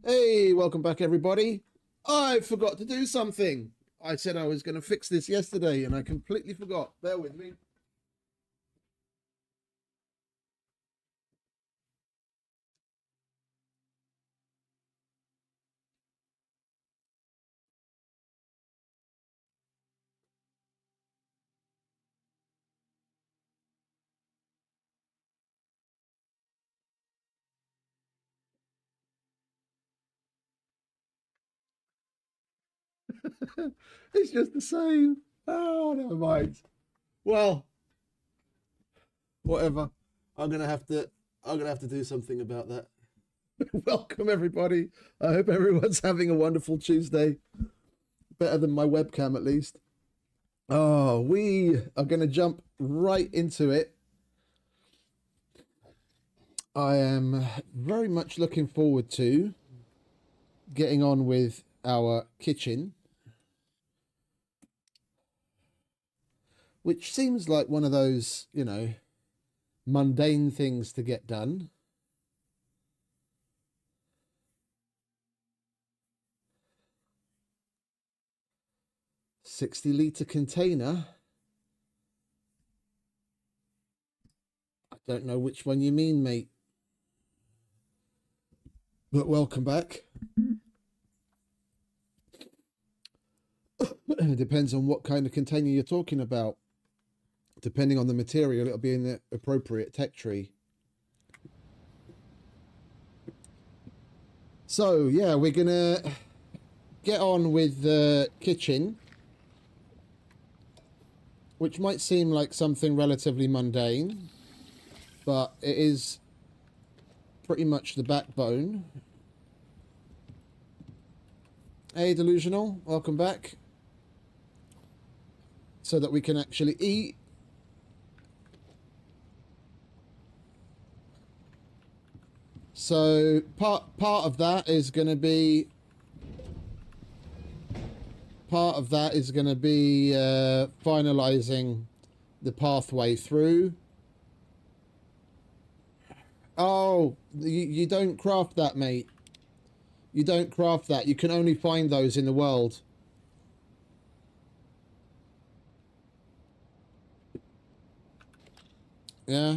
Hey, welcome back, everybody. I forgot to do something. I said I was going to fix this yesterday, and I completely forgot. Bear with me. It's just the same. Oh, never mind. Well, whatever. I'm gonna have to. I'm gonna have to do something about that. Welcome, everybody. I hope everyone's having a wonderful Tuesday. Better than my webcam, at least. Oh, we are gonna jump right into it. I am very much looking forward to getting on with our kitchen, which seems like one of those, mundane things to get done. 60-litre container. I don't know which one you mean, mate. But welcome back. It depends on what kind of container you're talking about. Depending on the material, it'll be in the appropriate tech tree. So, yeah, we're going to get on with the kitchen, which might seem like something relatively mundane, but it is pretty much the backbone. Hey, Delusional, welcome back. So that we can actually eat. So part of that is going to be finalizing the pathway through. Oh, you don't craft that, mate. You don't craft that. You can only find those in the world. Yeah.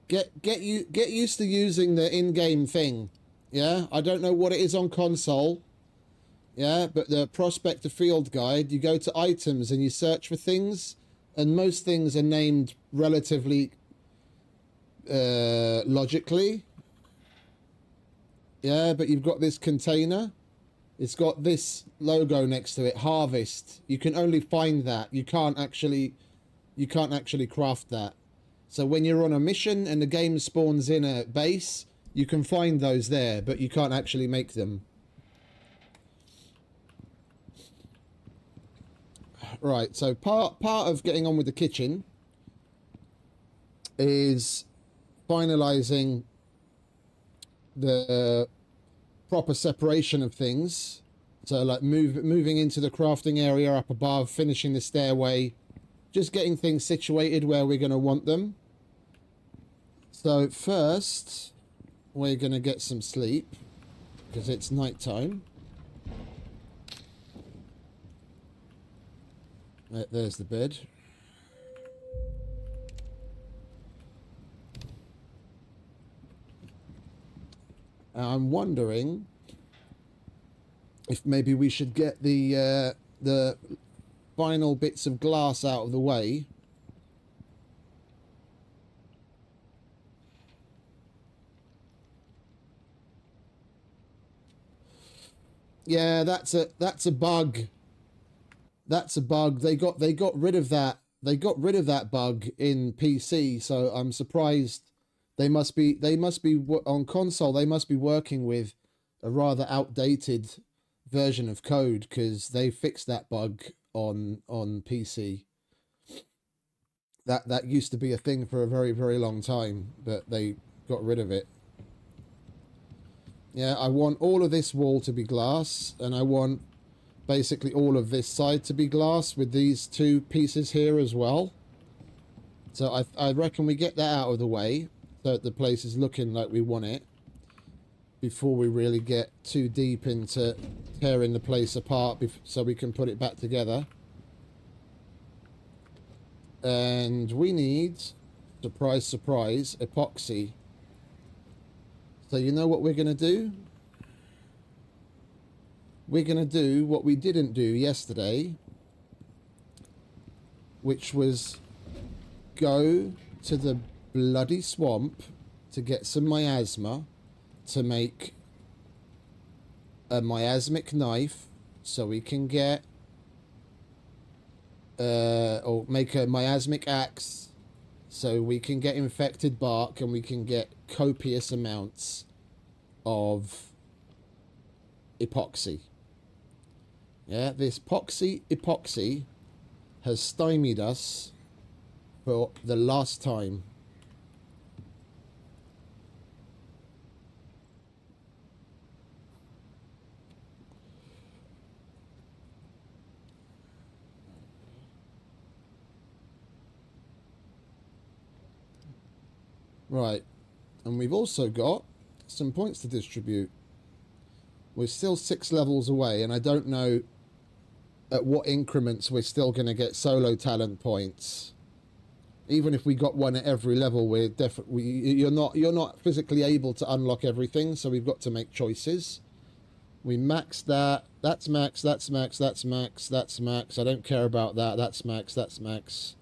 Get used to using the in-game thing. Yeah, I don't know what it is on console. Yeah, but the prospector field guide, you go to items and you search for things, and most things are named relatively logically. Yeah, but you've got this container. It's got this logo next to it, harvest. You can only find that. You can't actually craft that. So when you're on a mission and the game spawns in a base, you can find those there, but you can't actually make them. Right, so part of getting on with the kitchen is finalizing the proper separation of things. So like moving into the crafting area up above, finishing the stairway, just getting things situated where we're going to want them. So first, we're going to get some sleep because it's nighttime. There's the bed. I'm wondering if maybe we should get the final bits of glass out of the way. Yeah, that's a bug. That's a bug. They got rid of that. They got rid of that bug in PC, so I'm surprised. They must be on console. They must be working with a rather outdated version of code because they fixed that bug on PC. That used to be a thing for a very, very long time, but they got rid of it. Yeah, I want all of this wall to be glass, and I want basically all of this side to be glass with these two pieces here as well. So I reckon we get that out of the way so that the place is looking like we want it. before we really get too deep into tearing the place apart so we can put it back together. And we need, surprise, surprise, epoxy. So you know what we're going to do? We're going to do what we didn't do yesterday, which was go to the bloody swamp to get some miasma to make a miasmic knife so we can get or make a miasmic axe so we can get infected bark and we can get copious amounts of epoxy. Yeah, this epoxy has stymied us for the last time. Right, and we've also got some points to distribute. We're still 6 levels away, and I don't know at what increments we're still going to get solo talent points. Even if we got one at every level, we're definitely you're not physically able to unlock everything, so we've got to make choices. We maxed that. That's max. That's max. That's max. That's max. I don't care about that. That's max. That's max.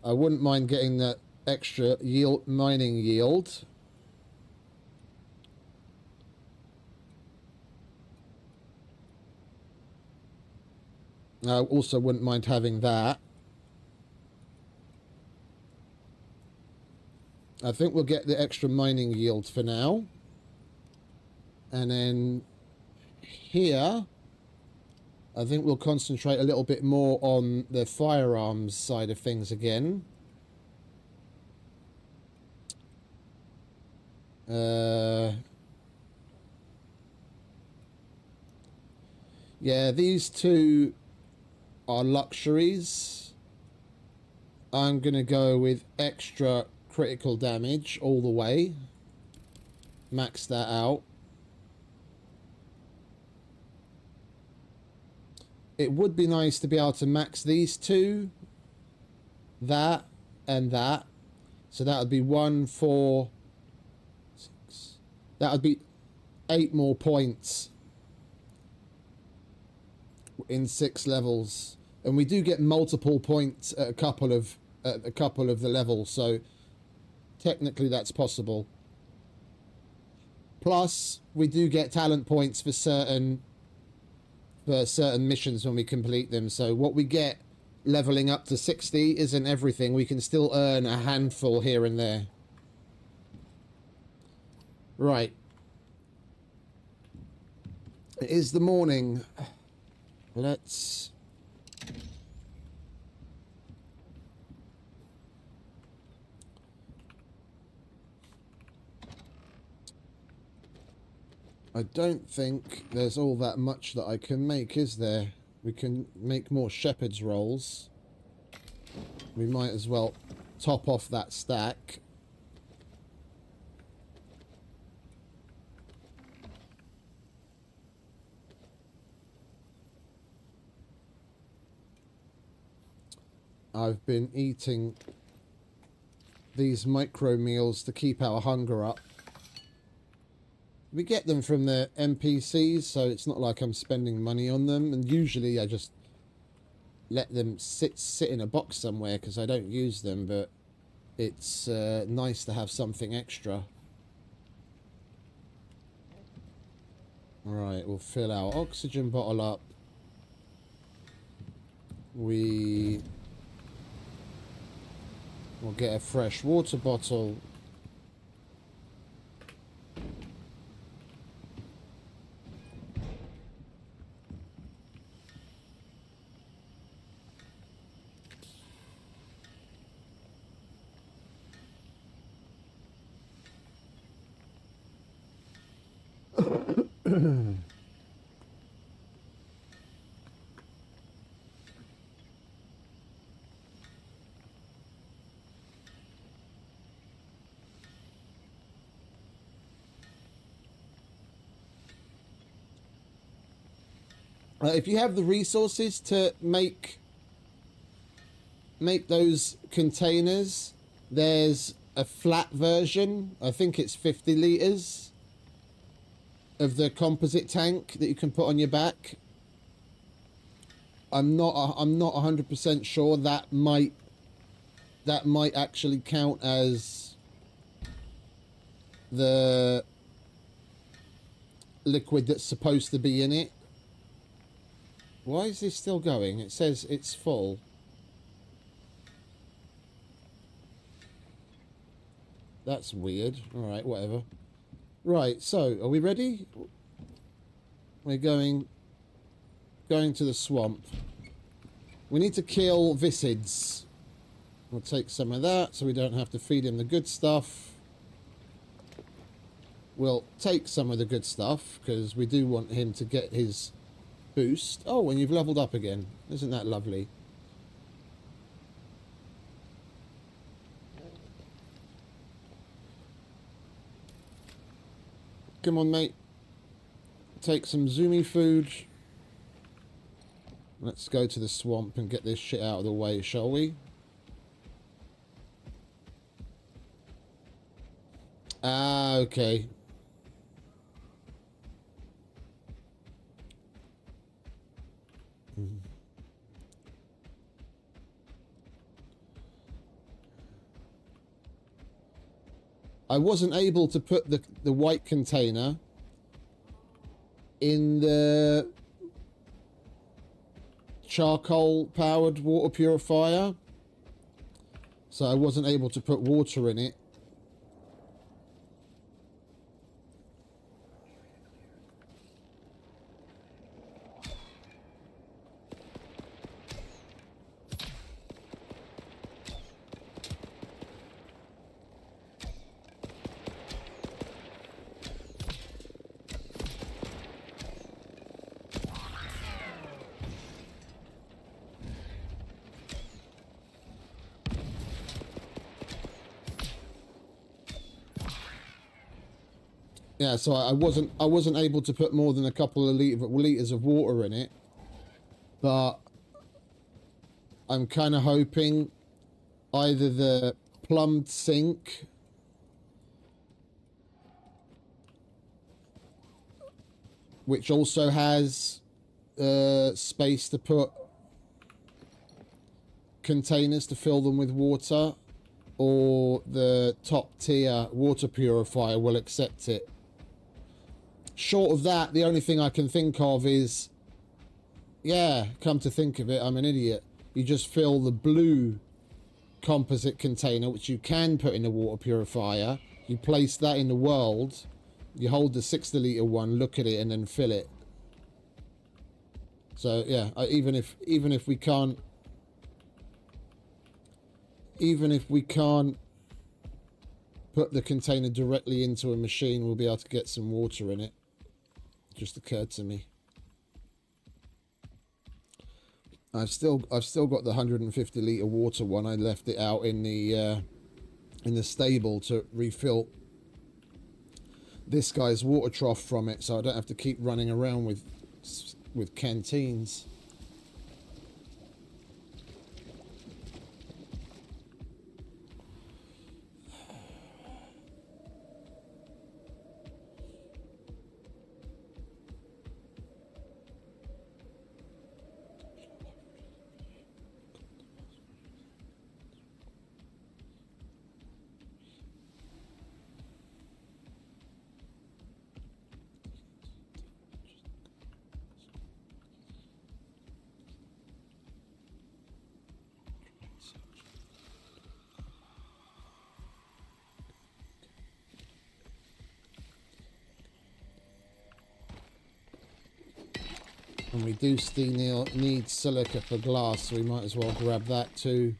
I wouldn't mind getting that extra mining yield. I also wouldn't mind having that. I think we'll get the extra mining yield for now. And then here, I think we'll concentrate a little bit more on the firearms side of things again. Yeah, these two are luxuries. I'm going to go with extra critical damage all the way. Max that out. It would be nice to be able to max these two. That and that. So that would be 1, 4, 6. That would be 8 more points in 6 levels. And we do get multiple points at a couple of the levels, so technically that's possible. Plus, we do get talent points for certain missions when we complete them. So what we get leveling up to 60 isn't everything. We can still earn a handful here and there. Right. It is the morning. Let's... I don't think there's all that much that I can make, is there? We can make more shepherd's rolls. We might as well top off that stack. I've been eating these micro meals to keep our hunger up. We get them from the NPCs, so it's not like I'm spending money on them. And usually I just let them sit in a box somewhere because I don't use them, but it's nice to have something extra. Alright, we'll fill our oxygen bottle up. We'll get a fresh water bottle. If you have the resources to make those containers, there's a flat version. I think it's 50 liters of the composite tank that you can put on your back. I'm not 100% sure. That might actually count as the liquid that's supposed to be in it. Why is this still going? It says it's full. That's weird. Alright, whatever. Right, so, are we ready? We're going to the swamp. We need to kill Visids. We'll take some of that so we don't have to feed him the good stuff. We'll take some of the good stuff because we do want him to get his boost. Oh, and you've leveled up again. Isn't that lovely? Come on, mate. Take some zoomy food. Let's go to the swamp and get this shit out of the way, shall we? Ah, okay. I wasn't able to put the white container in the charcoal powered water purifier, so I wasn't able to put water in it. Yeah, so I wasn't able to put more than a couple of liters of water in it, but I'm kind of hoping either the plumbed sink which also has space to put containers to fill them with water, or the top tier water purifier will accept it. Short of that, the only thing I can think of is, yeah, come to think of it, I'm an idiot. You just fill the blue composite container, which you can put in a water purifier. You place that in the world, you hold the 60 litre one, look at it, and then fill it. So yeah, even if we can't put the container directly into a machine, we'll be able to get some water in it. Just occurred to me. I've still got the 150 litre water one. I left it out in the stable to refill this guy's water trough from it, so I don't have to keep running around with canteens. And we do still need silica for glass, so we might as well grab that too.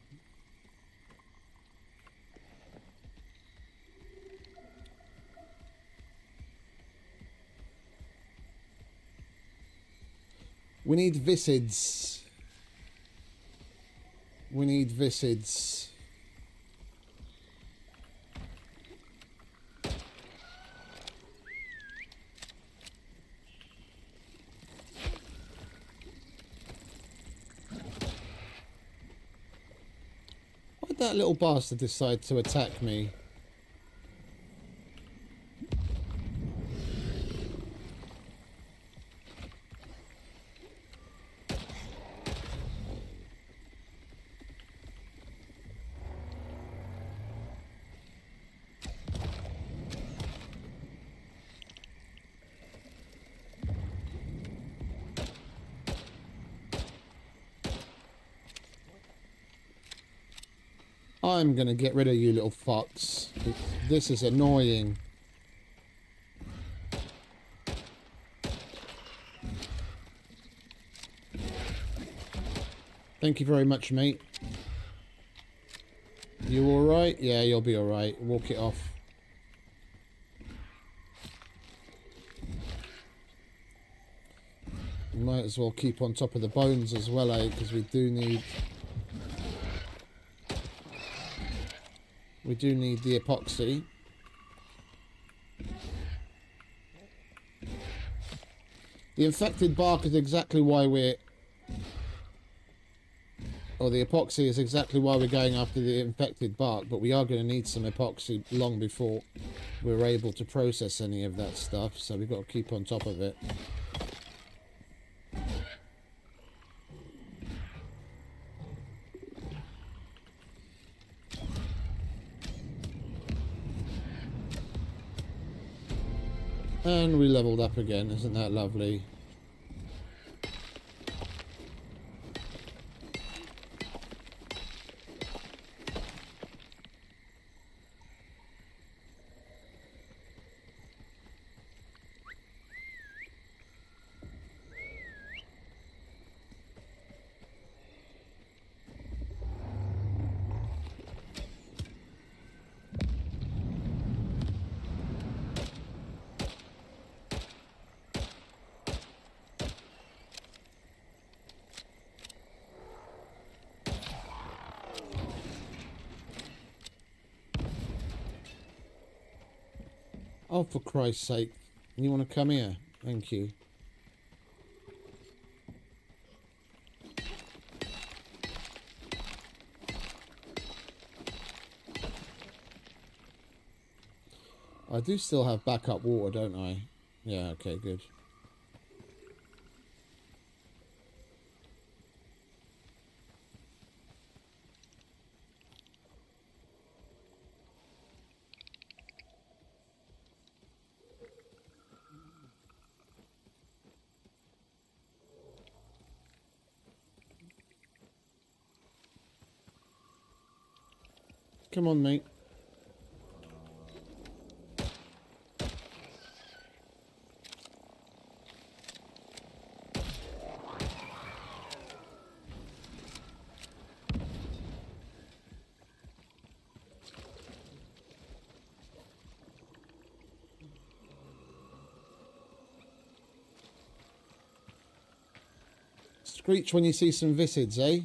We need Visids. We need Visids. that little bastard decide to attack me? I'm gonna get rid of you little fucks. This is annoying. Thank you very much, mate. You alright? Yeah, you'll be alright. Walk it off. We might as well keep on top of the bones as well, eh? Because we do need... We do need the epoxy. The infected bark is exactly why we're... Or the epoxy is exactly why we're going after the infected bark, but we are going to need some epoxy long before we're able to process any of that stuff, so we've got to keep on top of it. And we leveled up again, isn't that lovely? Oh, for Christ's sake. You want to come here? Thank you. I do still have backup water, don't I? Yeah, okay, good. Come on, mate. Screech when you see some visids, eh?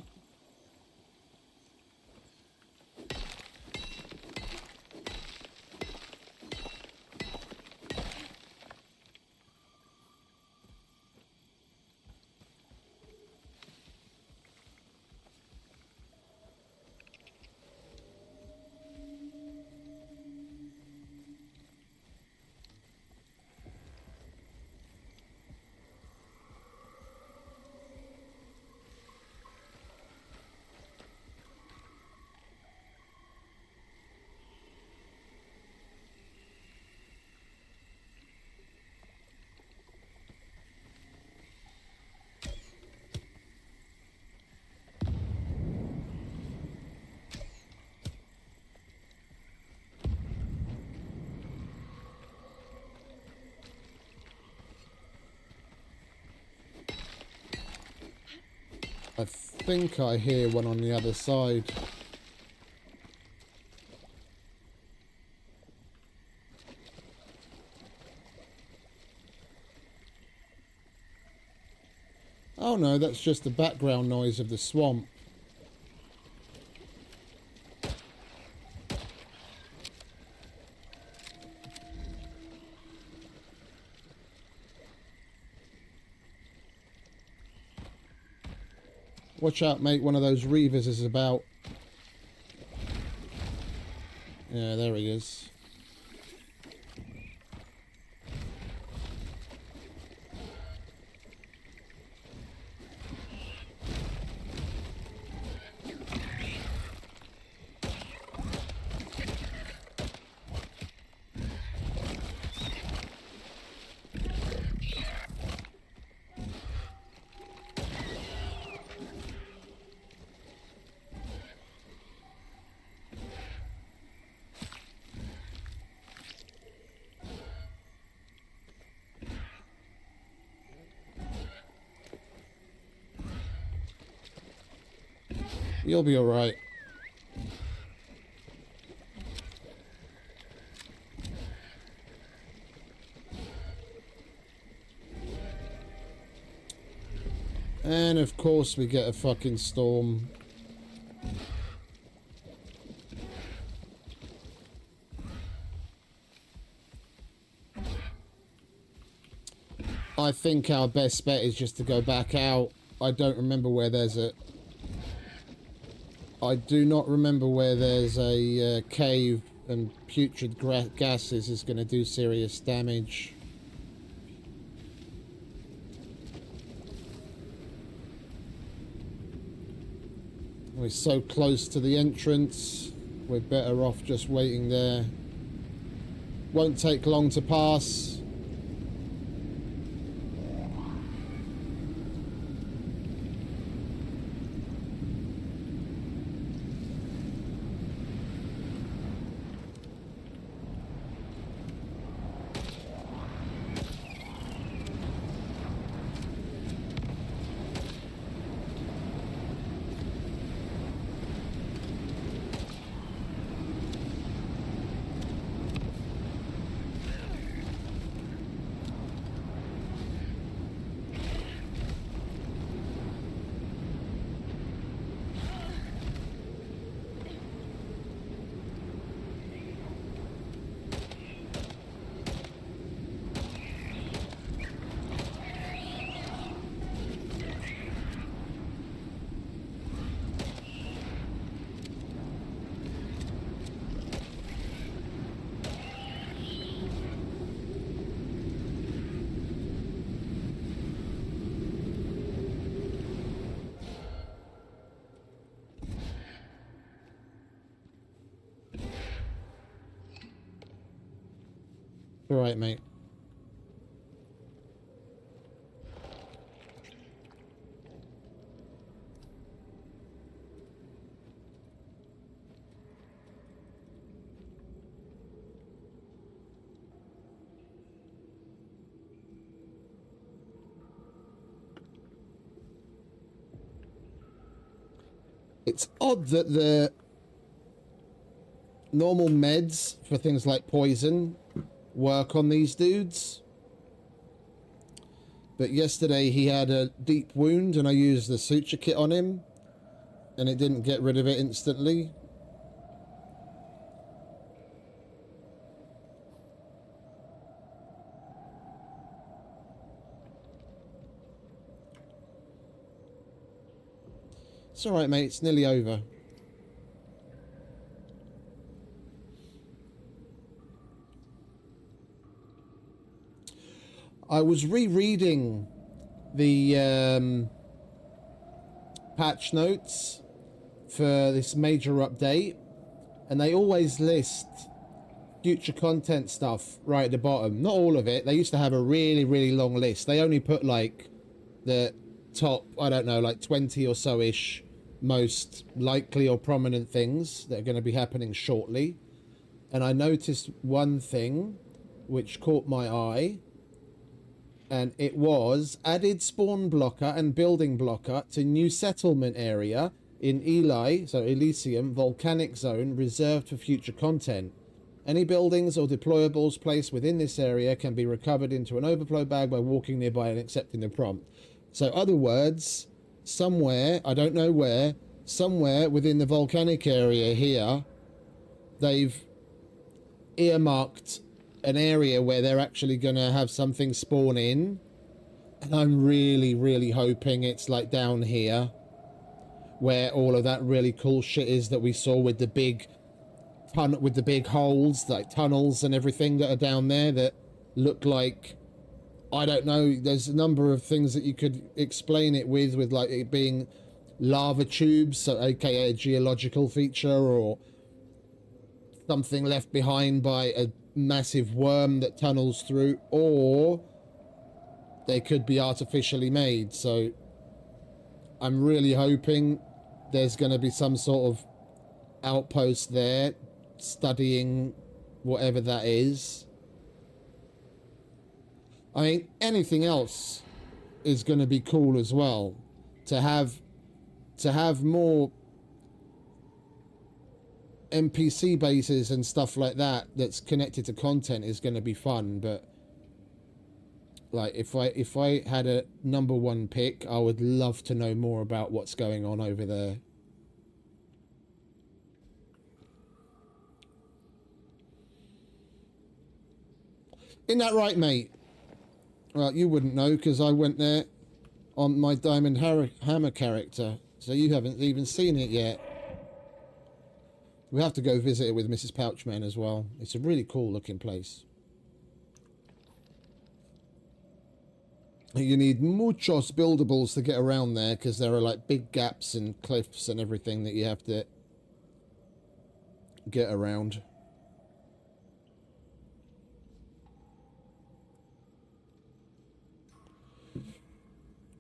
I think I hear one on the other side. Oh no, that's just the background noise of the swamp. Watch out, mate, one of those reavers is about. Yeah, there he is. You'll be alright. And of course we get a fucking storm. I think our best bet is just to go back out. I don't remember where there's a... I do not remember where there's a cave, and putrid gases is going to do serious damage. We're so close to the entrance. We're better off just waiting there. Won't take long to pass. All right, mate. It's odd that the normal meds for things like poison work on these dudes. But yesterday he had a deep wound and I used the suture kit on him and it didn't get rid of it instantly. It's alright, mate. It's nearly over. I was rereading the patch notes for this major update, and they always list future content stuff right at the bottom. Not all of it. They used to have a really, really long list. They only put like the top, I don't know, like 20 or so-ish most likely or prominent things that are going to be happening shortly. And I noticed one thing which caught my eye, and it was added spawn blocker and building blocker to new settlement area in Elysium volcanic zone reserved for future content. Any buildings or deployables placed within this area can be recovered into an overflow bag by walking nearby and accepting the prompt. So other words, somewhere, I don't know where, somewhere within the volcanic area here, they've earmarked an area where they're actually going to have something spawn in. And I'm really, really hoping it's like down here where all of that really cool shit is that we saw with the big with the big holes, like tunnels and everything that are down there that look like, I don't know, there's a number of things that you could explain it with like it being lava tubes, so aka a geological feature, or something left behind by a massive worm that tunnels through, or they could be artificially made. So I'm really hoping there's going to be some sort of outpost there studying whatever that is. I mean, anything else is going to be cool as well. To have more NPC bases and stuff like that that's connected to content is going to be fun. But like, if I had a number one pick, I would love to know more about what's going on over there. Isn't that right, mate? Well, you wouldn't know because I went there on my Diamond Hammer character, so you haven't even seen it yet. We have to go visit it with Mrs. Pouchman as well. It's a really cool looking place. You need muchos buildables to get around there because there are like big gaps and cliffs and everything that you have to get around.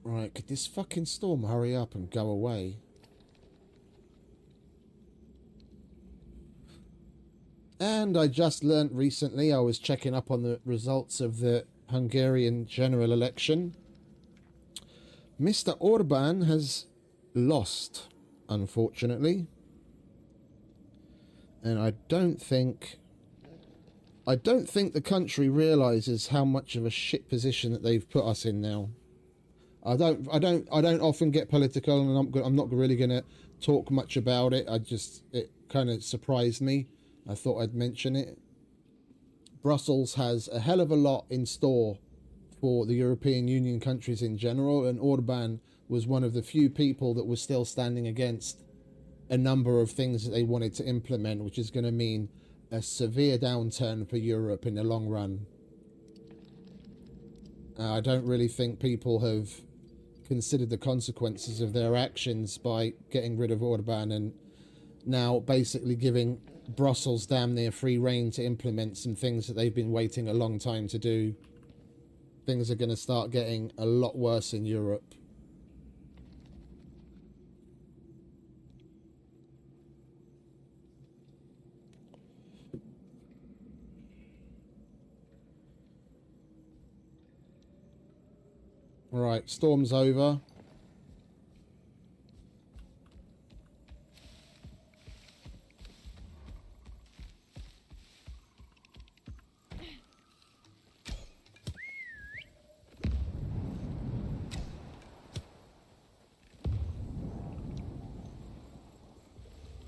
Right, could this fucking storm hurry up and go away? And I just learnt recently, I was checking up on the results of the Hungarian general election. Mr. Orban has lost, unfortunately. And I don't think the country realizes how much of a shit position that they've put us in now. I don't often get political, and I'm not really going to talk much about it. It kind of surprised me. I thought I'd mention it. Brussels has a hell of a lot in store for the European Union countries in general, and Orban was one of the few people that was still standing against a number of things that they wanted to implement, which is going to mean a severe downturn for Europe in the long run. I don't really think people have considered the consequences of their actions by getting rid of Orban and now basically giving Brussels damn near free rein to implement some things that they've been waiting a long time to do. Things are going to start getting a lot worse in Europe. Right, storm's over.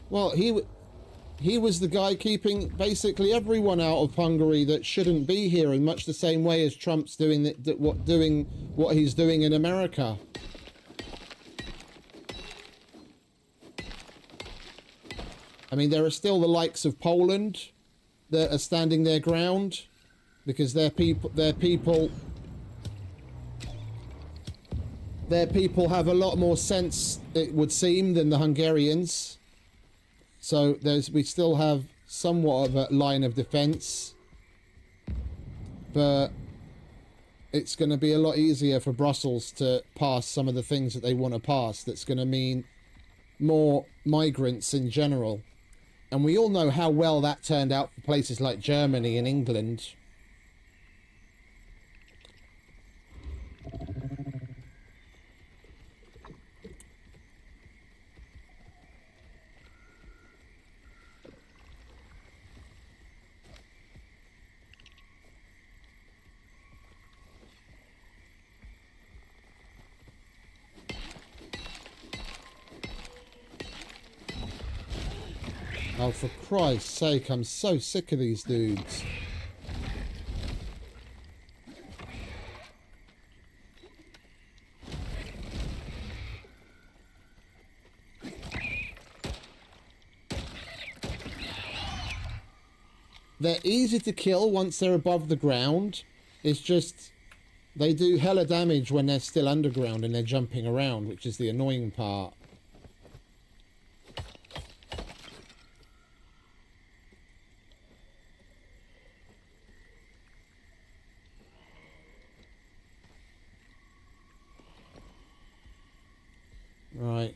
Well, he was the guy keeping basically everyone out of Hungary that shouldn't be here, in much the same way as Trump's doing what he's doing in America. I mean, there are still the likes of Poland that are standing their ground because their people have a lot more sense, it would seem, than the Hungarians. So we still have somewhat of a line of defense, but it's going to be a lot easier for Brussels to pass some of the things that they want to pass. That's going to mean more migrants in general. And we all know how well that turned out for places like Germany and England. Oh, for Christ's sake, I'm so sick of these dudes. they're easy to kill once they're above the ground. It's just they do hella damage when they're still underground and they're jumping around, which is the annoying part. Right.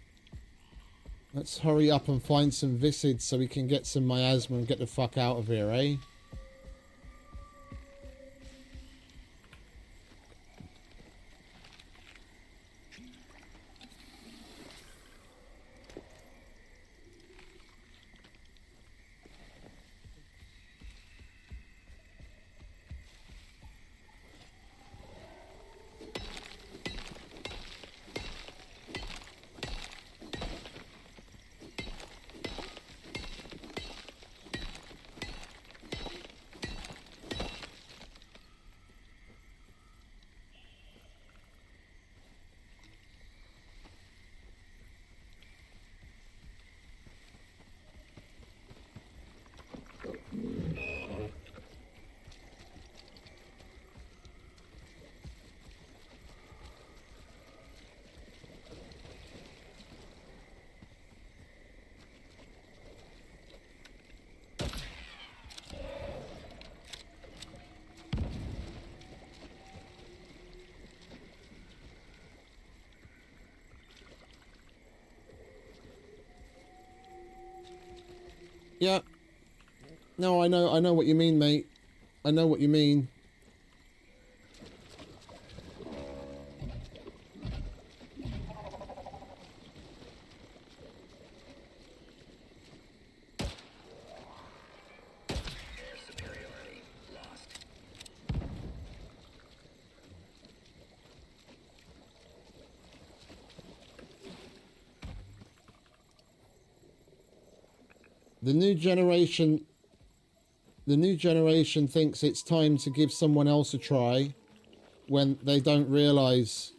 Let's hurry up and find some Visids so we can get some miasma and get the fuck out of here, eh? Yeah. No, I know what you mean, mate. I know what you mean. The new generation thinks it's time to give someone else a try when they don't realize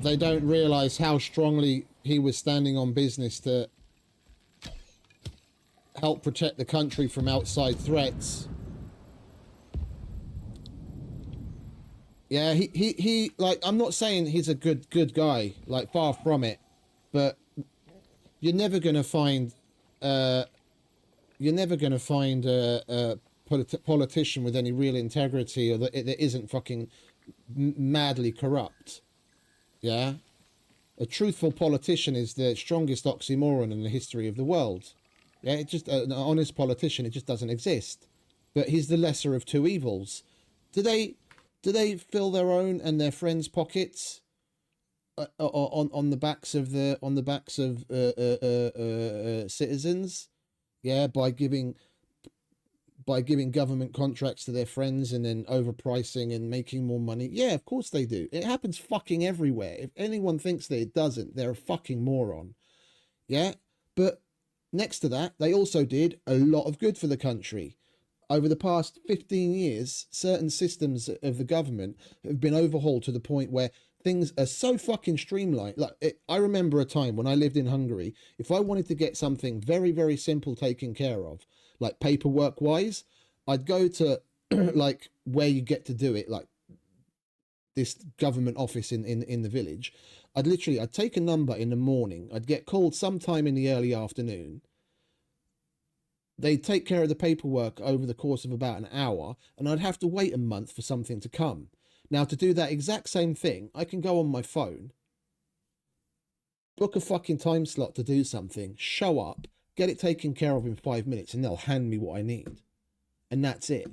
they don't realize how strongly he was standing on business to help protect the country from outside threats. Yeah, he like, I'm not saying he's a good guy, like, far from it, but you're never going to find a politician with any real integrity or that isn't fucking madly corrupt. Yeah, a truthful politician is the strongest oxymoron in the history of the world. Yeah, it just an honest politician, it just doesn't exist. But he's the lesser of two evils. Do they fill their own and their friends' pockets on the backs of citizens? Yeah, by giving government contracts to their friends and then overpricing and making more money. Yeah, of course they do. It happens fucking everywhere. If anyone thinks that it doesn't, they're a fucking moron. Yeah, but next to that, they also did a lot of good for the country. Over the past 15 years, certain systems of the government have been overhauled to the point where things are so fucking streamlined. Like, I remember a time when I lived in Hungary, if I wanted to get something very, very simple taken care of, like paperwork wise, I'd go to like where you get to do it, like this government office in the village. I'd take a number in the morning. I'd get called sometime in the early afternoon. They'd take care of the paperwork over the course of about an hour, and I'd have to wait a month for something to come. Now, to do that exact same thing, I can go on my phone, book a fucking time slot to do something, show up, get it taken care of in 5 minutes, and they'll hand me what I need. And that's it.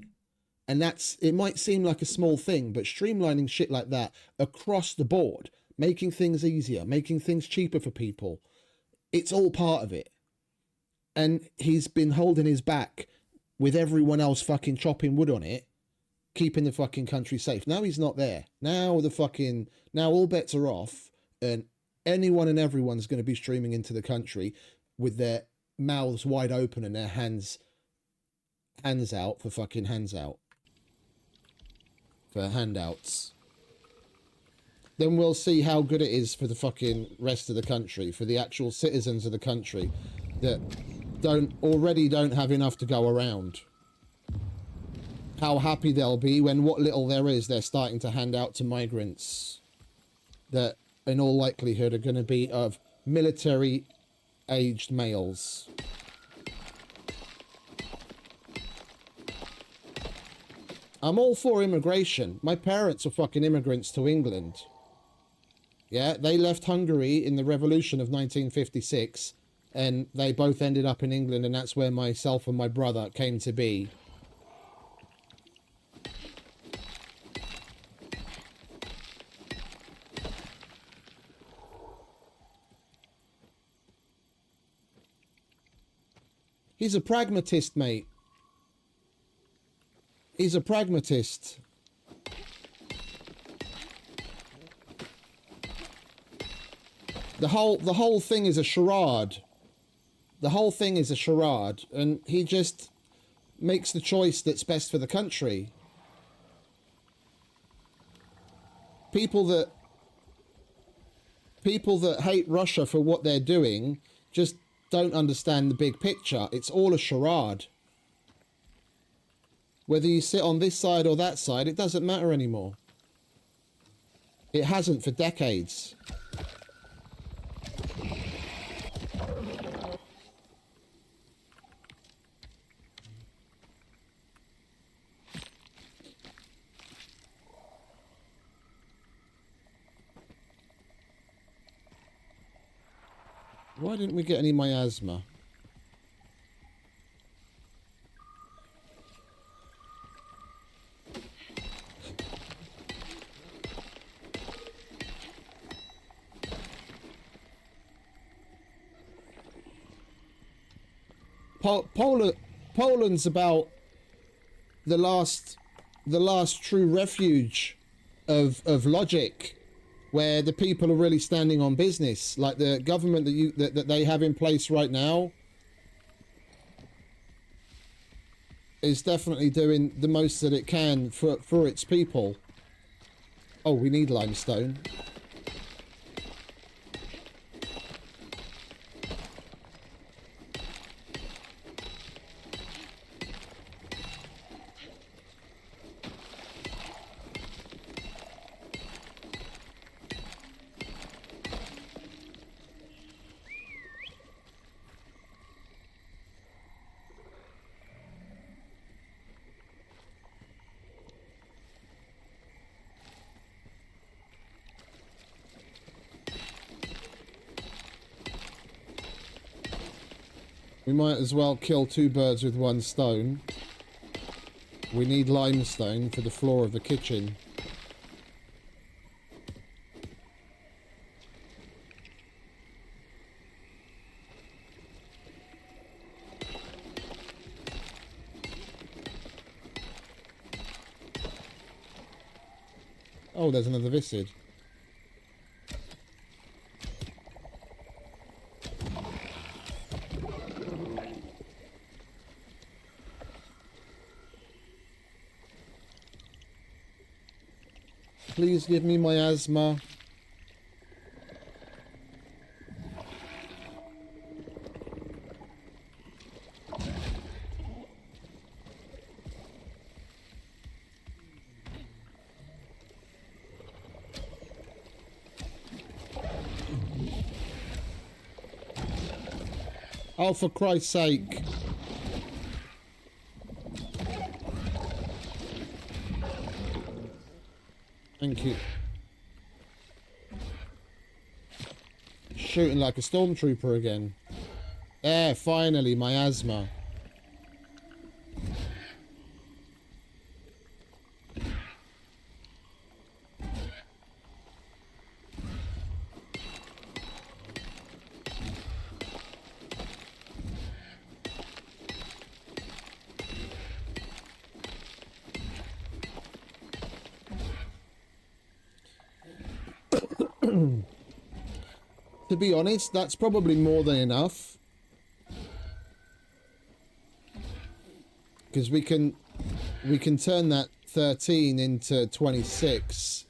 And it might seem like a small thing, but streamlining shit like that across the board, making things easier, making things cheaper for people, it's all part of it. And he's been holding his back with everyone else fucking chopping wood on it, keeping the fucking country safe. Now he's not there. Now all bets are off, and anyone and everyone's going to be streaming into the country with their mouths wide open and their hands out for fucking handouts. Then we'll see how good it is for the fucking rest of the country, for the actual citizens of the country, that don't have enough to go around. How happy they'll be when what little there is they're starting to hand out to migrants that in all likelihood are going to be of military aged males. I'm all for immigration. My parents were fucking immigrants to England. Yeah, they left Hungary in the revolution of 1956 and they both ended up in England, and that's where myself and my brother came to be. He's a pragmatist, mate. He's a pragmatist. The whole thing is a charade. The whole thing is a charade, and he just makes the choice that's best for the country. People that hate Russia for what they're doing just don't understand the big picture. It's all a charade. Whether you sit on this side or that side, it doesn't matter anymore. It hasn't for decades. Why didn't we get any miasma? Poland's about the last true refuge of logic, where the people are really standing on business. Like the government that they have in place right now is definitely doing the most that it can for its people. Oh, we need limestone. We might as well kill two birds with one stone. We need limestone for the floor of the kitchen. Oh, there's another Viscid. Please give me miasma. Oh, for Christ's sake. Thank you. Shooting like a stormtrooper again. There, finally, miasma. To be honest, that's probably more than enough. Because we can turn that 13 into 26.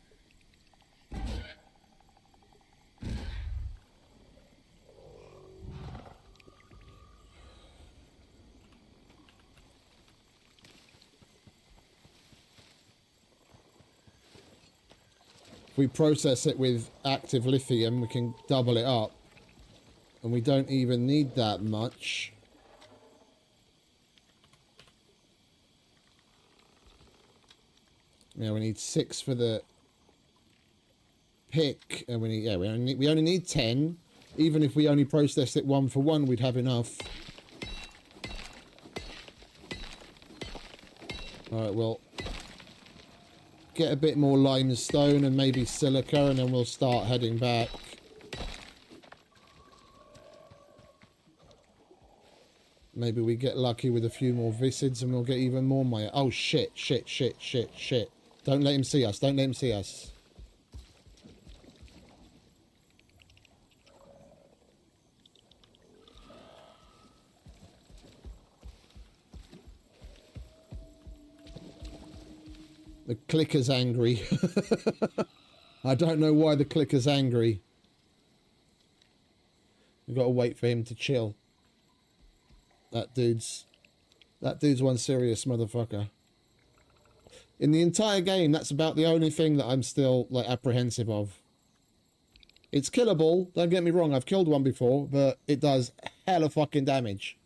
we process it with active lithium, we can double it up. And we don't even need that much. Yeah, we need 6 for the pick, and we need, yeah, we only need 10. Even if we only processed it 1 for 1, we'd have enough. All right, well, get a bit more limestone and maybe silica, and then we'll start heading back. Maybe we get lucky with a few more visids and we'll get even more Maya. Oh, shit, shit, shit, shit, shit. Don't let him see us. Don't let him see us. The clicker's angry. I don't know why the clicker's angry. We've got to wait for him to chill. That dude's one serious motherfucker. In the entire game, that's about the only thing that I'm still, like, apprehensive of. It's killable, don't get me wrong, I've killed one before, but it does hella fucking damage.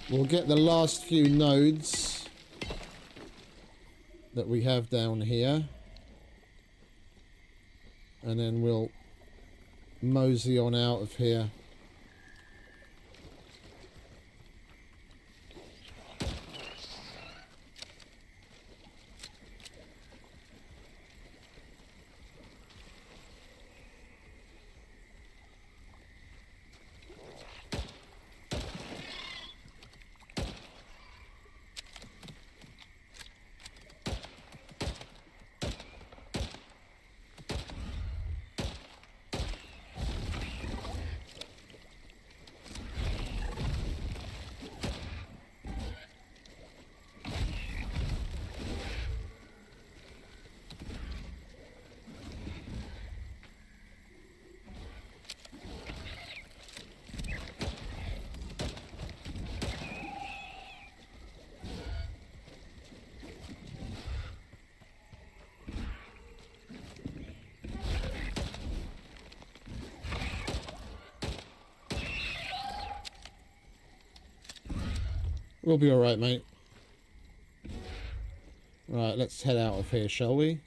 We'll get the last few nodes that we have down here. And then we'll mosey on out of here. We'll be alright, mate. Right, let's head out of here, shall we?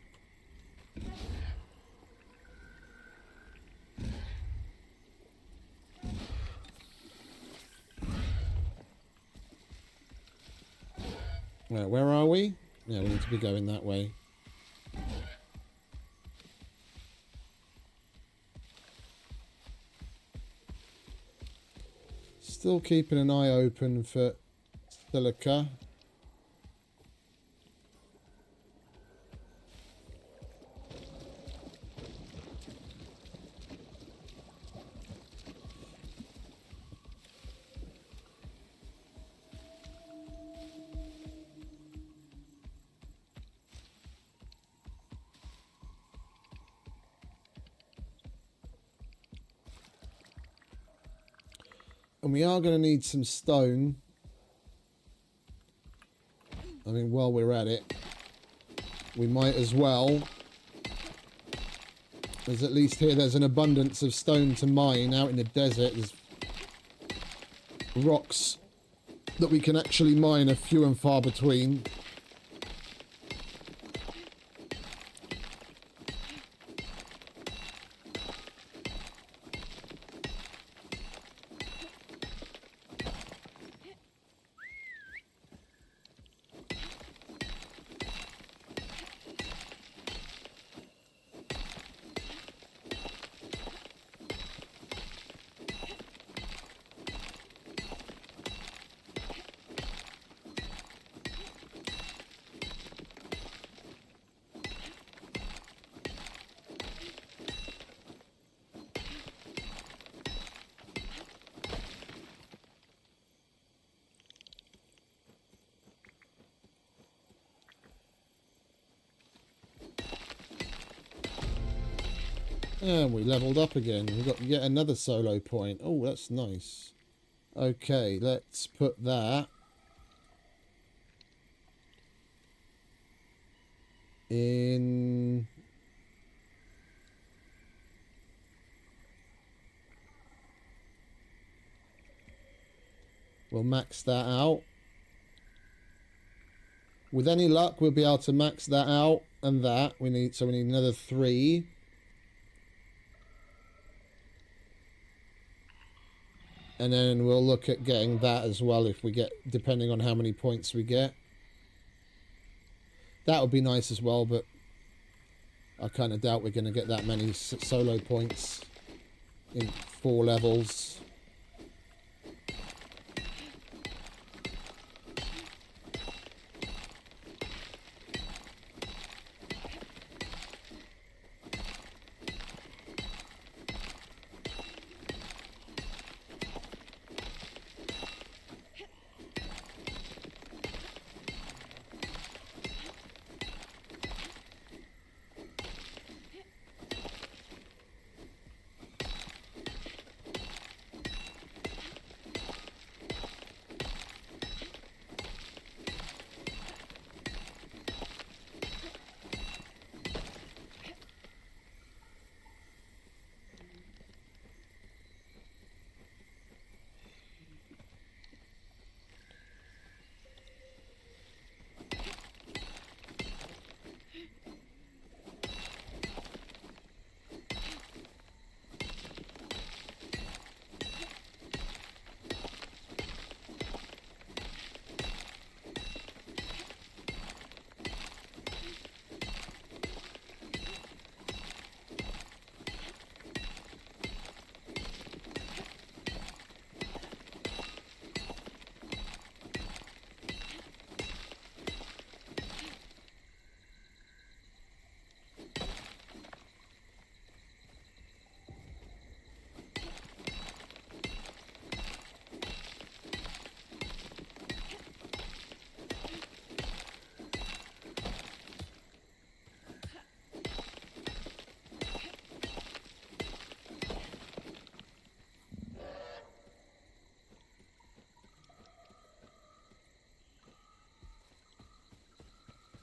Right, where are we? Yeah, we need to be going that way. Still keeping an eye open for silica. And we are going to need some stone. I mean, while we're at it, we might as well. There's at least here, there's an abundance of stone to mine out in the desert. There's rocks that we can actually mine are few and far between. And we leveled up again. We've got yet another solo point. Oh, that's nice. Okay, let's put that in. We'll max that out. With any luck, we'll be able to max that out and that. We need another 3. And then we'll look at getting that as well if we get, depending on how many points we get. That would be nice as well, but I kind of doubt we're going to get that many solo points in 4 levels.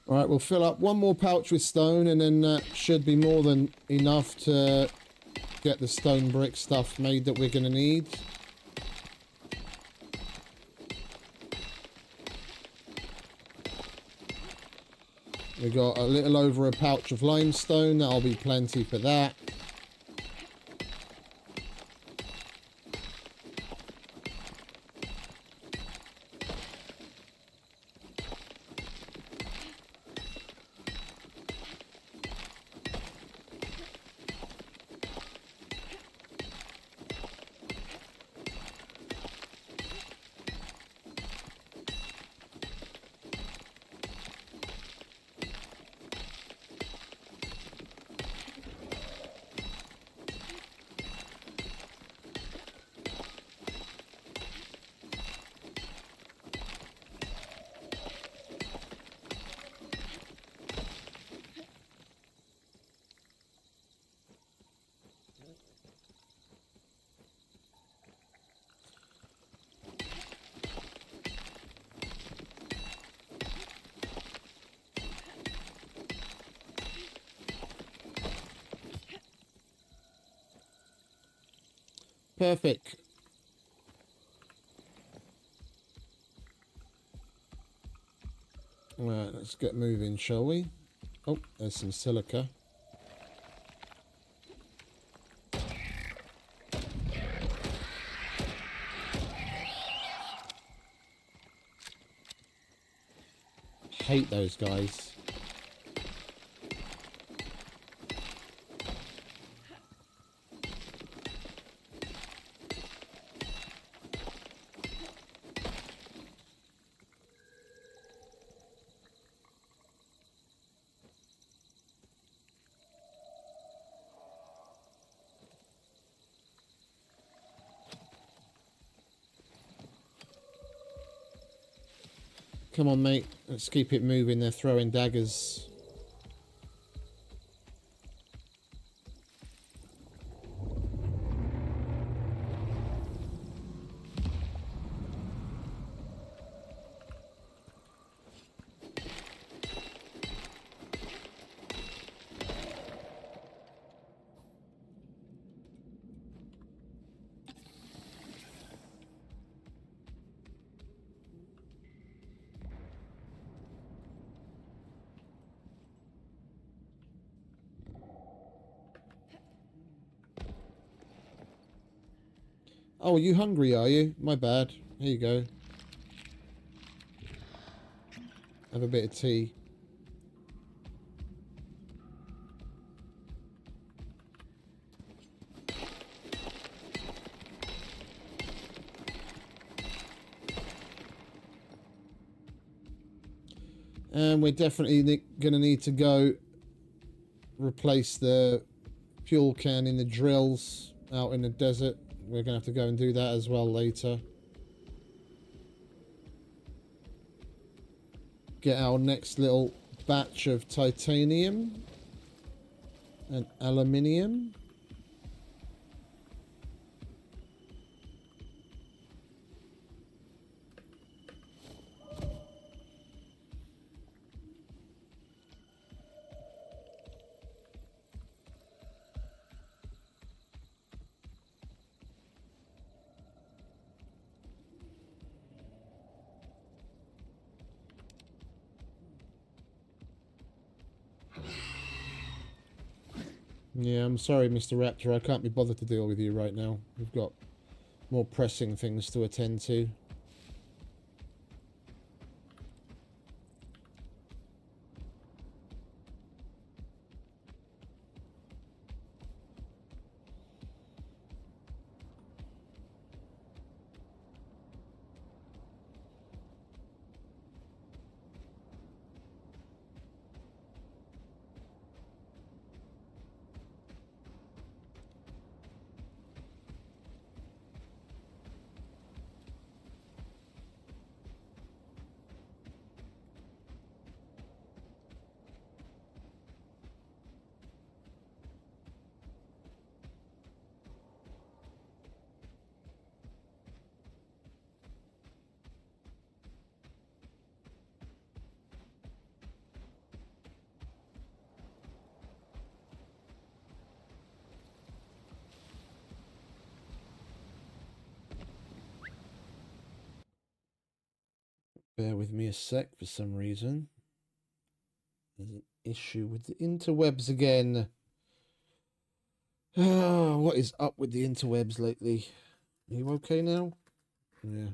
Right, we'll fill up one more pouch with stone, and then that should be more than enough to get the stone brick stuff made that we're going to need. We got a little over a pouch of limestone. That'll be plenty for that. Perfect. Right, let's get moving, shall we? Oh, there's some silica. Hate those guys. Come on, mate. Let's keep it moving. They're throwing daggers. Oh, are you hungry, are you? My bad. Here you go. Have a bit of tea. And we're definitely going to need to go replace the fuel can in the drills out in the desert. We're going to have to go and do that as well later. Get our next little batch of titanium and aluminium. Yeah, I'm sorry, Mr. Raptor. I can't be bothered to deal with you right now. We've got more pressing things to attend to. Bear with me a sec for some reason. There's an issue with the interwebs again. Oh, what is up with the interwebs lately? Are you okay now? Yeah.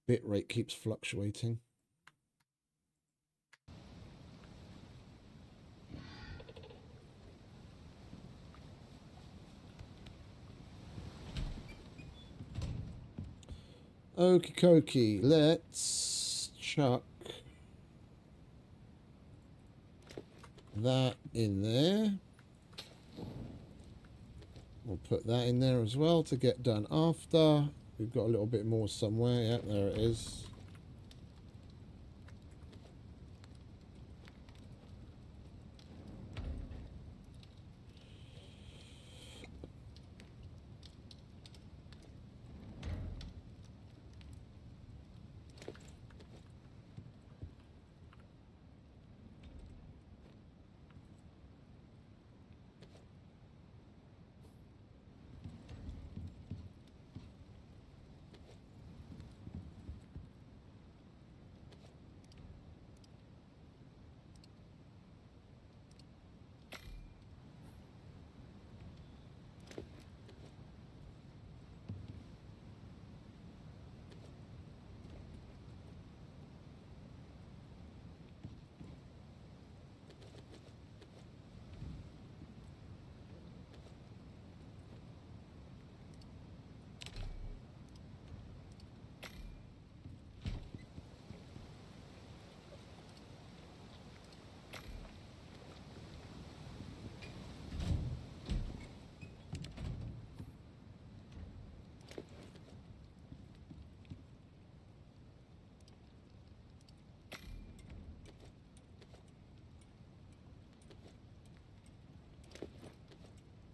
Bitrate keeps fluctuating. Okie dokie, let's chuck that in there. We'll put that in there as well to get done after. We've got a little bit more somewhere. Yeah, there it is.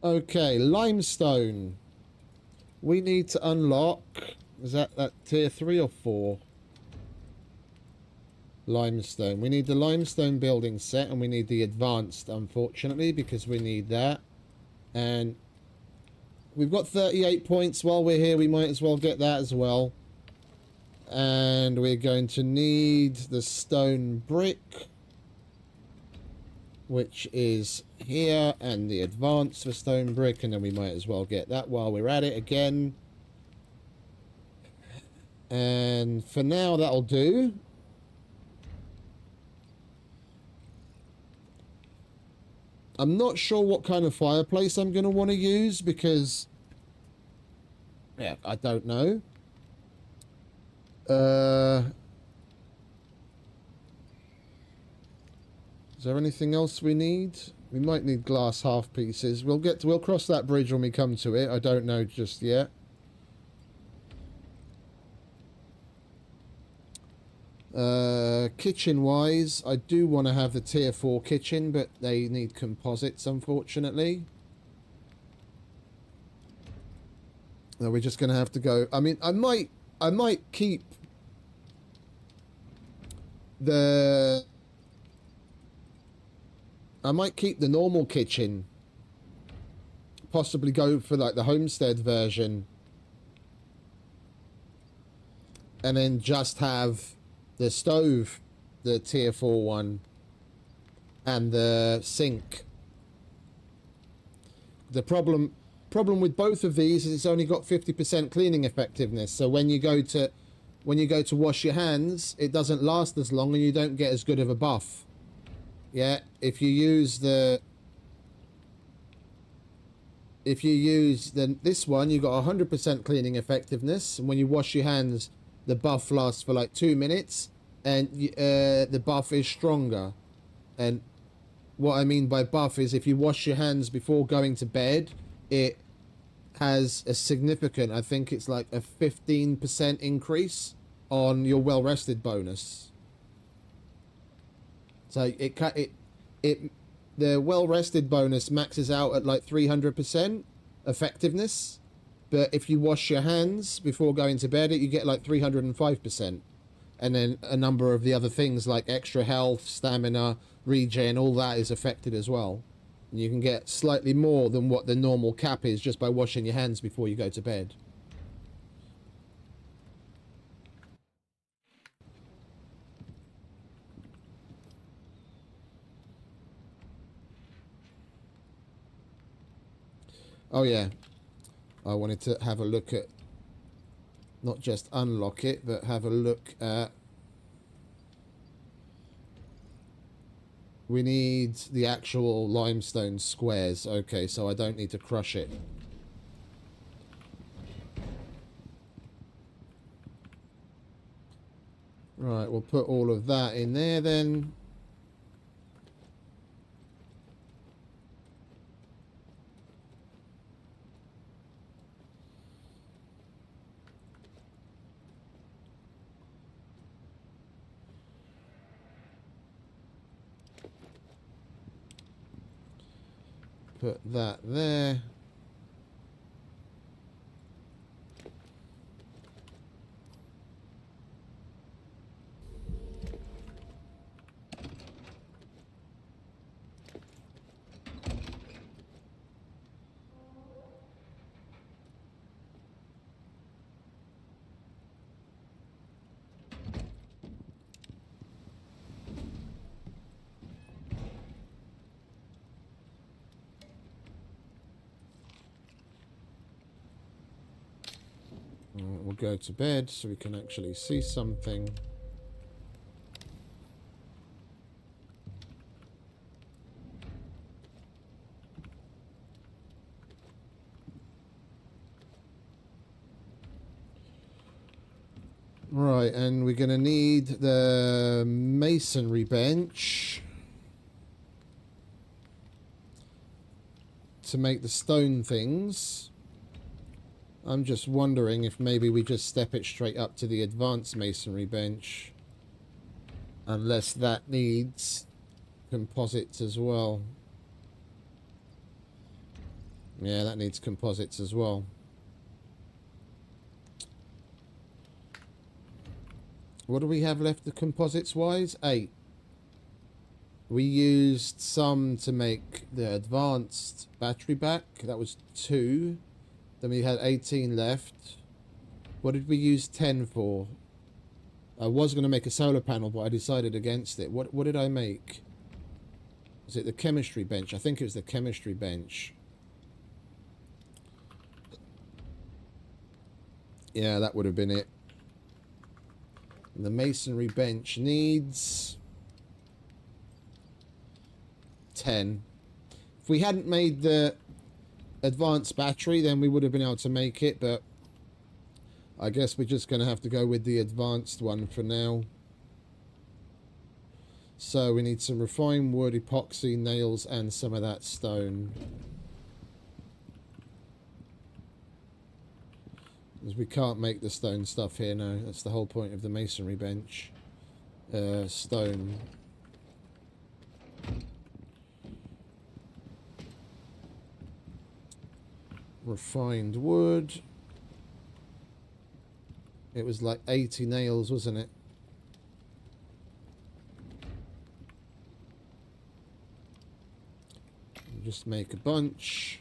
Okay, limestone. We need to unlock... Is that tier 3 or 4? Limestone. We need the limestone building set, and we need the advanced, unfortunately, because we need that. And we've got 38 points while we're here. We might as well get that as well. And we're going to need the stone brick, which is here, and the advanced for stone brick, and then we might as well get that while we're at it again. And for now, that'll do. I'm not sure what kind of fireplace I'm going to want to use because... yeah, I don't know. Is there anything else we need? We might need glass half pieces. We'll cross that bridge when we come to it. I don't know just yet. Kitchen wise, I do want to have the tier 4 kitchen, but they need composites, unfortunately. No, we're just gonna have to go. I mean, I might keep the normal kitchen. Possibly go for like the homestead version, and then just have the stove, the tier 4 one, and the sink. The problem with both of these is it's only got 50% cleaning effectiveness. So when you go to wash your hands, it doesn't last as long, and you don't get as good of a buff. Yeah, if you use this one, you got 100% cleaning effectiveness, and when you wash your hands, the buff lasts for like 2 minutes, and the buff is stronger. And what I mean by buff is if you wash your hands before going to bed, it has a significant, I think it's like a 15% increase on your well-rested bonus. So the well-rested bonus maxes out at like 300% effectiveness, but if you wash your hands before going to bed, you get like 305%. And then a number of the other things like extra health, stamina, regen, all that is affected as well. And you can get slightly more than what the normal cap is just by washing your hands before you go to bed. Oh yeah, I wanted to have a look at, not just unlock it, but have a look at... we need the actual limestone squares. Okay, so I don't need to crush it. Right, we'll put all of that in there then. Put that there. We'll go to bed so we can actually see something. Right, and we're going to need the masonry bench to make the stone things. I'm just wondering if maybe we just step it straight up to the advanced masonry bench, unless that needs composites as well. Yeah, that needs composites as well. What do we have left of composites wise? 8. We used some to make the advanced battery back. That was 2. Then we had 18 left. What did we use 10 for? I was going to make a solar panel, but I decided against it. What did I make? Was it the chemistry bench? I think it was the chemistry bench. Yeah, that would have been it. And the masonry bench needs 10. If we hadn't made the advanced battery, then we would have been able to make it, but I guess we're just going to have to go with the advanced one for now. So we need some refined wood, epoxy, nails, and some of that stone. Because we can't make the stone stuff here now. That's the whole point of the masonry bench. Stone. Refined wood. It was like 80 nails, wasn't it? Just make a bunch.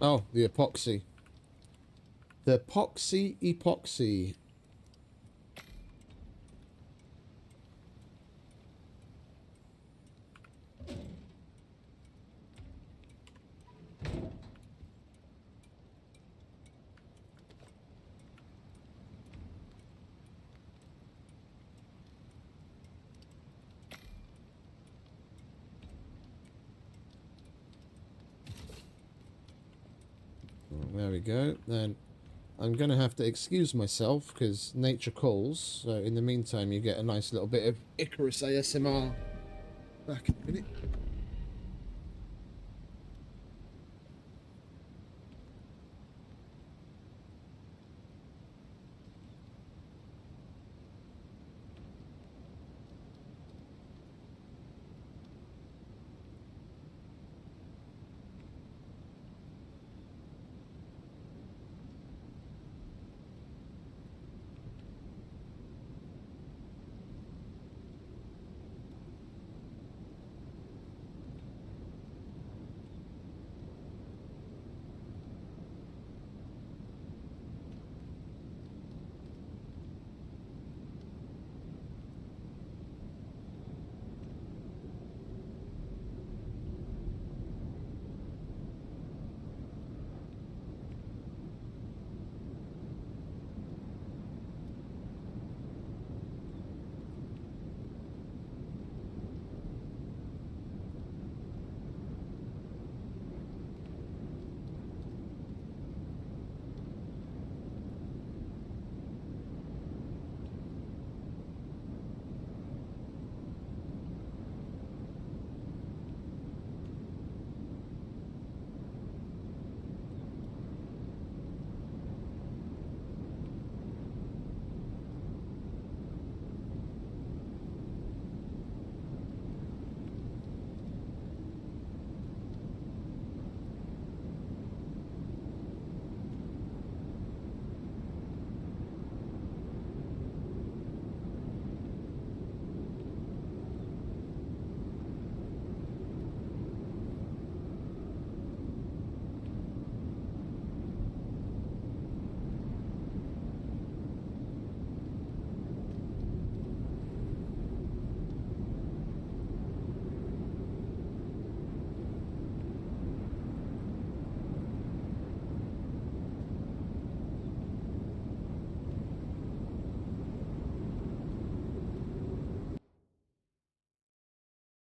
Oh, the epoxy. The epoxy. There we go. Then I'm going to have to excuse myself because nature calls. So in the meantime, you get a nice little bit of Icarus ASMR. Back in a minute.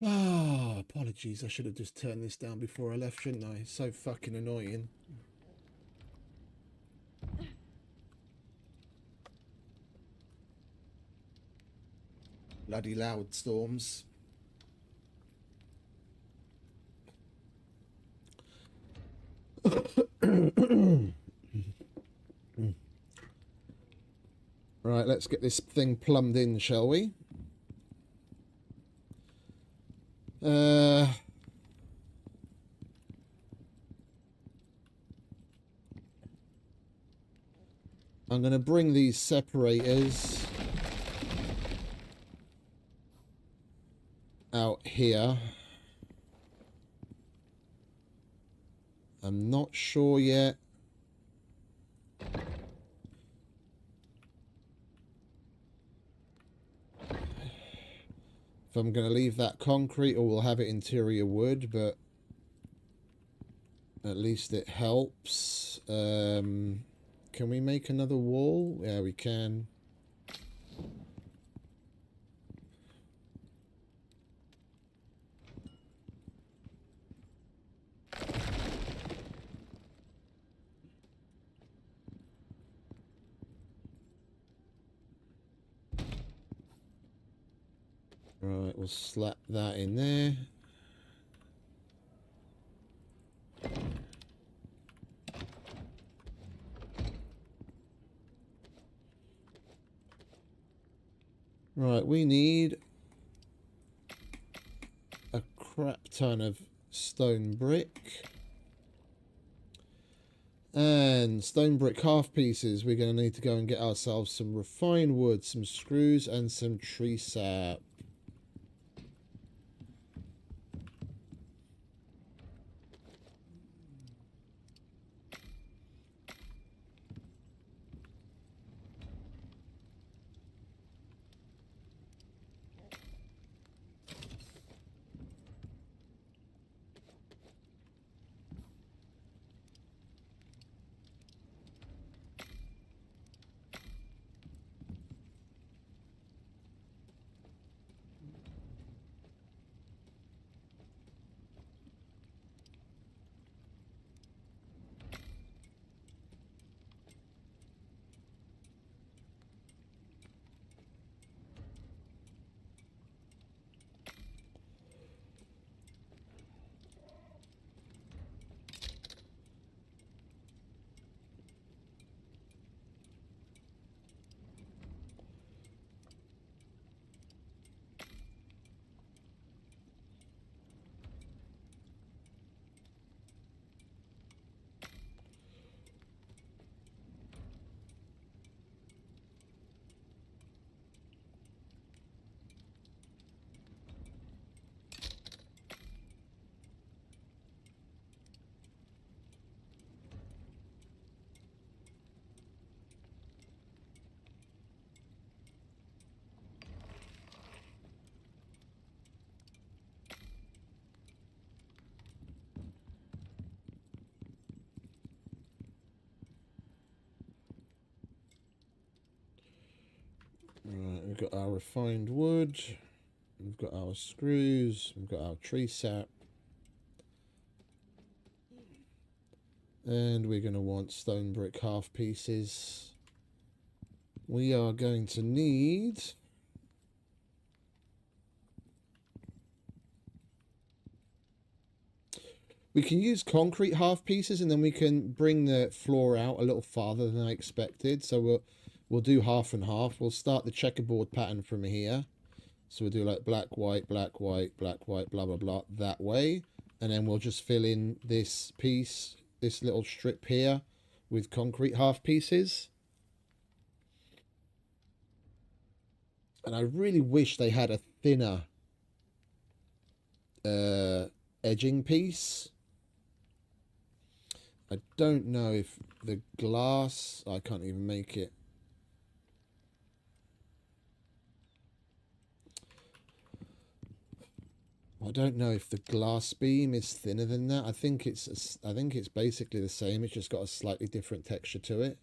Oh, apologies. I should have just turned this down before I left, shouldn't I? So fucking annoying. bloody loud storms. Right, let's get this thing plumbed in, shall we? I'm going to bring these separators out here. I'm not sure yet. If I'm going to leave that concrete or we'll have it interior wood, but at least it helps. Can we make another wall? Yeah, we can. Right, we'll slap that in there. Right, we need a crap ton of stone brick. And stone brick half pieces. We're going to need to go and get ourselves some refined wood, some screws, and some tree sap. Right, we've got our refined wood. We've got our screws. We've got our tree sap. And we're going to want stone brick half pieces. We are going to need... We can use concrete half pieces and then we can bring the floor out a little farther than I expected. So we'll do half and half. We'll start the checkerboard pattern from here. So we'll do like black, white, black, white, black, white, blah, blah, blah, that way. And then we'll just fill in this piece, this little strip here with concrete half pieces. And I really wish they had a thinner edging piece. I don't know if the glass... I can't even make it. I don't know if the glass beam is thinner than that. I think it's basically the same. It's just got a slightly different texture to it.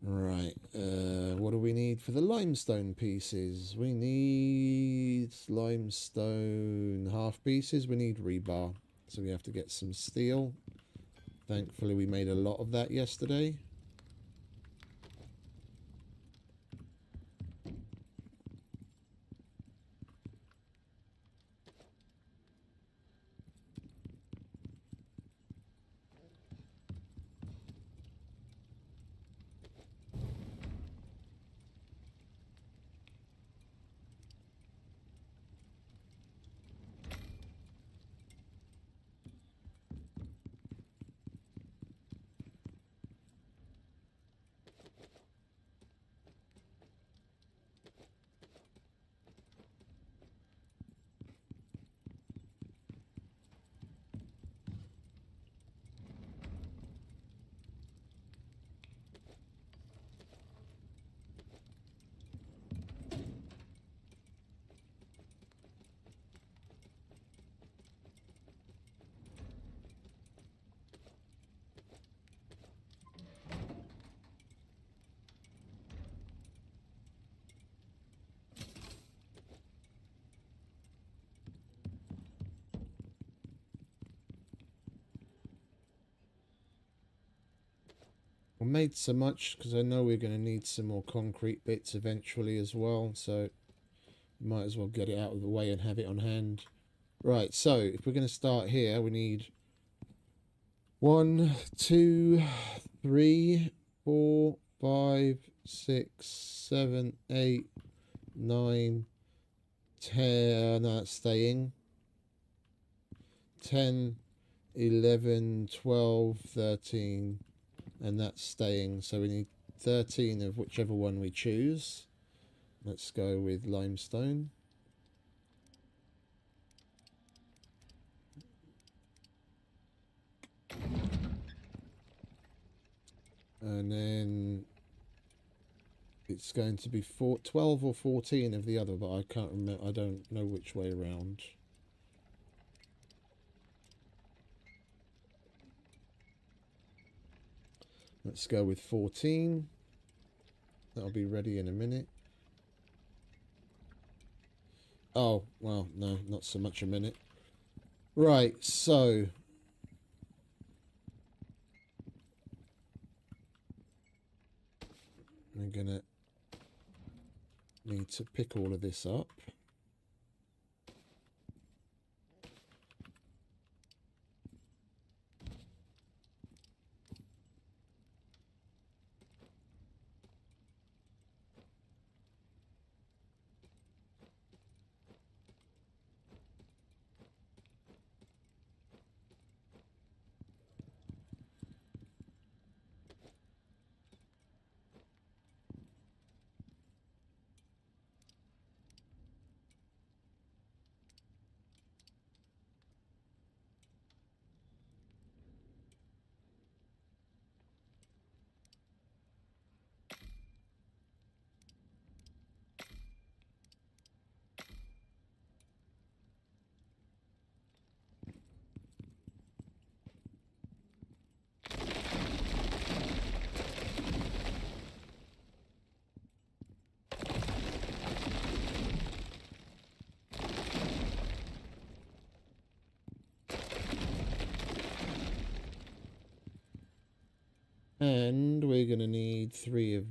Right, what do we need for the limestone pieces? We need limestone half pieces. We need rebar, so we have to get some steel. Thankfully, we made a lot of that yesterday. I made so much because I know we're going to need some more concrete bits eventually as well, so might as well get it out of the way and have it on hand. Right, so if we're going to start here, we need 1, 2, 3, 4, 5, 6, 7, 8, 9, 10. No, that's staying. 10, 11, 12, 13. And that's staying, so we need 13 of whichever one we choose. Let's go with limestone. And then it's going to be 12 or 14 of the other, but I can't remember. I don't know which way around. Let's go with 14. That'll be ready in a minute. Oh, well, no, not so much a minute. Right, so we're gonna need to pick all of this up. And we're gonna need three of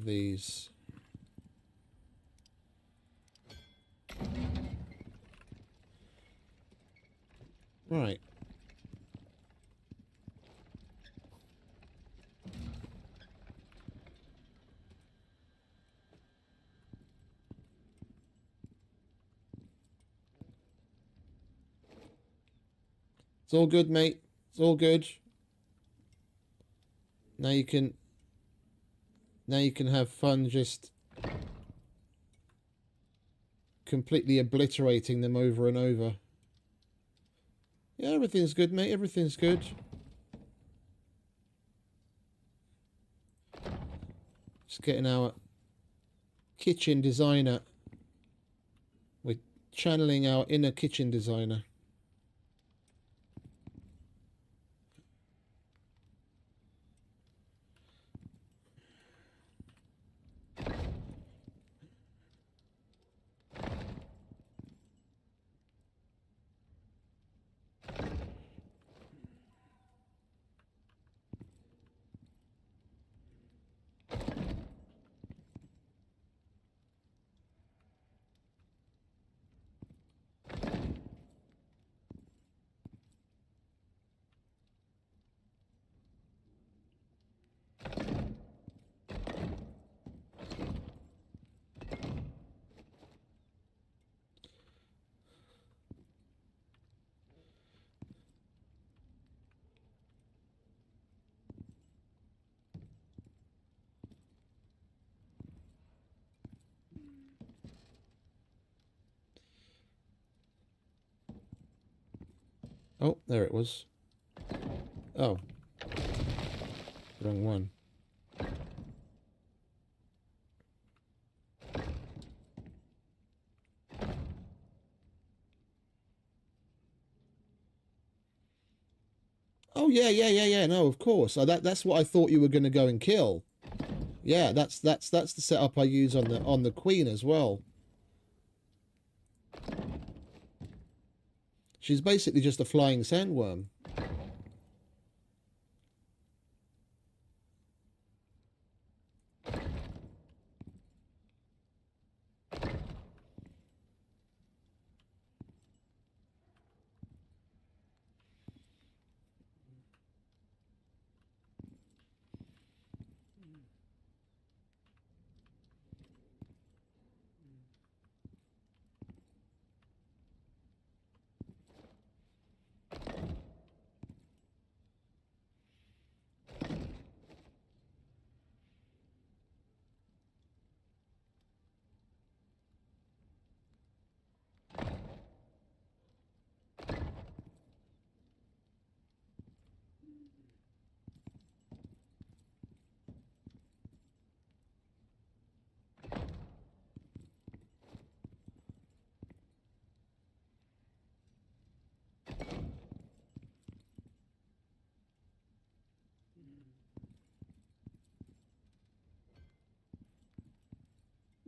these. Right. It's all good, mate. It's all good. Now you can have fun just completely obliterating them over and over. Yeah, everything's good, mate. Everything's good. Just getting our kitchen designer. We're channeling our inner kitchen designer. Oh, there it was. Oh. Wrong one. Oh yeah. No, of course. That's what I thought you were going to go and kill. Yeah, that's the setup I use on the queen as well. She's basically just a flying sandworm.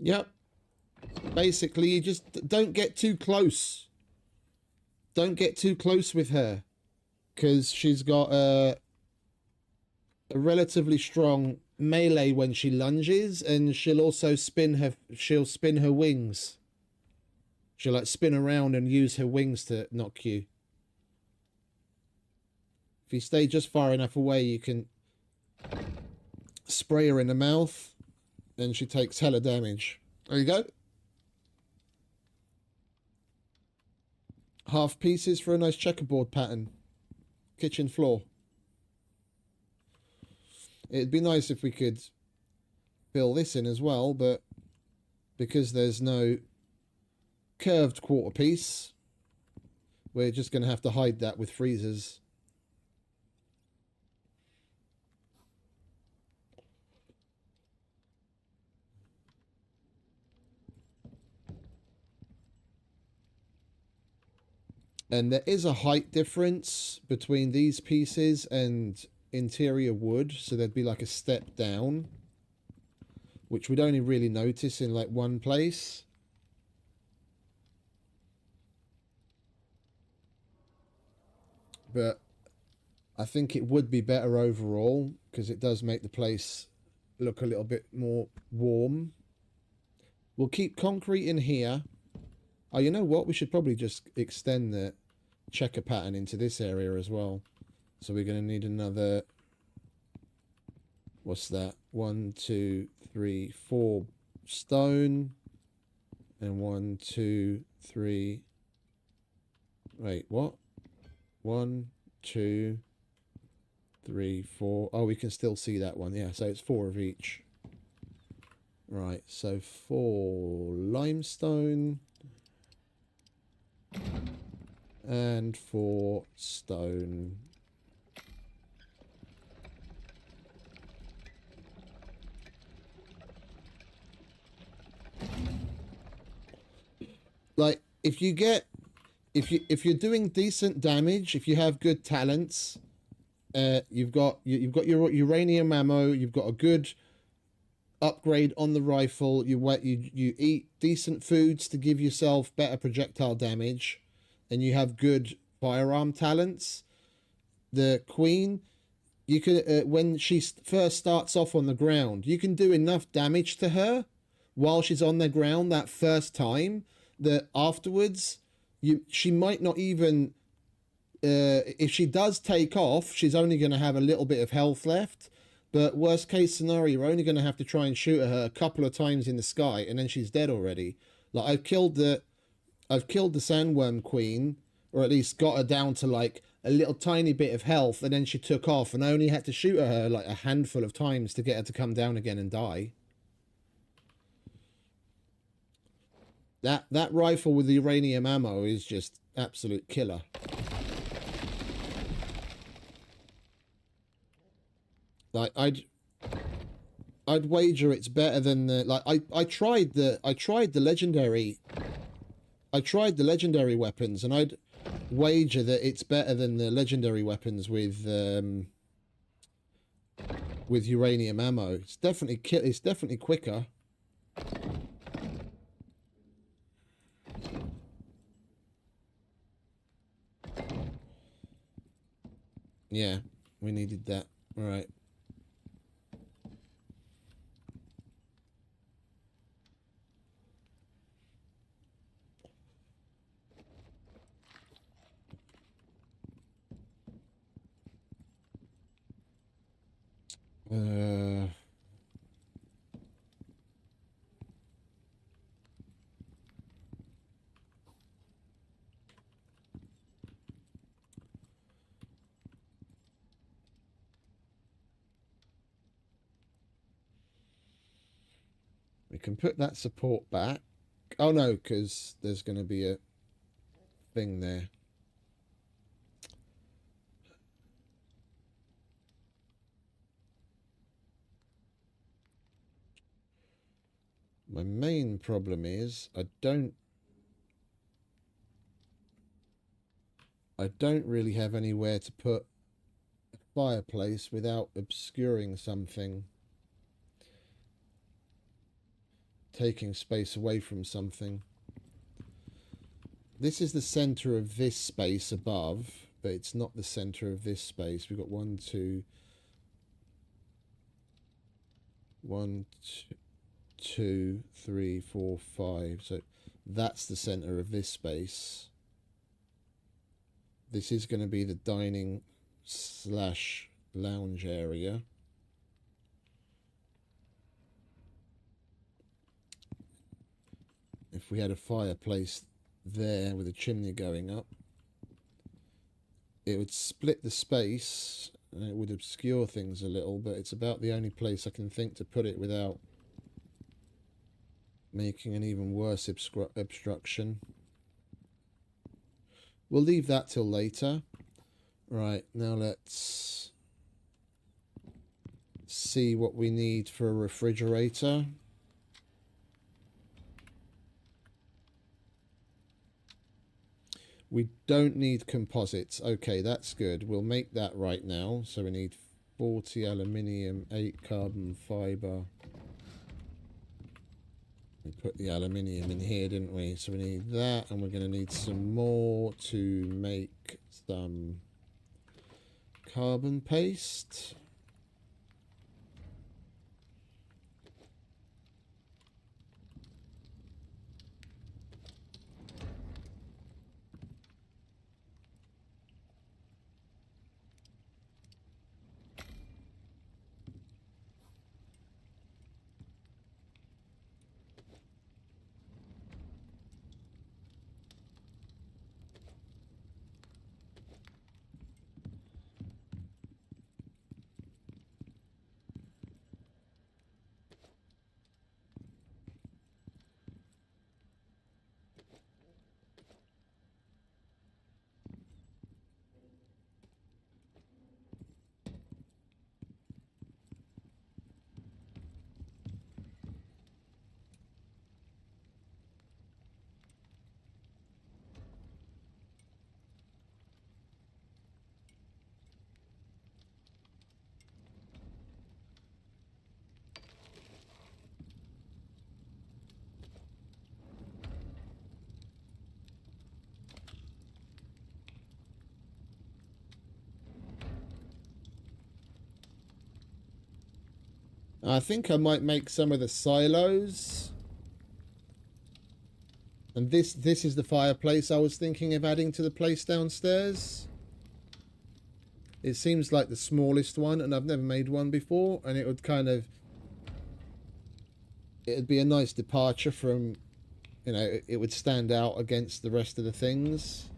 Yep. Basically, you just don't get too close. Don't get too close with her, because she's got a relatively strong melee when she lunges, and she'll also spin her wings. She'll like spin around and use her wings to knock you. If you stay just far enough away, you can spray her in the mouth, and she takes hella damage. There you go. Half pieces for a nice checkerboard pattern. Kitchen floor. It'd be nice if we could fill this in as well, but because there's no curved quarter piece, we're just going to have to hide that with freezers. And there is a height difference between these pieces and interior wood, so there'd be like a step down, which we'd only really notice in like one place. But I think it would be better overall, because it does make the place look a little bit more warm. We'll keep concrete in here. Oh, you know what? We should probably just extend the checker pattern into this area as well. So we're going to need another... What's that? 1, 2, 3, 4 stone. And 1, 2, 3... Wait, what? 1, 2, 3, 4... Oh, we can still see that one. Yeah, so it's 4 of each. Right, so 4 limestone... and 4 stone. Like if you're doing decent damage, if you have good talents, you've got your uranium ammo, you've got a good upgrade on the rifle, you eat decent foods to give yourself better projectile damage, and you have good firearm talents, the queen, you can when she first starts off on the ground, you can do enough damage to her while she's on the ground that first time that afterwards she might not even if she does take off, she's only going to have a little bit of health left. But worst case scenario, you're only going to have to try and shoot at her a couple of times in the sky, and then she's dead already. Like I've killed the sandworm queen, or at least got her down to like a little tiny bit of health, and then she took off, and I only had to shoot at her like a handful of times to get her to come down again and die. That rifle with the uranium ammo is just absolute killer. Like I'd wager it's better than the like I tried the legendary weapons, and I'd wager that it's better than the legendary weapons with uranium ammo. It's definitely quicker. Yeah, we needed that. All right. We can put that support back. Oh no, because there's going to be a thing there. My main problem is I don't really have anywhere to put a fireplace without obscuring something, taking space away from something. This is the center of this space above, but it's not the center of this space. We've got 1, 2, 2, 3, 4, 5. So that's the center of this space. This is going to be the dining / lounge area. If we had a fireplace there with a chimney going up, it would split the space and it would obscure things a little, but it's about the only place I can think to put it without making an even worse obstruction. We'll leave that till later. Right, now let's see what we need for a refrigerator. We don't need composites. Okay, that's good. We'll make that right now. So we need 40 aluminium, 8 carbon fiber. We put the aluminium in here, didn't we? So we need that, and we're going to need some more to make some carbon paste. I think I might make some of the silos. And this is the fireplace I was thinking of adding to the place downstairs. It seems like the smallest one, and I've never made one before, and it would it'd be a nice departure from, you know, it would stand out against the rest of the things.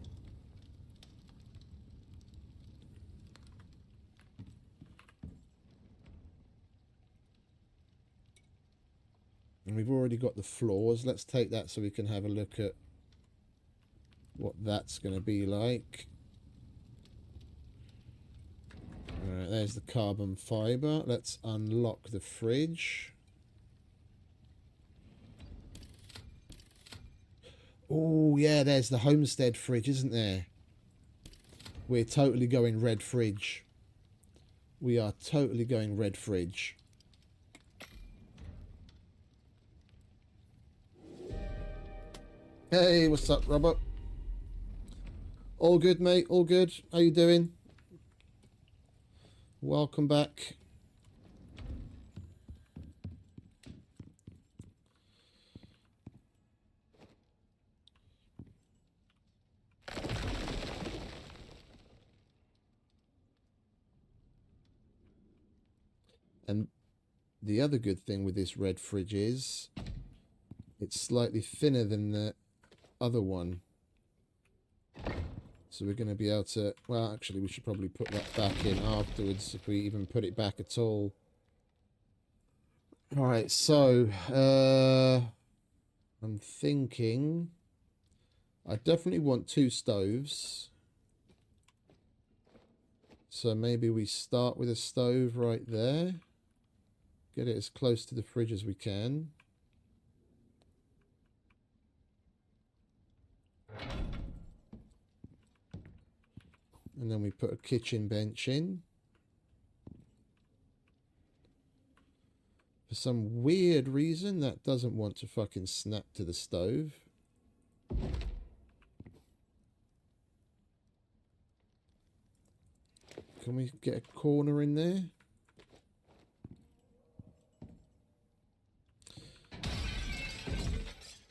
And we've already got the floors. Let's take that so we can have a look at what that's going to be like. Alright, there's the carbon fibre. Let's unlock the fridge. Oh, yeah, there's the homestead fridge, isn't there? We're totally going red fridge. We are totally going red fridge. Hey, what's up, Robert? All good, mate. All good. How you doing? Welcome back. And the other good thing with this red fridge is it's slightly thinner than the other one. So we're going to be able to... Well, actually, we should probably put that back in afterwards if we even put it back at all. Alright, so... I'm thinking... I definitely want 2 stoves. So maybe we start with a stove right there. Get it as close to the fridge as we can. And then we put a kitchen bench in. For some weird reason, that doesn't want to fucking snap to the stove. Can we get a corner in there?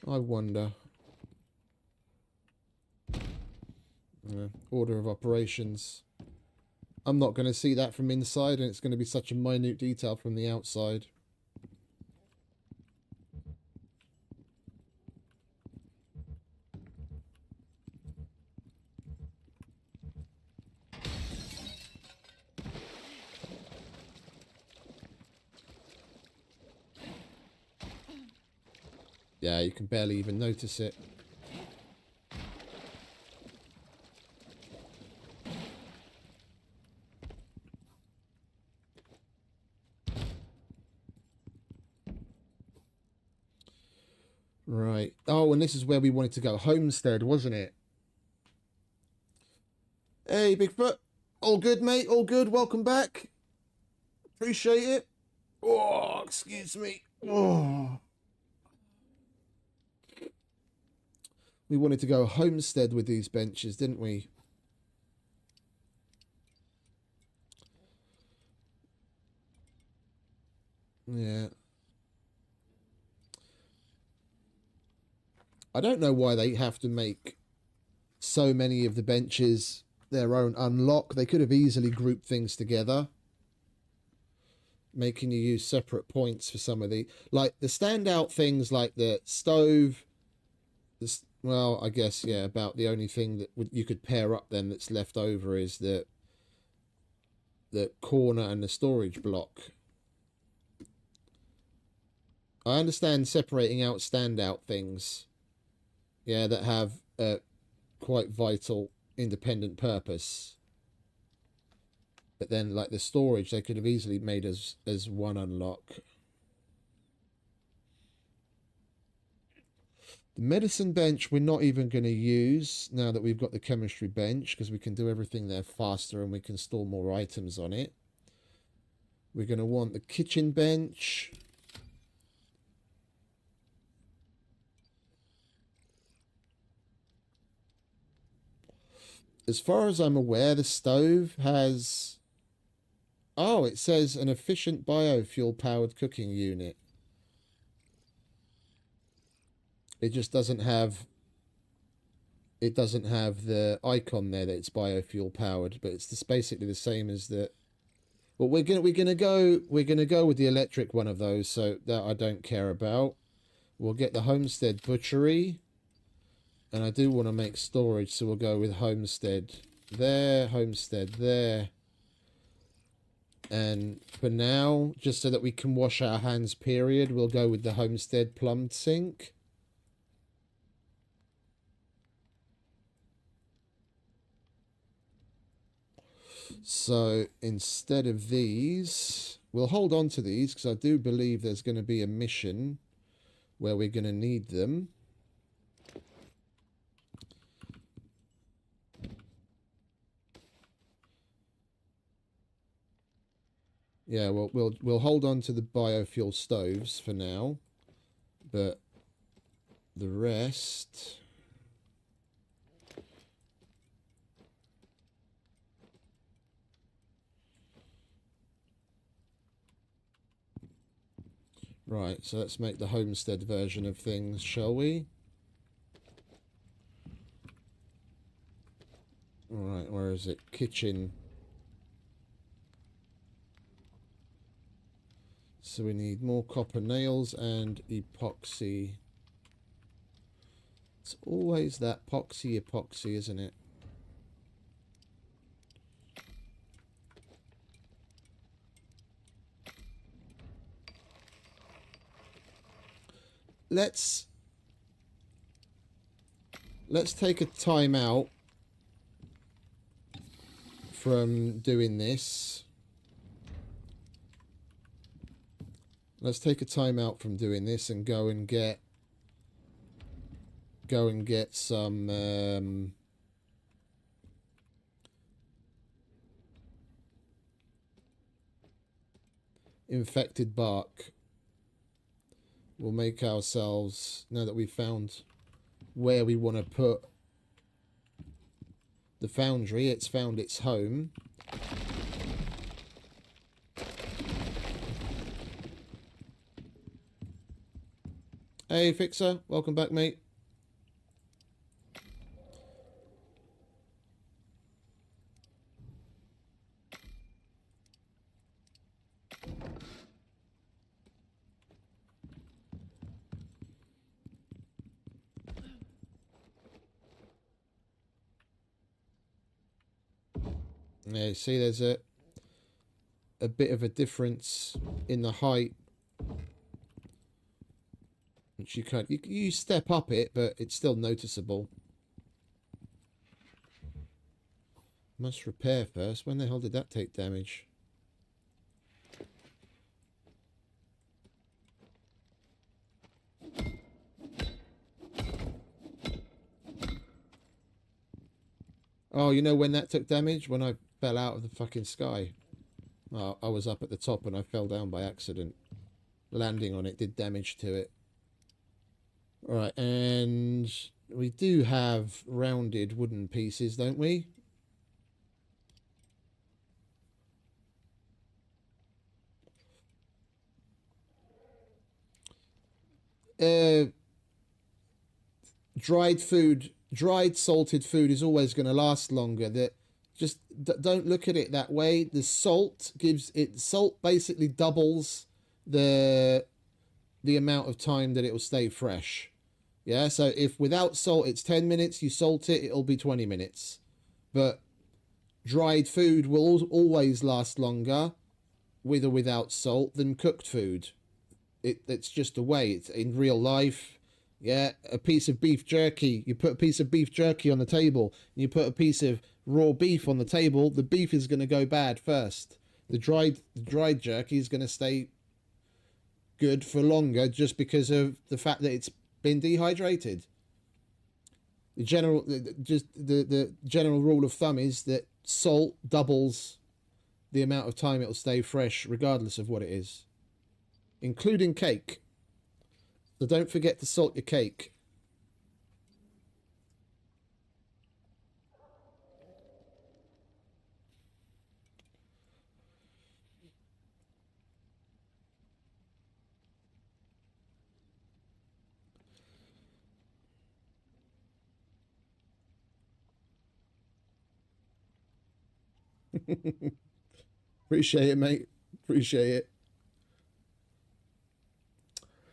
I wonder. Order of operations. I'm not going to see that from inside, and it's going to be such a minute detail from the outside. Yeah, you can barely even notice it. Right. Oh, and this is where we wanted to go. Homestead, wasn't it? Hey, Bigfoot. All good, mate? All good? Welcome back. Appreciate it. Oh, excuse me. Oh. We wanted to go homestead with these benches, didn't we? Yeah. I don't know why they have to make so many of the benches their own unlock. They could have easily grouped things together, making you use separate points for some of the... Like, the standout things like the stove... Well, I guess, yeah, about the only thing that you could pair up then that's left over is the corner and the storage block. I understand separating out standout things, yeah, that have a quite vital independent purpose. But then, like the storage, they could have easily made as one unlock. The medicine bench we're not even going to use now that we've got the chemistry bench, because we can do everything there faster and we can store more items on it. We're going to want the kitchen bench. As far as I'm aware, the stove has... Oh, it says an efficient biofuel-powered cooking unit. It just doesn't have... It doesn't have the icon there that it's biofuel-powered, but it's just basically the same as the... Well, we're gonna go with the electric one of those, so that I don't care about. We'll get the homestead butchery. And I do want to make storage, so we'll go with homestead there, homestead there. And for now, just so that we can wash our hands, period, we'll go with the homestead plumbed sink. So instead of these, we'll hold on to these because I do believe there's going to be a mission where we're going to need them. Yeah, well, we'll hold on to the biofuel stoves for now, but the rest. Right, so let's make the homestead version of things, shall we? Alright, where is it? Kitchen. So we need more copper nails and epoxy. It's always that epoxy, isn't it? Let's take a time out from doing this. Let's take a time out from doing this and go and get some infected bark. We'll make ourselves, now that we've found where we want to put the foundry, it's found its home. Hey Fixer, welcome back, mate. Yeah, see, there's a bit of a difference in the height, which you can't. You step up it, but it's still noticeable. Must repair first. When the hell did that take damage? Oh, you know when that took damage? When I fell out of the fucking sky. Oh, I was up at the top and I fell down by accident. Landing on it did damage to it. Alright, and we do have rounded wooden pieces, don't we? Dried salted food is always going to last longer. That just don't look at it that way. The salt basically doubles the amount of time that it will stay fresh. Yeah, so if without salt it's 10 minutes, you salt it, it'll be 20 minutes. But dried food will always last longer with or without salt than cooked food. It's just a way. It's in real life. Yeah, a piece of beef jerky. You put a piece of beef jerky on the table, and you put a piece of raw beef on the table. The beef is going to go bad first. The dried jerky is going to stay good for longer, just because of the fact that it's been dehydrated. The general rule of thumb is that salt doubles the amount of time it'll stay fresh, regardless of what it is, including cake. So don't forget to salt your cake. Appreciate it, mate. Appreciate it.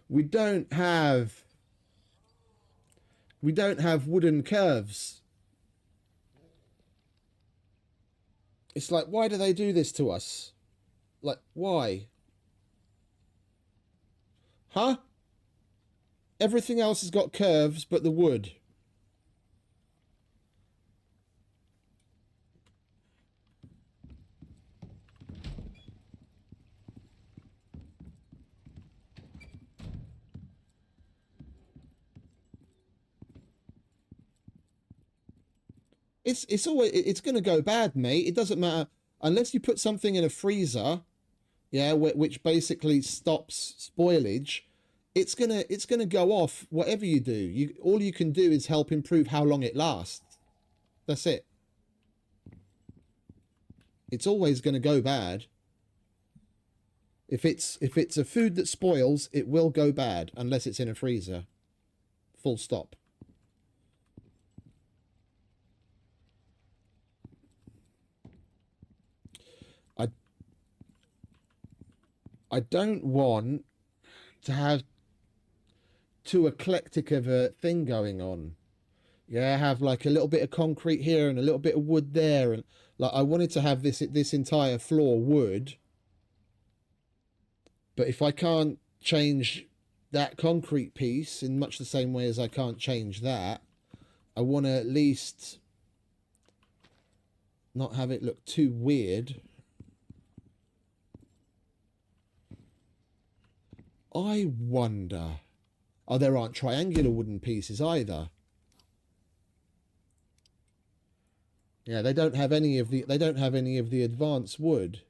We don't have wooden curves. It's like, why do they do this to us? Like, why? Huh? Everything else has got curves but the wood. it's going to go bad, mate. It doesn't matter unless you put something in a freezer, yeah, which basically stops spoilage. It's gonna go off whatever you do. All you can do is help improve how long it lasts. That's it. It's always going to go bad. If it's a food that spoils, it will go bad unless it's in a freezer. Full stop. I I don't want to have too eclectic of a thing going on. Yeah, have like a little bit of concrete here and a little bit of wood there, and like I wanted to have this entire floor wood. But if I can't change that concrete piece in much the same way as I can't change that, I want to at least not have it look too weird. I wonder. Oh, there aren't triangular wooden pieces either. Yeah, they don't have any of the advanced wood.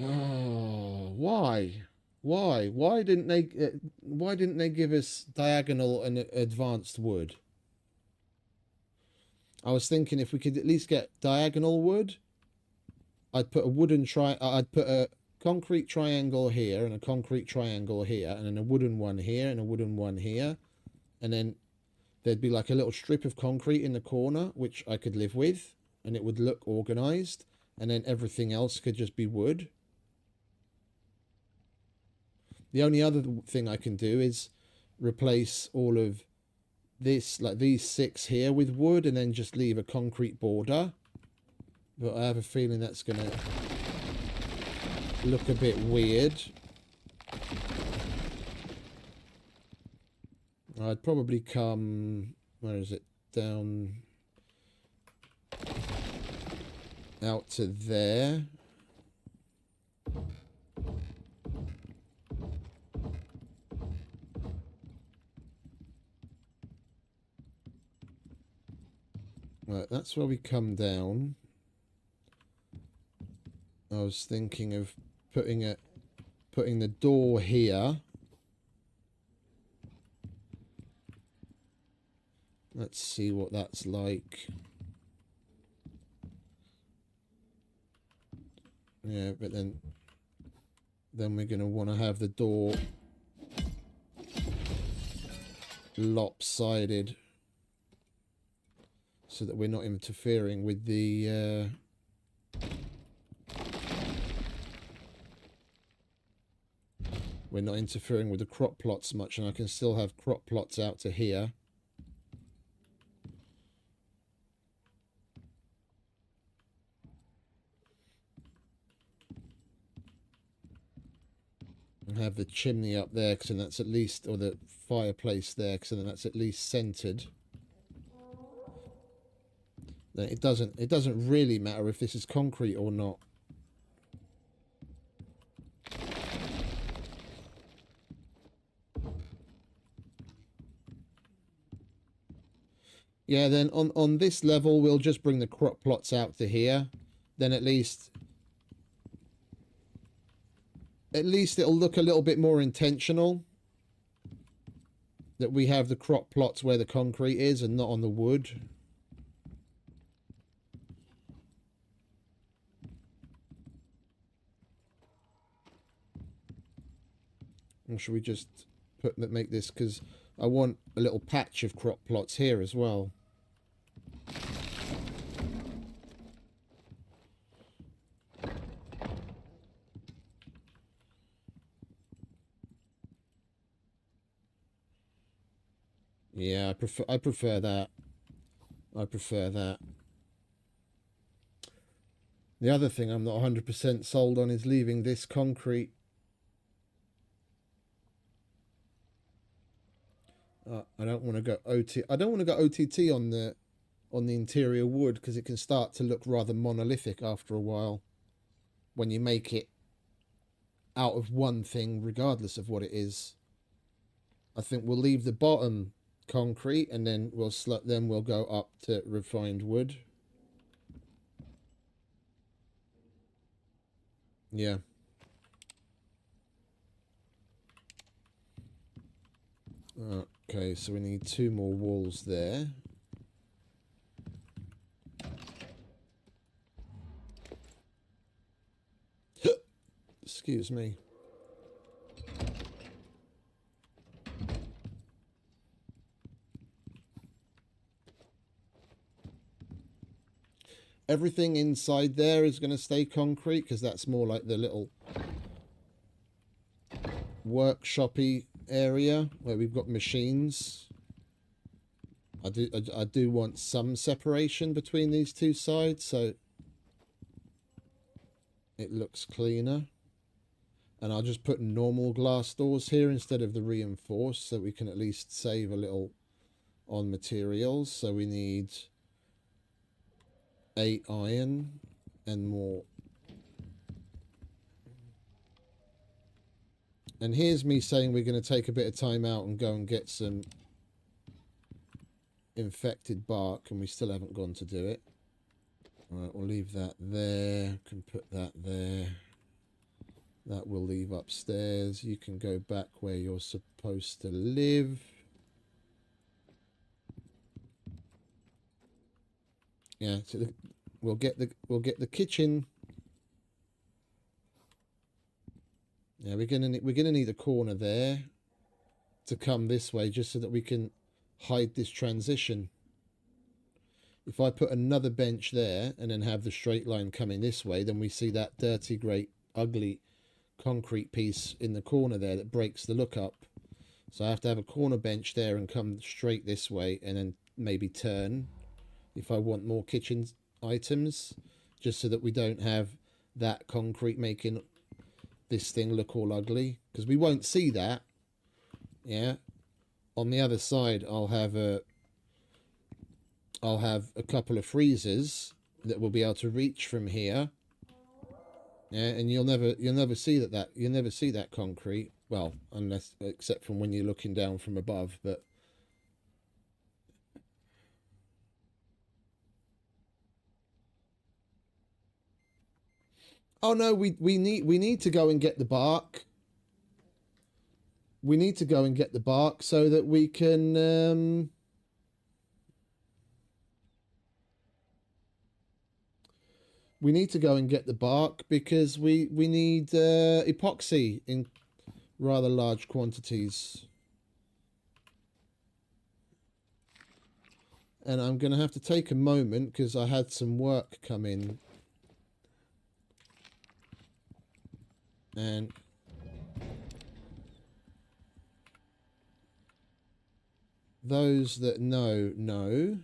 Oh, why? Why didn't they give us diagonal and advanced wood? I was thinking if we could at least get diagonal wood, I'd put a concrete triangle here and a concrete triangle here and then a wooden one here and a wooden one here, and then there'd be like a little strip of concrete in the corner which I could live with and it would look organized, and then everything else could just be wood. The only other thing I can do is replace all of this, like these 6 here, with wood and then just leave a concrete border. But I have a feeling that's going to look a bit weird. I'd probably come... Where is it? Down... out to there. Right, that's where we come down. I was thinking of putting the door here. Let's see what that's like. Yeah, but then we're going to want to have the door lopsided so that we're not interfering with the we're not interfering with the crop plots much, and I can still have crop plots out to here. And have the chimney up there, because then that's at least, or the fireplace there, because then that's at least centered. Then it doesn't really matter if this is concrete or not. Yeah, then on this level, we'll just bring the crop plots out to here. Then at least it'll look a little bit more intentional that we have the crop plots where the concrete is and not on the wood. Or should we just make this, because I want a little patch of crop plots here as well. Yeah, I prefer that. I prefer that. The other thing I'm not 100% sold on is leaving this concrete. I don't want to go I don't want to go OTT on the interior wood, because it can start to look rather monolithic after a while when you make it out of one thing, regardless of what it is. I think we'll leave the bottom concrete, and then we'll go up to refined wood. Yeah. Okay, so we need 2 more walls there. Excuse me. Everything inside there is going to stay concrete because that's more like the little workshopy area where we've got machines. I do want some separation between these two sides so it looks cleaner. And I'll just put normal glass doors here instead of the reinforced so we can at least save a little on materials. So we need 8 iron and more. And here's me saying we're going to take a bit of time out and go and get some infected bark, and we still haven't gone to do it. All right, we'll leave that there. Can put that there. That will leave upstairs. You can go back where you're supposed to live. Yeah, so we'll get the kitchen. Yeah, we're gonna need a corner there to come this way just so that we can hide this transition. If I put another bench there and then have the straight line coming this way, then we see that dirty, great, ugly concrete piece in the corner there that breaks the look up. So I have to have a corner bench there and come straight this way and then maybe turn if I want more kitchen items, just so that we don't have that concrete making this thing look all ugly, because we won't see that. Yeah, on the other side I'll have a couple of freezers that will be able to reach from here. Yeah, and you'll never see that concrete, well, unless except from when you're looking down from above. But oh no, we need to go and get the bark. We need to go and get the bark so that we can we need to go and get the bark because we need epoxy in rather large quantities. And I'm going to have to take a moment because I had some work come in. And those that know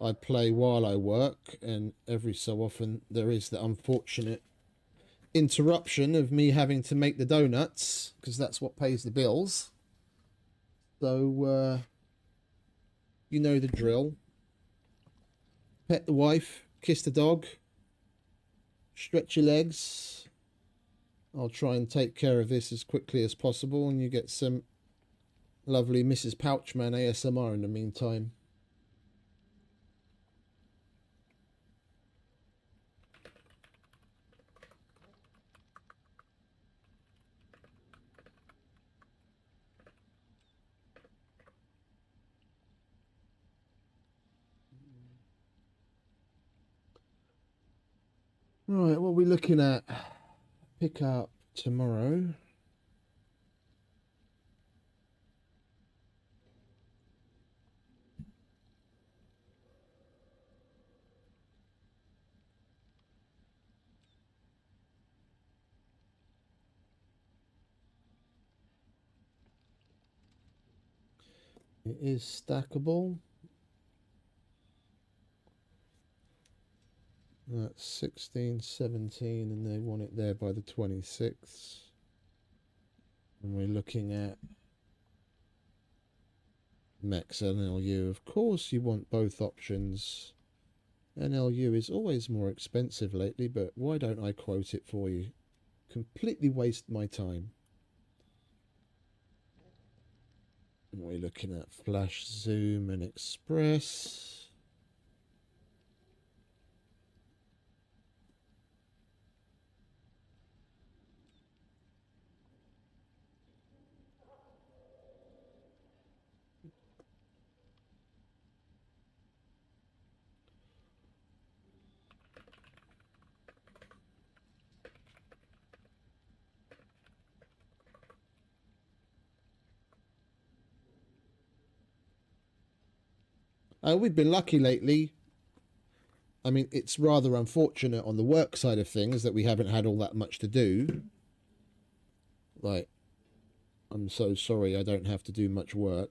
I play while I work, and every so often there is the unfortunate interruption of me having to make the donuts because that's what pays the bills. So you know the drill. Pet the wife, kiss the dog, stretch your legs. I'll try and take care of this as quickly as possible, and you get some lovely Mrs. Pouchman ASMR in the meantime. Right, what are we looking at? Pick up tomorrow. It is stackable. That's 16, 17, and they want it there by the 26th. And we're looking at max NLU. Of course, you want both options. NLU is always more expensive lately, but why don't I quote it for you? Completely waste my time. What are we looking at? Flash, zoom, and express. We've been lucky lately. I mean, it's rather unfortunate on the work side of things that we haven't had all that much to do. Like, I'm so sorry I don't have to do much work.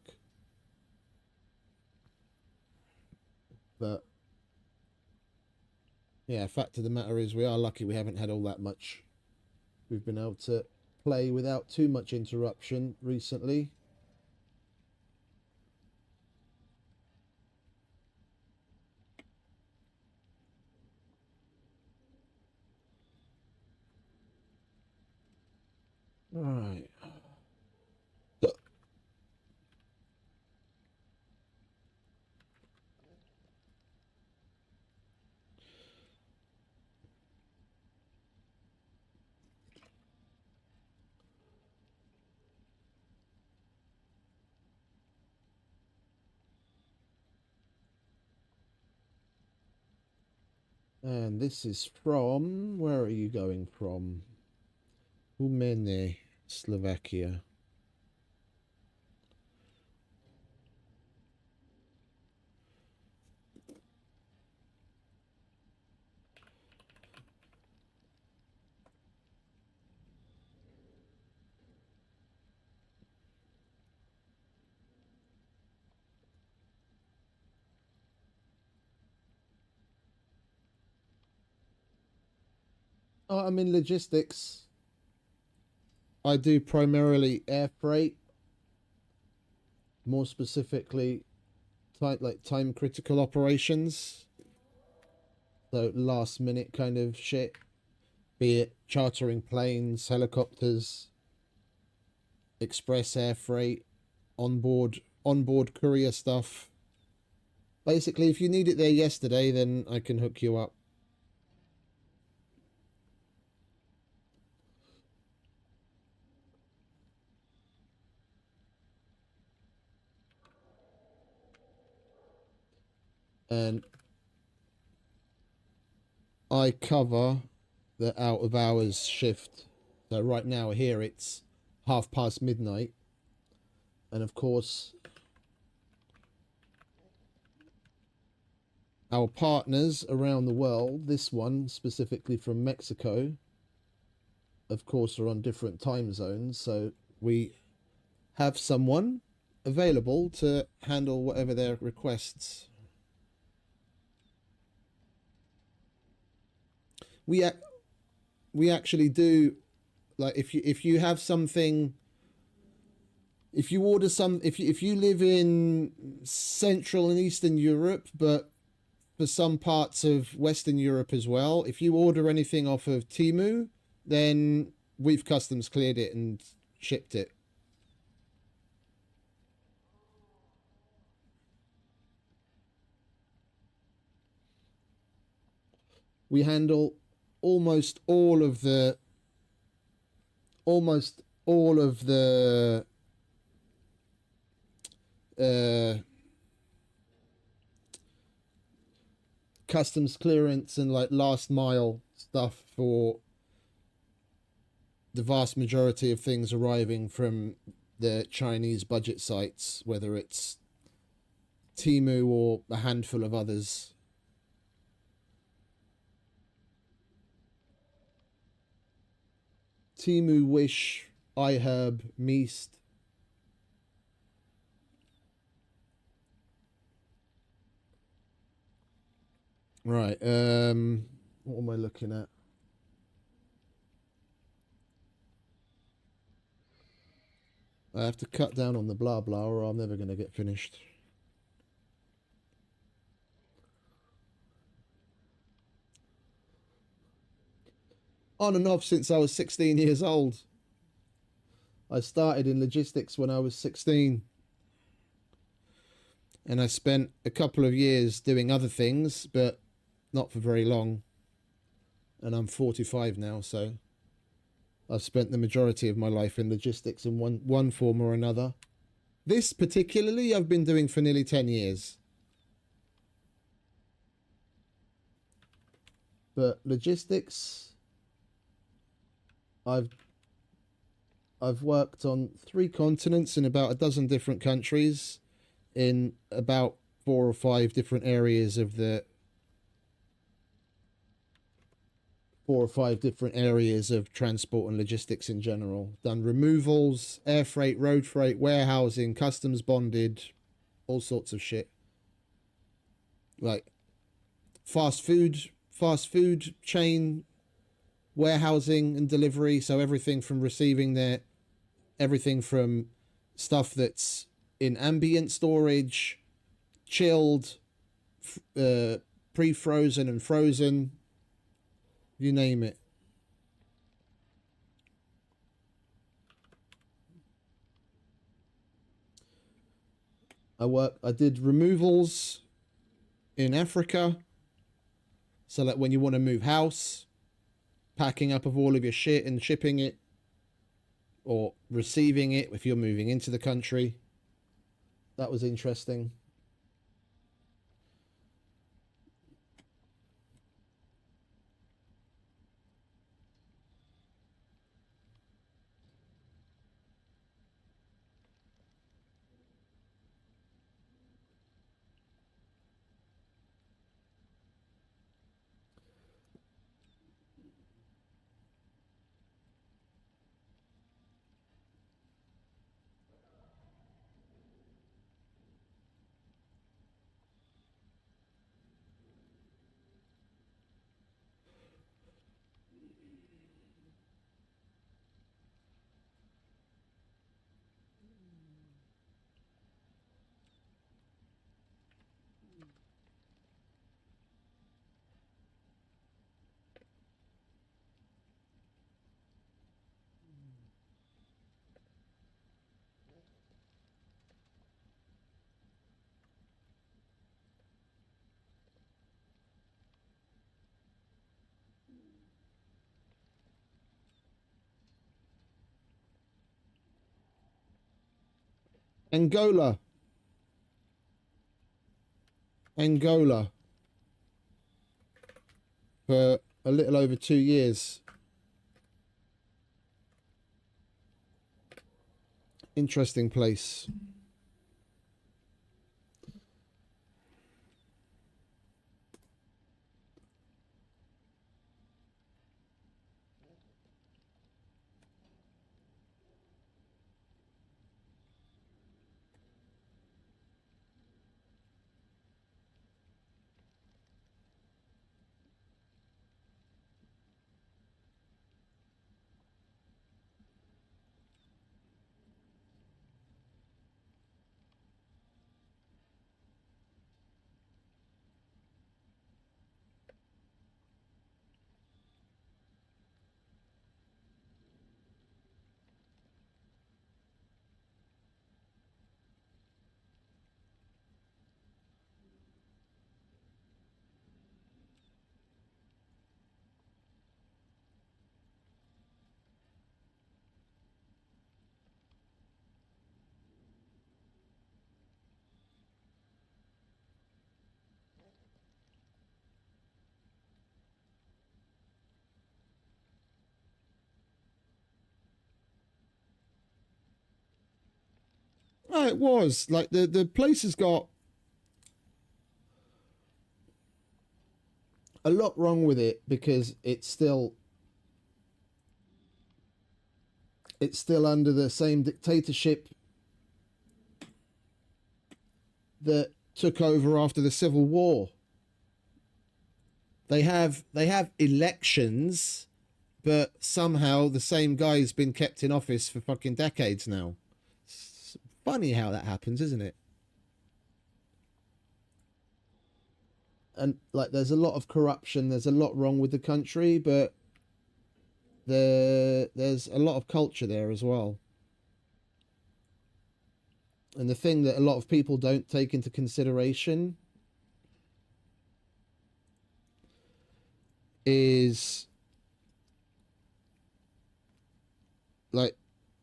But, yeah, fact of the matter is we are lucky we haven't had all that much. We've been able to play without too much interruption recently. All right. And this is from, where are you going from? Umene, Slovakia. I'm in logistics. I do primarily air freight, more specifically, like time critical operations. So last minute kind of shit, be it chartering planes, helicopters, express air freight, onboard courier stuff. Basically, if you need it there yesterday, then I can hook you up. And I cover the out of hours shift. So right now here it's midnight, and of course our partners around the world, this one specifically from Mexico, of course, are on different time zones. So we have someone available to handle whatever their requests. We we actually do, like, if you have something, if you order some, if you live in Central and Eastern Europe, but for some parts of Western Europe as well, if you order anything off of Temu, then we've customs cleared it and shipped it. We handle almost all of the almost all of the uh, customs clearance and like last mile stuff for the vast majority of things arriving from the Chinese budget sites, whether it's Temu or a handful of others. Temu, Wish, iHerb, Meest. Right. What am I looking at? I have to cut down on the blah blah, or I'm never going to get finished. On and off since I was 16 years old. I started in logistics when I was 16. And I spent a couple of years doing other things, but not for very long. And I'm 45 now, so I've spent the majority of my life in logistics in one form or another. This particularly I've been doing for nearly 10 years. But logistics, I've I've worked on 3 continents in about a dozen different countries in about 4 or 5 different areas of the 4 or 5 different areas of transport and logistics in general. Done removals, air freight, road freight, warehousing, customs bonded, all sorts of shit. Like fast food chain warehousing and delivery. So everything from stuff that's in ambient storage, chilled, pre-frozen and frozen, you name it. I did removals in Africa. So like when you want to move house, packing up of all of your shit and shipping it, or receiving it if you're moving into the country. That was interesting. Angola. Angola for a little over 2 years. Interesting place. Oh, it was like the place has got a lot wrong with it because it's still under the same dictatorship that took over after the Civil War. They have elections, but somehow the same guy's been kept in office for fucking decades now. It's funny how that happens, isn't it? And like there's a lot of corruption, there's a lot wrong with the country, but there's a lot of culture there as well. And the thing that a lot of people don't take into consideration is like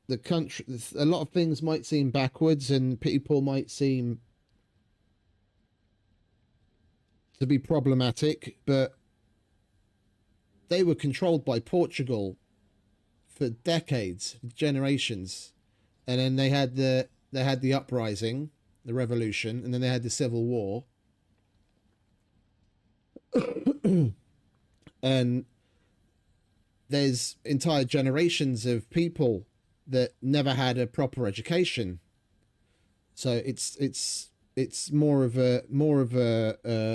the country, a lot of things might seem backwards and people might seem to be problematic, but they were controlled by Portugal for decades, generations. And then they had the uprising, the revolution, and then they had the civil war. And there's entire generations of people that never had a proper education. So it's more of a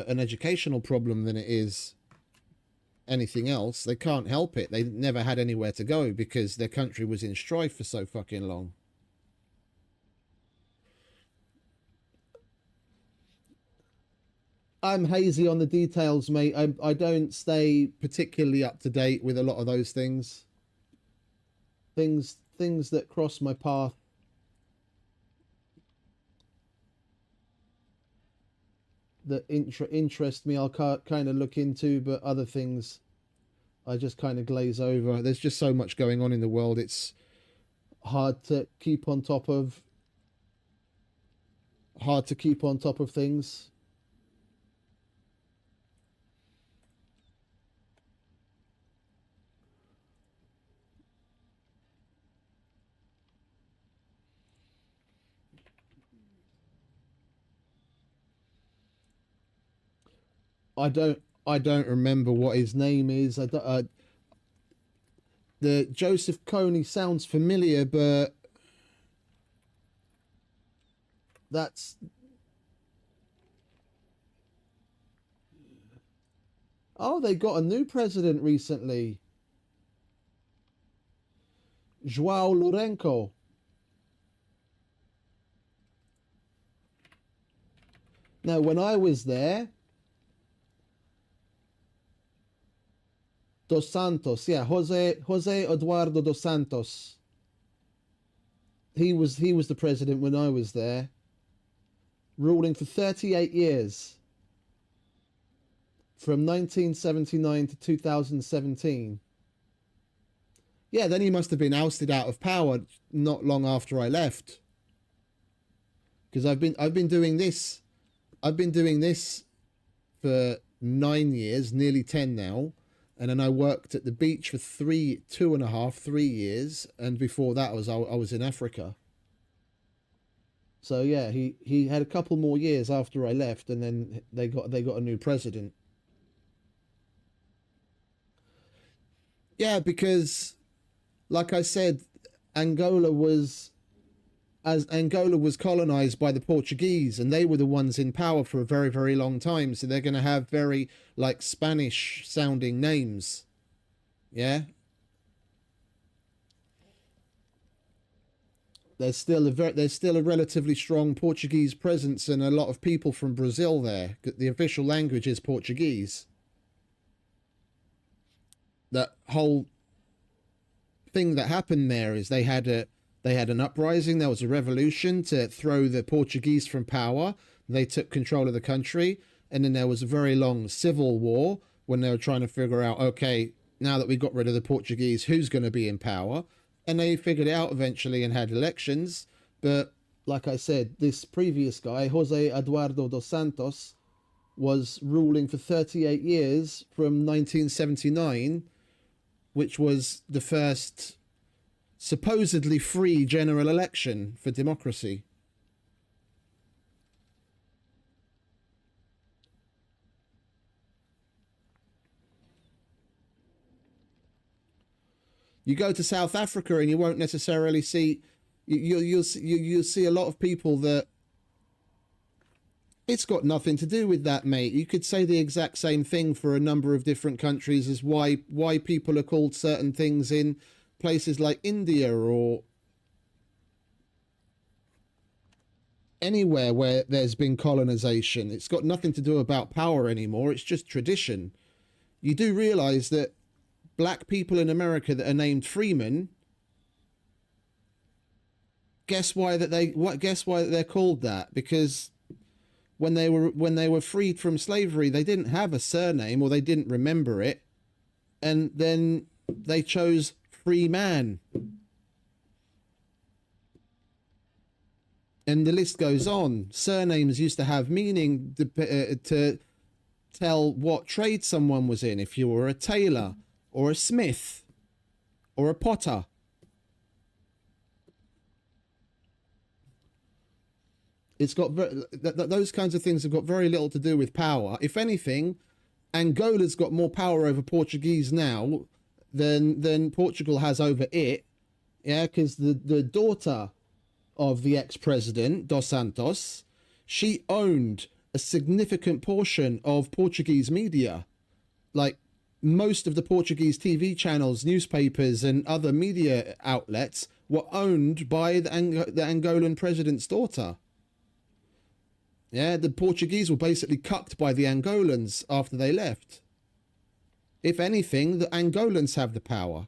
an educational problem than it is anything else. They can't help it. They never had anywhere to go because their country was in strife for so fucking long. I'm hazy on the details, mate. I don't stay particularly up to date with a lot of those things. Things that cross my path that interest me, I'll kind of look into, but other things I just kind of glaze over. There's just so much going on in the world. It's hard to keep on top of things. I don't remember what his name is. The Joseph Kony sounds familiar, but that's oh, they got a new president recently, Joao Lourenco. Now, when I was there, Dos Santos, yeah, Jose Eduardo dos Santos. He was the president when I was there, ruling for 38 years from 1979 to 2017. Yeah, then he must have been ousted out of power not long after I left. Because I've been doing this. I've been doing this for 9 years, nearly 10 now. And then I worked at the beach for 2.5, 3 years, and before that I was in Africa. So yeah, he had a couple more years after I left, and then they got a new president. Yeah, because like I said, Angola was Angola was colonized by the Portuguese, and they were the ones in power for a very, very long time. So they're going to have very like Spanish sounding names. Yeah. There's still a relatively strong Portuguese presence and a lot of people from Brazil there. The official language is Portuguese. That whole thing that happened there is they had an uprising. There was a revolution to throw the Portuguese from power. They took control of the country, and then there was a very long civil war when they were trying to figure out, okay, now that we got rid of the Portuguese, who's going to be in power? And they figured it out eventually and had elections. But like I said, this previous guy, Jose Eduardo dos Santos, was ruling for 38 years from 1979, which was the first supposedly free general election for democracy. You go to South Africa and you won't necessarily see you'll see a lot of people that it's got nothing to do with that, mate. You could say the exact same thing for a number of different countries as why people are called certain things in places like India or anywhere where there's been colonization. It's got nothing to do about power anymore. It's just tradition. You do realize that black people in America that are named Freeman Guess why that they what? Guess why they're called that? Because when they were freed from slavery, they didn't have a surname or they didn't remember it, and then they chose free man, and the list goes on. Surnames used to have meaning to tell what trade someone was in. If you were a tailor or a smith or a potter. It's got those kinds of things have got very little to do with power. If anything, Angola's got more power over Portuguese now than Portugal has over it. Yeah, because the daughter of the ex-president Dos Santos, she owned a significant portion of Portuguese media. Like most of the Portuguese TV channels, newspapers, and other media outlets were owned by the Angolan president's daughter. Yeah, the Portuguese were basically cucked by the Angolans after they left. If anything, the Angolans have the power.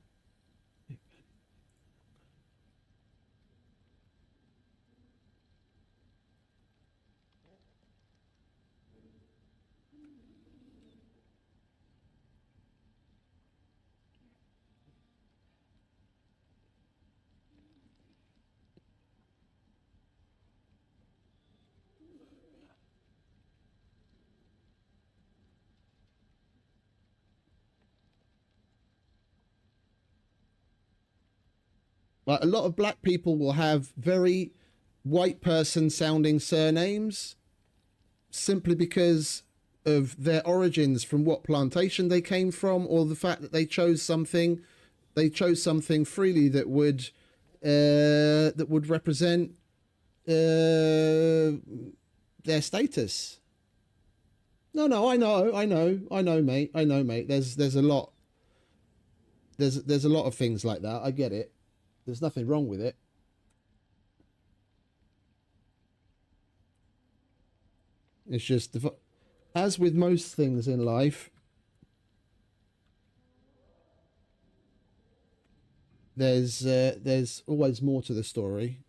Like a lot of black people will have very white person sounding surnames simply because of their origins, from what plantation they came from, or the fact that they chose something freely that would represent their status. No, I know, mate. There's a lot. There's a lot of things like that. I get it. There's nothing wrong with it. It's just, as with most things in life, there's always more to the story.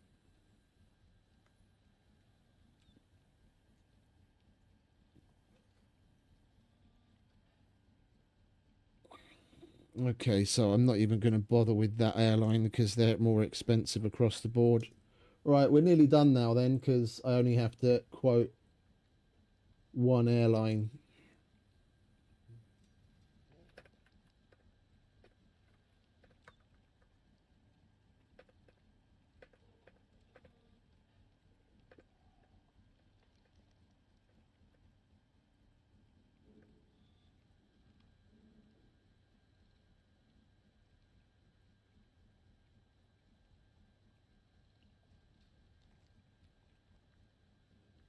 Okay, so I'm not even going to bother with that airline because they're more expensive across the board. Right, we're nearly done now then, because I only have to quote one airline.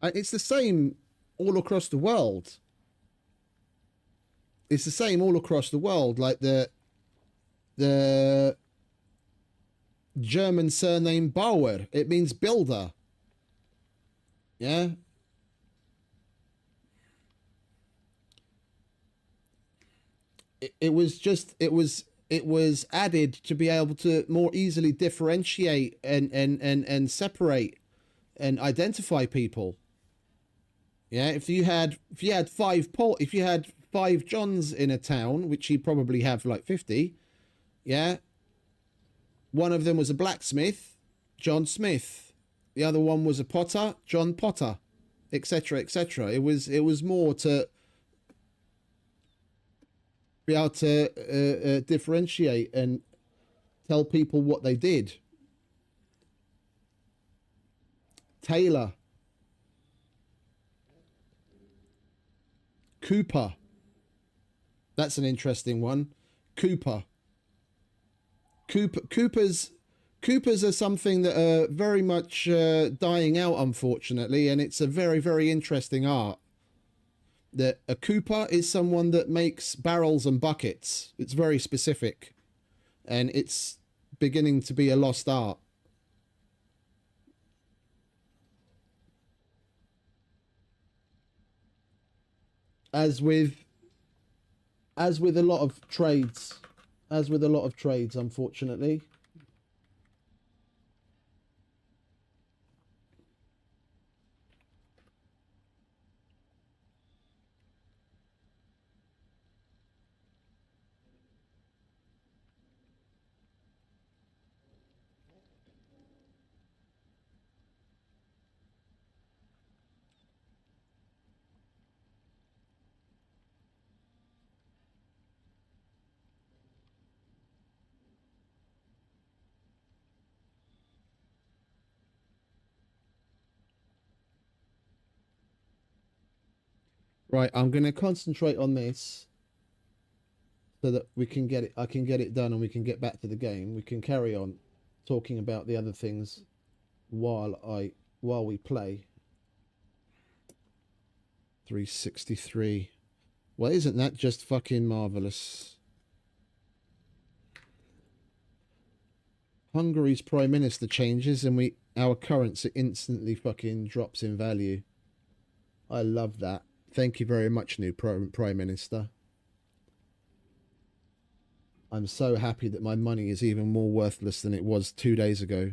It's the same all across the world. It's the same all across the world. Like the German surname Bauer, it means builder. Yeah. It was added to be able to more easily differentiate and separate and identify people. Yeah, if you had five Johns in a town, which you probably have like 50, yeah, one of them was a blacksmith, John Smith. The other one was a potter, John Potter, etc., etc. It was more to be able to differentiate and tell people what they did. Taylor, Cooper. That's an interesting one. Cooper. Coopers are something that are very much dying out, unfortunately, and it's a very, very interesting art. That a cooper is someone that makes barrels and buckets. It's very specific, and it's beginning to be a lost art. As with a lot of trades, unfortunately. Right, I'm going to concentrate on this so that we can get it. I can get it done, and we can get back to the game. We can carry on talking about the other things while we play. 363. Well, isn't that just fucking marvelous? Hungary's prime minister changes, and our currency instantly fucking drops in value. I love that. Thank you very much, new prime minister. I'm so happy that my money is even more worthless than it was 2 days ago.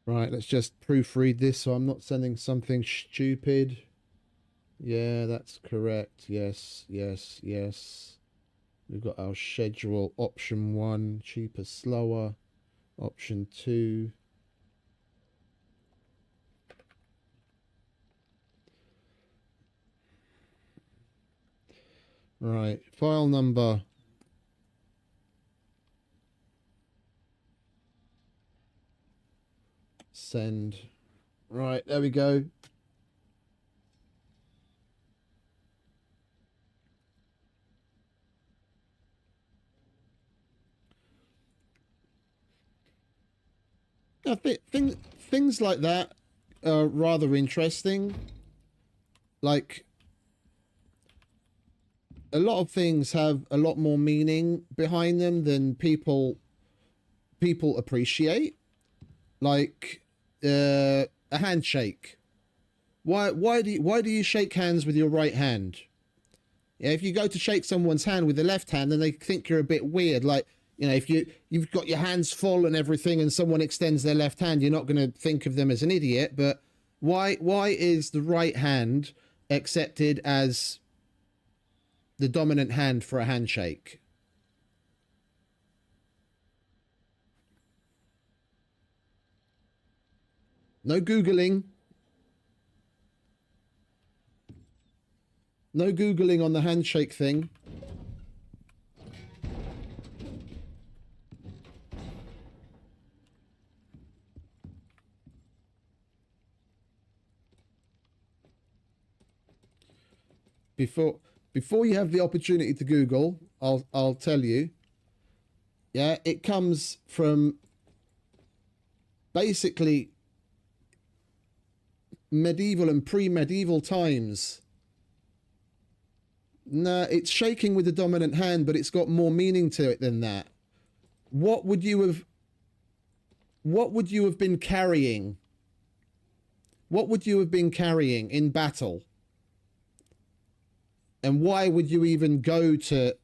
Right, let's just proofread this so I'm not sending something stupid. Yeah, that's correct. Yes, yes, yes. We've got our schedule. Option 1, cheaper, slower. Option 2. Right, file number. Send. Right, there we go. I think things like that are rather interesting. Like, a lot of things have a lot more meaning behind them than people appreciate. Like a handshake. Why do you shake hands with your right hand? Yeah, if you go to shake someone's hand with the left hand, then they think you're a bit weird. Like, if you've got your hands full and everything, and someone extends their left hand, you're not going to think of them as an idiot. But why is the right hand accepted as the dominant hand for a handshake? No googling. No googling on the handshake thing. Before you have the opportunity to Google, I'll tell you. Yeah, it comes from basically medieval and pre-medieval times. No, it's shaking with the dominant hand, but it's got more meaning to it than that. What would you have been carrying? What would you have been carrying in battle? And why would you even go to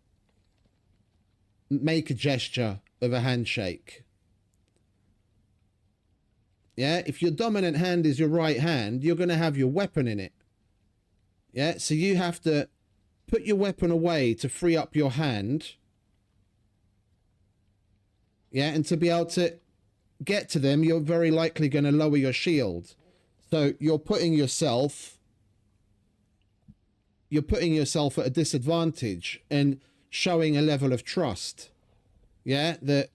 make a gesture of a handshake? Yeah, if your dominant hand is your right hand, you're going to have your weapon in it. Yeah, so you have to put your weapon away to free up your hand. Yeah, and to be able to get to them, you're very likely going to lower your shield. So you're putting yourself at a disadvantage and showing a level of trust. Yeah, that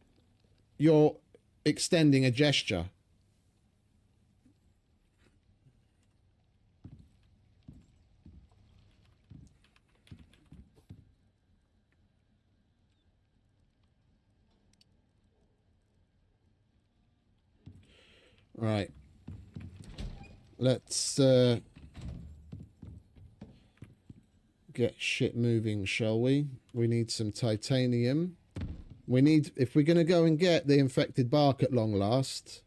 you're extending a gesture. Right. Let's get shit moving, shall we? We need some titanium. We need, if we're going to go and get the infected bark at long last,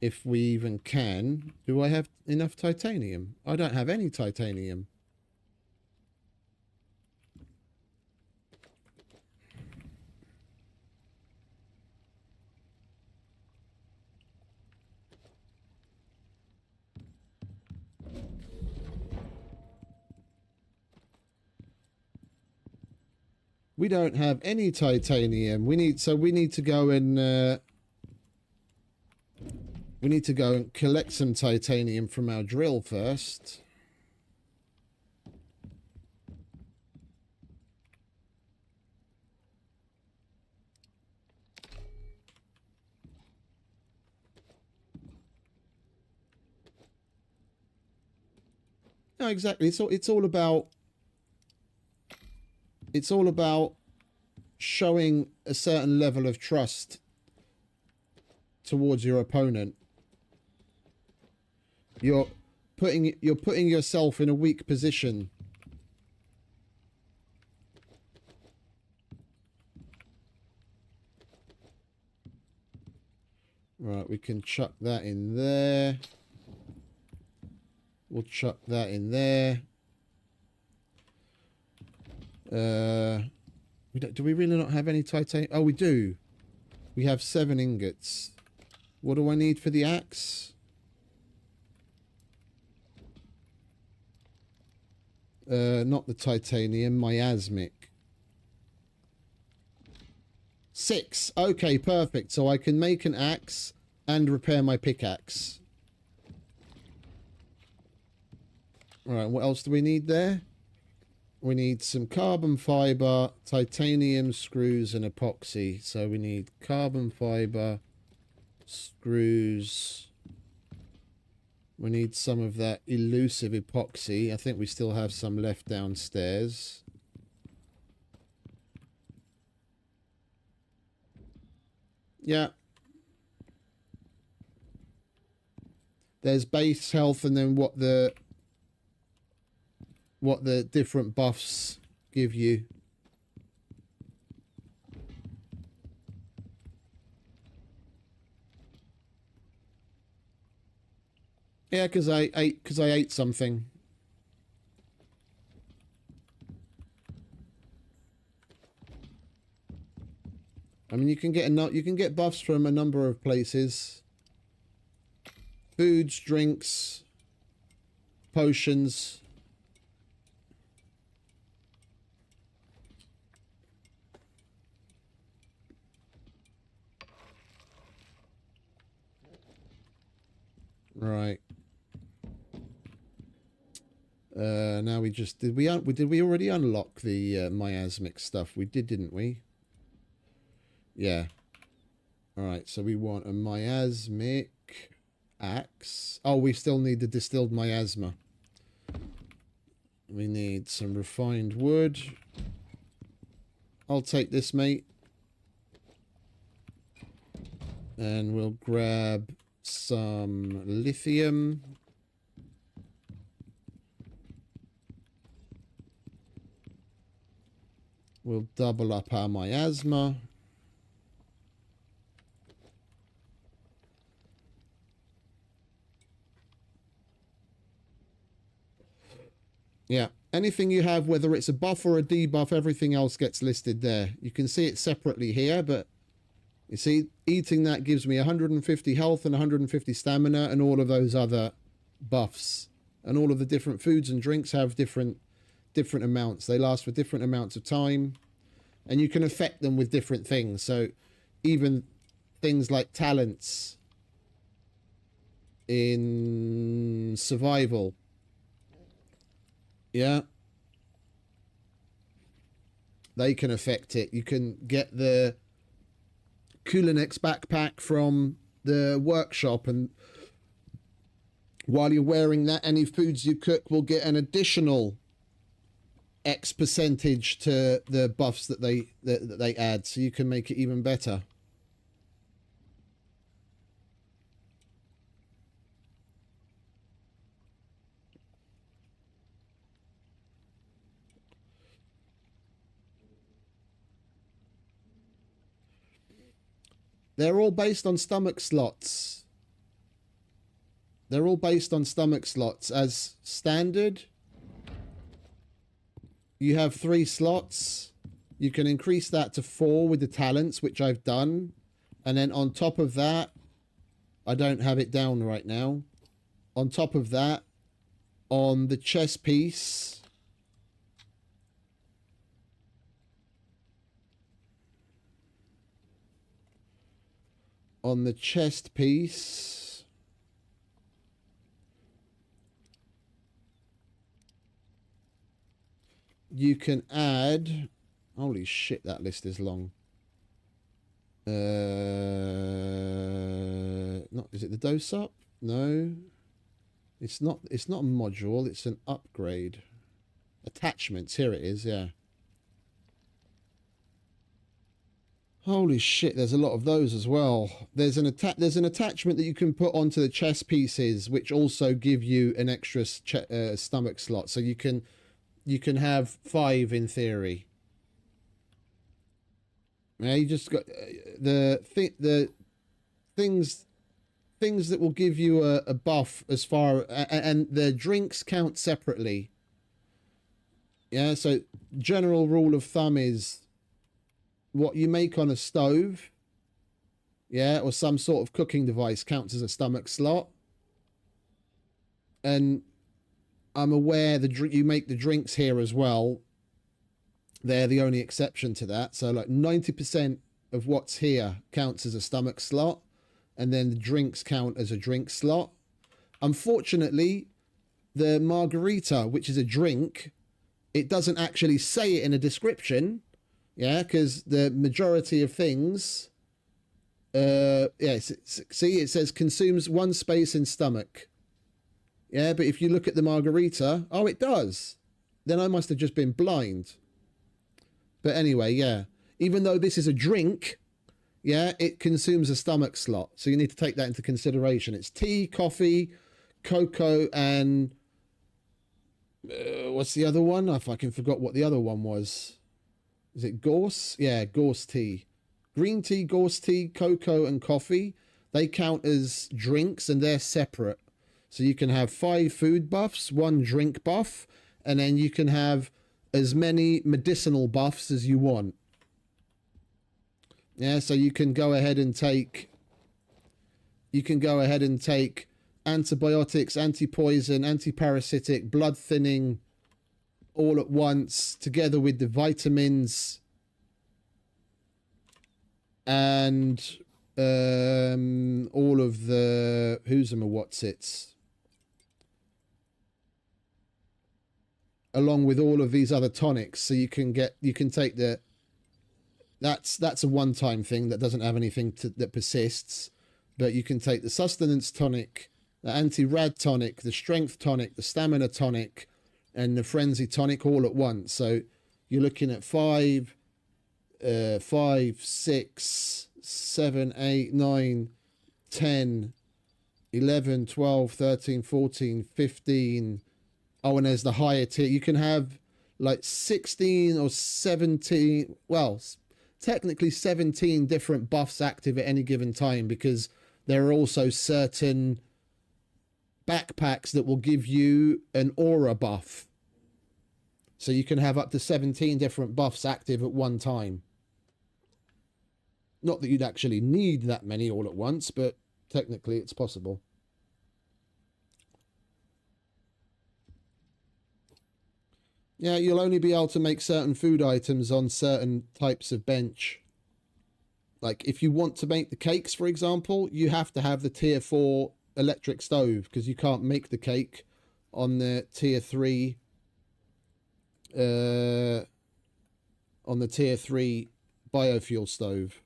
if we even can, do I have enough titanium? I don't have any titanium. We don't have any titanium. We need to go and we need to go and collect some titanium from our drill first. No, exactly. It's all about showing a certain level of trust towards your opponent. You're putting yourself in a weak position. Right, we can chuck that in there. We'll chuck that in there. Do we really not have any titanium? Oh, we do. We have 7 ingots. What do I need for the axe? Not the titanium, miasmic. 6. Okay, perfect. So I can make an axe and repair my pickaxe. Alright, what else do we need there? We need some carbon fiber, titanium, screws, and epoxy. So we need carbon fiber, screws. We need some of that elusive epoxy. I think we still have some left downstairs. Yeah. There's base health and then what the different buffs give you. Yeah, because I ate something. I mean, you can get buffs from a number of places. Foods, drinks, potions. Right. Now we just did we already unlock the miasmic stuff? We did, didn't we? Yeah. All right. So we want a miasmic axe. Oh, we still need the distilled miasma. We need some refined wood. I'll take this, mate. And we'll grab some lithium. We'll double up our miasma. Yeah, anything you have, whether it's a buff or a debuff, everything else gets listed there. You can see it separately here, but you see, eating that gives me 150 health and 150 stamina and all of those other buffs. And all of the different foods and drinks have different amounts. They last for different amounts of time. And you can affect them with different things. So even things like talents in survival. Yeah. They can affect it. You can get the Kulinex backpack from the workshop, and while you're wearing that, any foods you cook will get an additional X percentage to the buffs that they add, so you can make it even better. They're all based on stomach slots. They're all based on stomach slots. As standard, you have 3 slots. You can increase that to 4 with the talents, which I've done. And then on top of that, I don't have it down right now. On top of that, on the chest piece, you can add, holy shit, that list is long. Not, is it the dose up? No. It's not a module, it's an upgrade. Attachments, here it is, yeah. Holy shit, there's a lot of those as well. There's an attachment that you can put onto the chest pieces, which also give you an extra stomach slot. So you can have 5 in theory. Yeah, you just got the things that will give you a buff as far, and the drinks count separately. Yeah, so general rule of thumb is what you make on a stove, yeah, or some sort of cooking device counts as a stomach slot. And I'm aware you make the drinks here as well. They're the only exception to that. So like 90% of what's here counts as a stomach slot, and then the drinks count as a drink slot. Unfortunately, the margarita, which is a drink, it doesn't actually say it in a description. Yeah, because the majority of things, yeah, see, it says consumes 1 space in stomach. Yeah, but if you look at the margarita, oh, it does. Then I must have just been blind. But anyway, yeah, even though this is a drink, yeah, it consumes a stomach slot. So you need to take that into consideration. It's tea, coffee, cocoa, and what's the other one? I fucking forgot what the other one was. Is it gorse? Yeah, gorse tea. Green tea, gorse tea, cocoa, and coffee. They count as drinks, and they're separate. So you can have 5 food buffs, 1 drink buff, and then you can have as many medicinal buffs as you want. Yeah, so you can go ahead and take antibiotics, anti-poison, anti-parasitic, blood thinning, all at once, together with the vitamins and all of the who's and what's it's, along with all of these other tonics. So you can take that's a one-time thing that doesn't have anything that persists, but you can take the sustenance tonic, the anti-rad tonic, the strength tonic, the stamina tonic, and the frenzy tonic all at once. So you're looking at 5, 6, 7, 8, 9, 10, 11, 12, 13, 14, 15. Oh, and there's the higher tier. You can have like 16 or 17, well, technically 17 different buffs active at any given time, because there are also certain backpacks that will give you an aura buff. So you can have up to 17 different buffs active at one time. Not that you'd actually need that many all at once, but technically it's possible. Yeah, you'll only be able to make certain food items on certain types of bench. Like if you want to make the cakes, for example, you have to have the tier 4 electric stove, because you can't make the cake on the tier 3 biofuel stove.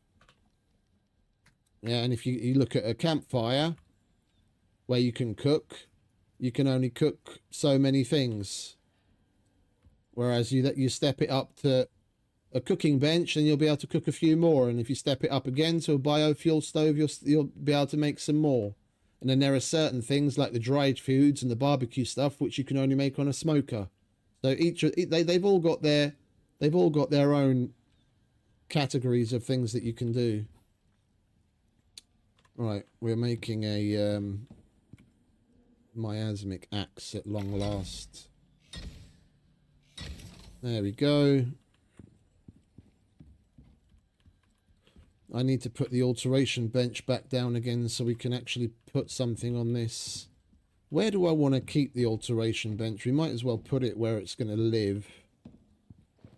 Yeah, and if you look at a campfire where you can cook, you can only cook so many things. Whereas you step it up to a cooking bench, then you'll be able to cook a few more. And if you step it up again to a biofuel stove, you'll be able to make some more. And then there are certain things like the dried foods and the barbecue stuff which you can only make on a smoker. So they've all got their own categories of things that you can do. Right, we're making a miasmic axe at long last. There we go. I need to put the alteration bench back down again so we can actually put something on this. Where do I want to keep the alteration bench? We might as well put it where it's going to live.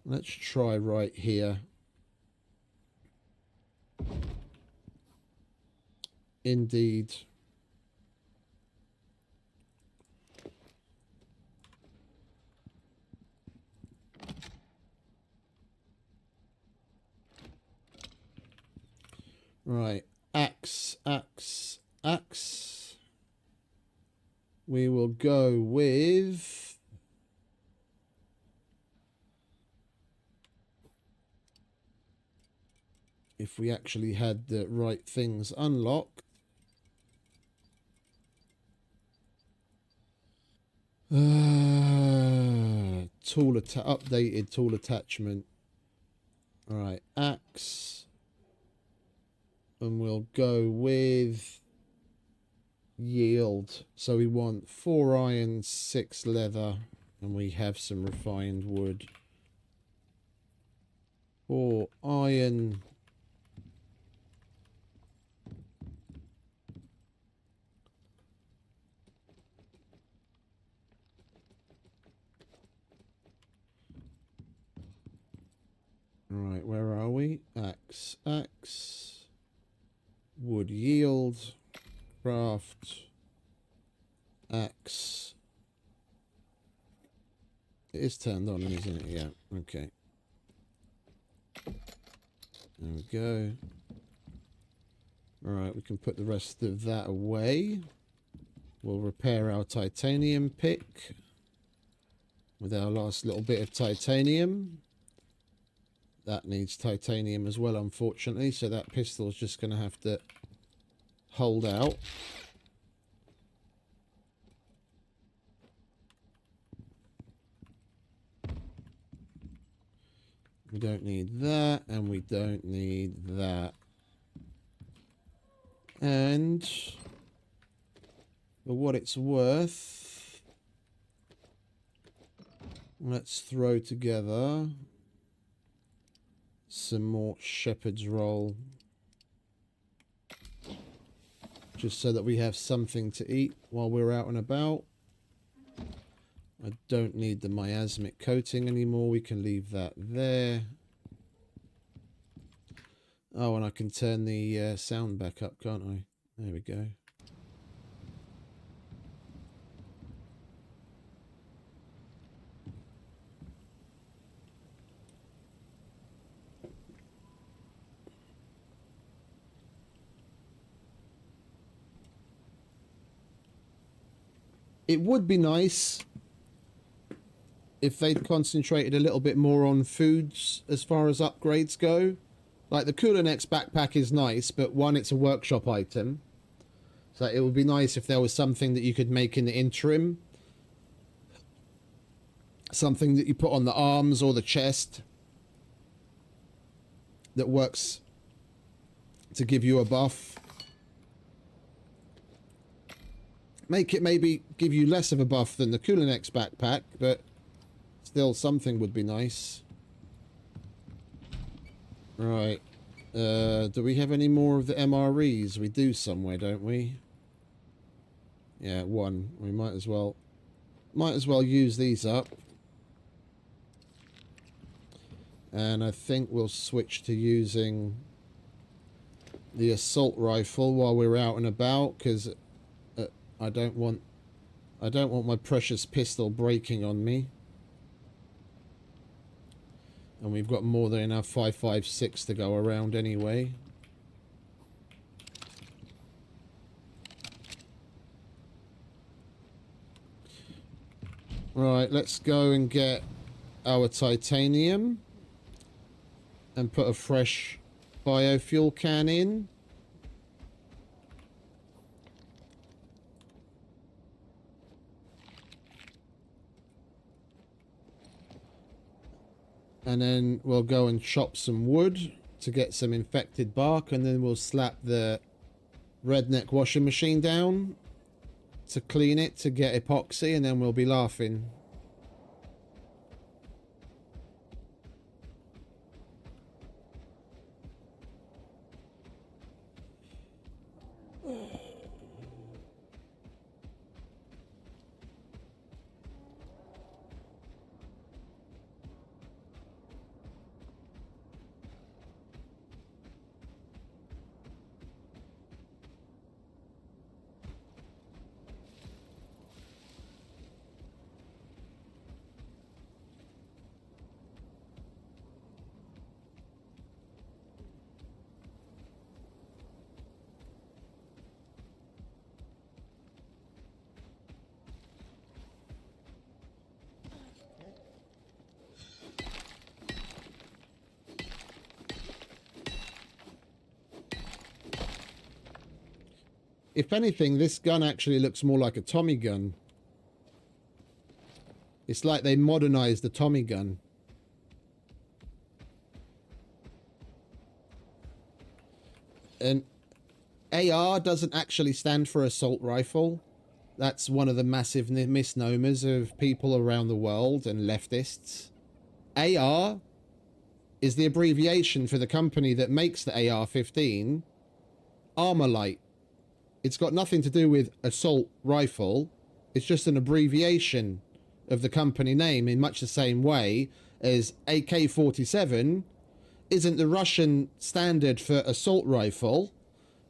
Let's try right here. Indeed. Right, axe. We will go with... if we actually had the right things unlocked. Updated tool attachment. Alright, axe. And we'll go with yield. So we want 4 iron, 6 leather, and we have some refined wood. 4 iron. Right, where are we? Axe. Wood yield. Craft. Axe. It is turned on, isn't it? Yeah, okay. There we go. Alright, we can put the rest of that away. We'll repair our titanium pick with our last little bit of titanium. That needs titanium as well, unfortunately, so that pistol is just going to have to hold out. We don't need that, and we don't need that. And for what it's worth, let's throw together some more shepherd's roll, just so that we have something to eat while we're out and about. I don't need the miasmic coating anymore. We can leave that there. Oh, and I can turn the sound back up, can't I? There we go. It would be nice if they'd concentrated a little bit more on foods as far as upgrades go. Like the Cooler Next backpack is nice, but one, it's a workshop item. So it would be nice if there was something that you could make in the interim. Something that you put on the arms or the chest that works to give you a buff. Make it maybe give you less of a buff than the Cooler Next backpack, but still something would be nice. Right. Do we have any more of the MREs? We do somewhere, don't we? Yeah, one. We might as well use these up. And I think we'll switch to using the assault rifle while we're out and about, because I don't want my precious pistol breaking on me. And we've got more than enough 5.56 to go around anyway. Right, let's go and get our titanium and put a fresh biofuel can in. And then we'll go and chop some wood to get some infected bark, and then we'll slap the redneck washing machine down to clean it, to get epoxy, and then we'll be laughing. If anything, this gun actually looks more like a Tommy gun. It's like they modernized the Tommy gun. And AR doesn't actually stand for assault rifle. That's one of the massive misnomers of people around the world and leftists. AR is the abbreviation for the company that makes the AR-15, Armalite. It's got nothing to do with assault rifle. It's just an abbreviation of the company name, in much the same way as AK-47 isn't the Russian standard for assault rifle.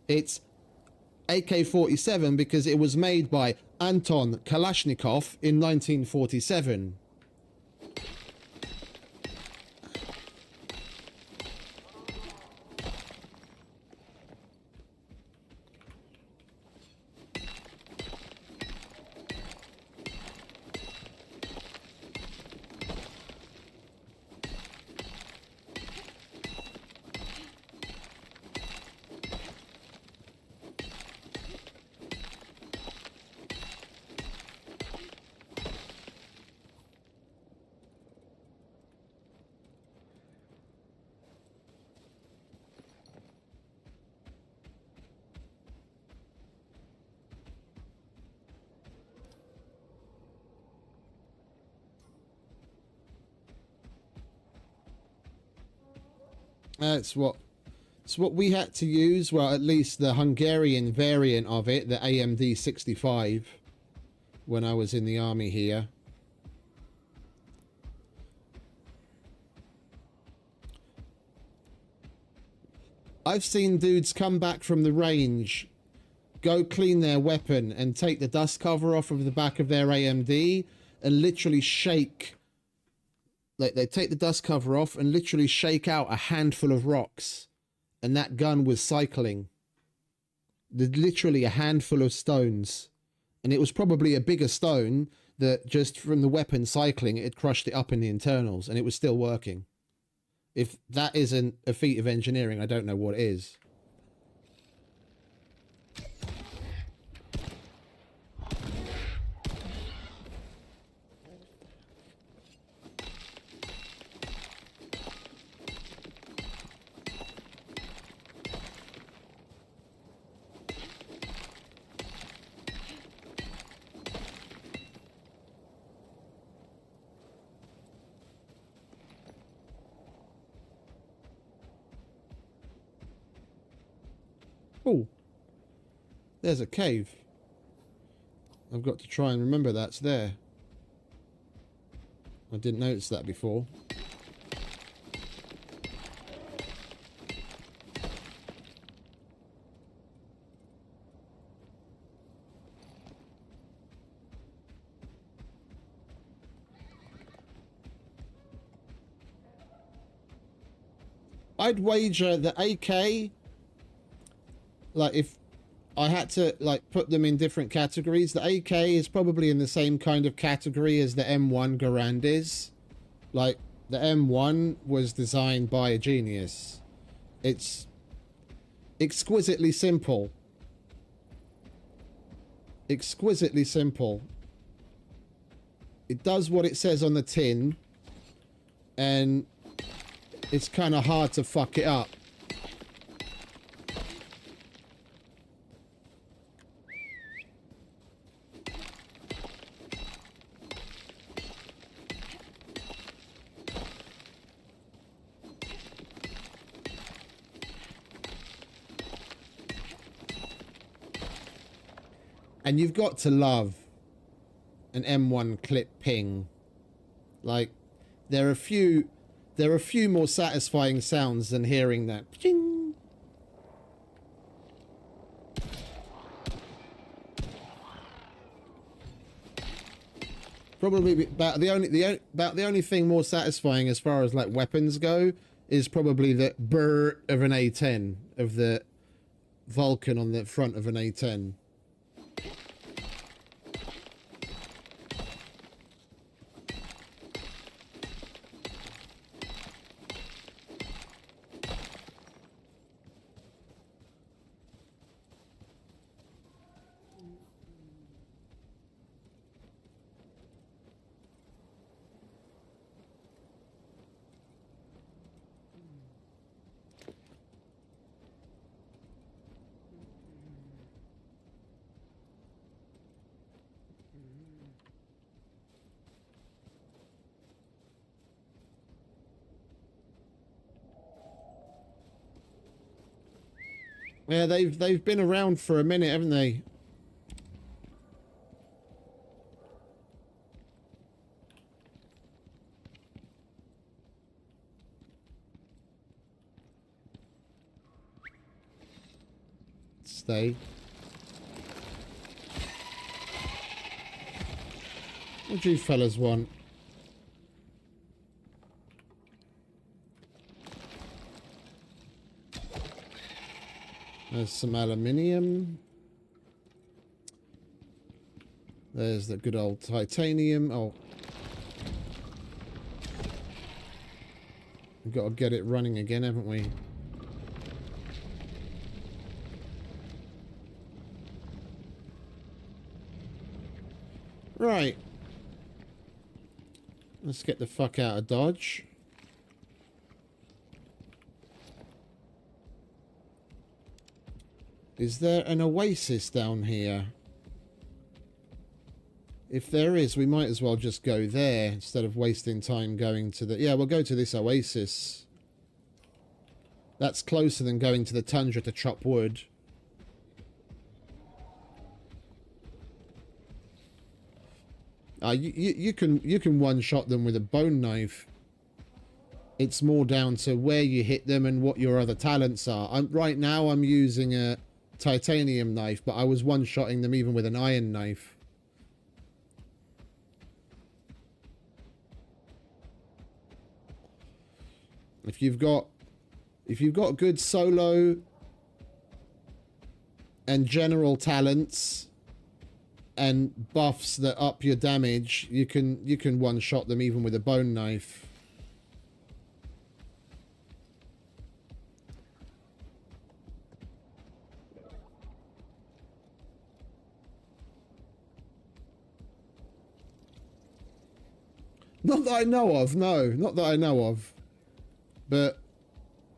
It's AK-47 because it was made by Anton Kalashnikov in 1947. It's what we had to use. Well, at least the Hungarian variant of it, the AMD 65, when I was in the army here. I've seen dudes come back from the range, go clean their weapon and take the dust cover off of the back of their AMD and literally shake. Like, they take the dust cover off and literally shake out a handful of rocks, and that gun was cycling. Literally a handful of stones, and it was probably a bigger stone that just from the weapon cycling, it had crushed it up in the internals, and it was still working. If that isn't a feat of engineering, I don't know what is. Oh, there's a cave. I've got to try and remember that's there. I didn't notice that before. I'd wager the AK, like, if I had to, like, put them in different categories, the AK is probably in the same kind of category as the M1 Garand is. Like, the M1 was designed by a genius. It's exquisitely simple. Exquisitely simple. It does what it says on the tin, and it's kind of hard to fuck it up. And you've got to love an M1 clip ping. Like, there are a few more satisfying sounds than hearing that ping. Probably about the only thing more satisfying as far as like weapons go is probably the brr of an A10, of the Vulcan on the front of an A10. Yeah, they've been around for a minute, haven't they? Stay. What do you fellas want? There's some aluminium. There's the good old titanium. Oh. We've got to get it running again, haven't we? Right. Let's get the fuck out of Dodge. Is there an oasis down here? If there is, we might as well just go there instead of wasting time going to the... Yeah, we'll go to this oasis. That's closer than going to the tundra to chop wood. You can one-shot them with a bone knife. It's more down to where you hit them and what your other talents are. Right now I'm using a titanium knife, but I was one-shotting them even with an iron knife. If you've got good solo and general talents and buffs that up your damage, you can one-shot them even with a bone knife. Not that I know of, no. Not that I know of. But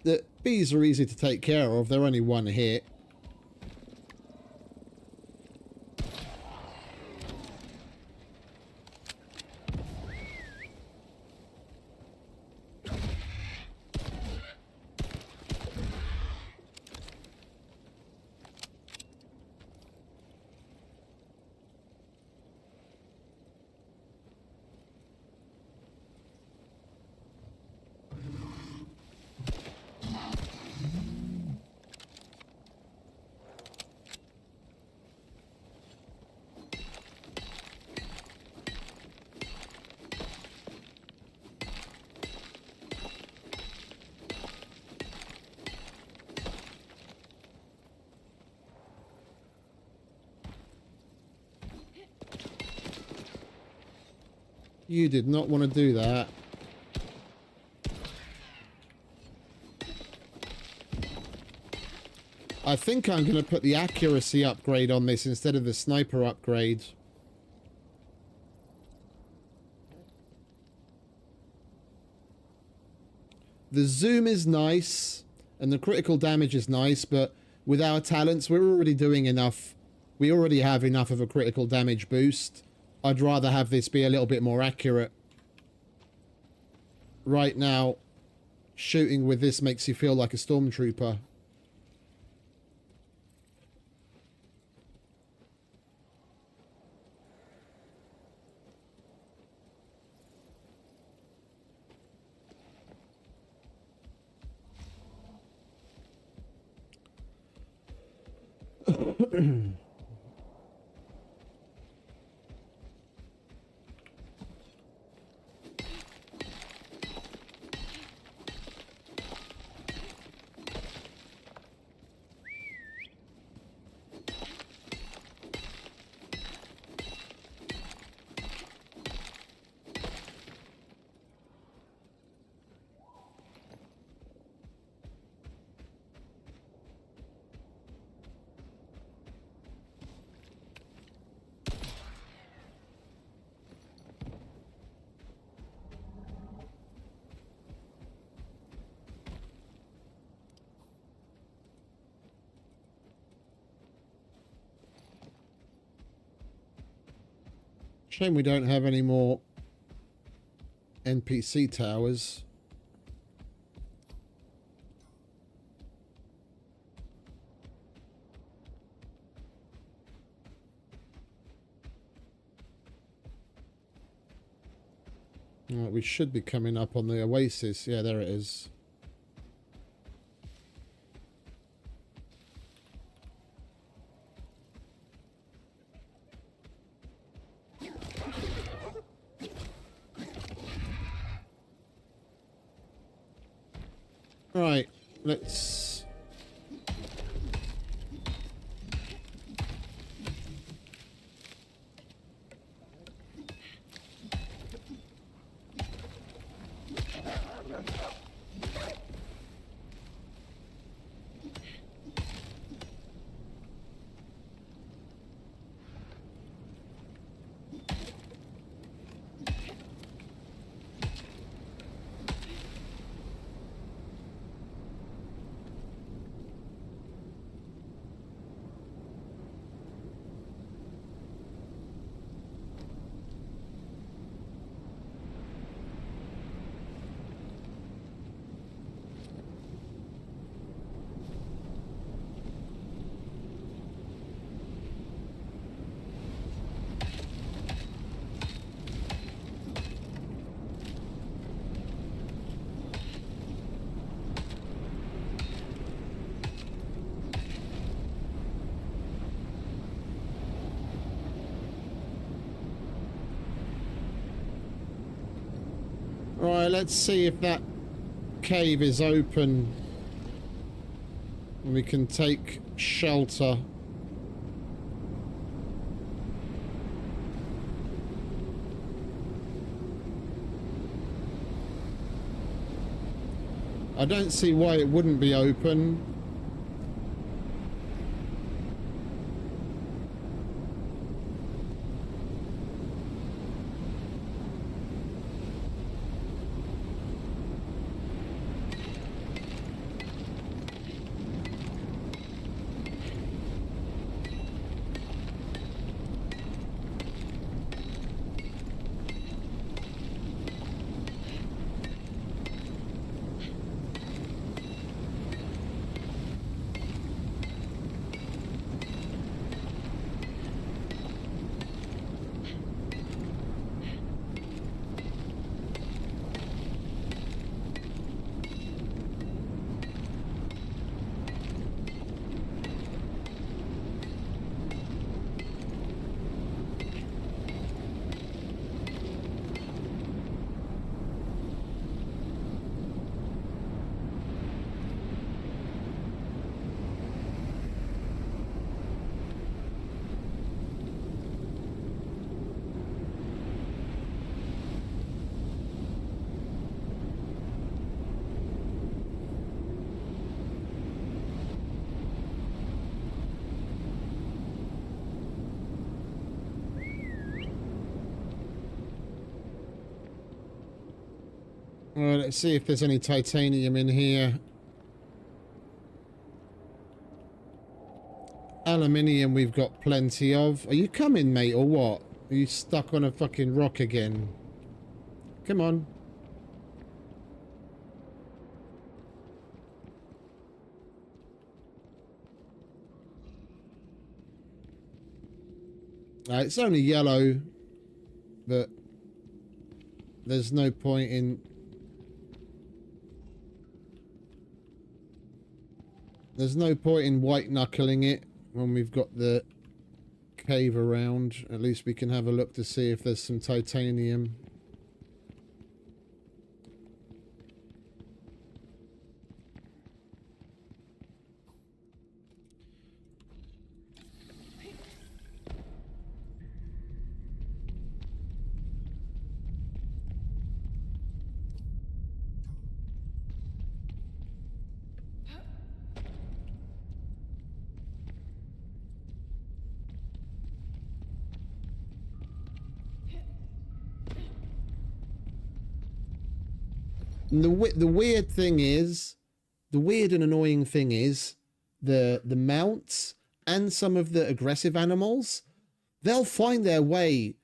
the bees are easy to take care of. They're only one hit. You did not want to do that. I think I'm going to put the accuracy upgrade on this instead of the sniper upgrade. The zoom is nice and the critical damage is nice, but with our talents, we're already doing enough. We already have enough of a critical damage boost. I'd rather have this be a little bit more accurate. Right now, shooting with this makes you feel like a stormtrooper. Shame we don't have any more NPC towers. Right, we should be coming up on the oasis. Yeah, there it is. Right, let's... Right, let's see if that cave is open and we can take shelter. I don't see why it wouldn't be open. Well, let's see if there's any titanium in here. Aluminium we've got plenty of. Are you coming, mate, or what? Are you stuck on a fucking rock again? Come on. It's only yellow, but there's no point in... There's no point in white knuckling it. when we've got the cave around. At least we can have a look to see if there's some titanium. And the weird thing is, the weird and annoying thing is, the mounts and some of the aggressive animals, they'll find their way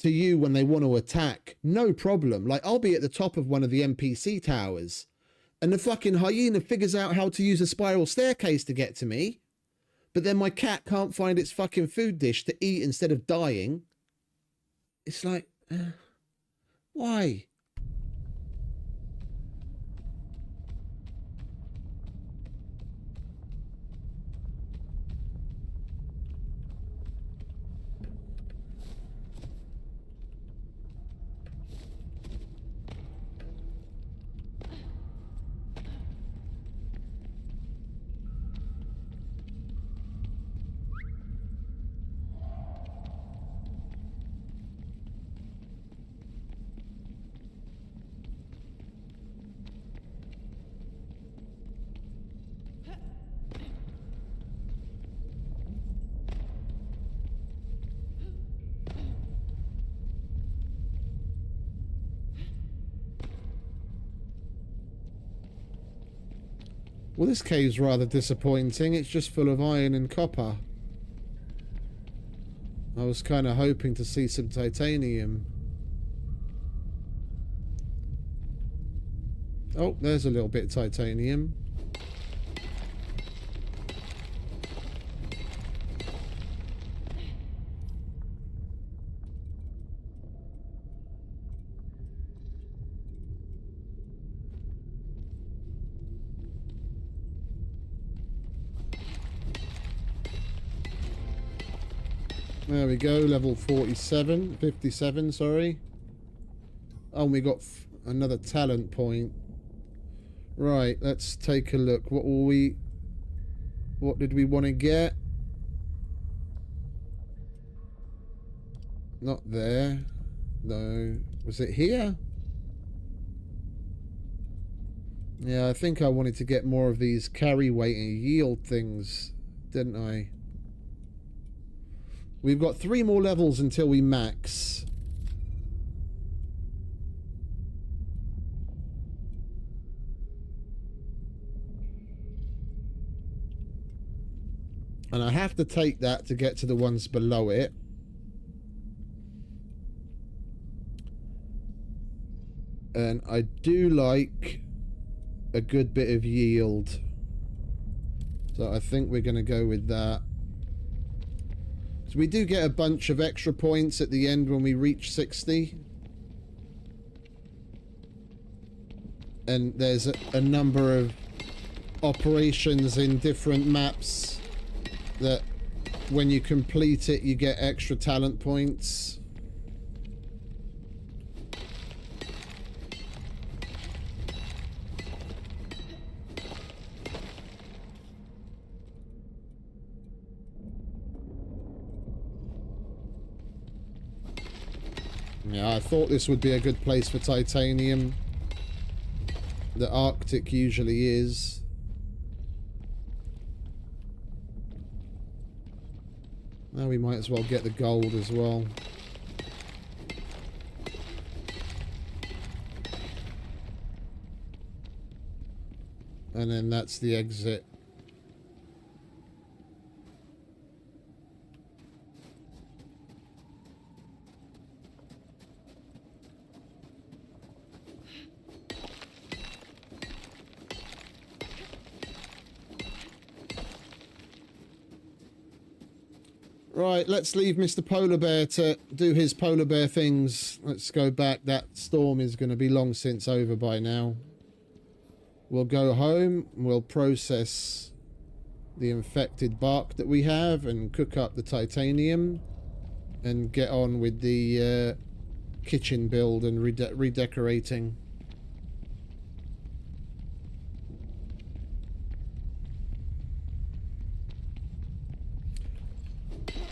to you when they want to attack, no problem. Like, I'll be at the top of one of the NPC towers, and the fucking hyena figures out how to use a spiral staircase to get to me, but then my cat can't find its fucking food dish to eat instead of dying. It's like, why? Well, this cave's rather disappointing. It's just full of iron and copper. I was kind of hoping to see some titanium. Oh, there's a little bit of titanium. There we go, level 57, sorry. Oh, and we got another talent point. Right, let's take a look. What did we want to get? Not there. No. Was it here? Yeah, I think I wanted to get more of these carry weight and yield things, didn't I? We've got 3 more levels until we max. And I have to take that to get to the ones below it. And I do like a good bit of yield. So I think we're going to go with that. So we do get a bunch of extra points at the end when we reach 60. And there's a number of operations in different maps that when you complete it, you get extra talent points. Yeah, I thought this would be a good place for titanium. The Arctic usually is. Now we might as well get the gold as well. And then that's the exit. Right, let's leave Mr. Polar Bear to do his polar bear things. Let's go back. That storm is going to be long since over by now. We'll go home. We'll process the infected bark that we have and cook up the titanium and get on with the kitchen build and redecorating.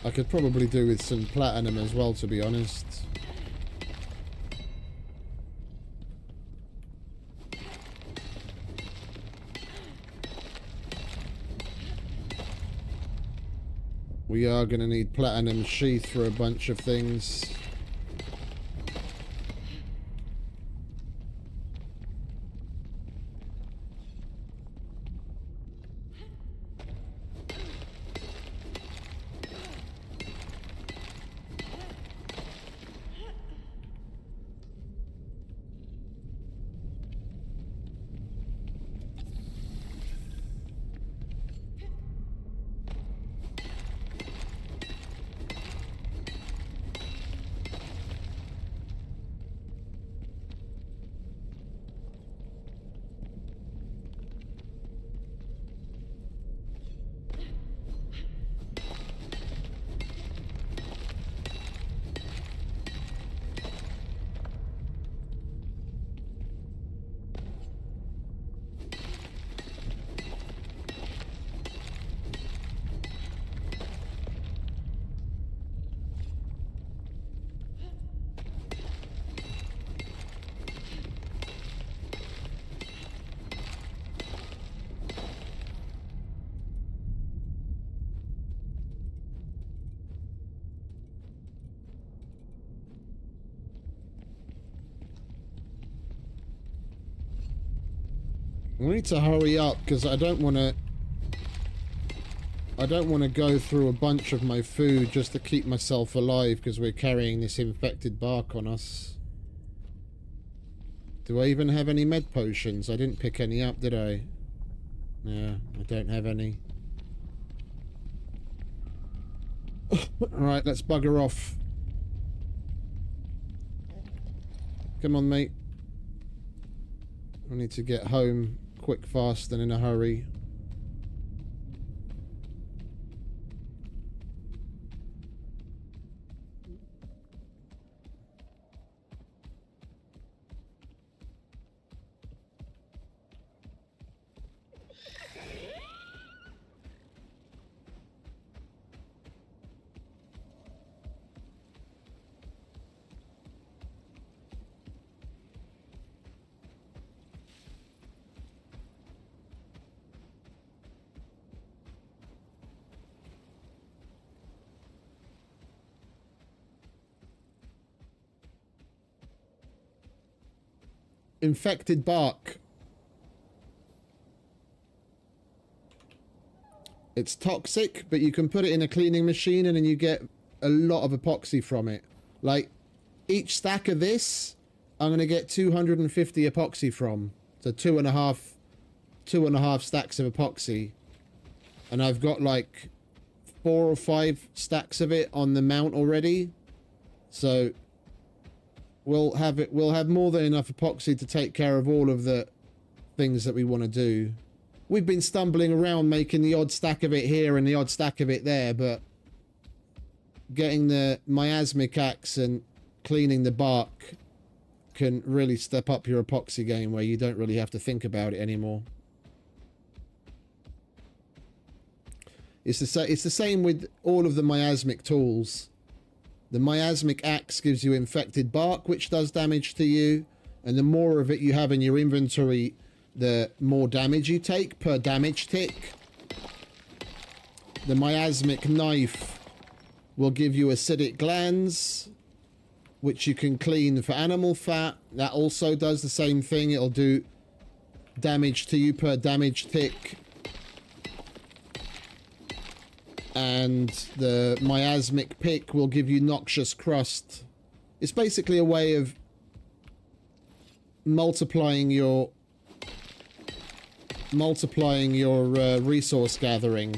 I could probably do with some platinum as well, to be honest. We are going to need platinum sheath for a bunch of things. We need to hurry up because I don't want to go through a bunch of my food just to keep myself alive because we're carrying this infected bark on us. Do I even have any med potions? I didn't pick any up, did I? Yeah, I don't have any. Alright, let's bugger off. Come on, mate. I need to get home quick, fast, and in a hurry. Infected bark. It's toxic, but you can put it in a cleaning machine and then you get a lot of epoxy from it. Like, each stack of this, I'm going to get 250 epoxy from. So two and a half stacks of epoxy. And I've got like 4 or 5 stacks of it on the mount already. So we'll have more than enough epoxy to take care of all of the things that we want to do. We've been stumbling around making the odd stack of it here and the odd stack of it there, but getting the miasmic axe and cleaning the bark can really step up your epoxy game where you don't really have to think about it anymore. It's the same with all of the miasmic tools. The miasmic axe gives you infected bark, which does damage to you, and the more of it you have in your inventory, the more damage you take per damage tick. The miasmic knife will give you acidic glands, which you can clean for animal fat. That also does the same thing. It'll do damage to you per damage tick. And the miasmic pick will give you noxious crust. It's basically a way of multiplying your resource gathering.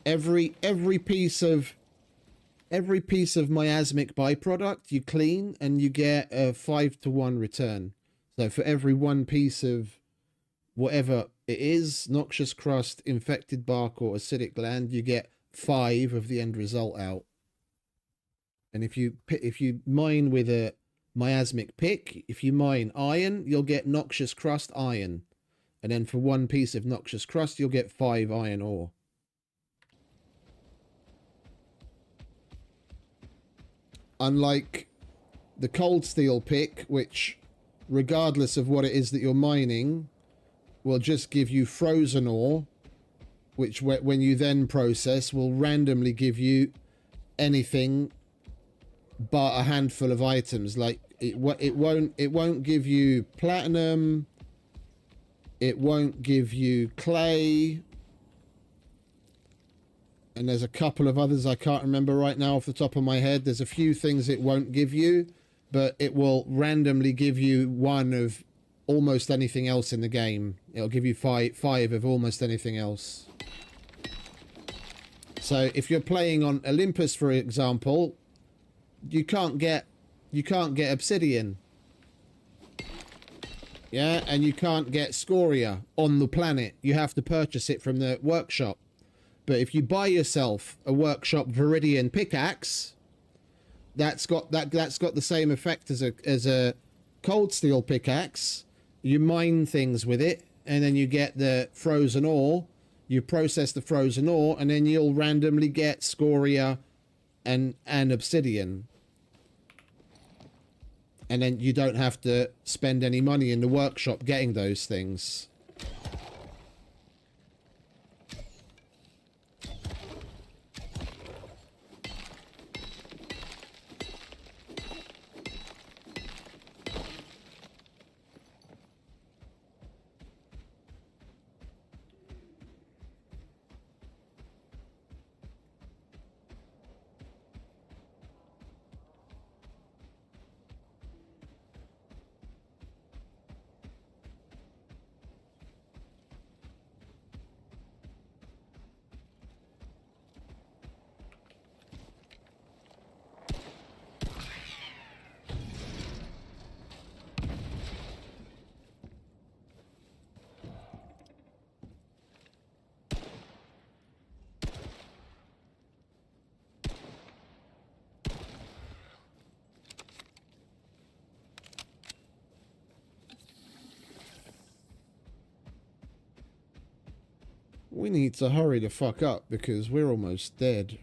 Every piece of miasmic byproduct you clean and you get a 5-to-1 return. So for every one piece of whatever It is noxious crust, infected bark, or acidic gland. You get 5 of the end result out. And if you mine with a miasmic pick, if you mine iron, you'll get noxious crust iron. And then for 1 piece of noxious crust, you'll get 5 iron ore. Unlike the cold steel pick, which, regardless of what it is that you're mining, will just give you frozen ore, which when you then process will randomly give you anything but a handful of items. Like it won't give you platinum, it won't give you clay, and there's a couple of others I can't remember right now off the top of my head. There's a few things it won't give you, but it will randomly give you 1 of almost anything else in the game. It'll give you five of almost anything else. So if you're playing on Olympus, for example, you can't get obsidian. Yeah, and you can't get scoria on the planet. You have to purchase it from the workshop. But if you buy yourself a workshop Viridian pickaxe, that's got the same effect as a cold steel pickaxe. You mine things with it, and then you get the frozen ore. You process the frozen ore, and then you'll randomly get scoria and obsidian. And then you don't have to spend any money in the workshop getting those things. We need to hurry the fuck up because we're almost dead.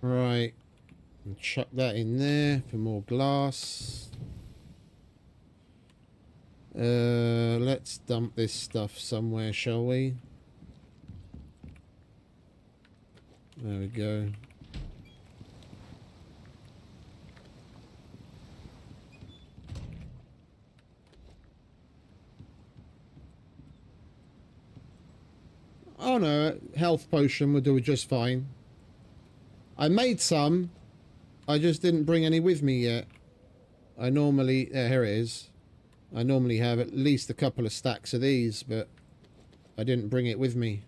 Right, and chuck that in there for more glass. Let's dump this stuff somewhere, shall we? There we go. Oh no, health potion will do just fine. I made some, I just didn't bring any with me yet. I normally, here it is. I normally have at least a couple of stacks of these, but I didn't bring it with me.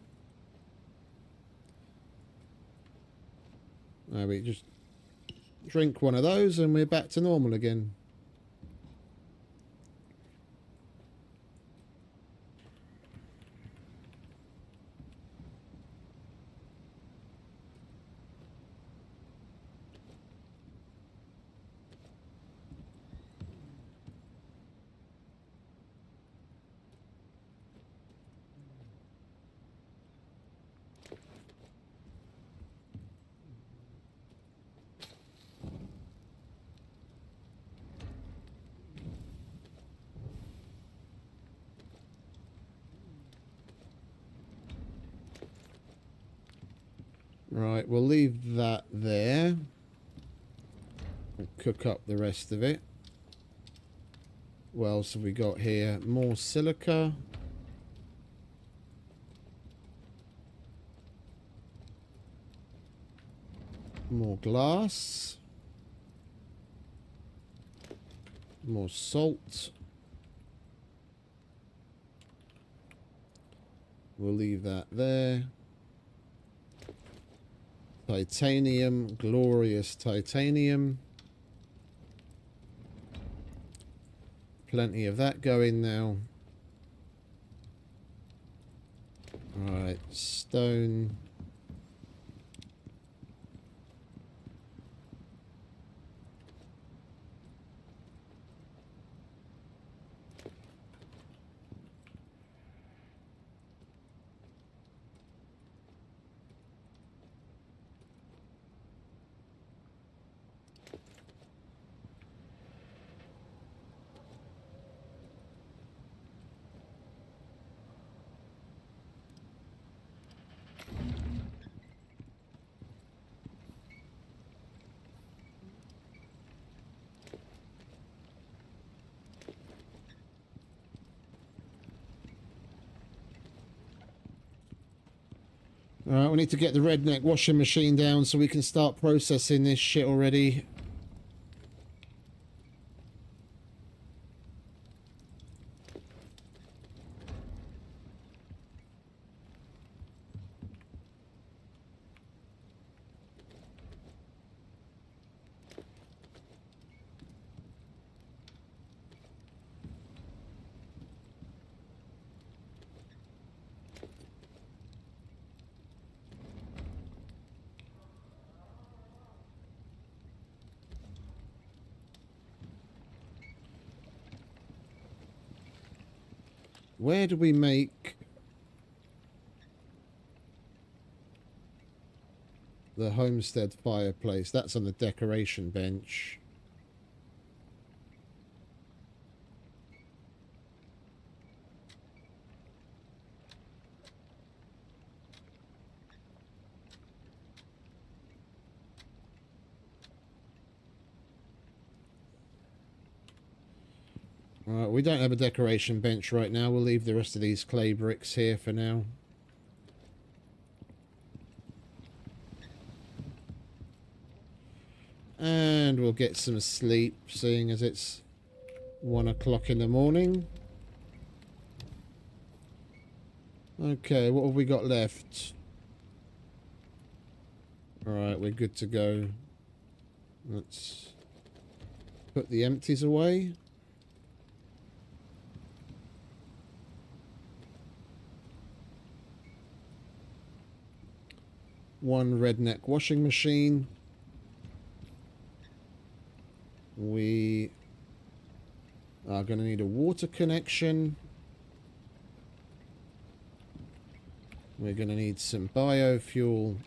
We just drink one of those and we're back to normal again. Right, we'll leave that there. We'll cook up the rest of it. What else have we got here? More silica. More glass. More salt. We'll leave that there. Titanium, glorious titanium. Plenty of that going now. Alright, stone. Alright, we need to get the redneck washing machine down so we can start processing this shit already. Where do we make the homestead fireplace? That's on the decoration bench. Alright, we don't have a decoration bench right now. We'll leave the rest of these clay bricks here for now. And we'll get some sleep, seeing as it's 1 o'clock in the morning. Okay, what have we got left? Alright, we're good to go. Let's put the empties away. One redneck washing machine. We are going to need a water connection. We're going to need some biofuel.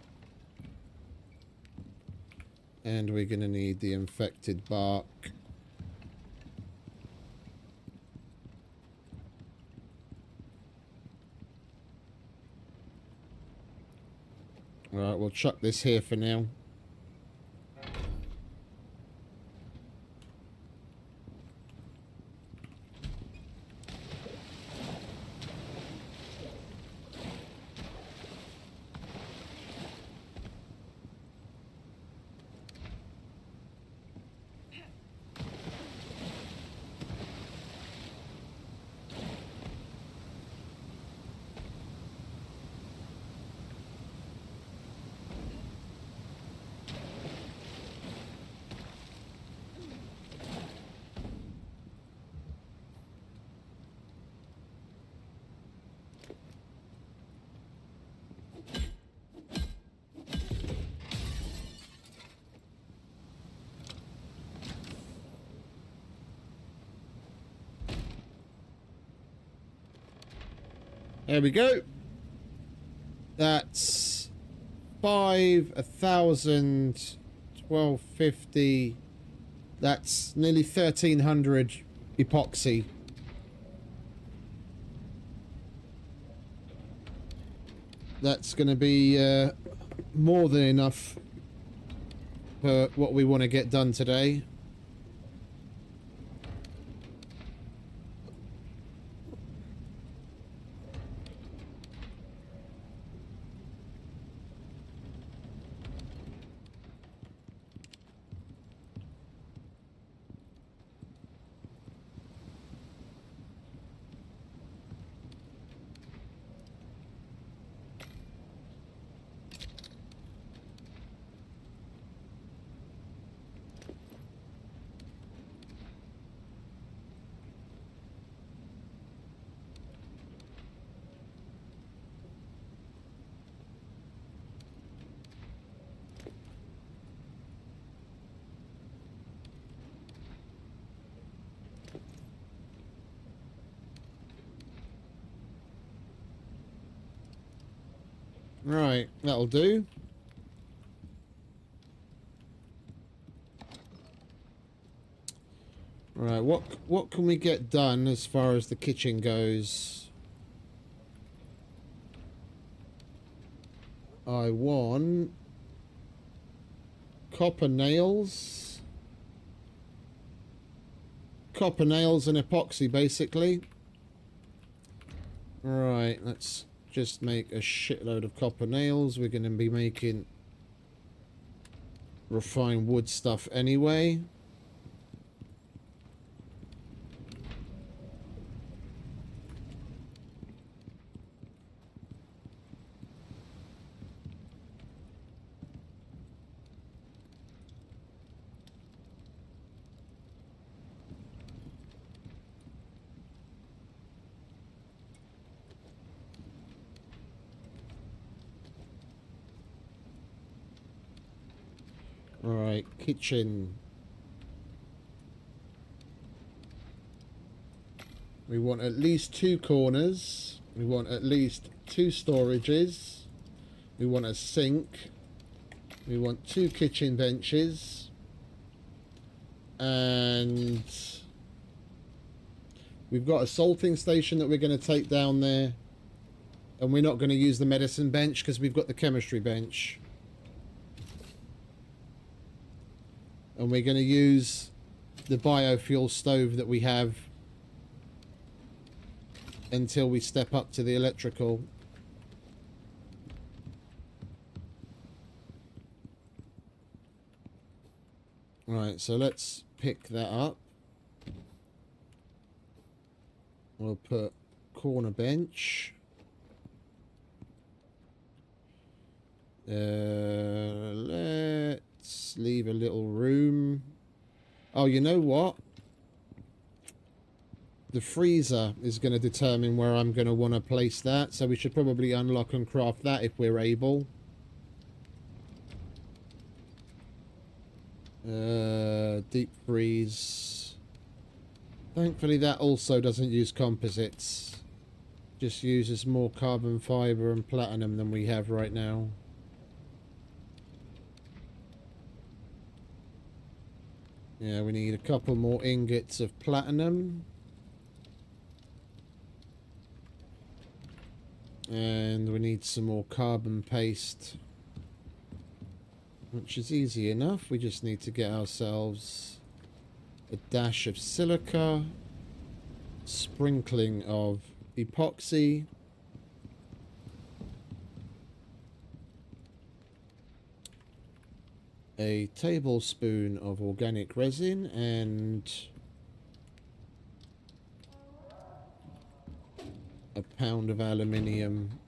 And we're going to need the infected bark. Alright, we'll chuck this here for now. There we go. That's 1,000, 1,250. That's nearly 1,300 epoxy. That's going to be more than enough for what we want to get done today. Right, that'll do. Right, what can we get done as far as the kitchen goes? I want copper nails. Copper nails and epoxy, basically. Right, let's just make a shitload of copper nails. We're going to be making refined wood stuff anyway. Alright, kitchen. We want at least 2 corners. We want at least 2 storages. We want a sink. We want 2 kitchen benches. And we've got a salting station that we're going to take down there. And we're not going to use the medicine bench because we've got the chemistry bench. And we're going to use the biofuel stove that we have until we step up to the electrical. Right, so let's pick that up. We'll put corner bench. Let's leave a little room. Oh, you know what? The freezer is going to determine where I'm going to want to place that, so we should probably unlock and craft that if we're able. Deep freeze. Thankfully that also doesn't use composites. Just uses more carbon fiber and platinum than we have right now. Yeah, we need a couple more ingots of platinum. And we need some more carbon paste. Which is easy enough. We just need to get ourselves a dash of silica. Sprinkling of epoxy. A tablespoon of organic resin and a pound of aluminium.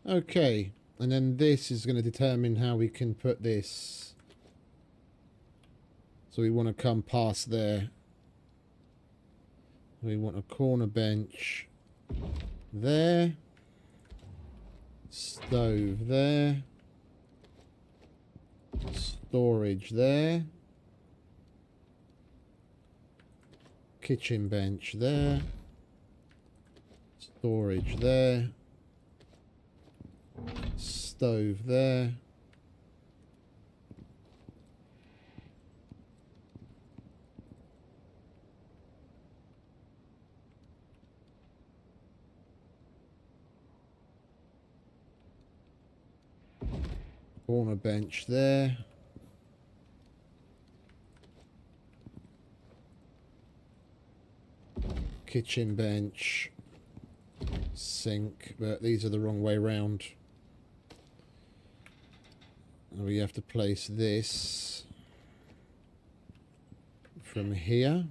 Okay, and then this is going to determine how we can put this. So we want to come past there. We want a corner bench there. Stove there. Storage there. Kitchen bench there. Storage there. Stove there. Corner bench there. Kitchen bench. Sink, but these are the wrong way round. And we have to place this from here.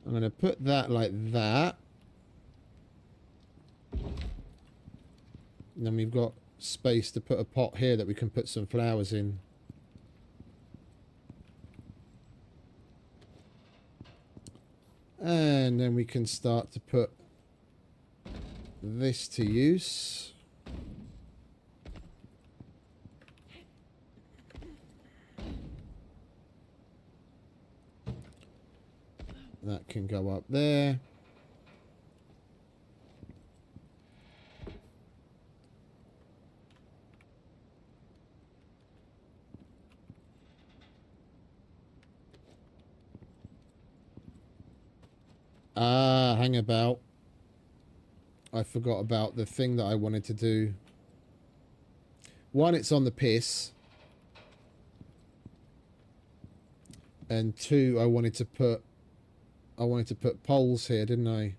I'm going to put that like that. And then we've got space to put a pot here that we can put some flowers in. And then we can start to put this to use. That can go up there. Ah, hang about. I forgot about the thing that I wanted to do. One, it's on the piss. And two, I wanted to put poles here, didn't I?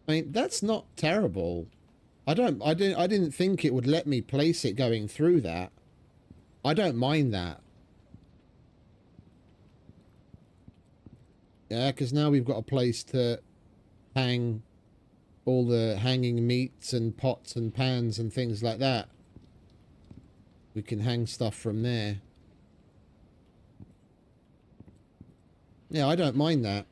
I mean, that's not terrible. I didn't think it would let me place it going through that. I don't mind that. Yeah, because now we've got a place to hang all the hanging meats and pots and pans and things like that. We can hang stuff from there. Yeah, I don't mind that.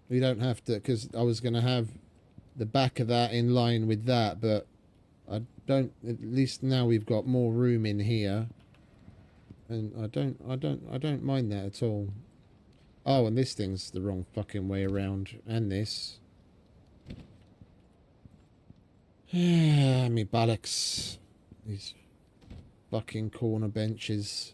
We don't have to, because I was going to have the back of that in line with that, but I don't. At least now we've got more room in here, and I don't mind that at all. Oh, and this thing's the wrong fucking way around, and this. Me bollocks. These fucking corner benches.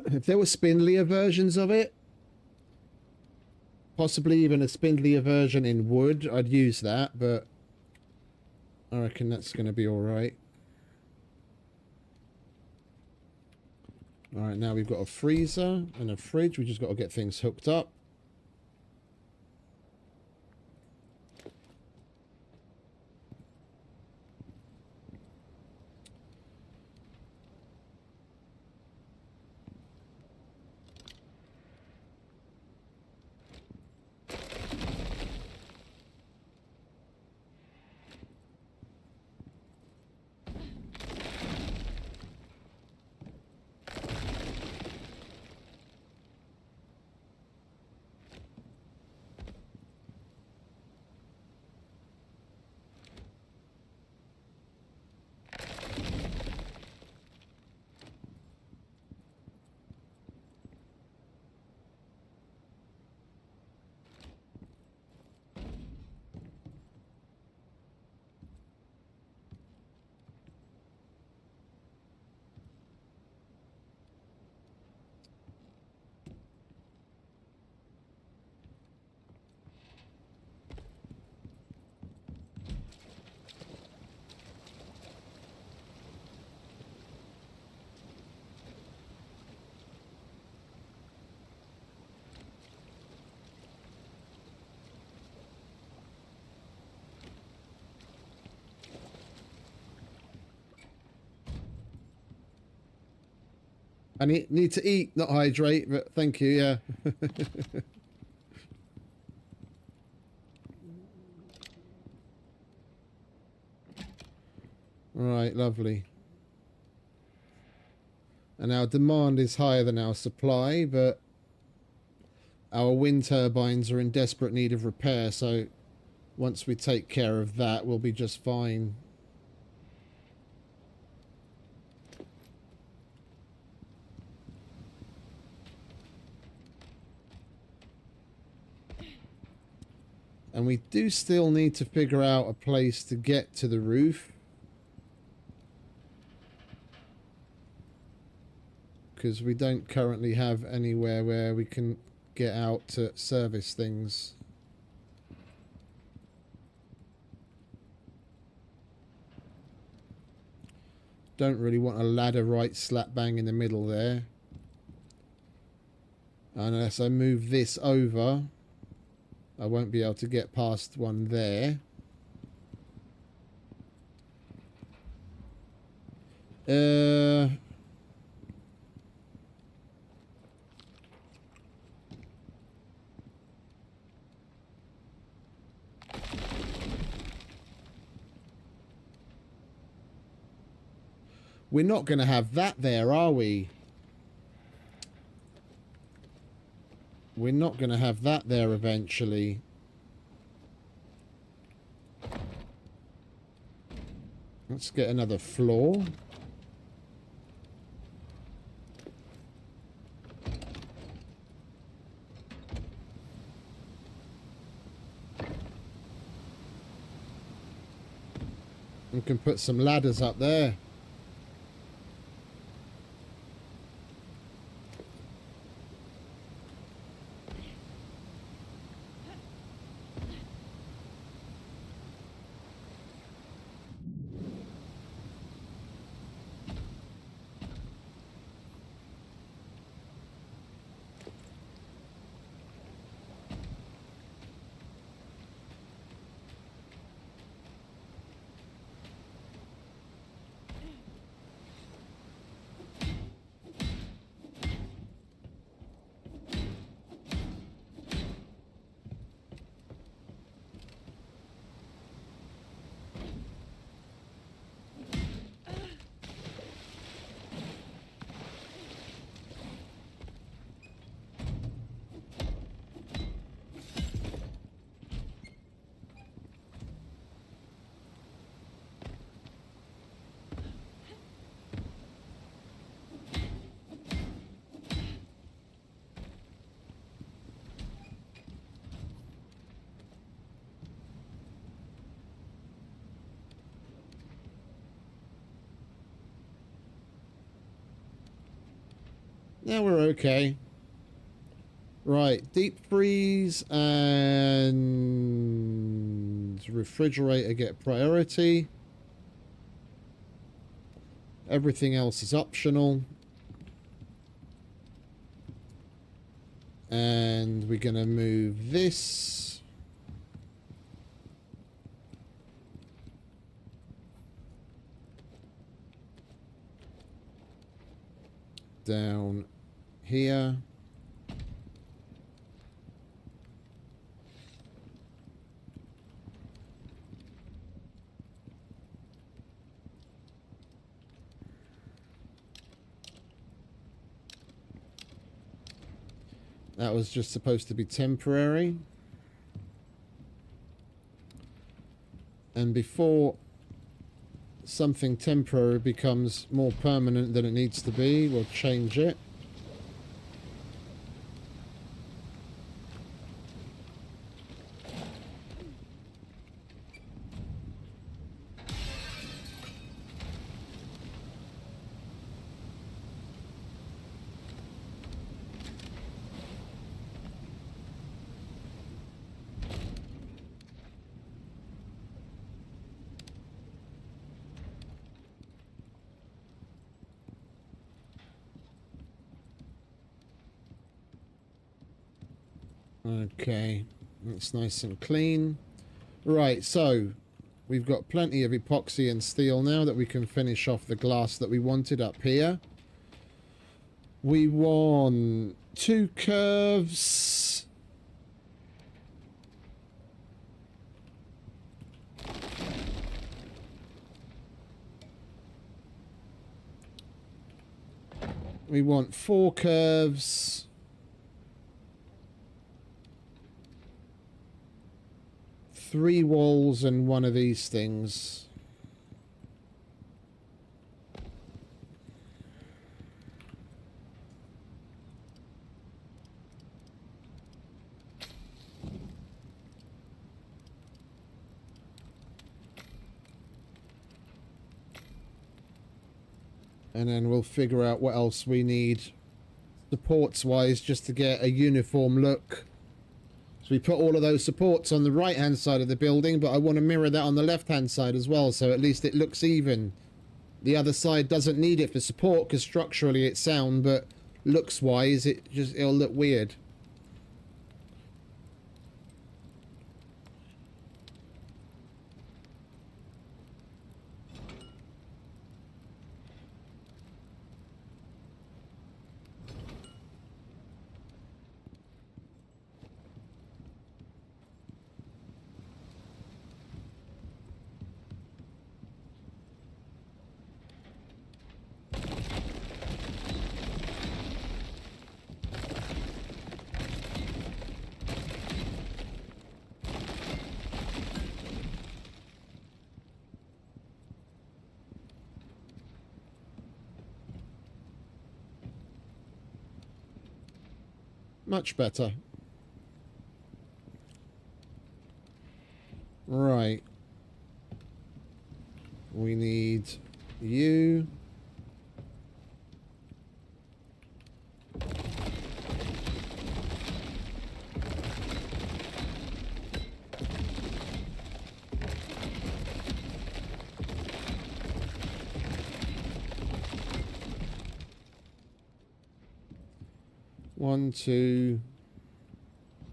If there were spindlier versions of it, possibly even a spindlier version in wood, I'd use that, but I reckon that's going to be alright. Alright, now we've got a freezer and a fridge. We just got to get things hooked up. I need to eat, not hydrate, but thank you, yeah. Right, lovely. And our demand is higher than our supply, but our wind turbines are in desperate need of repair, so once we take care of that, we'll be just fine. And we do still need to figure out a place to get to the roof. Because we don't currently have anywhere where we can get out to service things. Don't really want a ladder right slap bang in the middle there. Unless I move this over, I won't be able to get past one there. We're not going to have that there, are we? We're not going to have that there eventually. Let's get another floor. We can put some ladders up there. Now we're okay. Right, deep freeze and refrigerator get priority. Everything else is optional. And we're going to move this. Down here. That was just supposed to be temporary. And before something temporary becomes more permanent than it needs to be, we'll change it. Okay, that's nice and clean. Right, so we've got plenty of epoxy and steel now that we can finish off the glass that we wanted up here. We want 2 curves. We want 4 curves. 3 walls and 1 of these things. And then we'll figure out what else we need supports wise just to get a uniform look. So we put all of those supports on the right hand side of the building, but I want to mirror that on the left hand side as well, so at least it looks even. The other side doesn't need it for support because structurally it's sound, but looks wise it'll look weird. Much better. Right. We need you.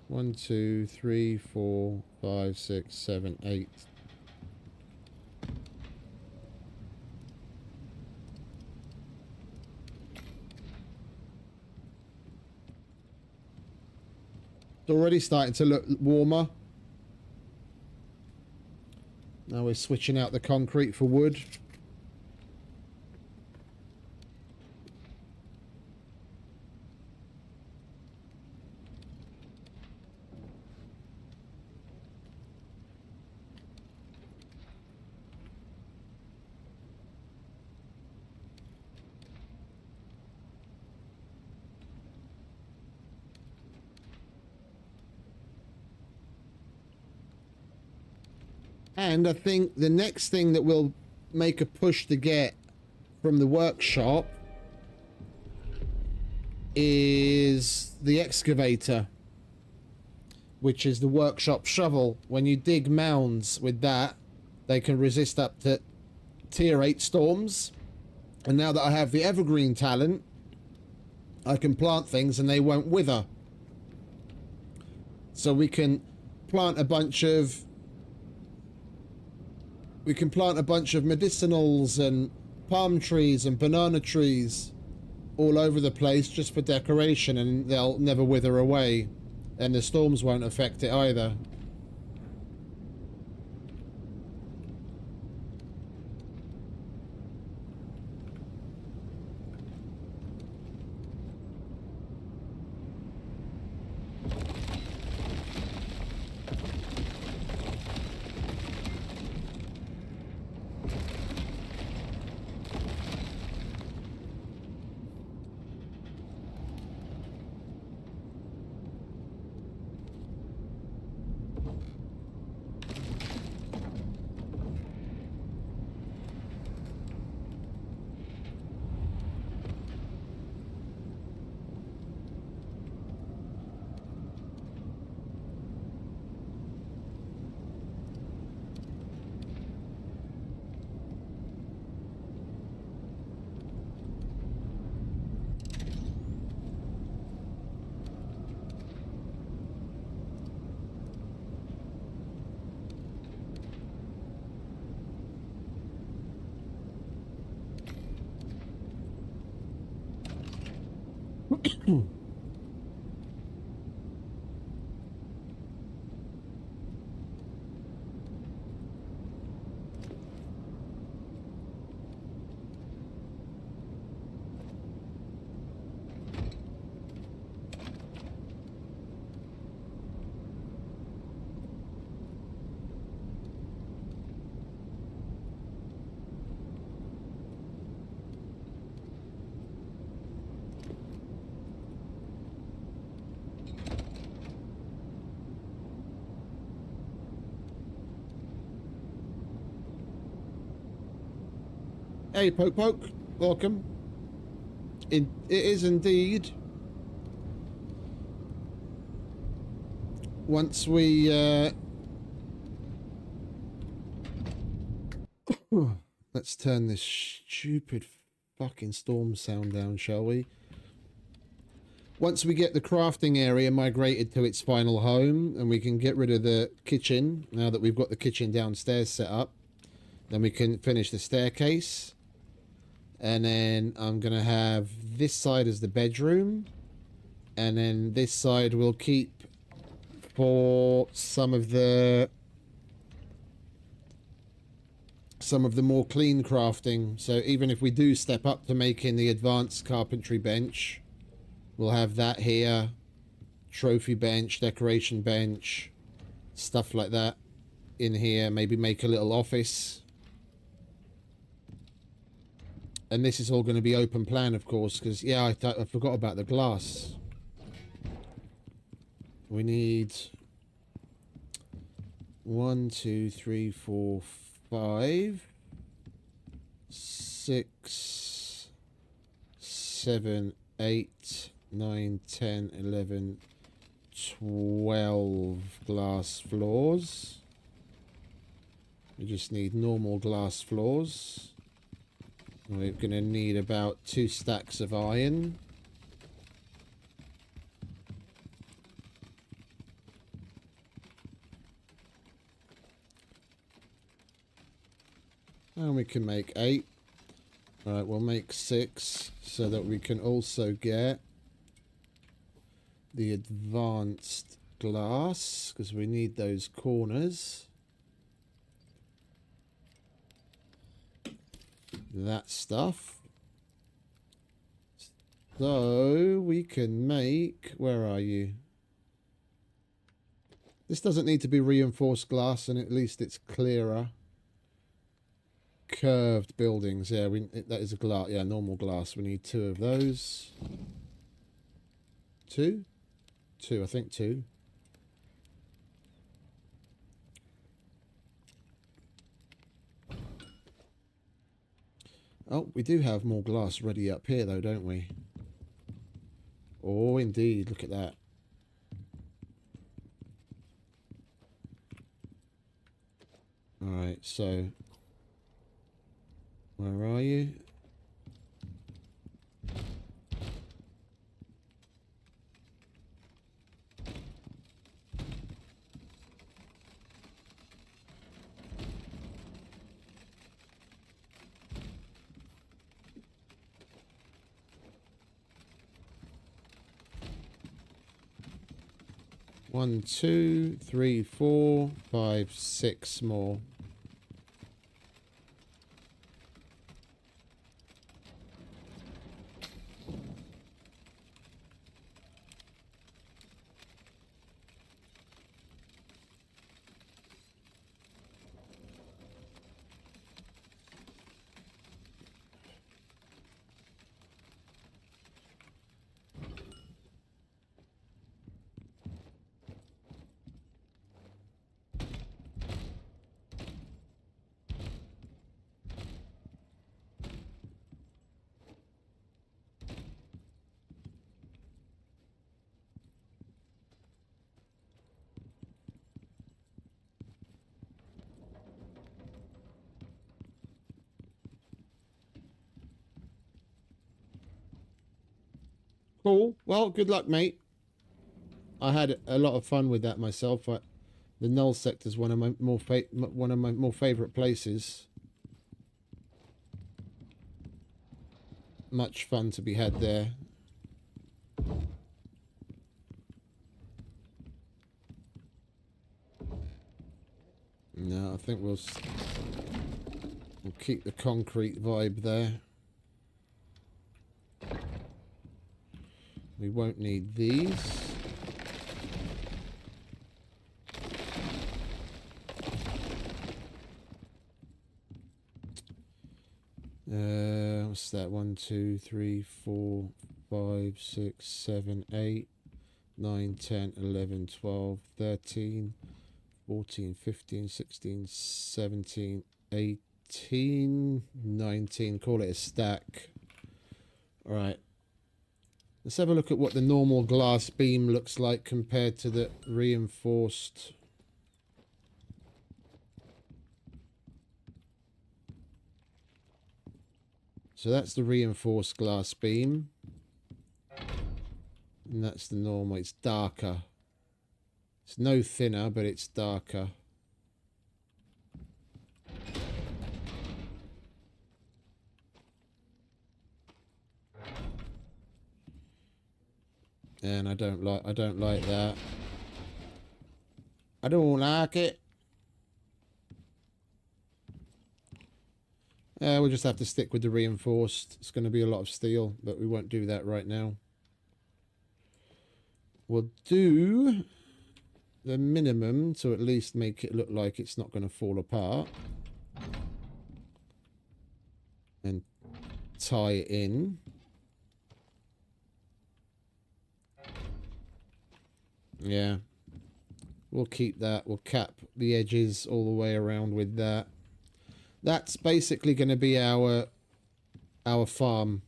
One, two, 3, 4, 5, 6, 7, 8. It's already starting to look warmer. Now we're switching out the concrete for wood. And I think the next thing that we'll make a push to get from the workshop is the excavator, which is the workshop shovel. When you dig mounds with that, they can resist up to tier 8 storms. And now that I have the evergreen talent, I can plant things and they won't wither. So we can plant a bunch of medicinals and palm trees and banana trees all over the place just for decoration, and they'll never wither away, and the storms won't affect it either. Hey, Poke, welcome. It is indeed. Once we let's turn this stupid fucking storm sound down, shall we? Once we get the crafting area migrated to its final home and we can get rid of the kitchen, now that we've got the kitchen downstairs set up, then we can finish the staircase. And then I'm going to have this side as the bedroom. And then this side we'll keep for some of the more clean crafting. So even if we do step up to making the advanced carpentry bench, we'll have that here. Trophy bench, decoration bench, stuff like that in here. Maybe make a little office. And this is all going to be open plan, of course, because, yeah, I forgot about the glass. We need 1, 2, 3, 4, 5, 6, 7, 8, 9, 10, 11, 12 glass floors. We just need normal glass floors. We're going to need about 2 stacks of iron. And we can make 8. Alright, we'll make 6 so that we can also get the advanced glass, because we need those corners. That stuff. So we can make... Where are you? This doesn't need to be reinforced glass, and at least it's clearer. Curved buildings. Yeah, that is a glass. Yeah, normal glass. We need 2 of those. 2? 2, I think 2. Oh, we do have more glass ready up here though, don't we? Oh, indeed. Look at that. Alright, so... Where are you? One, 2, 3, 4, 5, 6 more. Cool. Well, good luck, mate. I had a lot of fun with that myself. The null sector is one of my more favorite places. Much fun to be had there. No, I think we'll keep the concrete vibe there. We won't need these. What's that? 1, 2, 3, 4, 5, 6, 7, 8, 9, 10, 11, 12, 13, 14, 15, 16, 17, 18, 19. Call it a stack. All right. Let's have a look at what the normal glass beam looks like compared to the reinforced. So that's the reinforced glass beam. And that's the normal. It's darker. It's no thinner, but it's darker. And I don't like that. I don't like it. We'll just have to stick with the reinforced. It's going to be a lot of steel, but we won't do that right now. We'll do the minimum to at least make it look like it's not going to fall apart. And tie it in. Yeah. We'll keep that. We'll cap the edges all the way around with that. That's basically going to be our farm.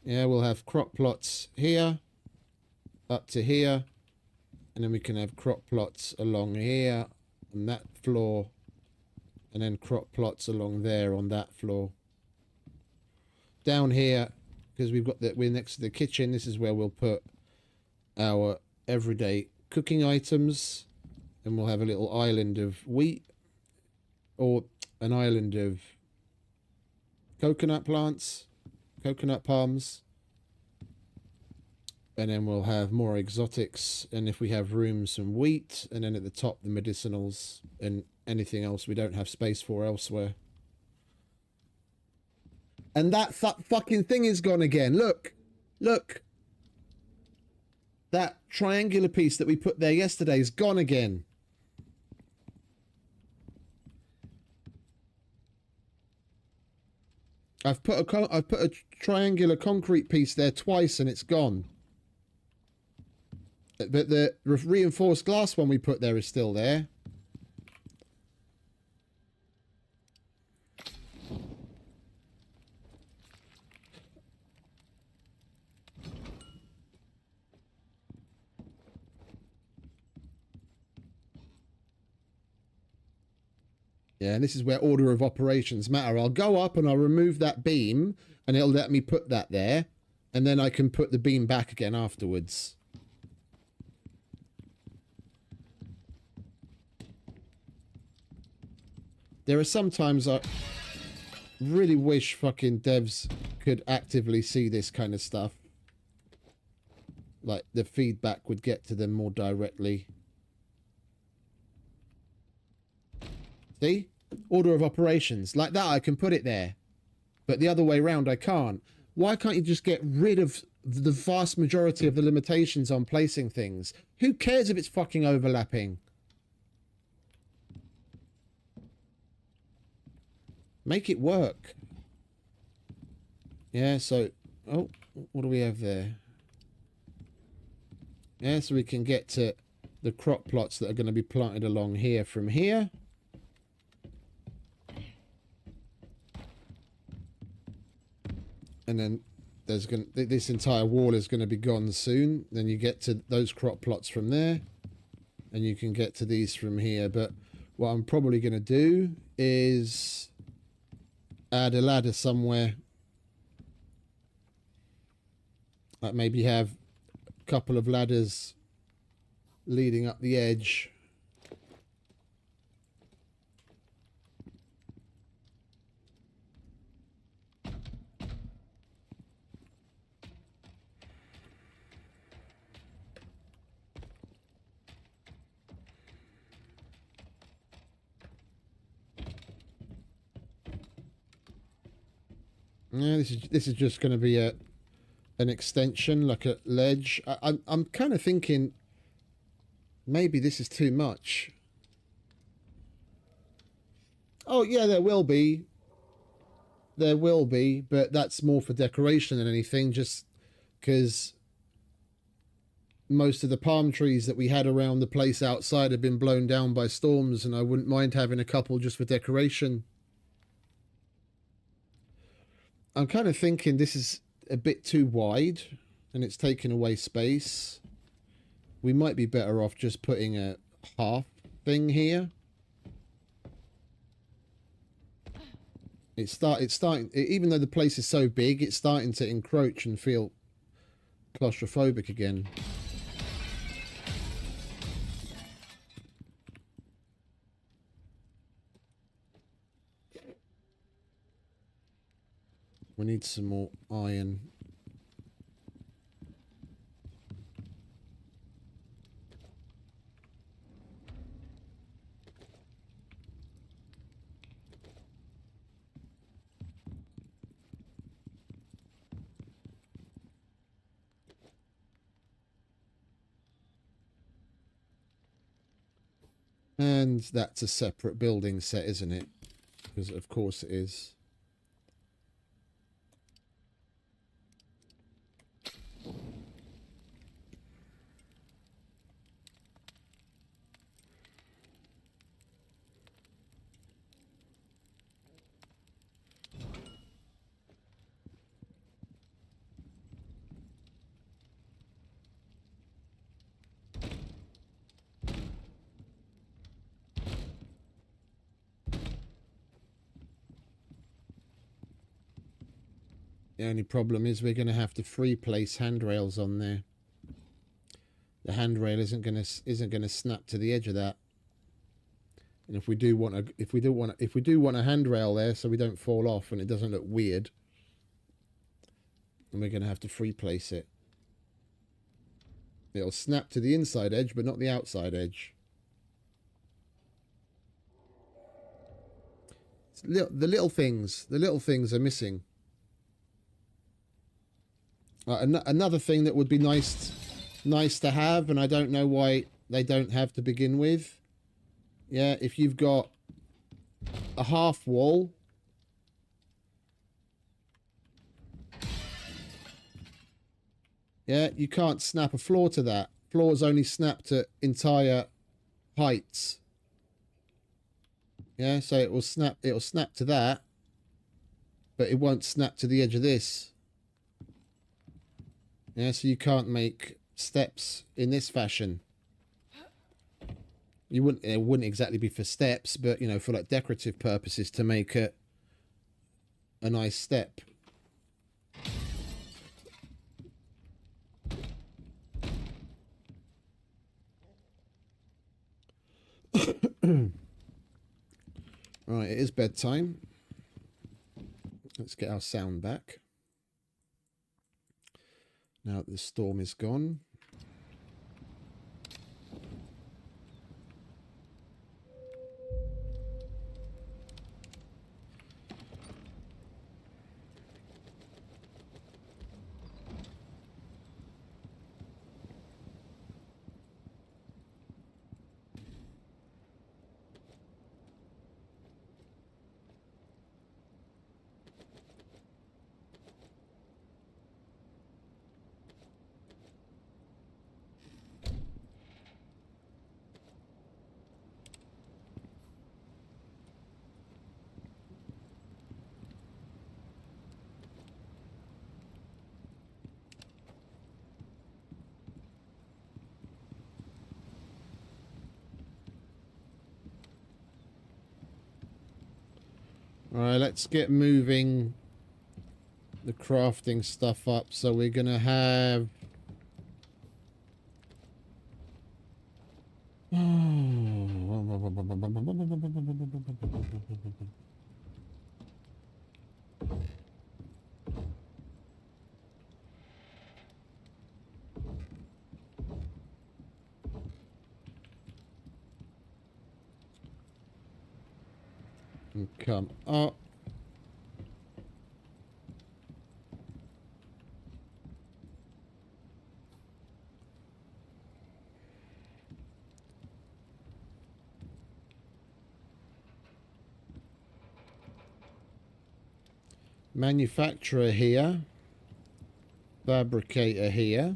Yeah, we'll have crop plots here, up to here, and then we can have crop plots along here on that floor, and then crop plots along there on that floor. Down here, because we're next to the kitchen, this is where we'll put our everyday cooking items, and we'll have a little island of wheat, or an island of coconut plants, coconut palms, and then we'll have more exotics, and if we have room, some wheat, and then at the top the medicinals and anything else we don't have space for elsewhere. And that fucking thing is gone again. Look, look, that triangular piece that we put there yesterday is gone again. I've put a triangular concrete piece there twice and it's gone. But the reinforced glass one we put there is still there. Yeah, and this is where order of operations matter. I'll go up and I'll remove that beam and it'll let me put that there. And then I can put the beam back again afterwards. There are some times I really wish fucking devs could actively see this kind of stuff. Like, the feedback would get to them more directly. See? Order of operations. Like that, I can put it there. But the other way around, I can't. Why can't you just get rid of the vast majority of the limitations on placing things? Who cares if it's fucking overlapping? Make it work. Yeah, so... Oh, what do we have there? Yeah, so we can get to the crop plots that are going to be planted along here from here. And then there's this entire wall is going to be gone soon. Then you get to those crop plots from there. And you can get to these from here. But what I'm probably going to do is add a ladder somewhere. Like maybe have a couple of ladders leading up the edge. Yeah, this is just going to be an extension, like a ledge. I'm kind of thinking maybe this is too much. Oh yeah, there will be, but that's more for decoration than anything. Just because most of the palm trees that we had around the place outside have been blown down by storms, and I wouldn't mind having a couple just for decoration. I'm kind of thinking this is a bit too wide and it's taking away space. We might be better off just putting a half thing here. It's starting, even though the place is so big, it's starting to encroach and feel claustrophobic again. We need some more iron. And that's a separate building set, isn't it? Because of course it is. The only problem is we're going to have to free place handrails on there. The handrail isn't going to snap to the edge of that. And if we do want a handrail there so we don't fall off and it doesn't look weird, then we're going to have to free place it. It'll snap to the inside edge but not the outside edge. The little things are missing. Another thing that would be nice to have, and I don't know why they don't have to begin with. Yeah, if you've got a half wall, yeah, you can't snap a floor to that. Floors only snap to entire heights. Yeah, so it'll snap to that, but it won't snap to the edge of this. Yeah, so you can't make steps in this fashion. It wouldn't exactly be for steps, but you know, for like decorative purposes to make it a nice step. Right, it is bedtime. Let's get our sound back. Now that the storm is gone. Alright, let's get moving the crafting stuff up. So we're going to have... Come up. Manufacturer here. Fabricator here.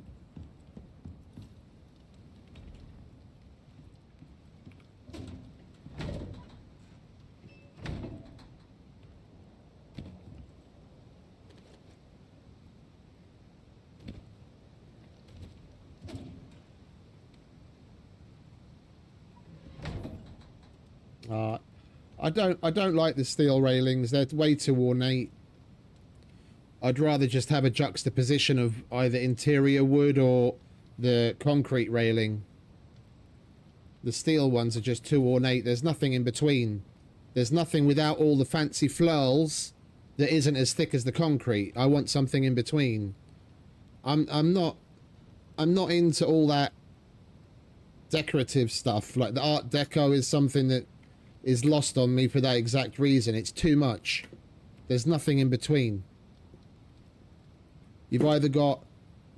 I don't like the steel railings. They're way too ornate. I'd rather just have a juxtaposition of either interior wood or the concrete railing. The steel ones are just too ornate. There's nothing in between. There's nothing without all the fancy florals that isn't as thick as the concrete. I want something in between. I'm not into all that decorative stuff. Like the Art Deco is something that is lost on me for that exact reason. It's too much. There's nothing in between. You've either got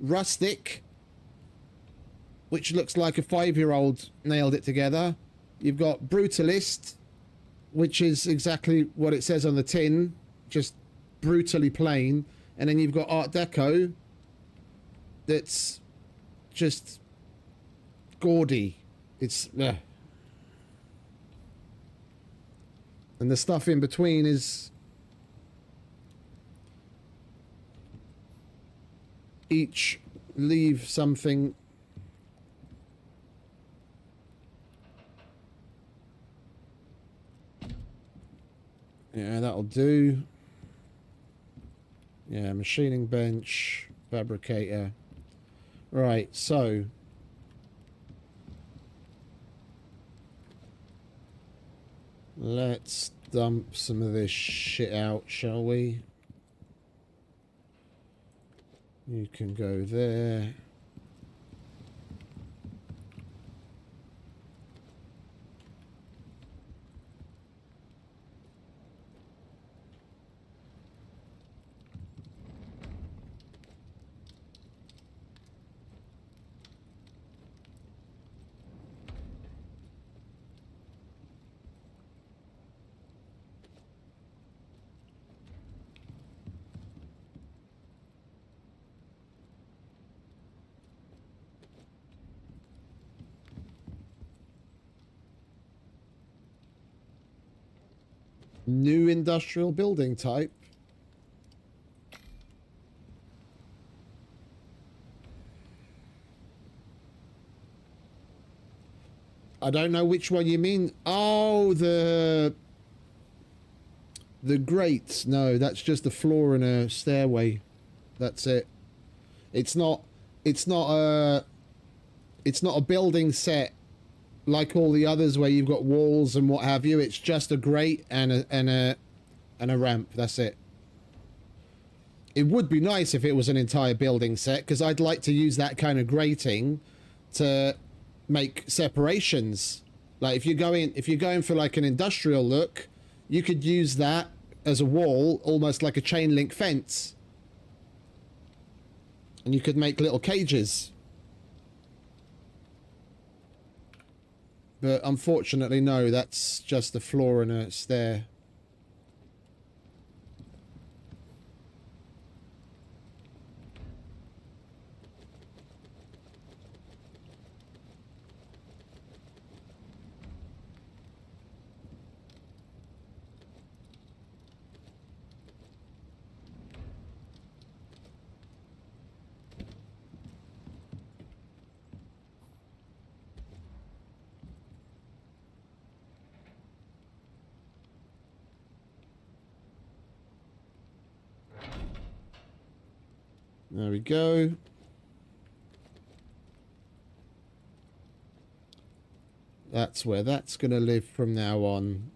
rustic, which looks like a 5-year-old nailed it together. You've got brutalist, which is exactly what it says on the tin, just brutally plain. And then you've got Art Deco, that's just gaudy. It's and the stuff in between is each leave something. Yeah, that'll do. Yeah, machining bench, fabricator. Right, so let's dump some of this shit out, shall we? You can go there. New industrial building type. I don't know which one you mean. Oh, the grates. No, that's just a floor and a stairway. That's it. It's not a building set like all the others where you've got walls and what have you. It's just a grate and a ramp. That's it. It would be nice if it was an entire building set, because I'd like to use that kind of grating to make separations. Like if you're going for like an industrial look, you could use that as a wall, almost like a chain link fence, and you could make little cages. But unfortunately, no, that's just a floor and a stair. There we go. That's where that's going to live from now on.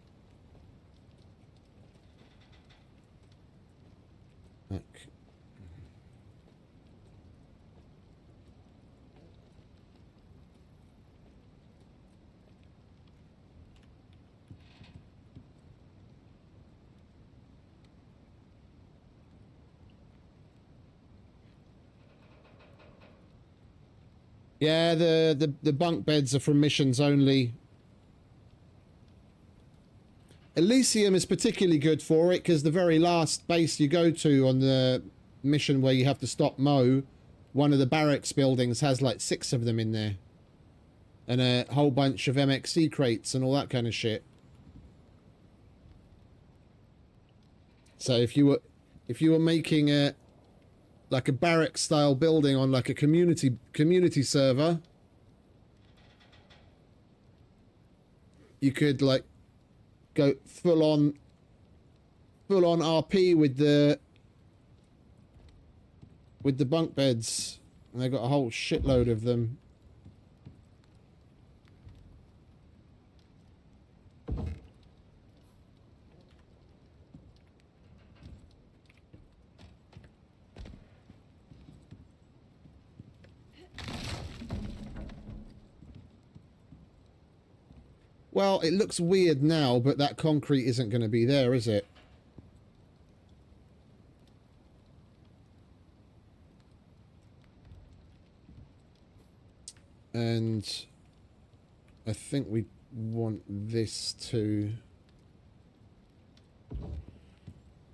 Okay. Yeah, the bunk beds are from missions only. Elysium is particularly good for it because the very last base you go to on the mission where you have to stop Mo, one of the barracks buildings has like 6 of them in there. And a whole bunch of MXC crates and all that kind of shit. So if you were making a like a barrack style building on like a community server, you could like go full on RP with the bunk beds, and they got a whole shitload of them. Well, it looks weird now, but that concrete isn't going to be there, is it? And I think we want this to...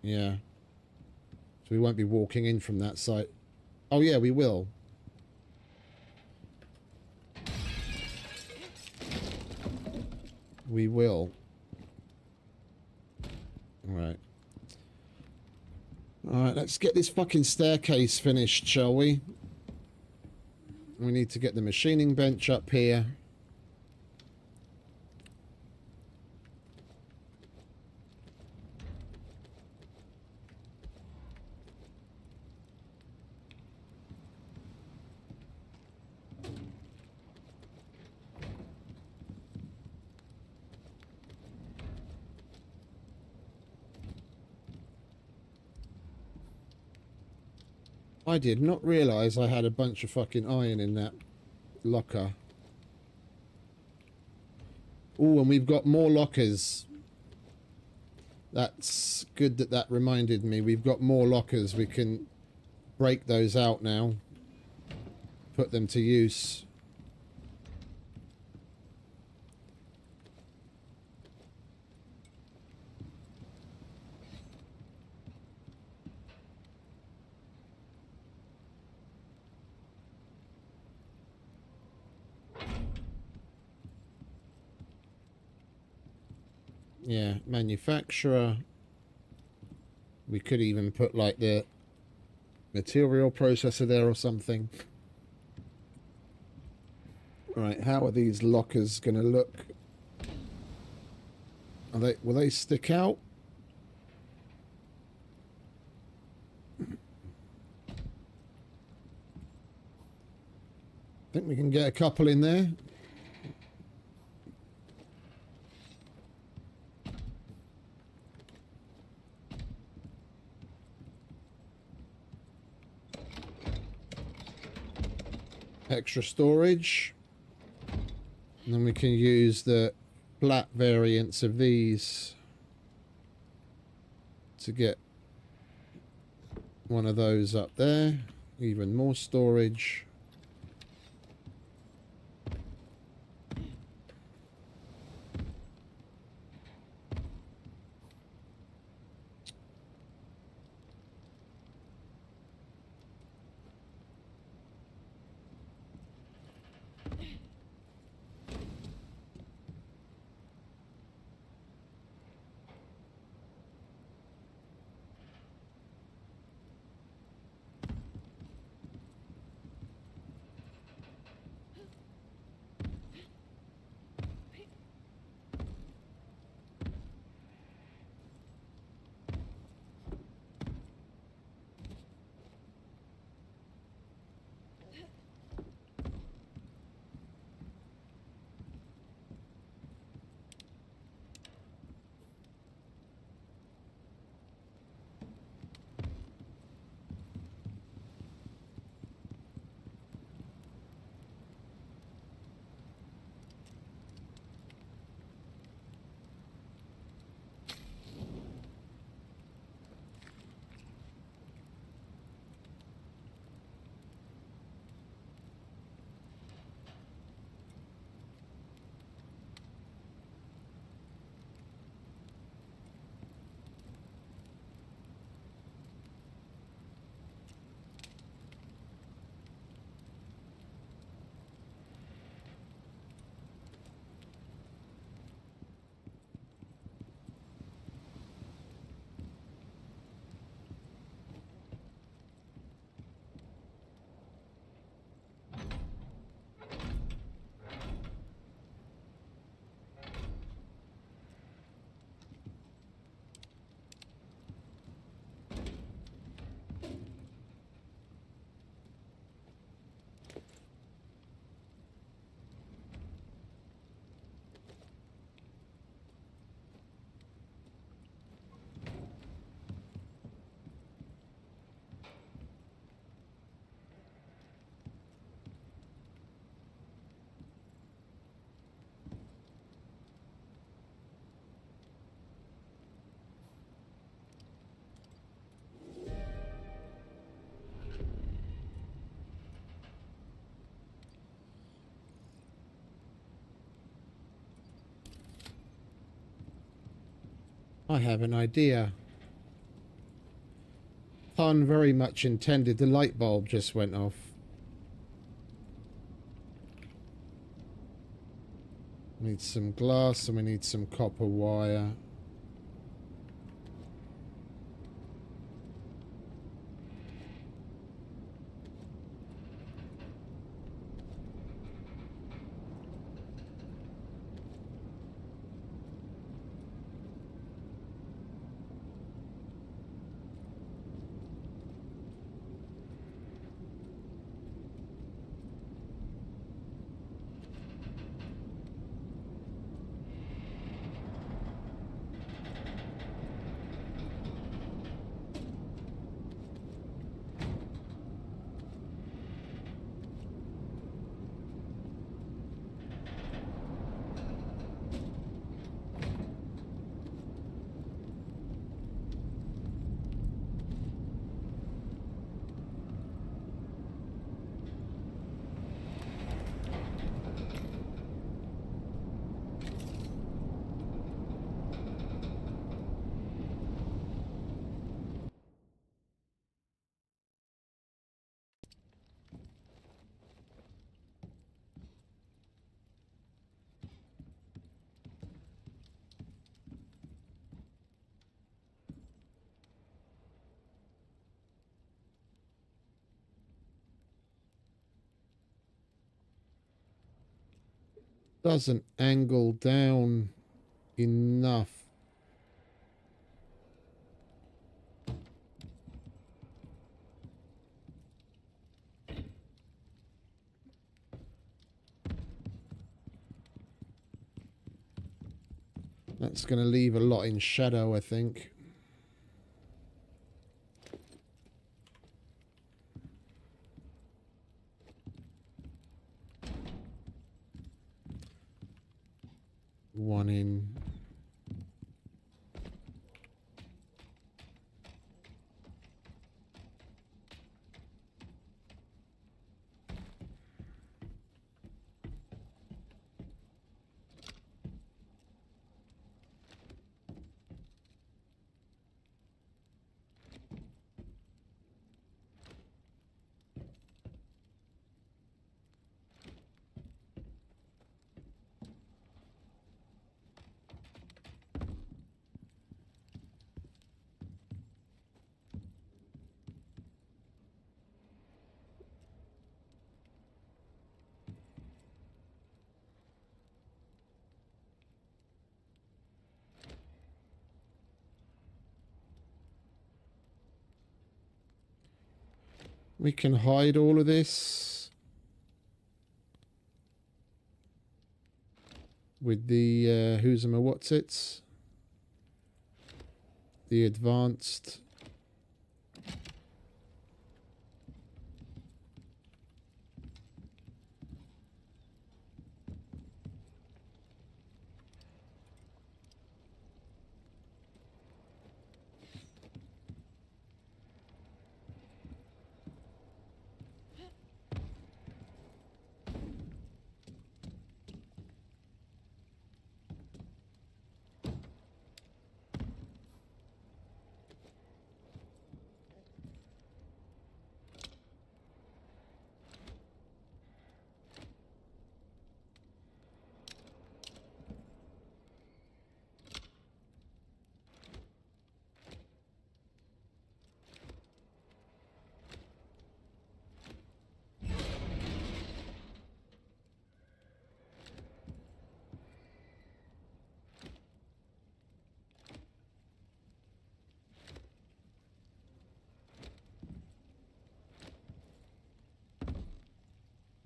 Yeah. So we won't be walking in from that side. Oh yeah, we will. We will. Alright. Alright, let's get this fucking staircase finished, shall we? We need to get the machining bench up here. I did not realise I had a bunch of fucking iron in that locker. Oh, and we've got more lockers. That's good that that reminded me. We've got more lockers. We can break those out now. Put them to use. Yeah, manufacturer. We could even put like the material processor there or something. Right, how are these lockers going to look? Will they stick out? I think we can get a couple in there. Extra storage. And then we can use the flat variants of these to get one of those up there. Even more storage. I have an idea. Pun very much intended. The light bulb just went off. We need some glass and we need some copper wire. Doesn't angle down enough. That's going to leave a lot in shadow, I think. One in. We can hide all of this with the who's a what's it? The advanced.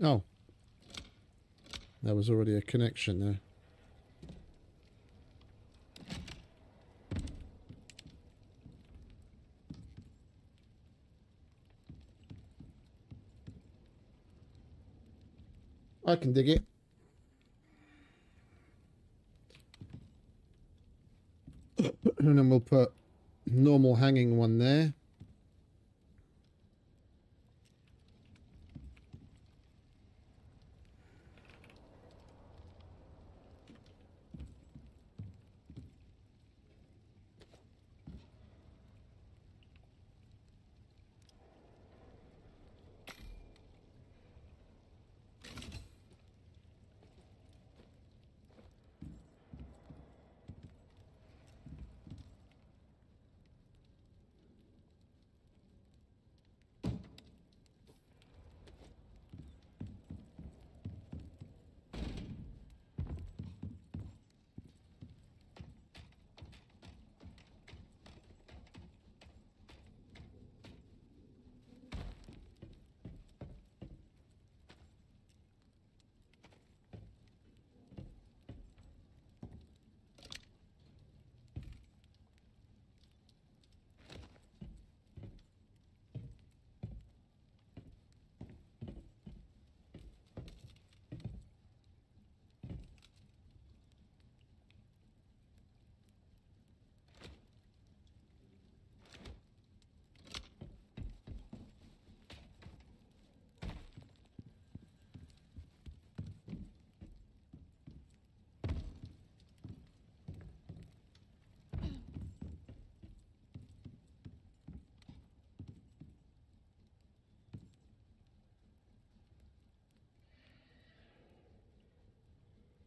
Oh, there was already a connection there. I can dig it. And then we'll put normal hanging one there.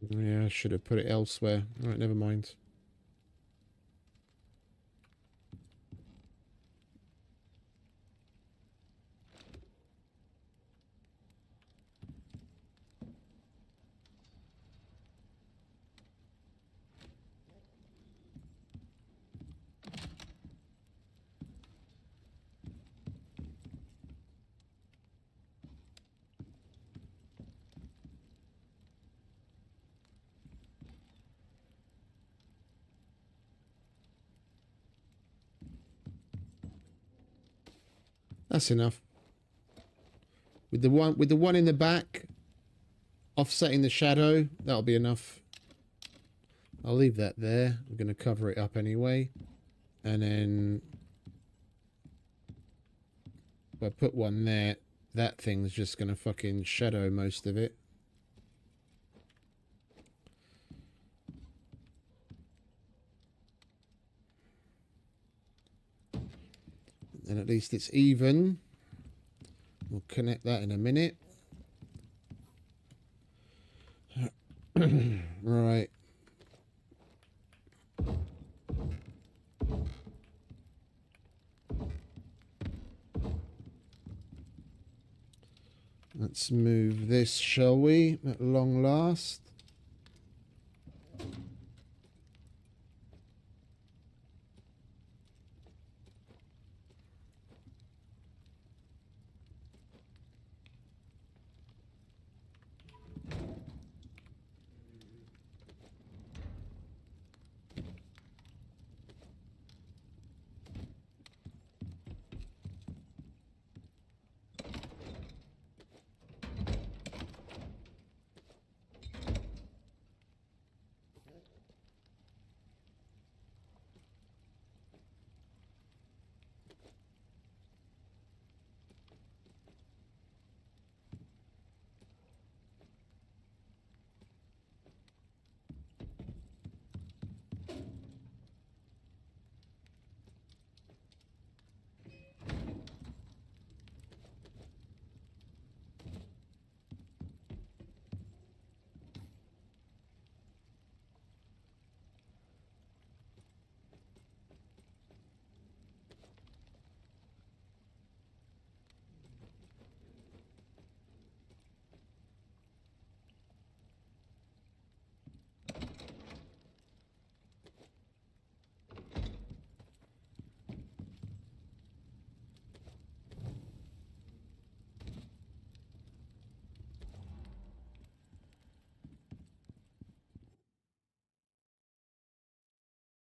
Yeah, I should have put it elsewhere. All right, never mind. That's enough. With the one in the back offsetting the shadow, that'll be enough. I'll leave that there. I'm going to cover it up anyway. And then if I put one there, that thing's just going to fucking shadow most of it. And at least it's even. We'll connect that in a minute. Right. Let's move this, shall we? At long last.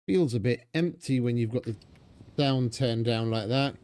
Feels a bit empty when you've got the sound turned down like that.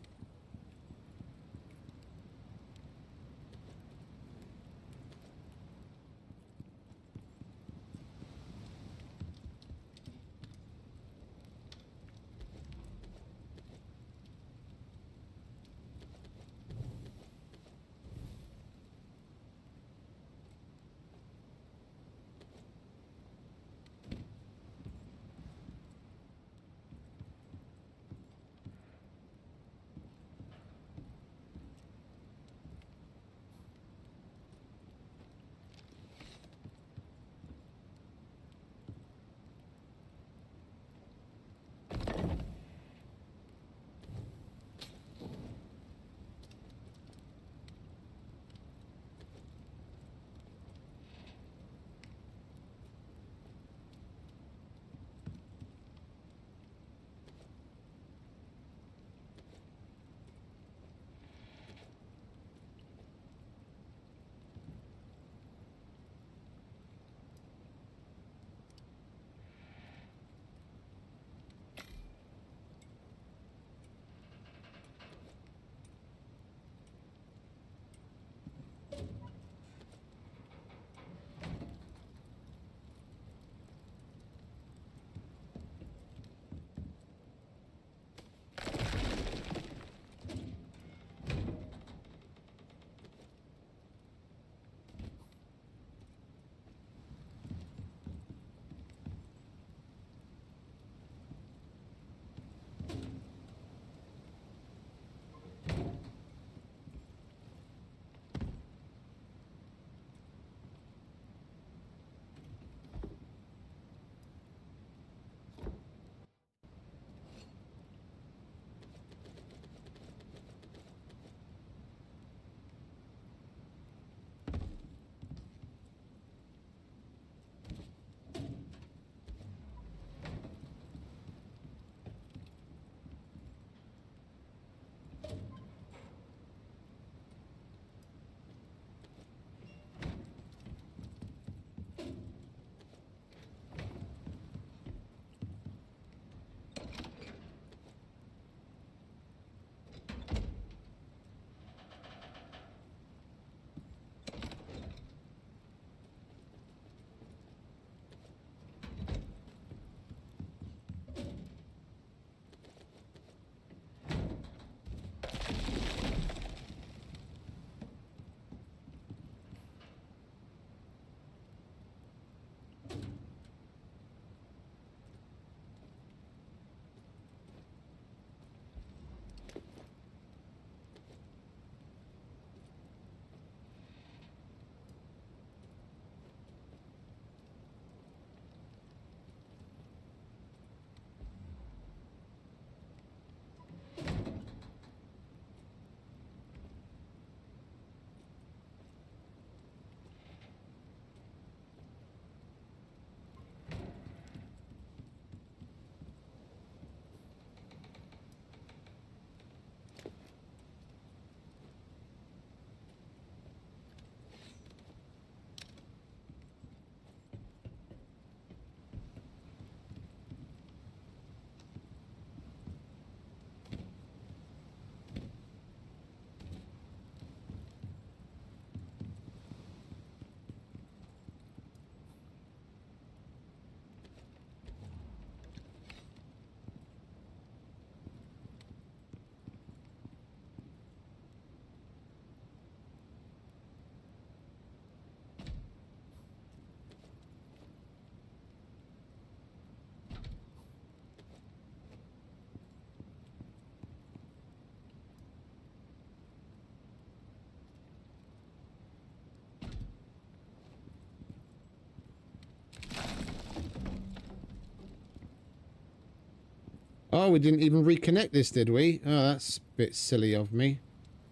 Oh, we didn't even reconnect this, did we? Oh, that's a bit silly of me.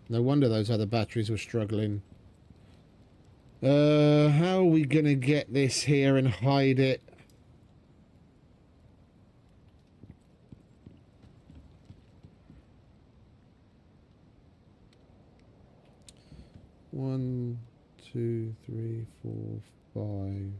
No wonder those other batteries were struggling. How are we gonna get this here and hide it? One, two, three, four, five.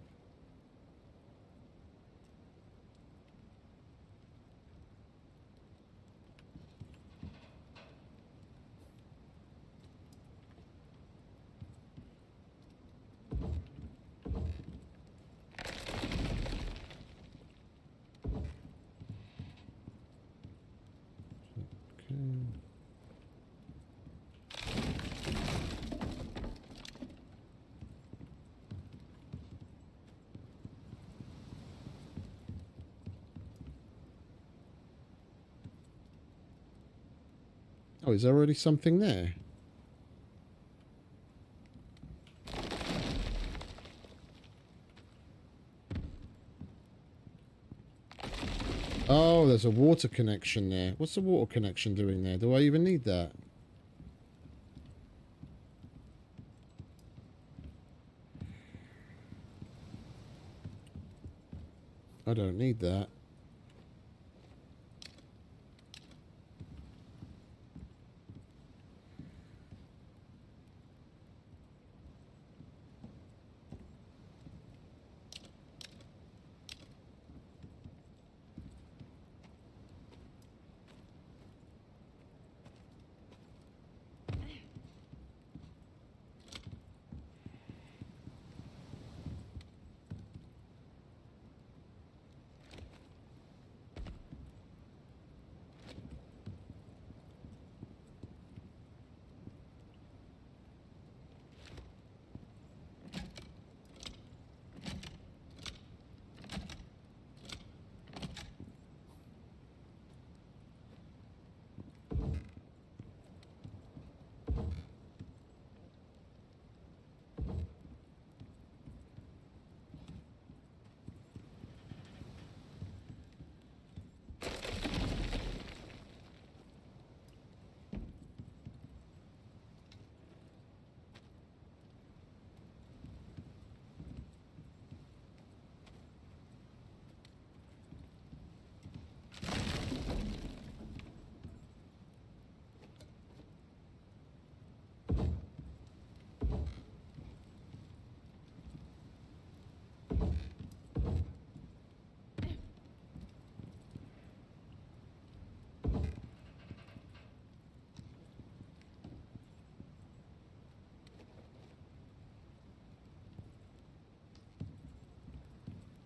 Oh, is there already something there? Oh, there's a water connection there. What's the water connection doing there? Do I even need that? I don't need that.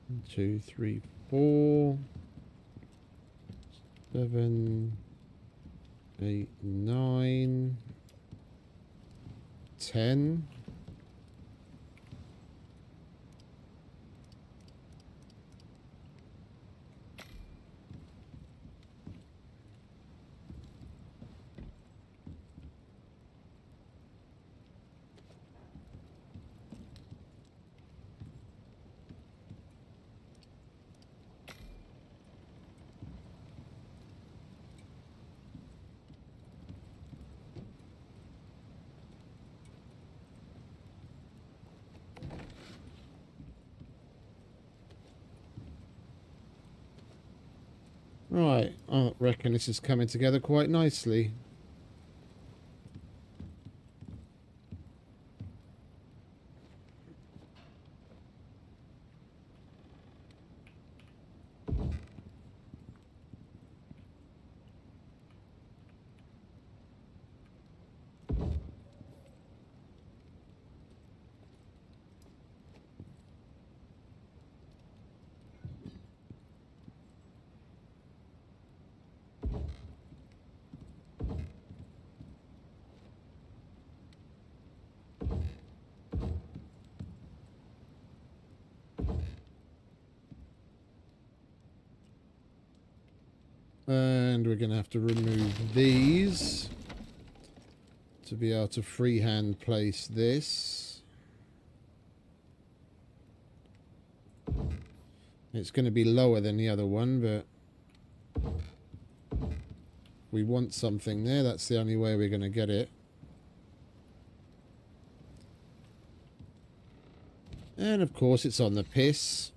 One, two, three, 4, 7, 8, 9, 10. Right, I reckon this is coming together quite nicely. And we're going to have to remove these to be able to freehand place this. It's going to be lower than the other one, but We want something there. That's the only way we're going to get it. And of course it's on the piss.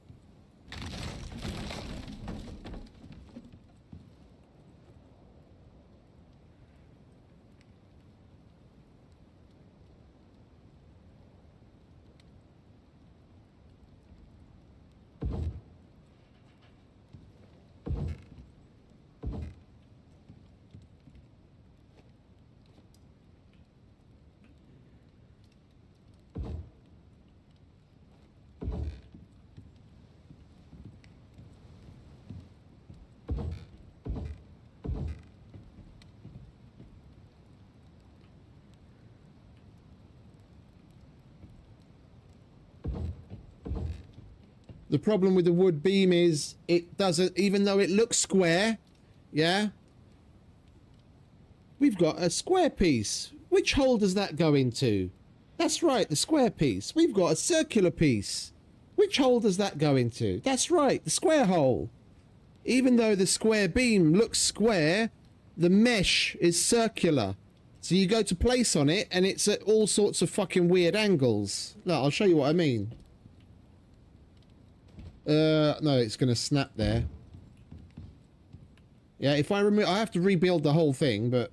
The problem with the wood beam is it doesn't, even though it looks square, yeah, we've got a square piece. Which hole does that go into? That's right, the square piece. We've got a circular piece. Which hole does that go into? That's right, the square hole. Even though the square beam looks square, the mesh is circular. So you go to place on it and it's at all sorts of fucking weird angles. Look, I'll show you what I mean. No, it's going to snap there. Yeah, if I remove... I have to rebuild the whole thing, but...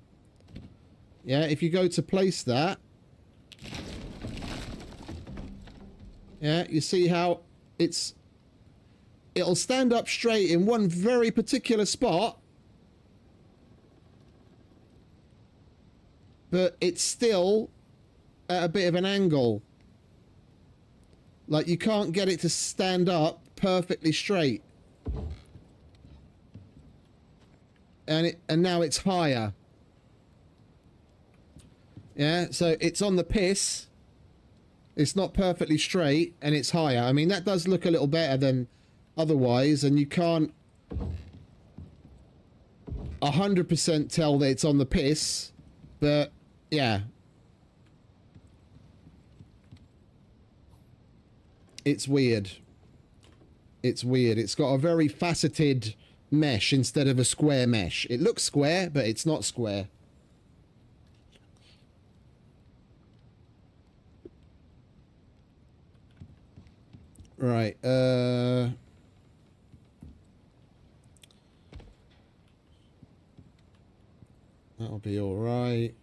Yeah, if you go to place that... Yeah, you see how it's... It'll stand up straight in one very particular spot. But it's still at a bit of an angle. Like, you can't get it to stand up perfectly straight. And now it's higher. Yeah, so it's on the piss. It's not perfectly straight and it's higher. I mean, that does look a little better than otherwise, and you can't 100% tell that it's on the piss, but yeah. It's weird. It's weird. It's got a very faceted mesh instead of a square mesh. It looks square, but it's not square. Right, that'll be all right.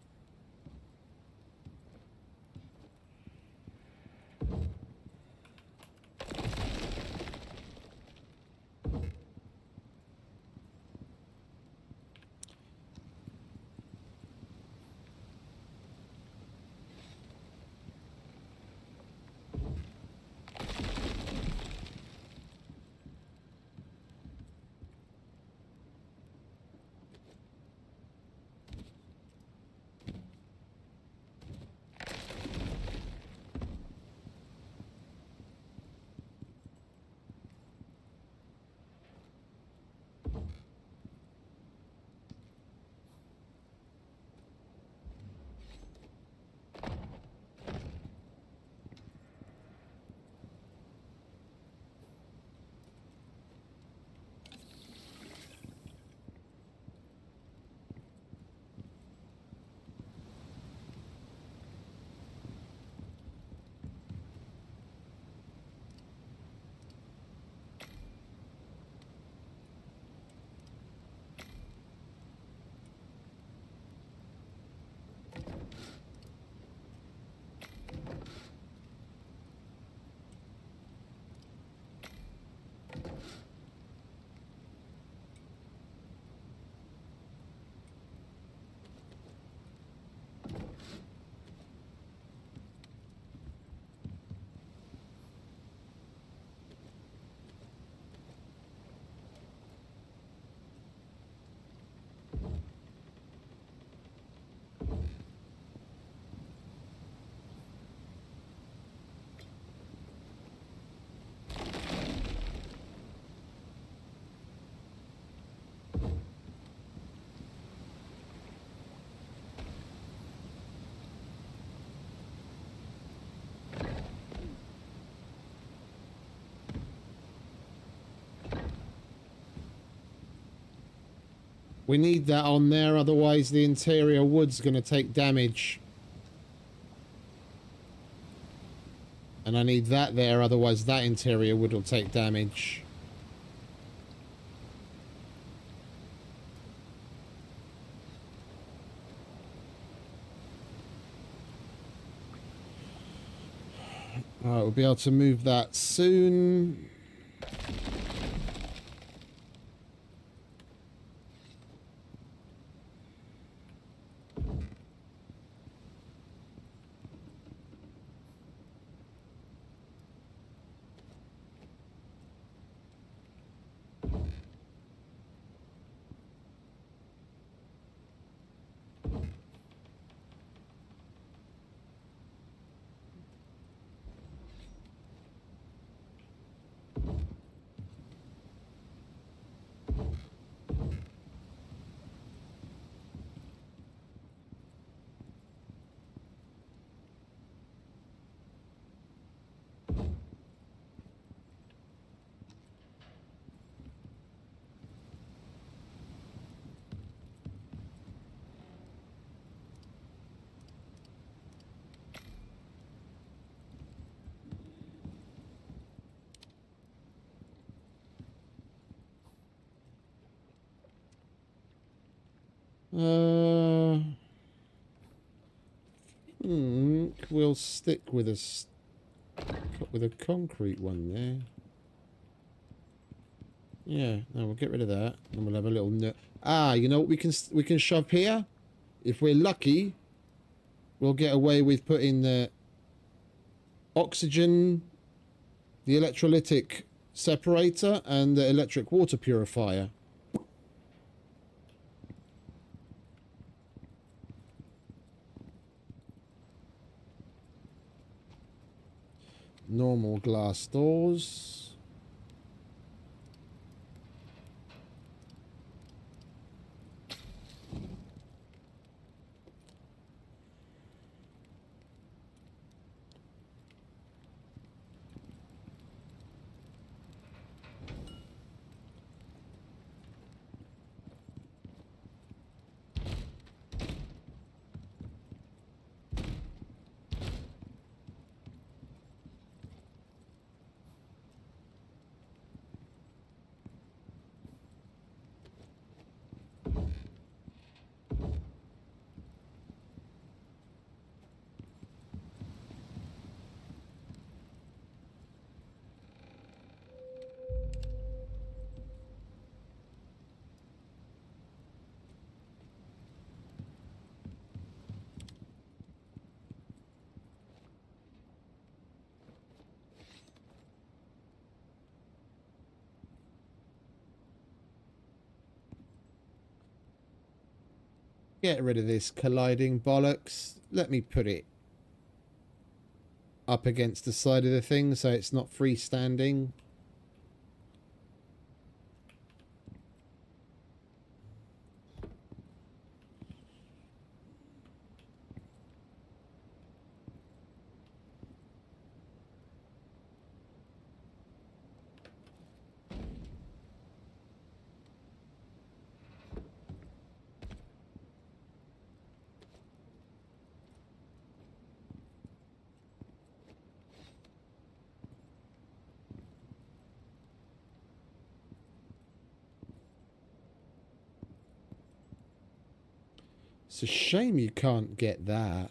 We need that on there, otherwise the interior wood's going to take damage. And I need that there, otherwise that interior wood will take damage. Alright, we'll be able to move that soon. We'll stick with a concrete one there. Yeah, no, we'll get rid of that, and we'll have a little nook. Ah, you know what we can shove here? If we're lucky, we'll get away with putting the oxygen, the electrolytic separator, and the electric water purifier. Normal glass doors. Get rid of this colliding bollocks. Let me put it up against the side of the thing so it's not freestanding. It's a shame you can't get that.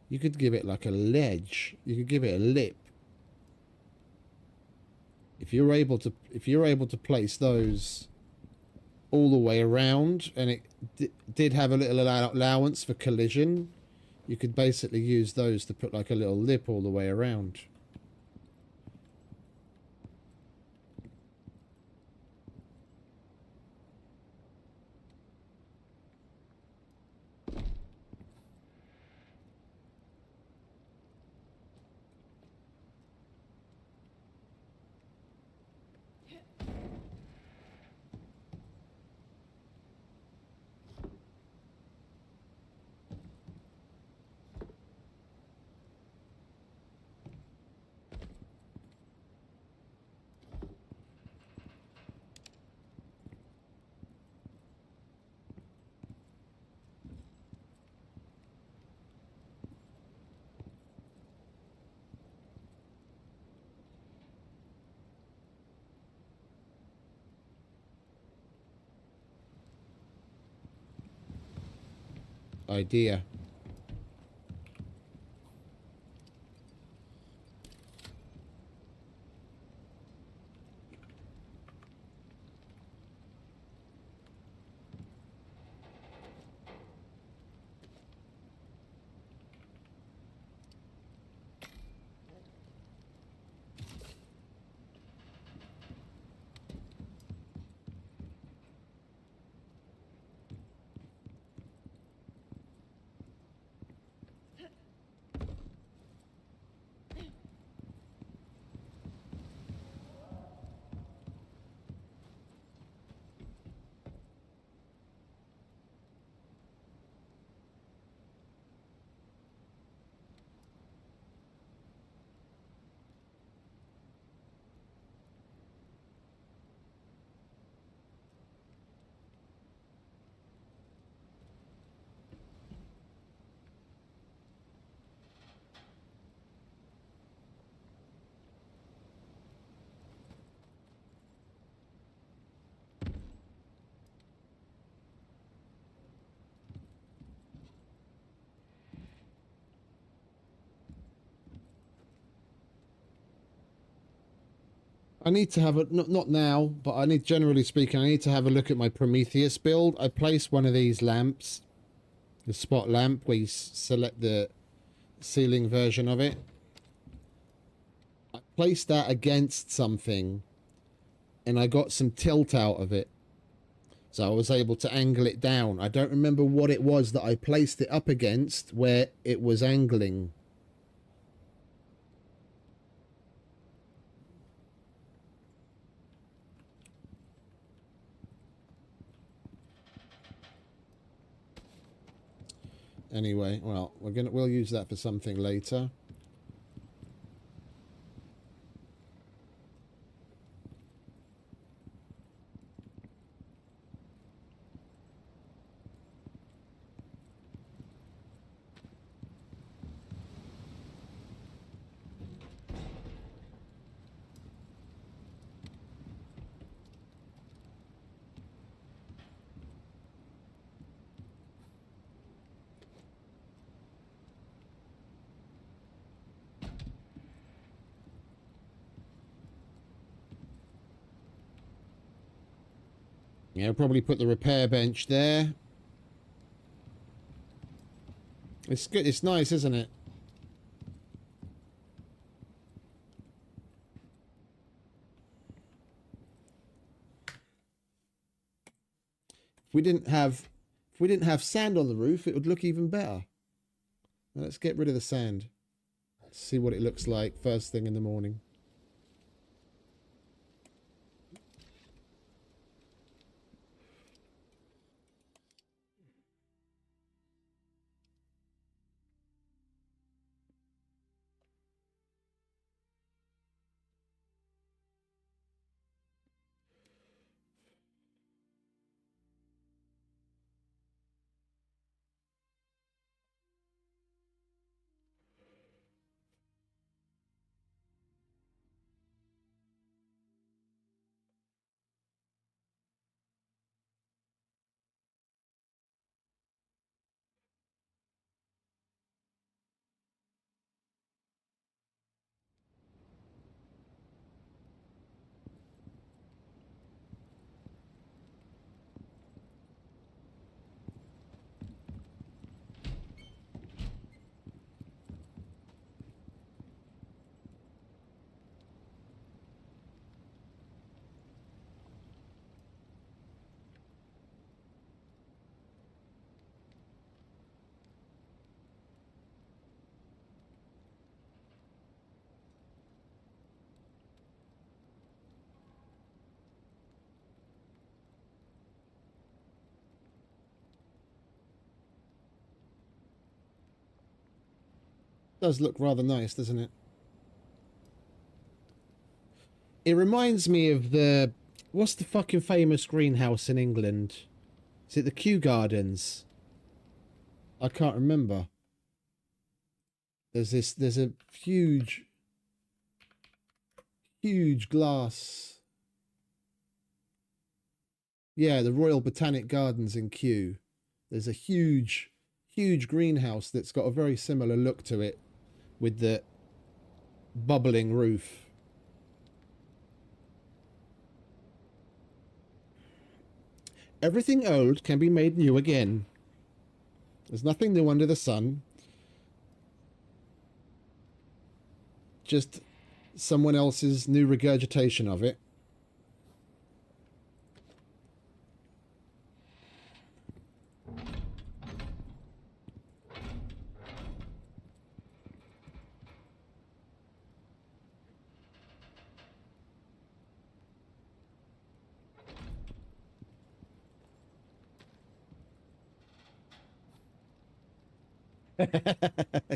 You could give it like a ledge. You could give it a lip. If you're able to place those all the way around, and it did have a little allowance for collision, you could basically use those to put like a little lip all the way around. idea. I need to have a not now, but I need, generally speaking, I need to have a look at my Prometheus build. I placed one of these lamps, the spot lamp, where you select the ceiling version of it. I placed that against something, and I got some tilt out of it, so I was able to angle it down. I don't remember what it was that I placed it up against where it was angling. Anyway, well, we'll use that for something later. Yeah, I'll probably put the repair bench there. It's good. It's nice, isn't it? If we didn't have sand on the roof, it would look even better. Now let's get rid of the sand. See what it looks like first thing in the morning. Does look rather nice, doesn't it? It reminds me of the... What's the fucking famous greenhouse in England? Is it the Kew Gardens? I can't remember. There's a huge glass. Yeah, the Royal Botanic Gardens in Kew. There's a huge huge greenhouse that's got a very similar look to it with the bubbling roof. Everything old can be made new again. There's nothing new under the sun. Just someone else's new regurgitation of it.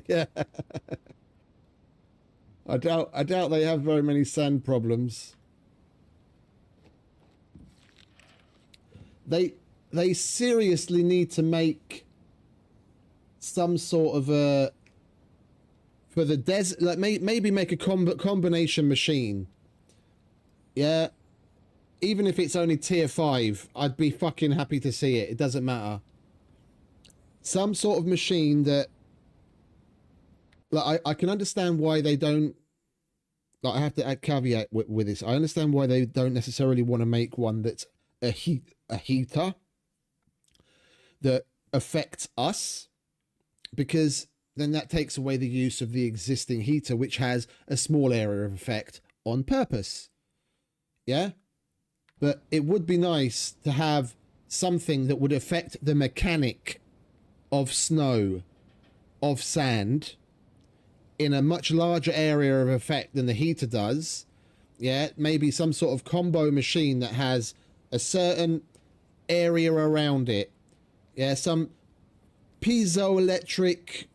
Yeah. I doubt they have very many sand problems. They seriously need to make some sort of a for the desert, like maybe make a combination machine. Yeah, even if it's only tier 5, I'd be fucking happy to see it. It doesn't matter. Some sort of machine that, like, I can understand why they don't. Like, I have to add caveat with this. I understand why they don't necessarily want to make one that's a heater that affects us, because then that takes away the use of the existing heater, which has a small area of effect on purpose. Yeah, but it would be nice to have something that would affect the mechanic of snow, of sand, in a much larger area of effect than the heater does. Yeah, maybe some sort of combo machine that has a certain area around it. Yeah, some piezoelectric,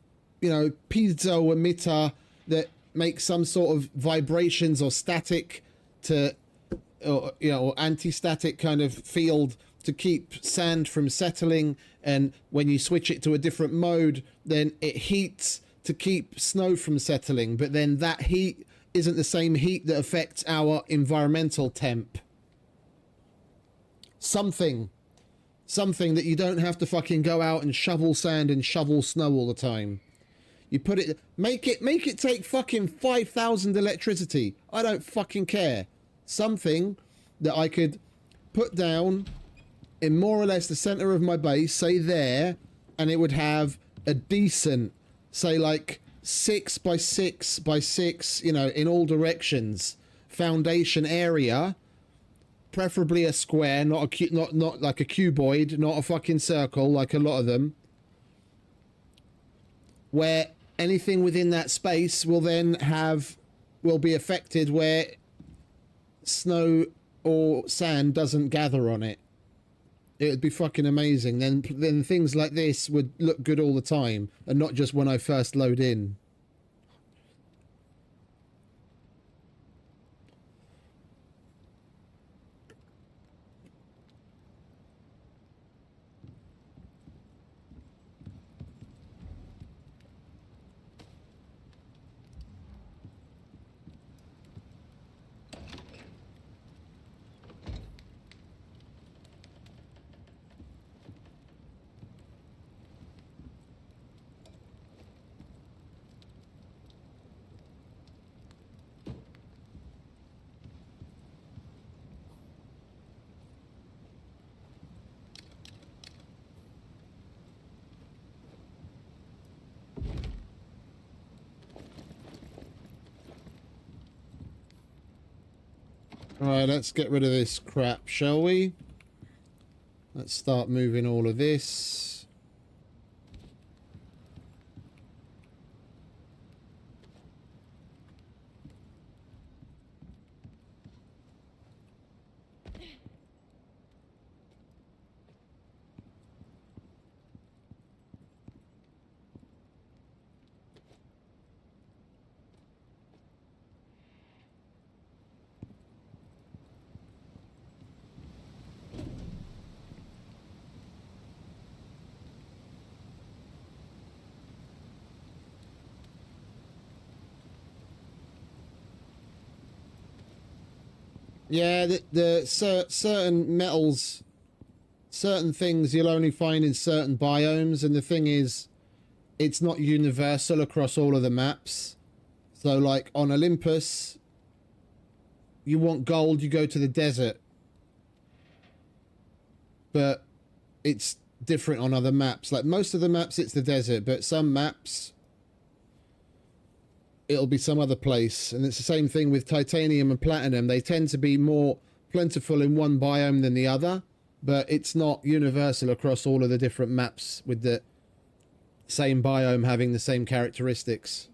piezo emitter that makes some sort of vibrations or static to, or anti-static kind of field to keep sand from settling, and when you switch it to a different mode, then it heats to keep snow from settling, but then that heat isn't the same heat that affects our environmental temp. Something that you don't have to fucking go out and shovel sand and shovel snow all the time. You put it, make it take fucking 5,000 electricity. I don't fucking care. Something that I could put down in more or less the center of my base, say there, and it would have a decent, say like 6 by 6 by 6, in all directions, foundation area, preferably a square, not like a cuboid, not a fucking circle like a lot of them, where anything within that space will be affected where snow or sand doesn't gather on it. It would be fucking amazing. Then things like this would look good all the time, and not just when I first load in. Alright, let's get rid of this crap, shall we? Let's start moving all of this. Yeah, certain metals, certain things you'll only find in certain biomes, and the thing is, it's not universal across all of the maps. So like on Olympus, you want gold, you go to the desert. But it's different on other maps. Like most of the maps, it's the desert, but some maps, it'll be some other place. And it's the same thing with titanium and platinum. They tend to be more plentiful in one biome than the other, but it's not universal across all of the different maps with the same biome having the same characteristics.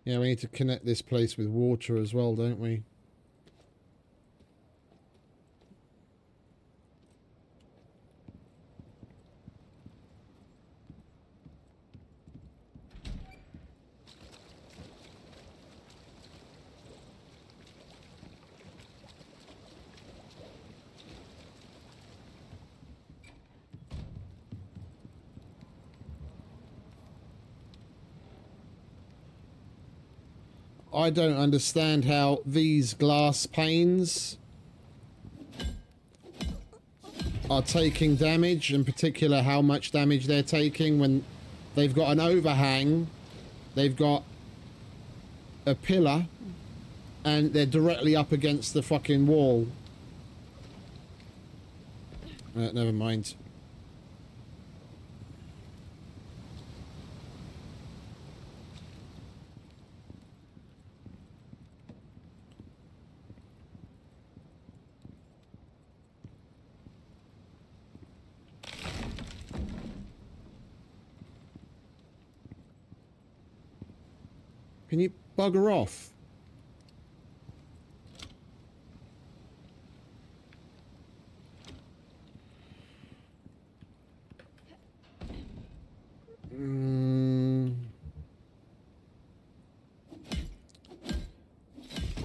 Yeah, we need to connect this place with water as well, don't we? I don't understand how these glass panes are taking damage, in particular how much damage they're taking when they've got an overhang, they've got a pillar, and they're directly up against the fucking wall. Never mind. Can you bugger off?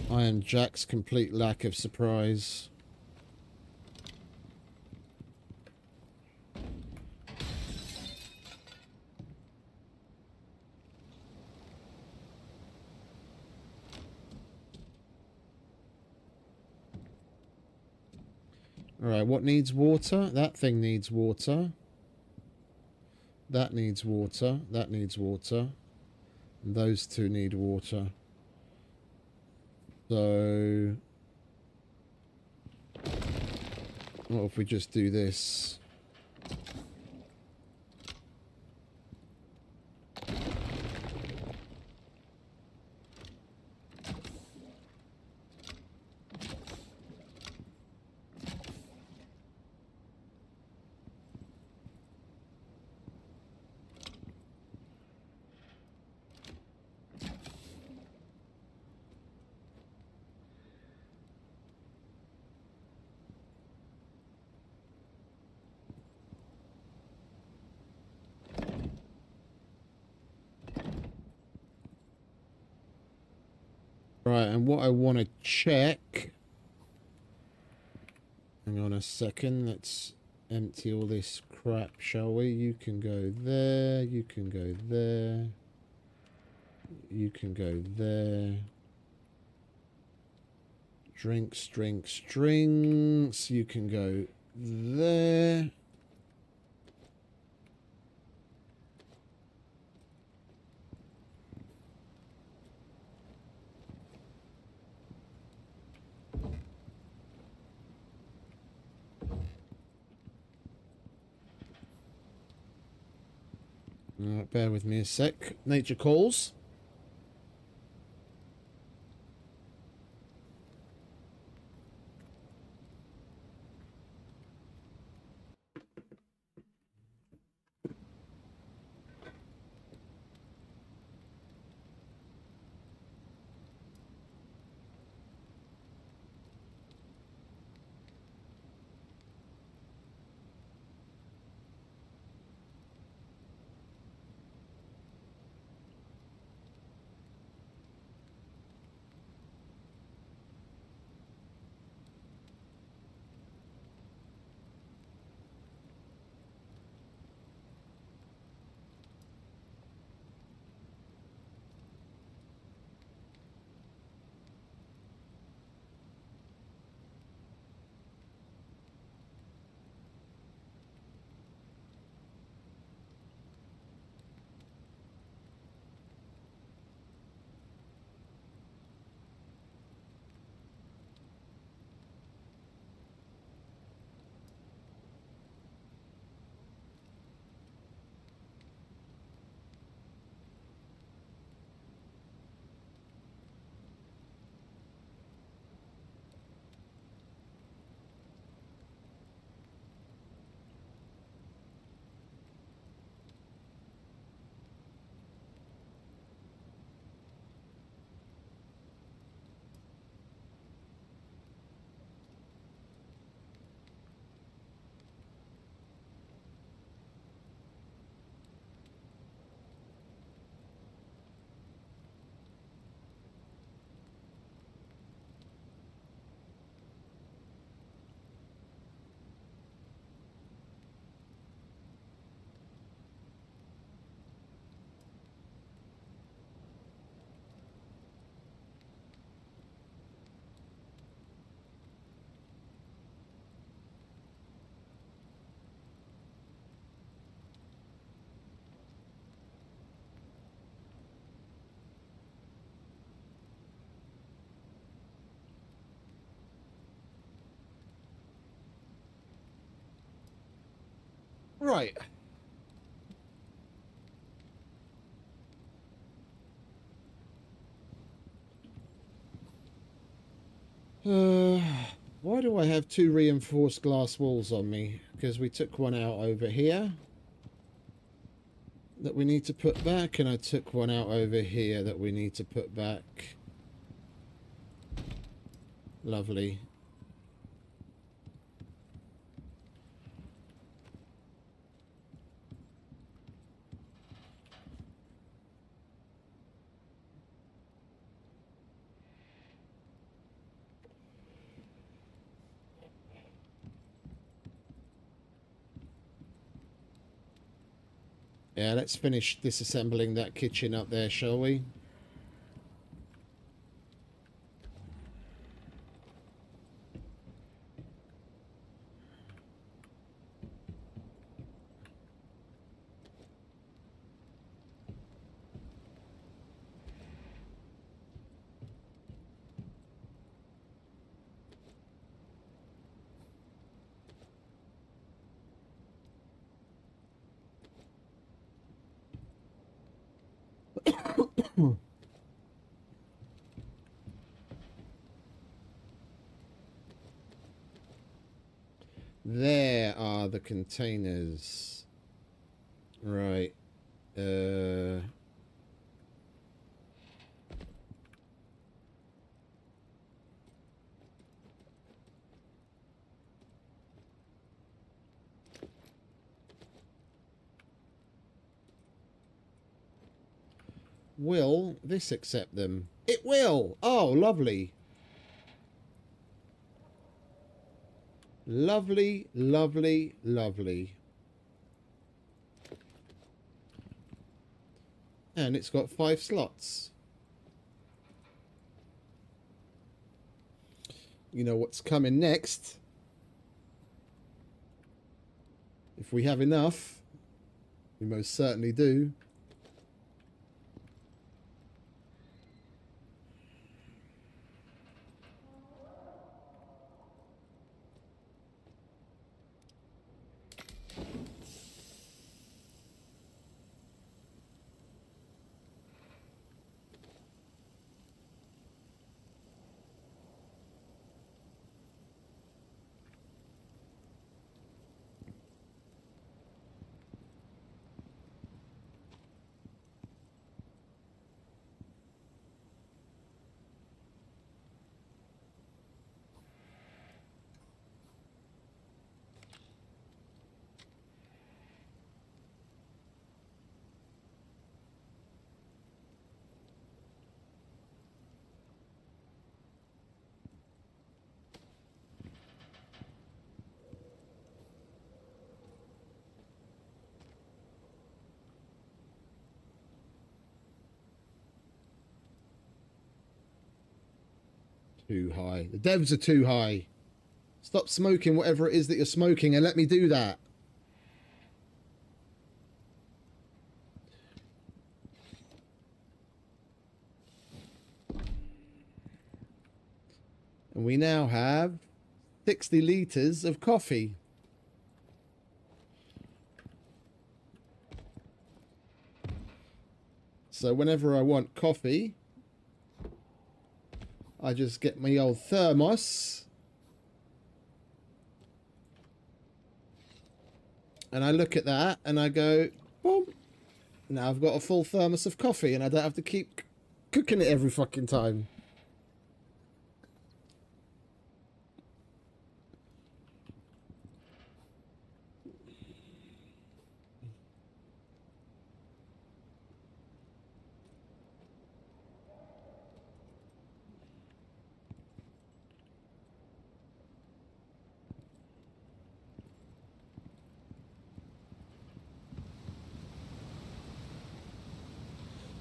I am Jack's complete lack of surprise. Alright, what needs water? That thing needs water. That needs water. That needs water. And those two need water. So... what if we just do this? Right, and what I want to check... hang on a second, let's empty all this crap, shall we? You can go there, you can go there. You can go there. Drinks, drinks, drinks. You can go there. Bear with me a sec. Nature calls. Right. Why do I have two reinforced glass walls on me? Because we took one out over here that we need to put back, and I took one out over here that we need to put back. Lovely. Yeah, let's finish disassembling that kitchen up there, shall we? There are the containers. Right. Will this accept them? It will! Oh, lovely. Lovely, lovely, lovely. And it's got 5 slots. You know what's coming next? If we have enough, we most certainly do. Too high. The devs are too high. Stop smoking whatever it is that you're smoking and let me do that. And we now have 60 litres of coffee. So whenever I want coffee, I just get my old thermos and I look at that and I go, boom. Now I've got a full thermos of coffee and I don't have to keep cooking it every fucking time.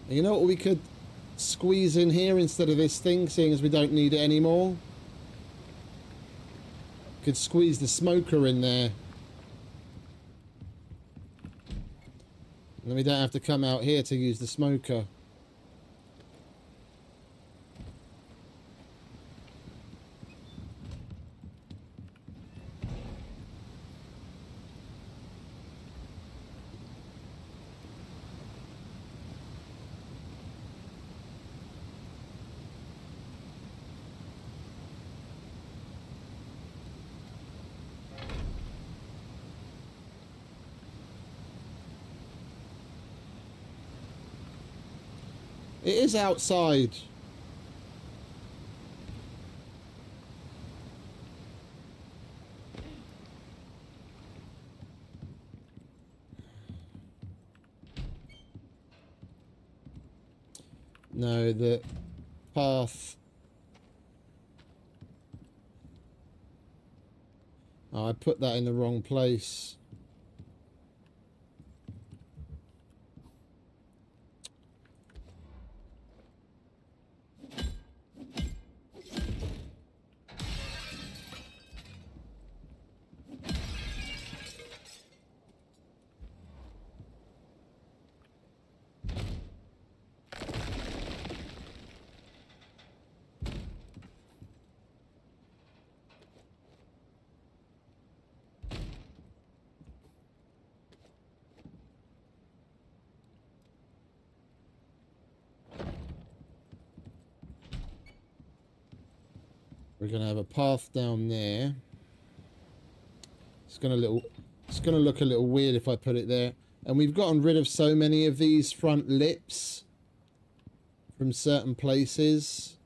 And you know what we could squeeze in here instead of this thing, seeing as we don't need it anymore? Could squeeze the smoker in there. And then we don't have to come out here to use the smoker. It is outside. No, the path. Oh, I put that in the wrong place. We're gonna have a path down there. It's gonna look a little weird if I put it there. And we've gotten rid of so many of these front lips from certain places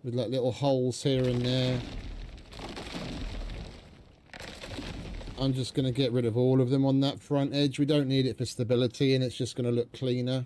with like little holes here and there. I'm just gonna get rid of all of them on that front edge. We don't need it for stability and it's just gonna look cleaner.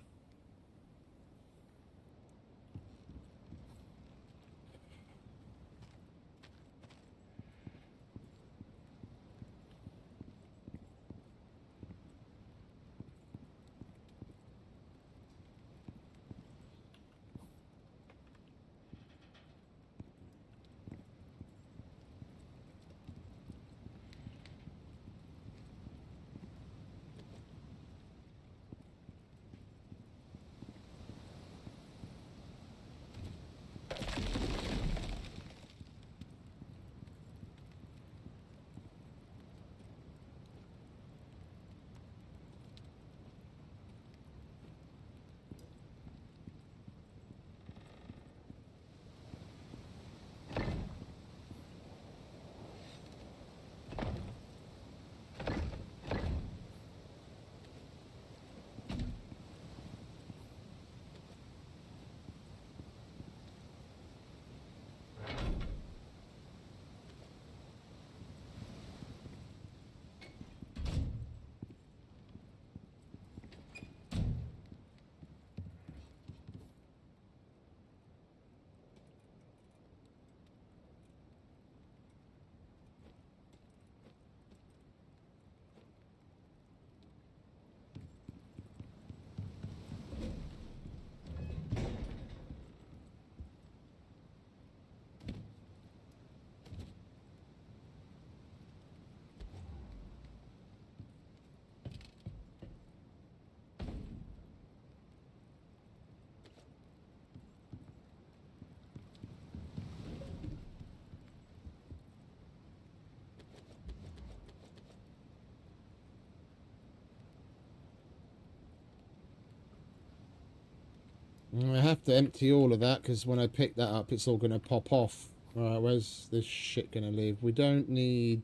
I have to empty all of that because when I pick that up, it's all going to pop off. Alright, where's this shit going to live? We don't need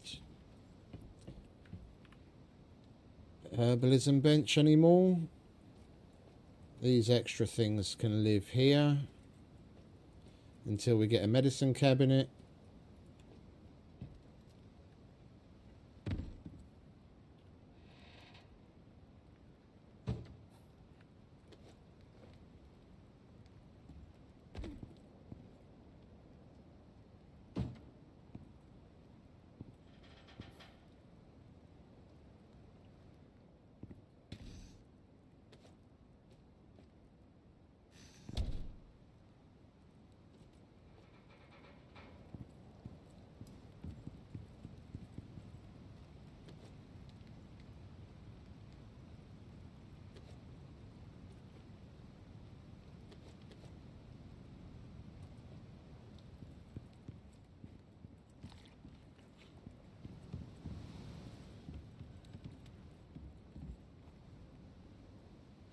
herbalism bench anymore. These extra things can live here until we get a medicine cabinet.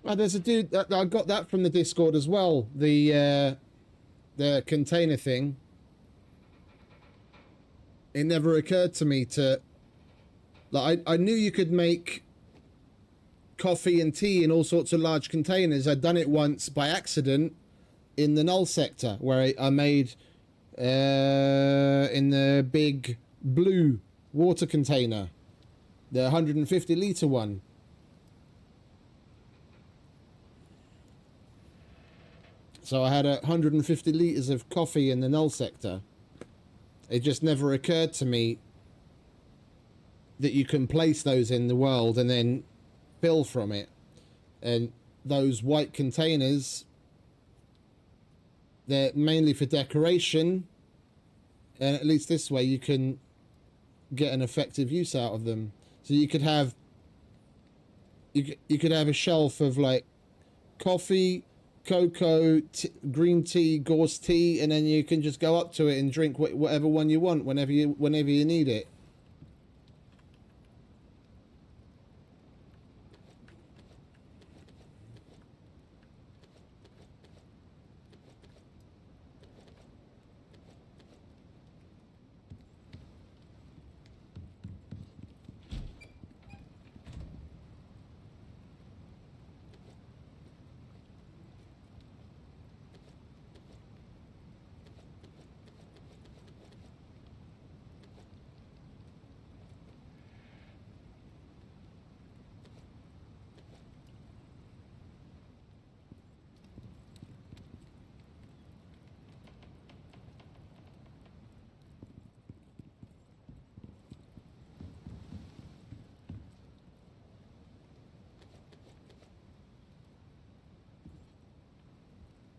Oh, there's a dude that I got that from the Discord as well. The container thing. It never occurred to me to, like, I knew you could make coffee and tea in all sorts of large containers. I'd done it once by accident in the null sector where I made in the big blue water container, the 150 litre one. So I had 150 litres of coffee in the null sector. It just never occurred to me that you can place those in the world and then fill from it. And those white containers, they're mainly for decoration. And at least this way you can get an effective use out of them. So you could have you could have a shelf of like coffee, cocoa, green tea, gorse tea, and then you can just go up to it and drink whatever one you want whenever you need it.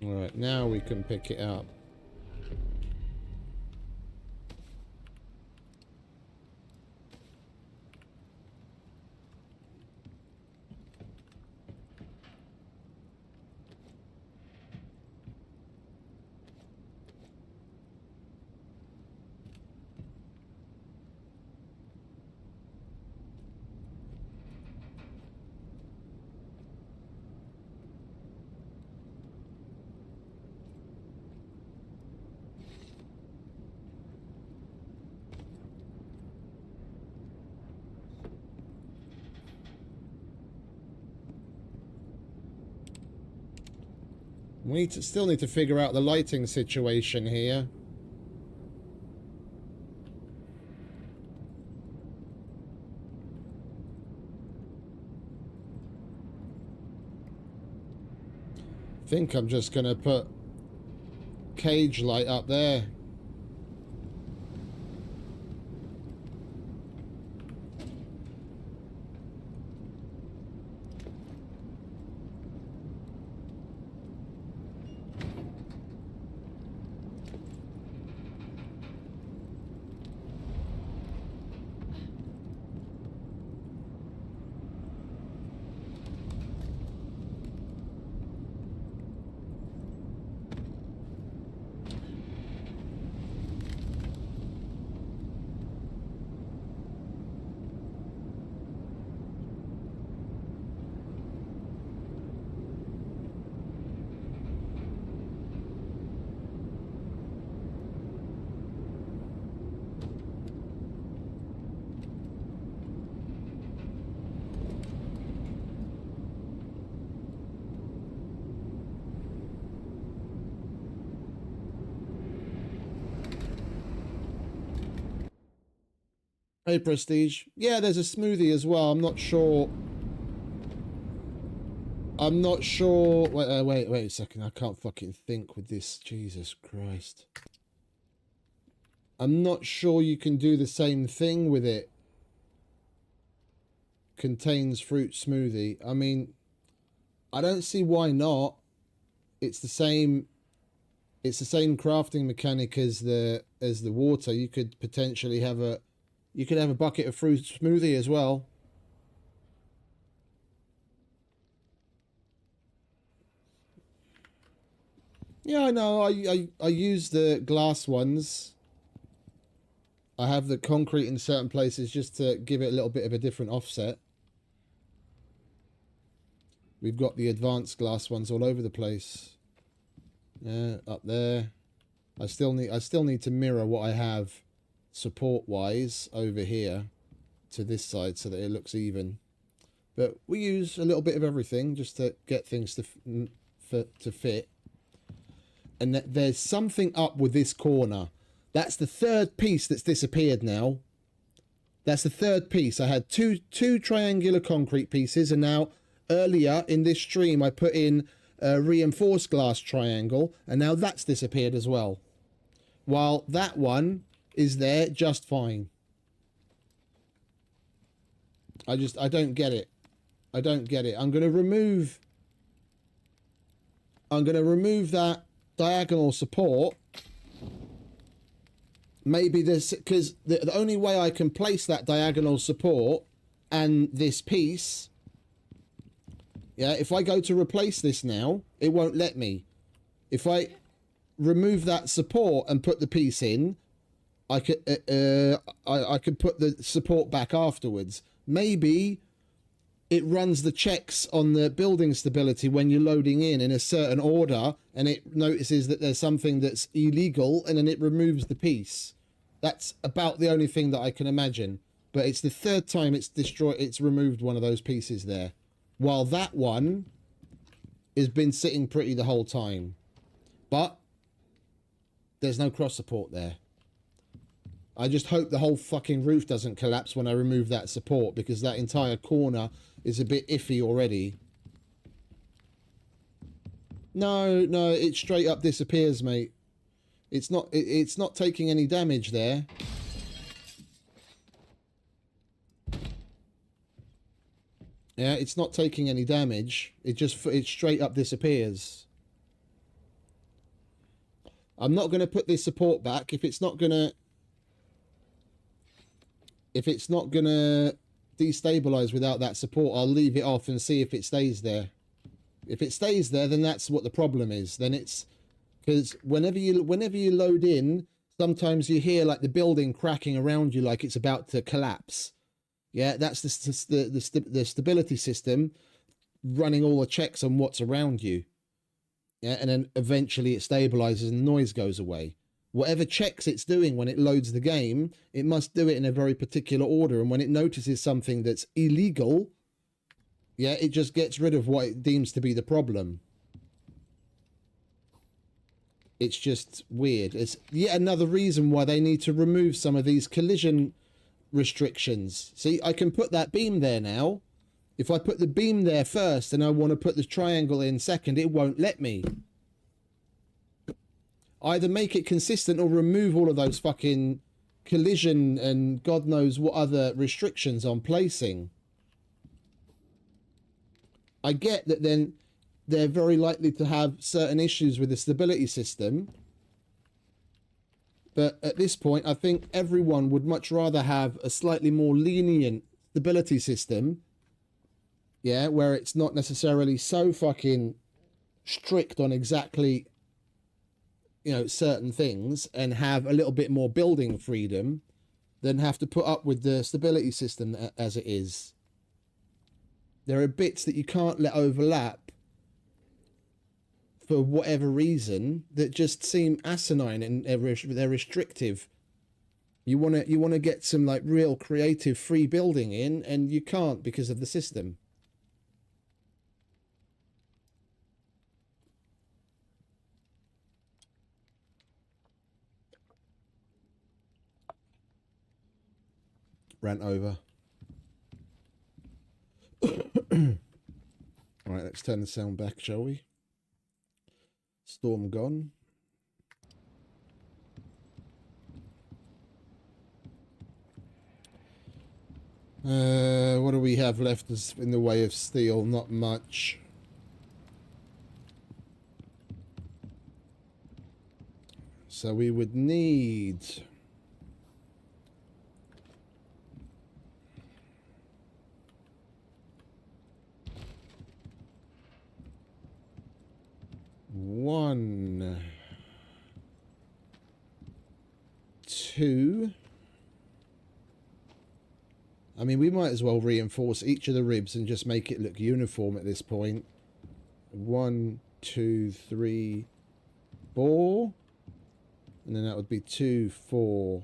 Alright, now we can pick it up. We still need to figure out the lighting situation here. I think I'm just going to put cage light up there. Hey, Prestige. Yeah, there's a smoothie as well. I'm not sure. Wait a second. I can't fucking think with this. Jesus Christ. I'm not sure you can do the same thing with it. Contains fruit smoothie. I mean, I don't see why not. It's the same. It's the same crafting mechanic as the water. You could potentially have a bucket of fruit smoothie as well. Yeah, I know. I use the glass ones. I have the concrete in certain places just to give it a little bit of a different offset. We've got the advanced glass ones all over the place. Yeah, up there. I still need to mirror what I have support wise over here to this side so that it looks even. But we use a little bit of everything just to get things to fit. And there's something up with this corner. That's the third piece that's disappeared now. That's the third piece. I had two triangular concrete pieces, and now earlier in this stream I put in a reinforced glass triangle, and now that's disappeared as well. While that one is there just fine. I don't get it. I don't get it. I'm going to remove that diagonal support. Maybe this, because the only way I can place that diagonal support and this piece, yeah, if I go to replace this now, it won't let me. If I remove that support and put the piece in, I could I could put the support back afterwards. Maybe it runs the checks on the building stability when you're loading in a certain order, and it notices that there's something that's illegal, and then it removes the piece. That's about the only thing that I can imagine. But it's the third time it's removed one of those pieces there, while that one has been sitting pretty the whole time. But there's no cross support there. I just hope the whole fucking roof doesn't collapse when I remove that support, because that entire corner is a bit iffy already. No, it straight up disappears, mate. It's not taking any damage there. Yeah, it's not taking any damage. It straight up disappears. I'm not going to put this support back if it's not going to destabilize without that support. I'll leave it off and see if it stays there. If it stays there, then that's what the problem is. Then it's because whenever you load in, sometimes you hear like the building cracking around you, like it's about to collapse. Yeah, that's the stability system running all the checks on what's around you. Yeah, and then eventually it stabilizes and the noise goes away. Whatever checks it's doing when it loads the game, it must do it in a very particular order. And when it notices something that's illegal, yeah, it just gets rid of what it deems to be the problem. It's just weird. It's yet another reason why they need to remove some of these collision restrictions. See, I can put that beam there now. If I put the beam there first and I want to put the triangle in second, it won't let me. Either make it consistent or remove all of those fucking collision and God knows what other restrictions on placing. I get that then they're very likely to have certain issues with the stability system. But at this point, I think everyone would much rather have a slightly more lenient stability system. Yeah, where it's not necessarily so fucking strict on exactly, certain things, and have a little bit more building freedom than have to put up with the stability system as it is. There are bits that you can't let overlap for whatever reason that just seem asinine and they're restrictive. You want to get some like real creative free building in, and you can't because of the system. ran over. Alright, let's turn the sound back, shall we? Storm gone. What do we have left in the way of steel? Not much. So we would need... one... two... I mean, we might as well reinforce each of the ribs and just make it look uniform at this point. 1, 2, 3, 4. And then that would be 2, 4,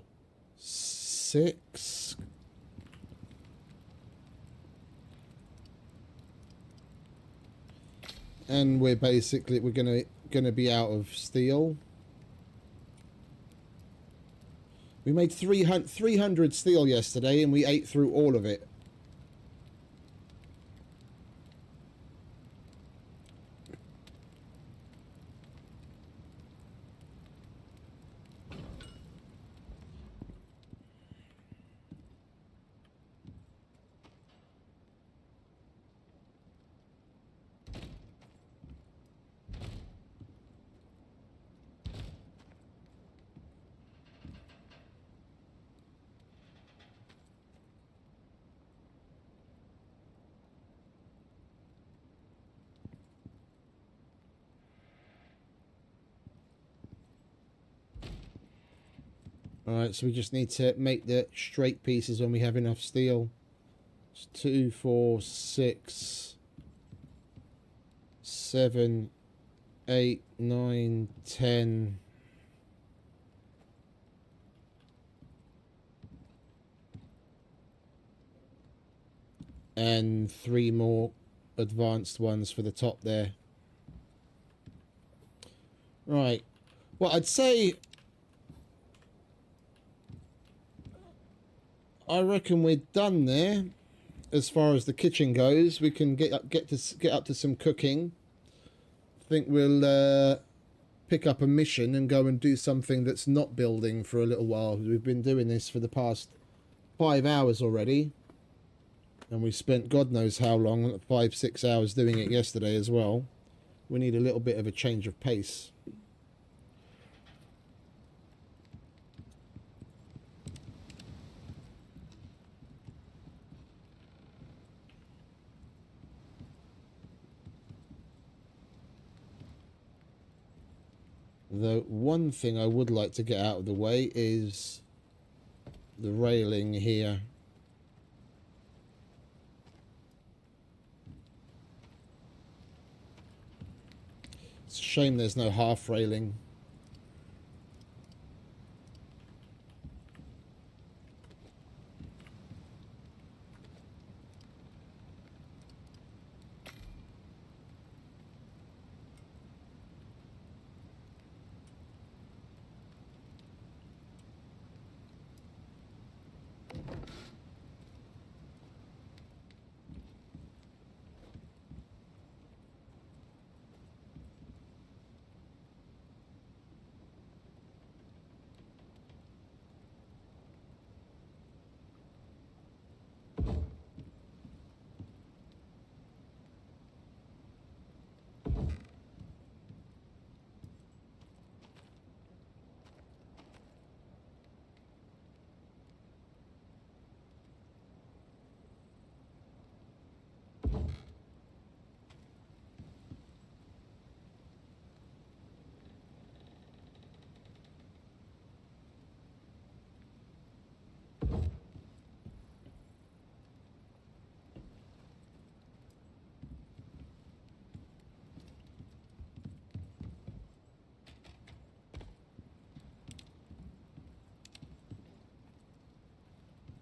6. And we're gonna be out of steel. We made 300 steel yesterday, and we ate through all of it. Alright, so we just need to make the straight pieces when we have enough steel. It's 2, 4, 6, 7, 8, 9, 10. And 3 more advanced ones for the top there. Right. Well, I'd say... I reckon we're done there. As far as the kitchen goes, we can get up to some cooking. I think we'll pick up a mission and go and do something that's not building for a little while. We've been doing this for the past 5 hours already, and we spent God knows how long, 5, 6 hours doing it yesterday as well. We need a little bit of a change of pace. The one thing I would like to get out of the way is the railing here. It's a shame there's no half railing.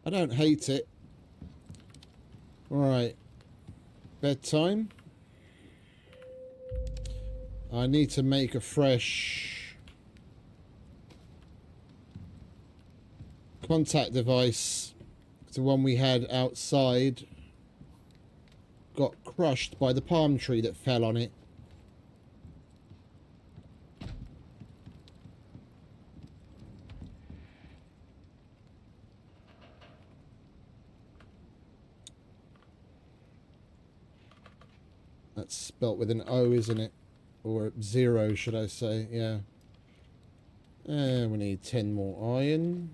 I don't hate it. Right. Bedtime. I need to make a fresh contact device the one we had outside got crushed by the palm tree that fell on it. That's spelt with an O, isn't it? Or 0, should I say? Yeah. And we need 10 more iron.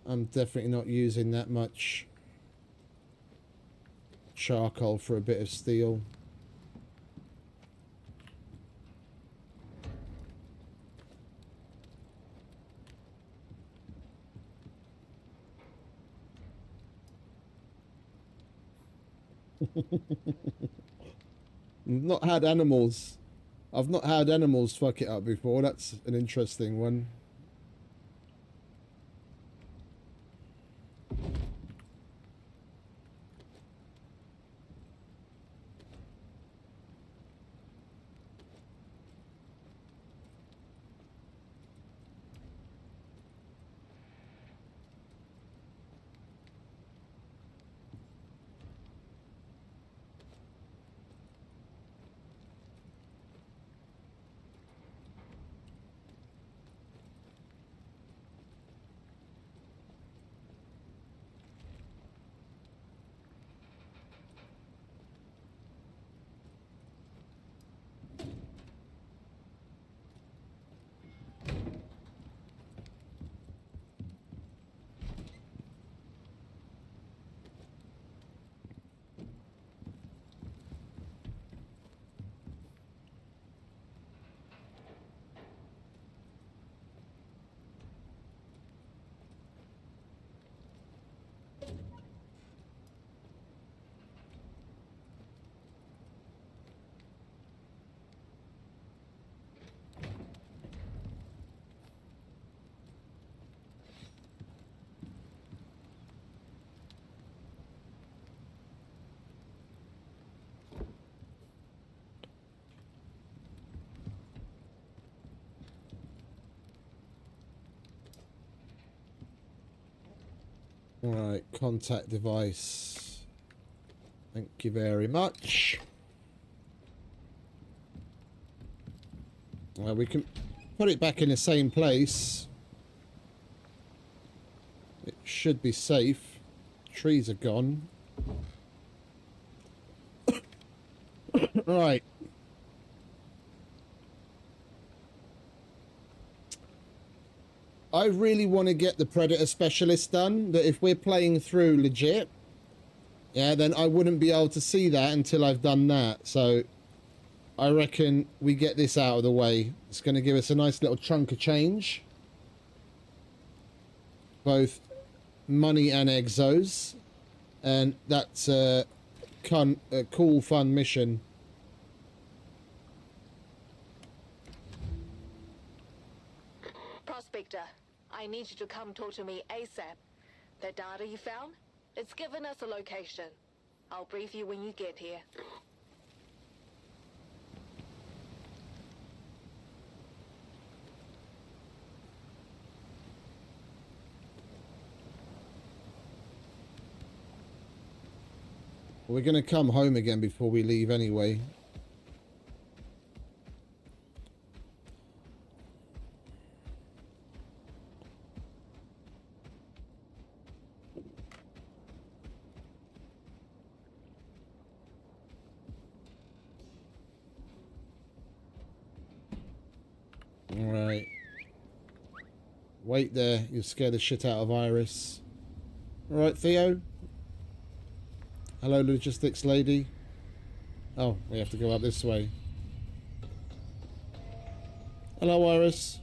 I'm definitely not using that much charcoal for a bit of steel. I've not had animals. I've not had animals fuck it up before. That's an interesting one. Right, contact device. Thank you very much. Well, we can put it back in the same place. It should be safe. Trees are gone. Right. I really want to get the Predator Specialist done, that if we're playing through legit, yeah, then I wouldn't be able to see that until I've done that. So I reckon we get this out of the way. It's going to give us a nice little chunk of change. Both money and exos. And that's a cool, fun mission. Prospector, I need you to come talk to me ASAP. The data you found? It's given us a location. I'll brief you when you get here. We're going to come home again before we leave anyway. Alright. Wait there. You'll scare the shit out of Iris. Alright, Theo. Hello, logistics lady. Oh, we have to go up this way. Hello, Iris.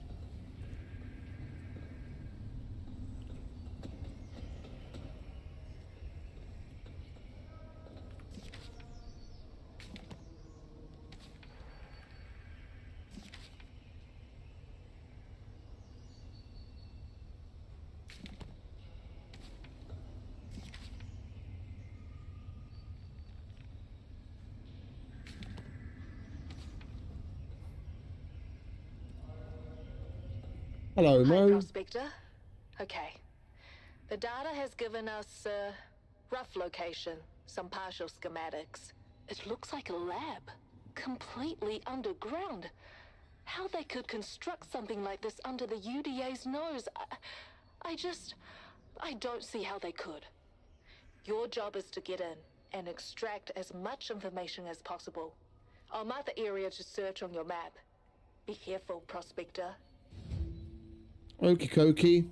Hello, Hi, Mo. Prospector. Okay. The data has given us a rough location, some partial schematics. It looks like a lab, completely underground. How they could construct something like this under the UDA's nose, I don't see how they could. Your job is to get in and extract as much information as possible. I'll mark the area to search on your map. Be careful, Prospector. Okie dokie.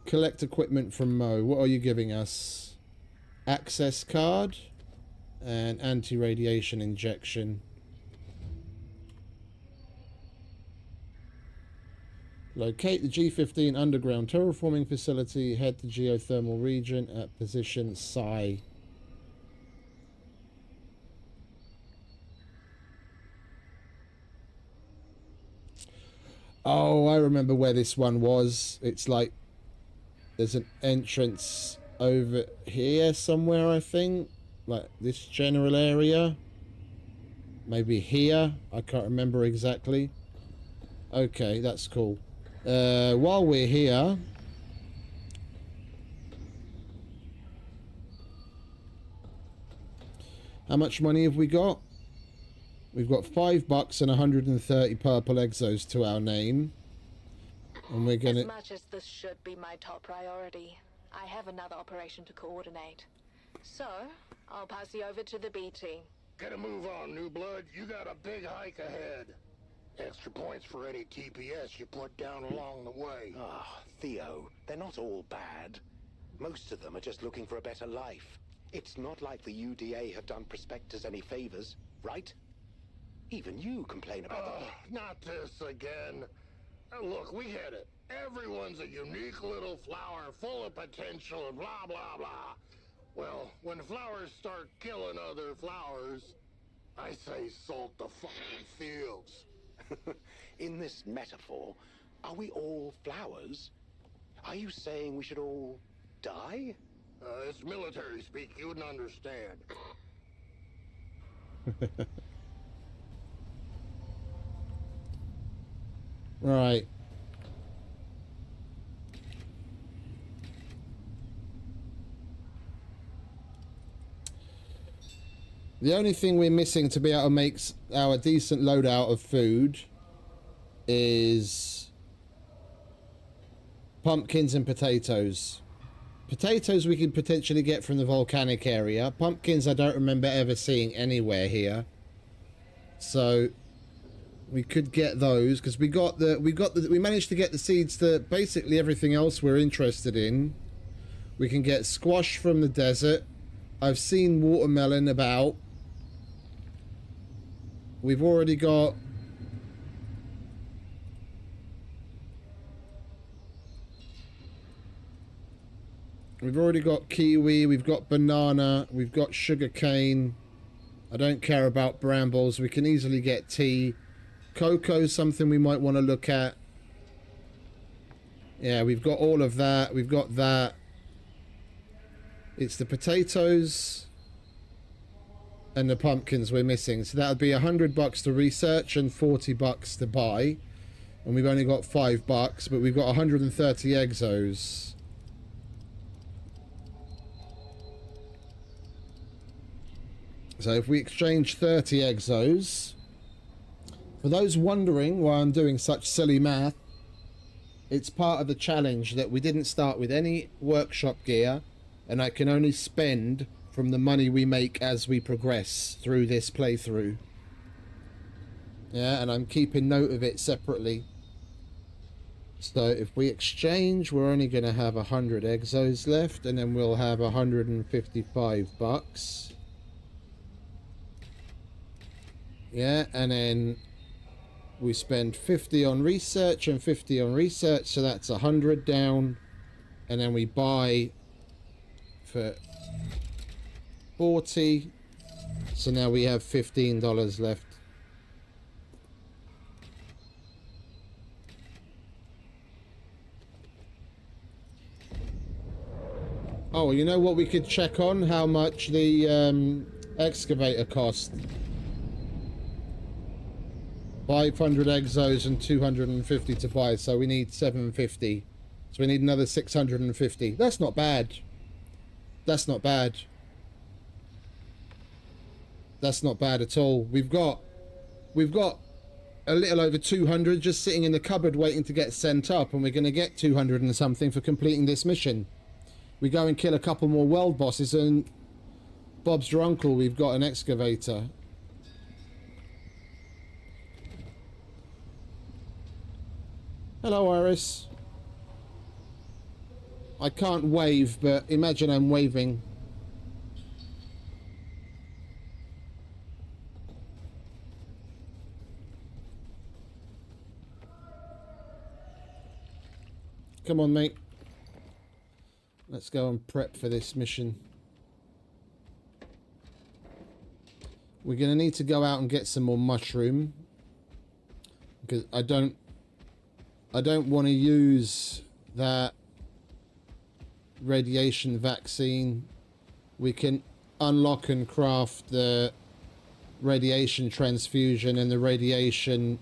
Collect equipment from Mo. What are you giving us? Access card and anti-radiation injection. Locate the G15 underground terraforming facility. Head to geothermal region at position Psi. Oh, I remember where this one was. It's like there's an entrance over here somewhere, I think. Like this general area. Maybe here. I can't remember exactly. Okay, that's cool. While we're here, how much money have we got? We've got $5 and 130 purple exos to our name. And we're gonna... As much as this should be my top priority, I have another operation to coordinate. So, I'll pass you over to the B team. Get a move on, new blood. You got a big hike ahead. Extra points for any TPS you put down along the way. Ah, Theo, they're not all bad. Most of them are just looking for a better life. It's not like the UDA have done prospectors any favors, right? Even you complain about them. Not this again. Look, we get it. Everyone's a unique little flower full of potential and blah, blah, blah. Well, when flowers start killing other flowers, I say salt the fucking fields. In this metaphor, are we all flowers? Are you saying we should all die? It's military speak, you wouldn't understand. Right. The only thing we're missing to be able to make our decent loadout of food is pumpkins and potatoes. Potatoes we can potentially get from the volcanic area. Pumpkins I don't remember ever seeing anywhere here. So we could get those because we managed to get the seeds to basically everything else we're interested in. We can get squash from the desert. I've seen watermelon about. We've already got kiwi, we've got banana, we've got sugar cane. I don't care about brambles. We can easily get tea. Cocoa, something we might want to look at. Yeah, we've got all of that. We've got that. It's the potatoes and the pumpkins we're missing. So that would be $100 to research and $40 to buy. And we've only got $5, but we've got 130 exos. So if we exchange 30 exos, for those wondering why I'm doing such silly math, it's part of the challenge that we didn't start with any workshop gear, and I can only spend from the money we make as we progress through this playthrough. Yeah, and I'm keeping note of it separately. So if we exchange, we're only going to have 100 exos left, and then we'll have $155. Yeah, and then we spend 50 on research and 50 on research, so that's 100 down, and then we buy for 40, so now we have $15 left. Oh, you know what we could check on? How much the excavator cost. 500 exos and 250 to buy, so we need 750. So we need another 650. That's not bad. That's not bad. That's not bad at all. We've got a little over 200 just sitting in the cupboard waiting to get sent up, and we're going to get 200 and something for completing this mission. We go and kill a couple more world bosses, and Bob's your uncle, we've got an excavator. Hello, Iris. I can't wave, but imagine I'm waving. Come on, mate. Let's go and prep for this mission. We're going to need to go out and get some more mushroom, because I don't want to use that radiation vaccine. We can unlock and craft the radiation transfusion and the radiation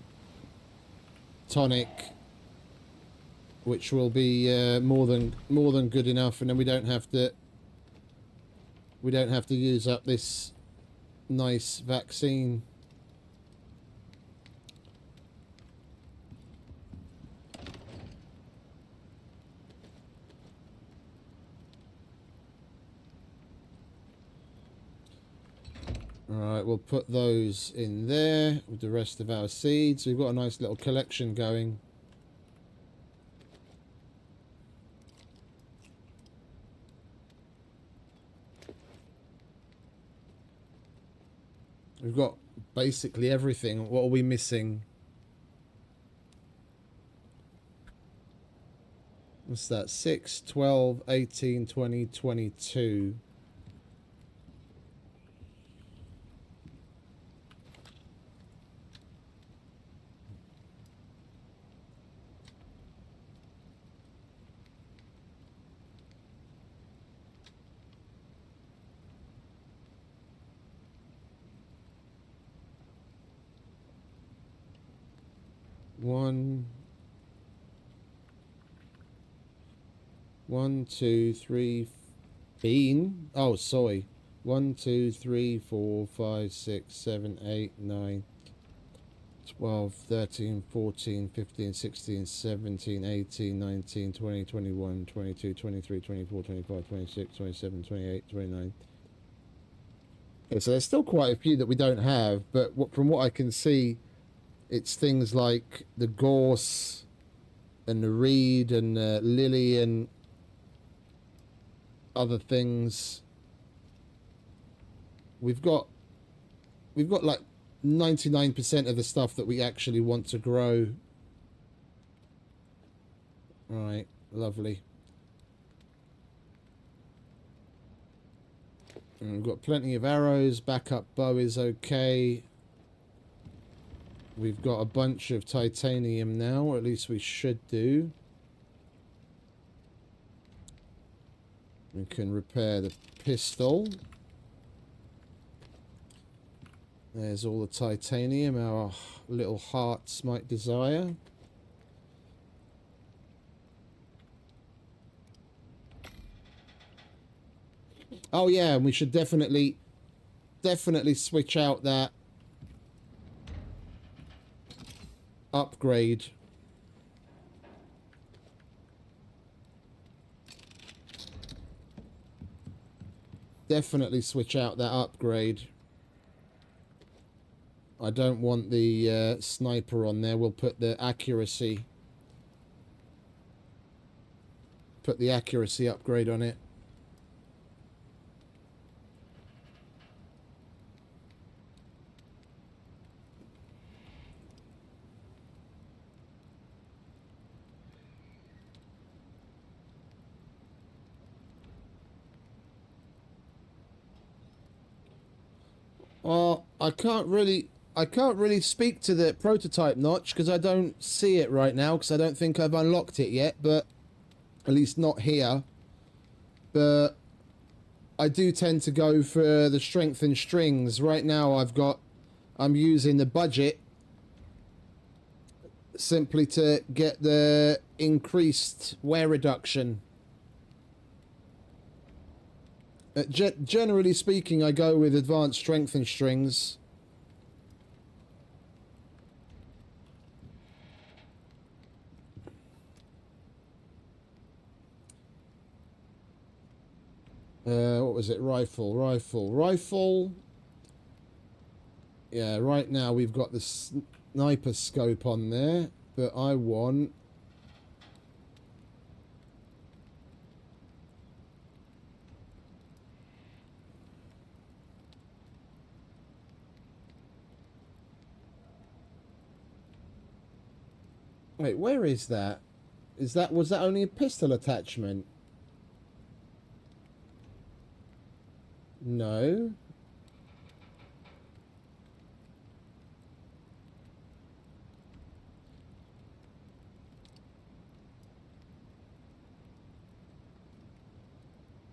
tonic, which will be more than good enough, and then we don't have to use up this nice vaccine. Alright, we'll put those in there with the rest of our seeds. We've got a nice little collection going. We've got basically everything. What are we missing? What's that? 6, 12, 18, 20, 22. One, two, three. Bean? Oh, soy. 1, 2, 3, 4, 5, 6, 7, 8, 9, 12, 13, 14, 15, 16, 17, 18, 19, 20, 21, 22, 23, 24, 25, 26, 27, 28, 29. Okay, so there's still quite a few that we don't have, but from what I can see, it's things like the gorse and the reed and the lily and other things. We've got like 99% of the stuff that we actually want to grow. Right, lovely. And we've got plenty of arrows. Backup bow is okay. We've got a bunch of titanium now, or at least we should do. We can repair the pistol. There's all the titanium our little hearts might desire. Oh yeah, and we should definitely switch out that upgrade. Definitely switch out that upgrade. I don't want the sniper on there. We'll put the accuracy. Put the accuracy upgrade on it. Well, I can't really speak to the prototype notch because I don't see it right now because I don't think I've unlocked it yet, but at least not here. But I do tend to go for the strength and strings. Right now I'm using the budget simply to get the increased wear reduction. Generally speaking, I go with advanced strength and strings. What was it? Rifle. Yeah, right now we've got the sniper scope on there, but I want... Wait, where is that? Was that only a pistol attachment? No.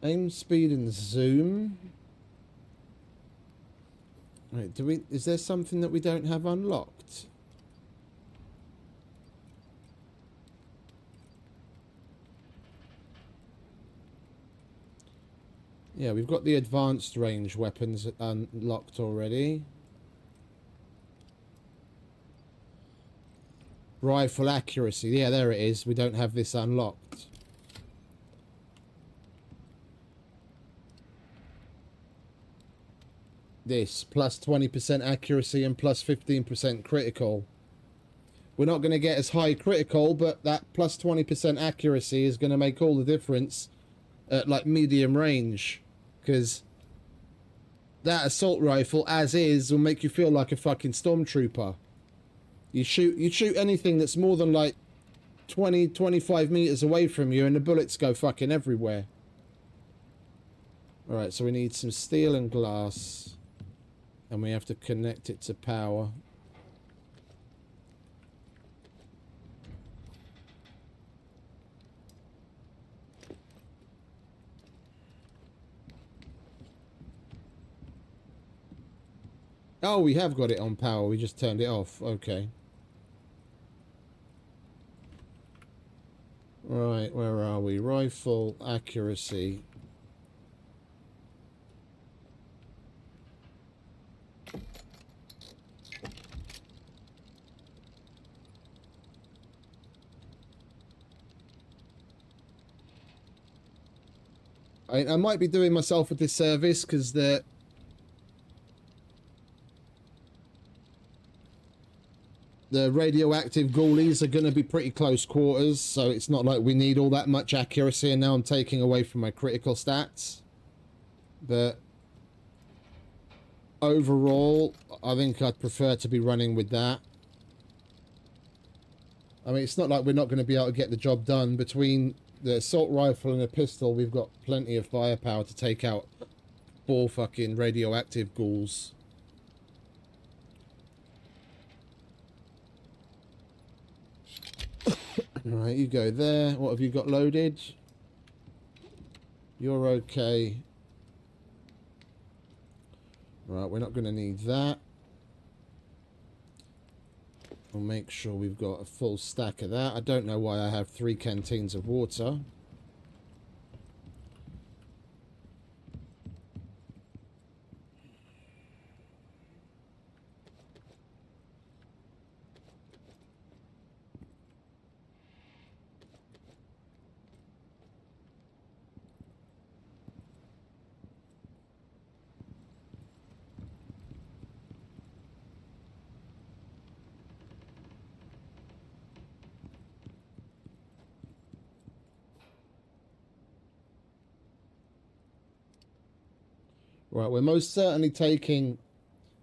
Aim speed and zoom. Wait, is there something that we don't have unlocked? Yeah, we've got the advanced range weapons unlocked already. Rifle accuracy. Yeah, there it is. We don't have this unlocked. This, plus 20% accuracy and plus 15% critical. We're not going to get as high critical, but that plus 20% accuracy is going to make all the difference at like medium range. Because that assault rifle, as is, will make you feel like a fucking stormtrooper. You shoot anything that's more than like 20-25 meters away from you and the bullets go fucking everywhere. Alright, so we need some steel and glass. And we have to connect it to power. Oh, we have got it on power. We just turned it off. Okay. Right, where are we? Rifle accuracy. I might be doing myself a disservice because the radioactive ghoulies are going to be pretty close quarters, so it's not like we need all that much accuracy, and now I'm taking away from my critical stats. But overall, I think I'd prefer to be running with that. I mean, it's not like we're not going to be able to get the job done. Between the assault rifle and a pistol, we've got plenty of firepower to take out 4 fucking radioactive ghouls. Right, you go there. What have you got loaded? You're okay. Right, we're not going to need that. We'll make sure we've got a full stack of that. I don't know why I have 3 canteens of water. Right, we're most certainly taking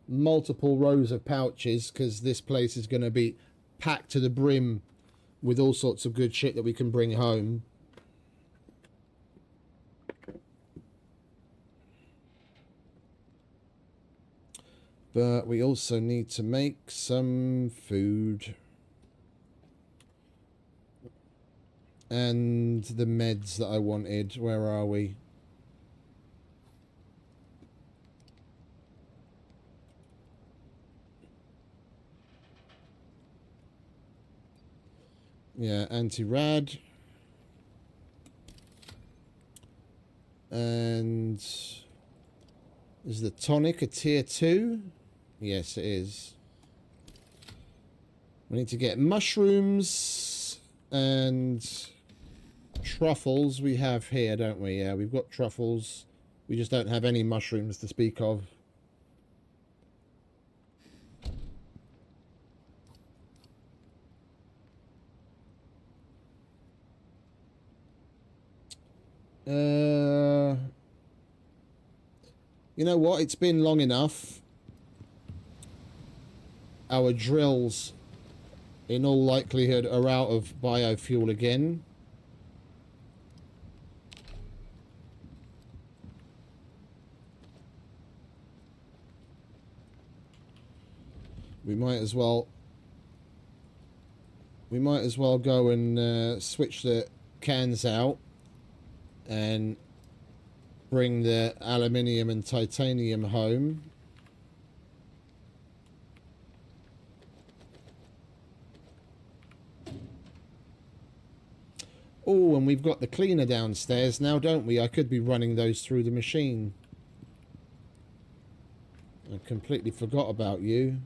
multiple rows of pouches because this place is going to be packed to the brim with all sorts of good shit that we can bring home. But we also need to make some food. And the meds that I wanted, where are we? Yeah, anti-rad. And is the tonic a tier 2? Yes, it is. We need to get mushrooms and truffles we have here, don't we? Yeah, we've got truffles. We just don't have any mushrooms to speak of. You know what? It's been long enough. Our drills, in all likelihood, are out of biofuel again. We might as well go and switch the cans out and bring the aluminium and titanium home. Oh, and we've got the cleaner downstairs now, don't we? I could be running those through the machine. I completely forgot about you.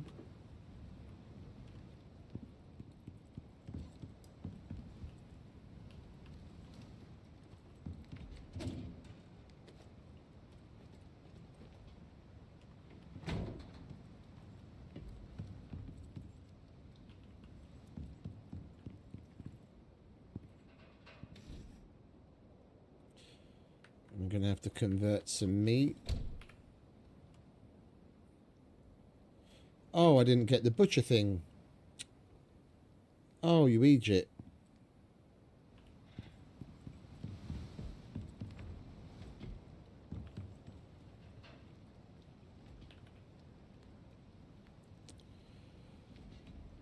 I'm going to have to convert some meat. Oh, I didn't get the butcher thing. Oh, you Egypt.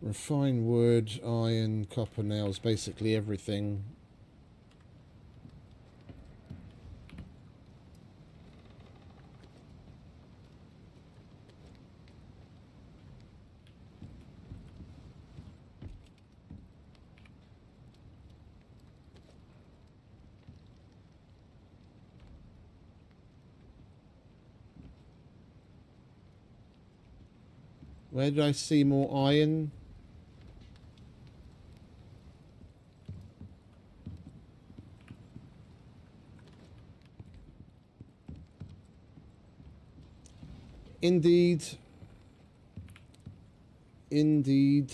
Refined wood, iron, copper nails, basically everything. Where did I see more iron? Indeed. Indeed.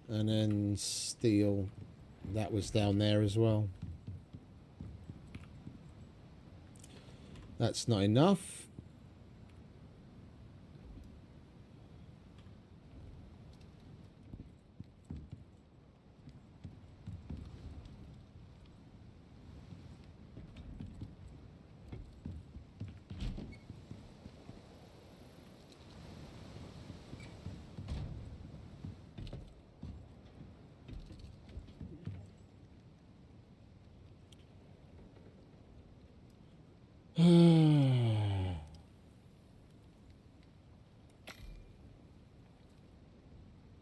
And then steel. That was down there as well. That's not enough.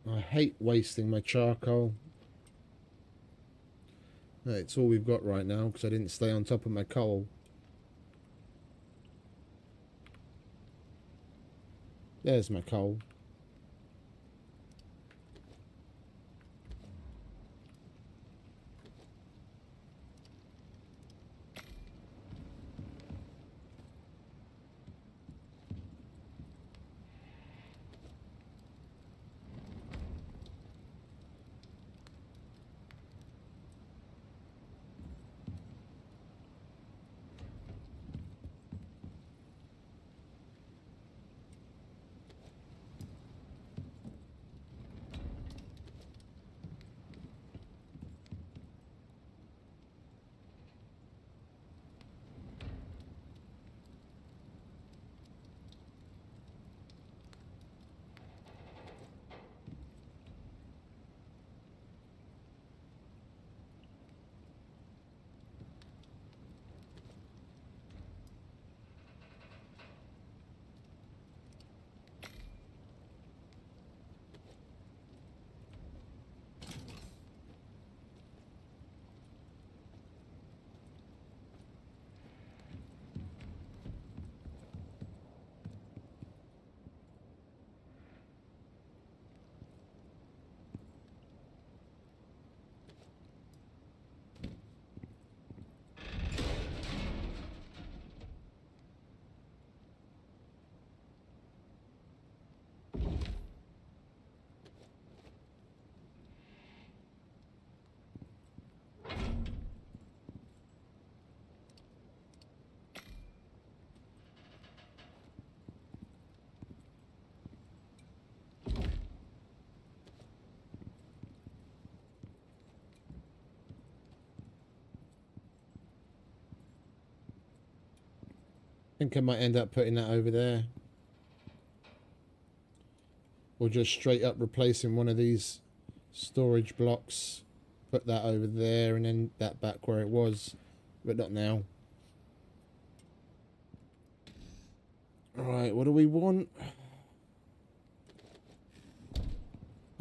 I hate wasting my charcoal. It's all we've got right now because I didn't stay on top of my coal. There's my coal. think I might end up putting that over there. Or just straight up replacing one of these storage blocks. Put that over there and then that back where it was. But not now. Alright, what do we want?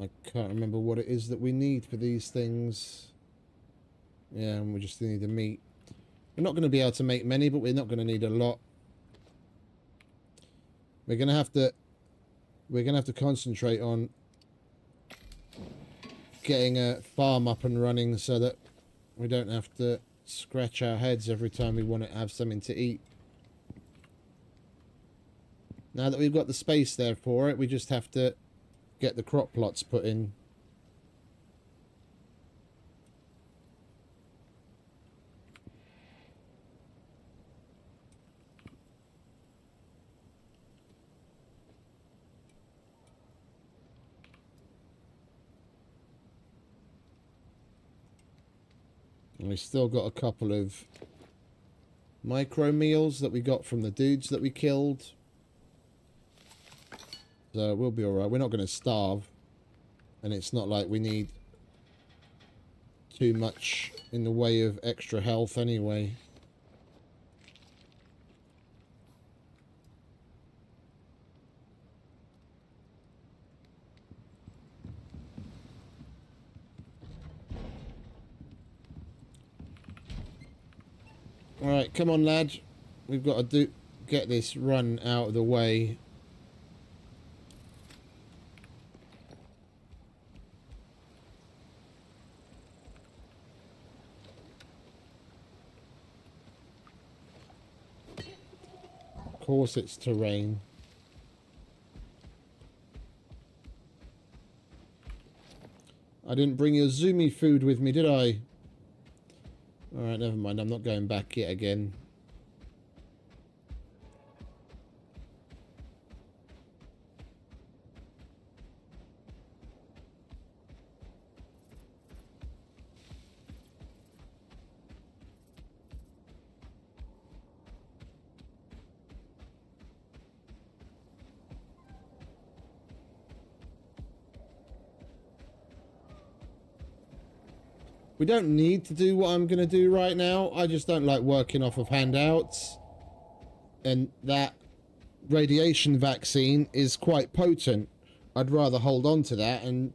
I can't remember what it is that we need for these things. Yeah, and we just need the meat. We're not going to be able to make many, but we're not going to need a lot. We're going to have to concentrate on getting a farm up and running so that we don't have to scratch our heads every time we want to have something to eat. Now that we've got the space there for it, we just have to get the crop plots put in. And we've still got a couple of micro meals that we got from the dudes that we killed. So we'll be alright. We're not going to starve. And it's not like we need too much in the way of extra health anyway. Alright, come on lad. We've got to get this run out of the way. Of course it's terrain. I didn't bring your zoomy food with me, did I? Alright, never mind. I'm not going back yet again. We don't need to do what I'm going to do right now. I just don't like working off of handouts. And that radiation vaccine is quite potent. I'd rather hold on to that and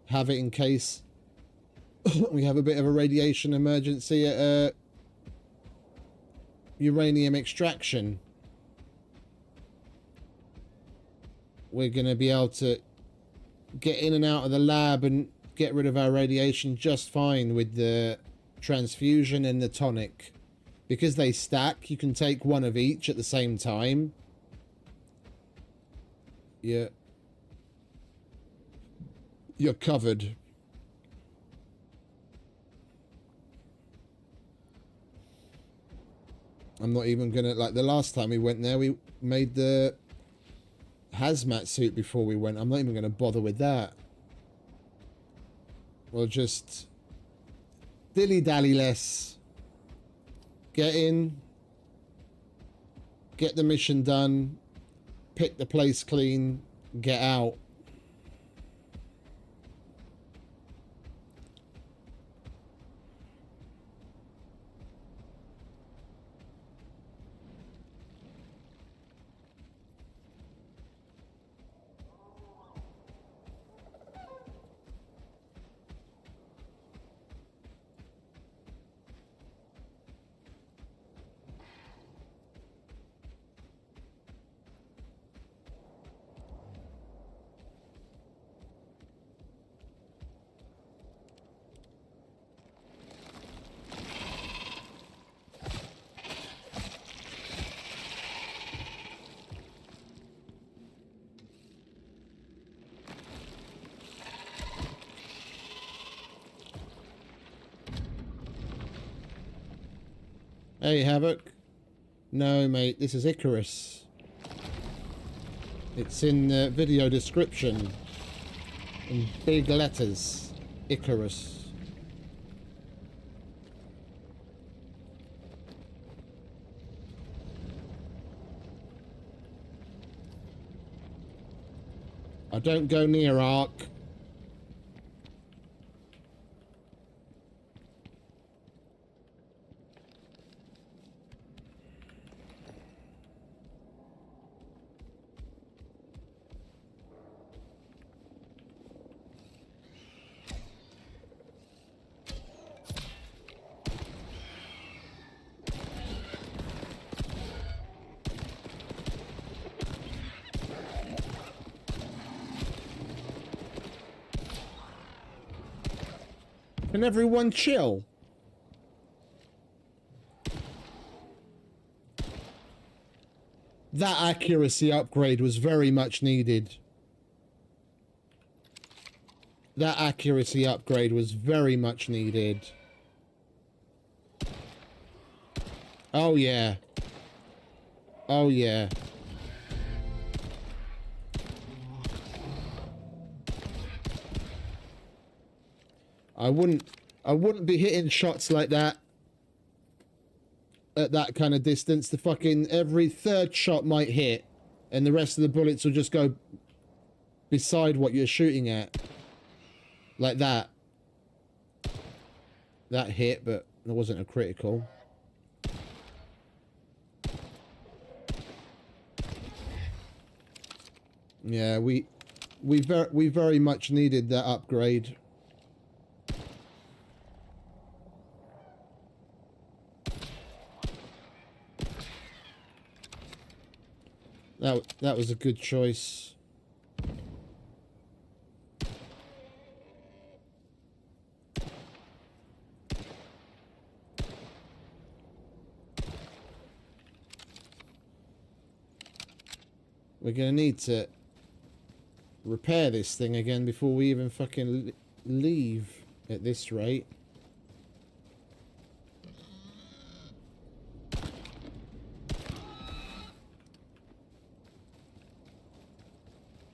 have it in case we have a bit of a radiation emergency at a uranium extraction. We're going to be able to get in and out of the lab and get rid of our radiation just fine with the transfusion and the tonic. Because they stack, you can take one of each at the same time. Yeah. You're covered. I'm not even gonna, like the last time we went there, we made the hazmat suit before we went. I'm not even gonna bother with that. We'll just dilly-dally less. Get in. Get the mission done. Pick the place clean. Get out. Hey, Havoc. No, mate, this is Icarus. It's in the video description. In big letters. Icarus. I don't go near Ark. Can everyone chill? That accuracy upgrade was very much needed. That accuracy upgrade was very much needed. Oh yeah. Oh yeah. I wouldn't be hitting shots like that at that kind of distance. The fucking every third shot might hit and the rest of the bullets will just go beside what you're shooting at. Like that. That hit, but it wasn't a critical. Yeah, we very much needed that upgrade. That was a good choice. We're gonna need to repair this thing again before we even fucking leave at this rate.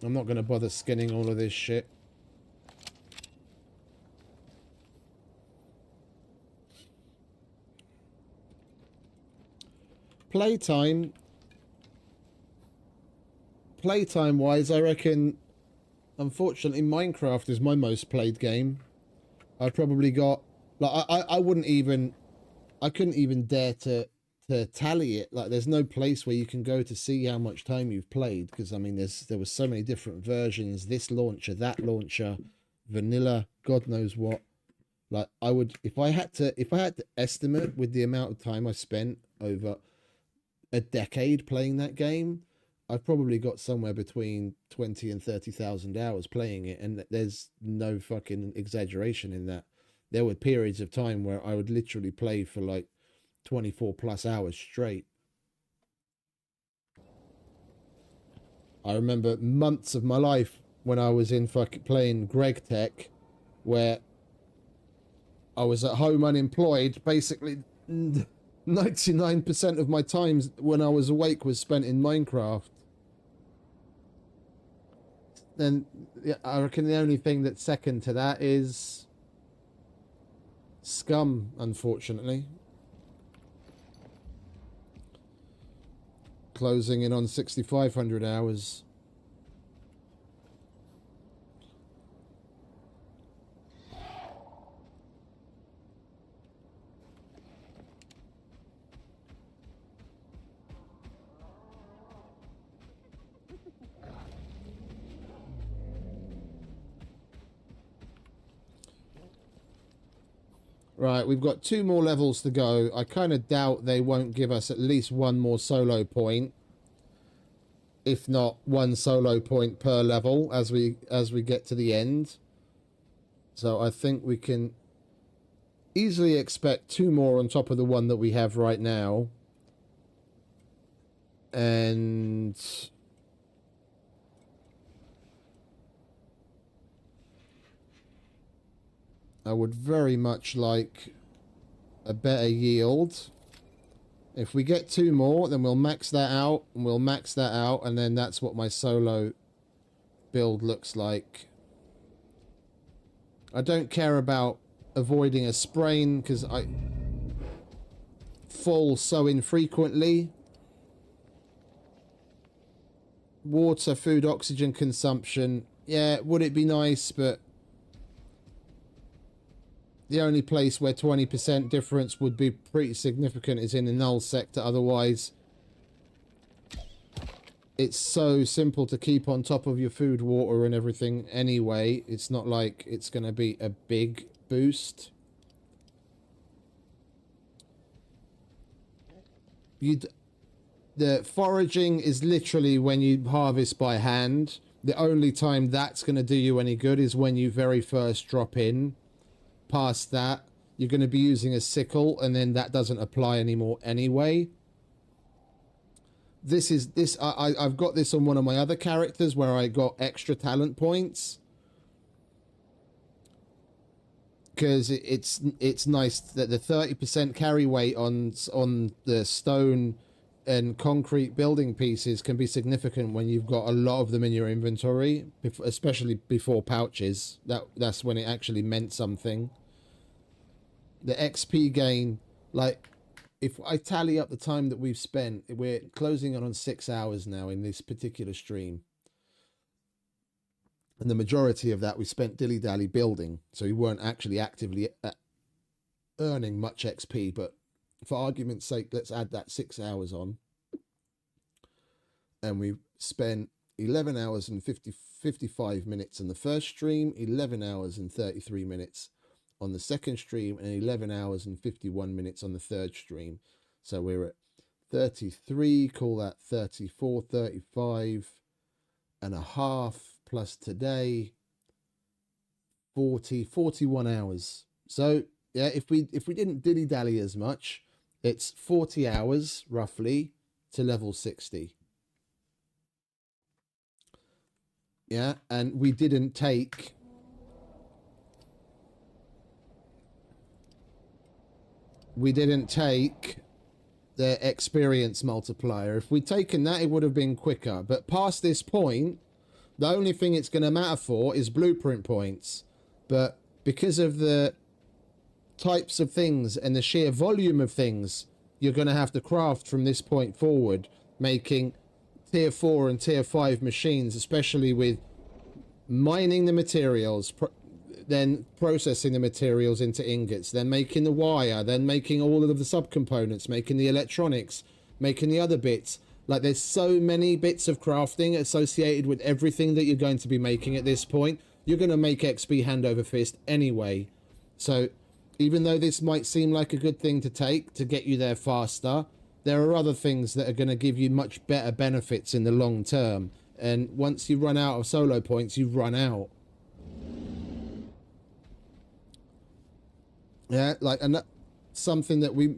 I'm not going to bother skinning all of this shit. Playtime wise, I reckon, unfortunately, Minecraft is my most played game. I probably got, like, I couldn't even dare to tally it. Like, there's no place where you can go to see how much time you've played, because I mean there was so many different versions, this launcher, that launcher, vanilla, god knows what. Like, I would, if I had to estimate with the amount of time I spent over a decade playing that game, I've probably got somewhere between 20 and 30,000 hours playing it, and there's no fucking exaggeration in that. There were periods of time where I would literally play for like 24 plus hours straight. I remember months of my life when I was in fucking playing Greg Tech, where I was at home unemployed. Basically 99% of my time when I was awake was spent in Minecraft. Then I reckon the only thing that's second to that is Scum, unfortunately. Closing in on 6,500 hours. Right, we've got 2 more levels to go. I kind of doubt they won't give us at least 1 more solo point. If not 1 solo point per level as we get to the end. So I think we can easily expect 2 more on top of the 1 that we have right now. And I would very much like a better yield. If we get 2 more, then we'll max that out, and we'll max that out, and then that's what my solo build looks like. I don't care about avoiding a sprain, because I fall so infrequently. water, food, oxygen consumption. Yeah, would it be nice? But the only place where 20% difference would be pretty significant is in the null sector. Otherwise, it's so simple to keep on top of your food, water, and everything anyway. It's not like it's going to be a big boost. The foraging is literally when you harvest by hand. The only time that's going to do you any good is when you very first drop in. Past that, you're going to be using a sickle, and then that doesn't apply anymore anyway. I've got this on one of my other characters where I got extra talent points. Because it's nice that the 30% carry weight on the stone and concrete building pieces can be significant when you've got a lot of them in your inventory, especially before pouches. That's when it actually meant something. The XP gain, like, if I tally up the time that we've spent, we're closing on 6 hours now in this particular stream. And the majority of that we spent dilly-dally building, so we weren't actually actively earning much XP, but for argument's sake, let's add that 6 hours on. And we spent 11 hours and 55 minutes on the first stream, 11 hours and 33 minutes on the second stream, and 11 hours and 51 minutes on the third stream. So we're at 33, call that 34, 35 and a half. Plus today, 41 hours. So yeah, if we didn't dilly-dally as much, it's 40 hours roughly to level 60. Yeah, and we didn't take the experience multiplier. If we'd taken that, it would have been quicker. But past this point, the only thing it's going to matter for is blueprint points. But because of the types of things and the sheer volume of things you're going to have to craft from this point forward, making tier 4 and tier 5 machines, especially with mining the materials, then processing the materials into ingots, then making the wire, then making all of the subcomponents, making the electronics, making the other bits. Like, there's so many bits of crafting associated with everything that you're going to be making at this point. You're going to make XP hand over fist anyway. So even though this might seem like a good thing to take to get you there faster, there are other things that are going to give you much better benefits in the long term. And once you run out of solo points, you run out. Yeah, like, and something that we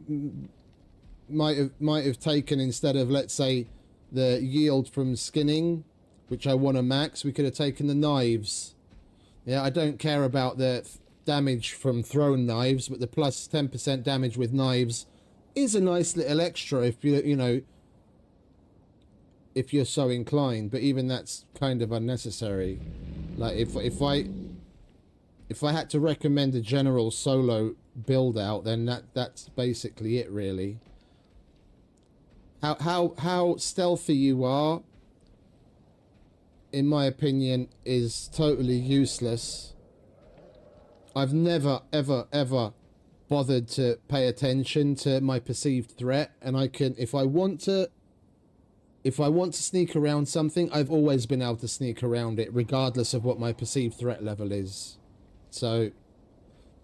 might have taken instead of, let's say, the yield from skinning, which I want to max, we could have taken the knives. Yeah, I don't care about the damage from thrown knives, but the plus 10% damage with knives is a nice little extra if if you're so inclined. But even that's kind of unnecessary. Like, if I had to recommend a general solo build out, then that's basically it, really. How stealthy you are, in my opinion, is totally useless. I've never, ever bothered to pay attention to my perceived threat, and I can, if I want to sneak around something, I've always been able to sneak around it, regardless of what my perceived threat level is. So,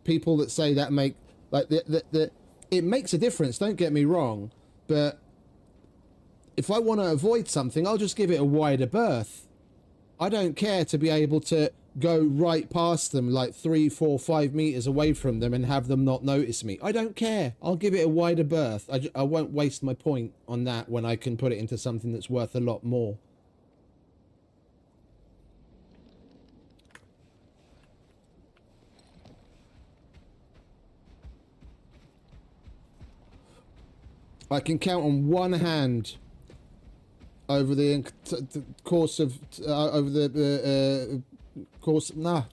people that say that make, like, it makes a difference, don't get me wrong, but if I want to avoid something, I'll just give it a wider berth. I don't care to be able to go right past them, like 3, 4, 5 meters away from them and have them not notice me. I don't care. I'll give it a wider berth. I won't waste my point on that when I can put it into something that's worth a lot more. I can count on one hand over the course of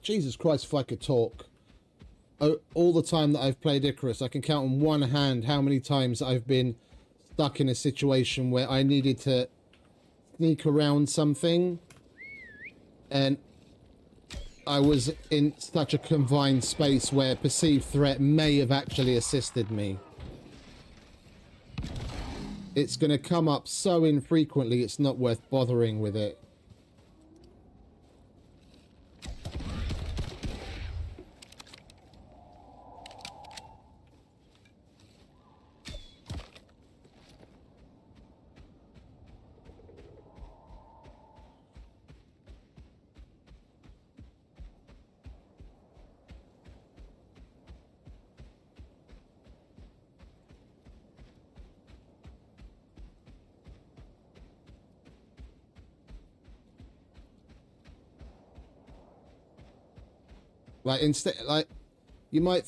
Jesus Christ, if I could talk. All the time that I've played Icarus, I can count on one hand how many times I've been stuck in a situation where I needed to sneak around something, and I was in such a confined space where perceived threat may have actually assisted me. It's going to come up so infrequently, it's not worth bothering with it. Like instead, like you might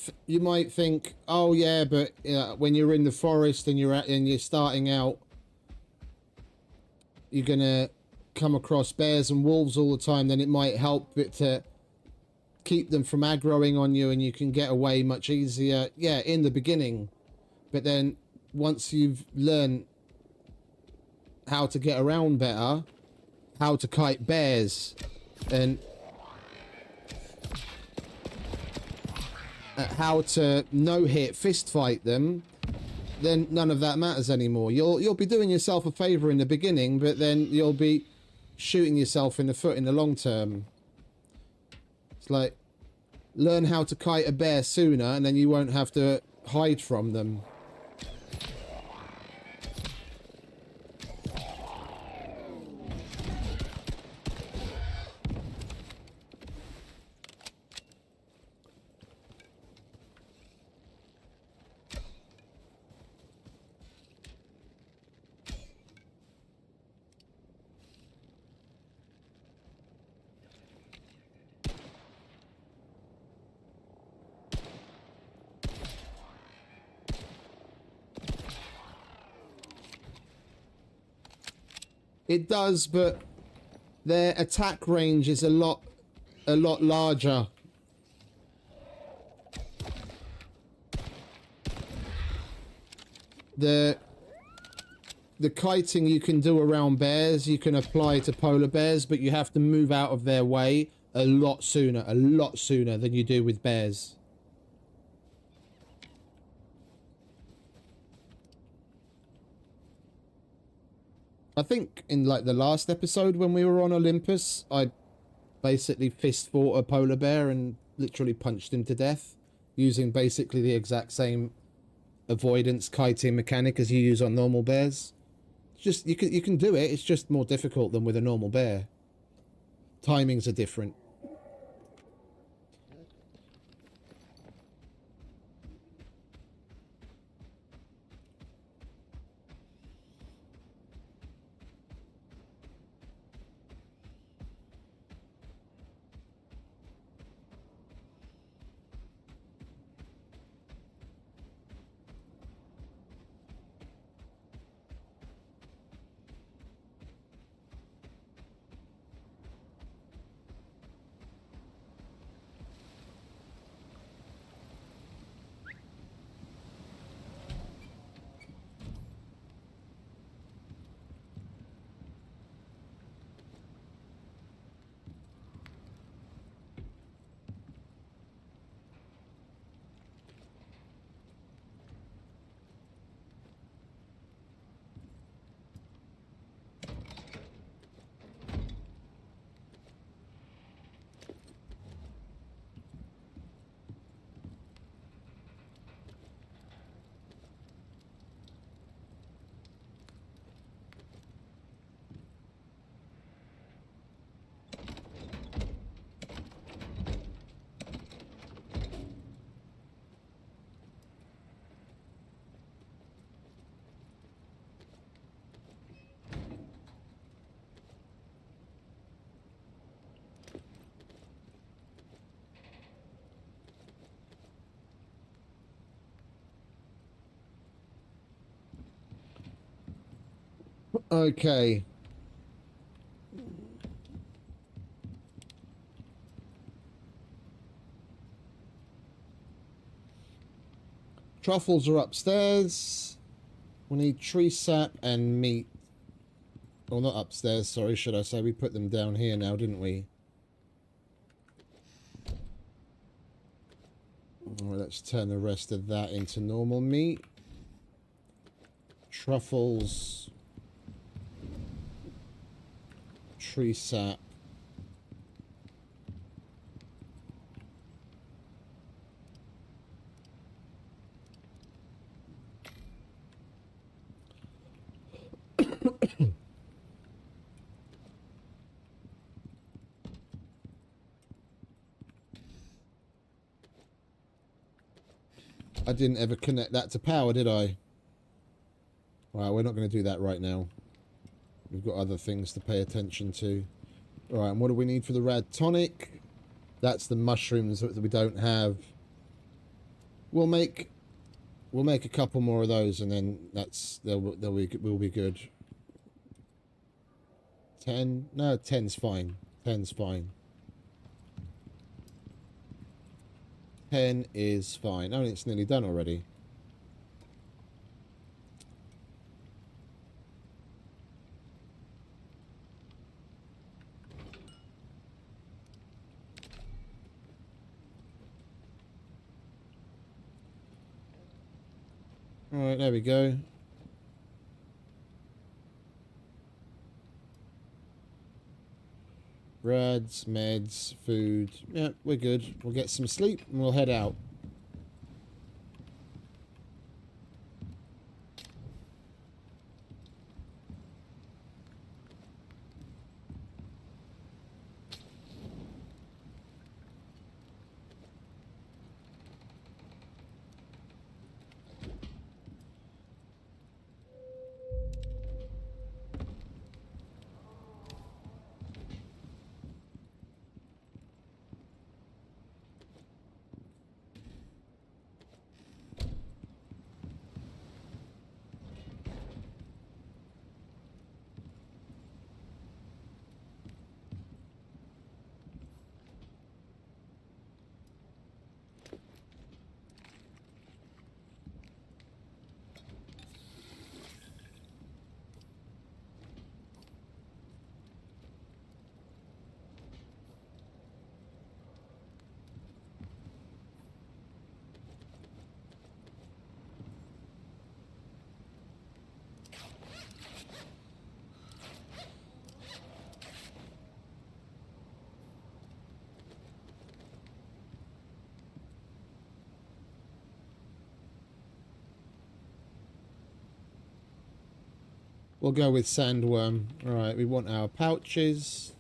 think, oh yeah, but when you're in the forest and you're starting out, you're gonna come across bears and wolves all the time. Then it might help it to keep them from aggroing on you, and you can get away much easier. Yeah, in the beginning, but then once you've learned how to get around better, how to kite bears, and how to no-hit fist fight them, then none of that matters anymore. You'll be doing yourself a favor in the beginning, but then you'll be shooting yourself in the foot in the long term. It's like, learn how to kite a bear sooner, and then you won't have to hide from them. It does, but their attack range is a lot larger. The kiting you can do around bears, you can apply to polar bears, but you have to move out of their way a lot sooner than you do with bears. I think in like the last episode when we were on Olympus, I basically fist fought a polar bear and literally punched him to death using basically the exact same avoidance kiting mechanic as you use on normal bears. It's just you can do it, it's just more difficult than with a normal bear. Timings are different. Okay. Truffles are upstairs. We need tree sap and meat. Oh, not upstairs, sorry, should I say. We put them down here now, didn't we? Alright, let's turn the rest of that into normal meat. Truffles. Tree sap. I didn't ever connect that to power, did I? Right, we're not going to do that right now. We've got other things to pay attention to. Alright, and what do we need for the rad tonic? That's the mushrooms that we don't have. We'll make a couple more of those, and then we'll be good. 10? No, 10's fine. 10's fine. 10 is fine. Oh, it's nearly done already. Alright, there we go. Rads, meds, food. Yeah, we're good. We'll get some sleep and we'll head out. We'll go with sandworm. Alright, we want our pouches.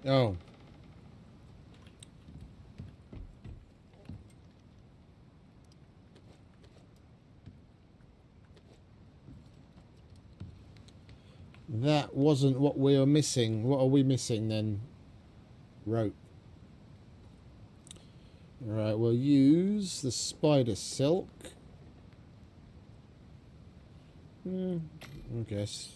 Oh. That wasn't what we were missing. What are we missing then? Rope. Alright, we'll use the spider silk. I guess.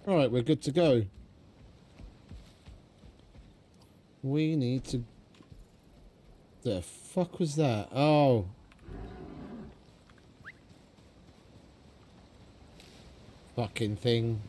Alright, we're good to go. We need to... The fuck was that? Oh. Fucking thing.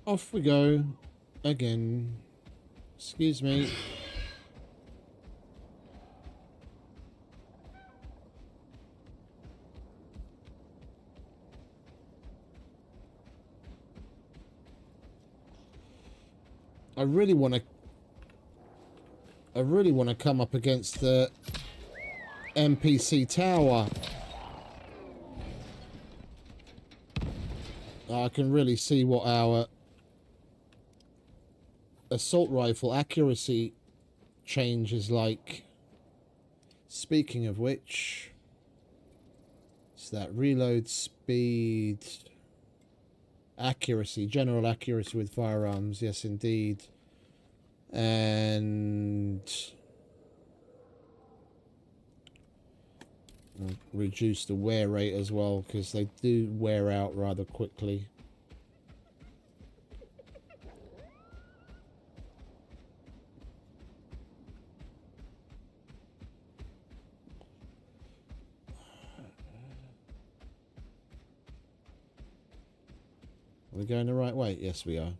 Off we go. Again. Excuse me. I really want to come up against the NPC tower. I can really see what our assault rifle accuracy change is like. Speaking of which, it's that reload speed, accuracy, general accuracy with firearms. Yes, indeed. And reduce the wear rate as well, because they do wear out rather quickly. Are we going the right way? Yes, we are.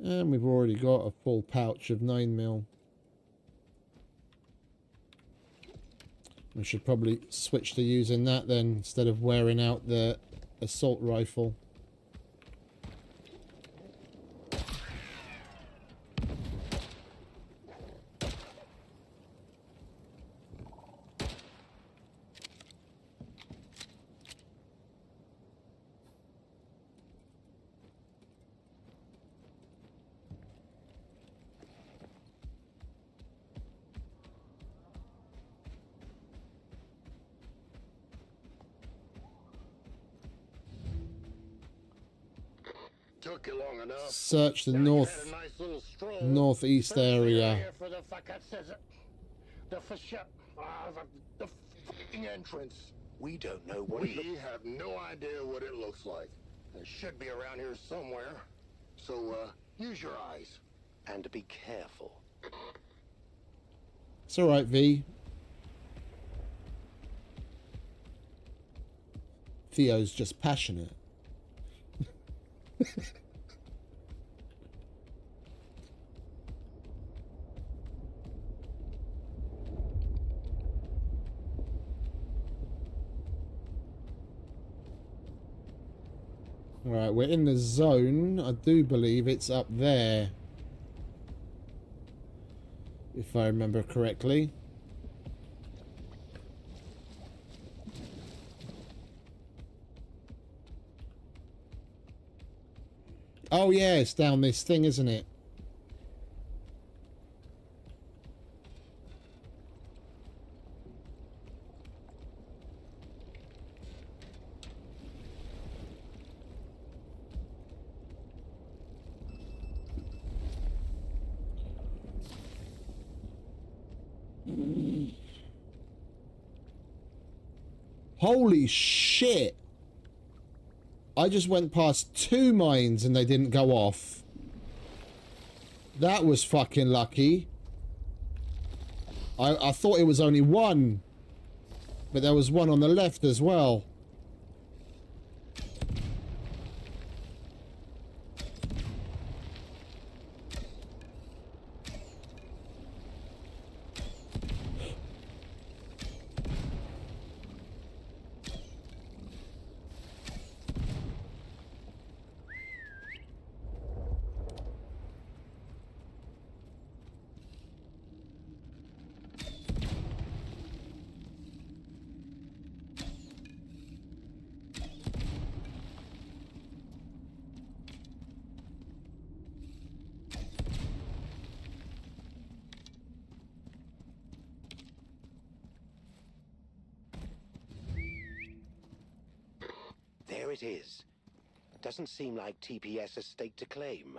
And we've already got a full pouch of 9mm. We should probably switch to using that then, instead of wearing out the assault rifle. Took you long enough. Search the Now you had a nice little stroll. northeast Search the area. for the fucking entrance. We don't know what it We have no idea what it looks like. It should be around here somewhere. So, use your eyes. And be careful. It's all right, V. Theo's just passionate. Right, we're in the zone. I do believe it's up there, if I remember correctly. Oh yeah, it's down this thing, isn't it? Holy shit! I just went past 2 mines and they didn't go off. That was fucking lucky. I thought it was only 1. But there was 1 on the left as well. There it is. Doesn't seem like TPS has staked a claim.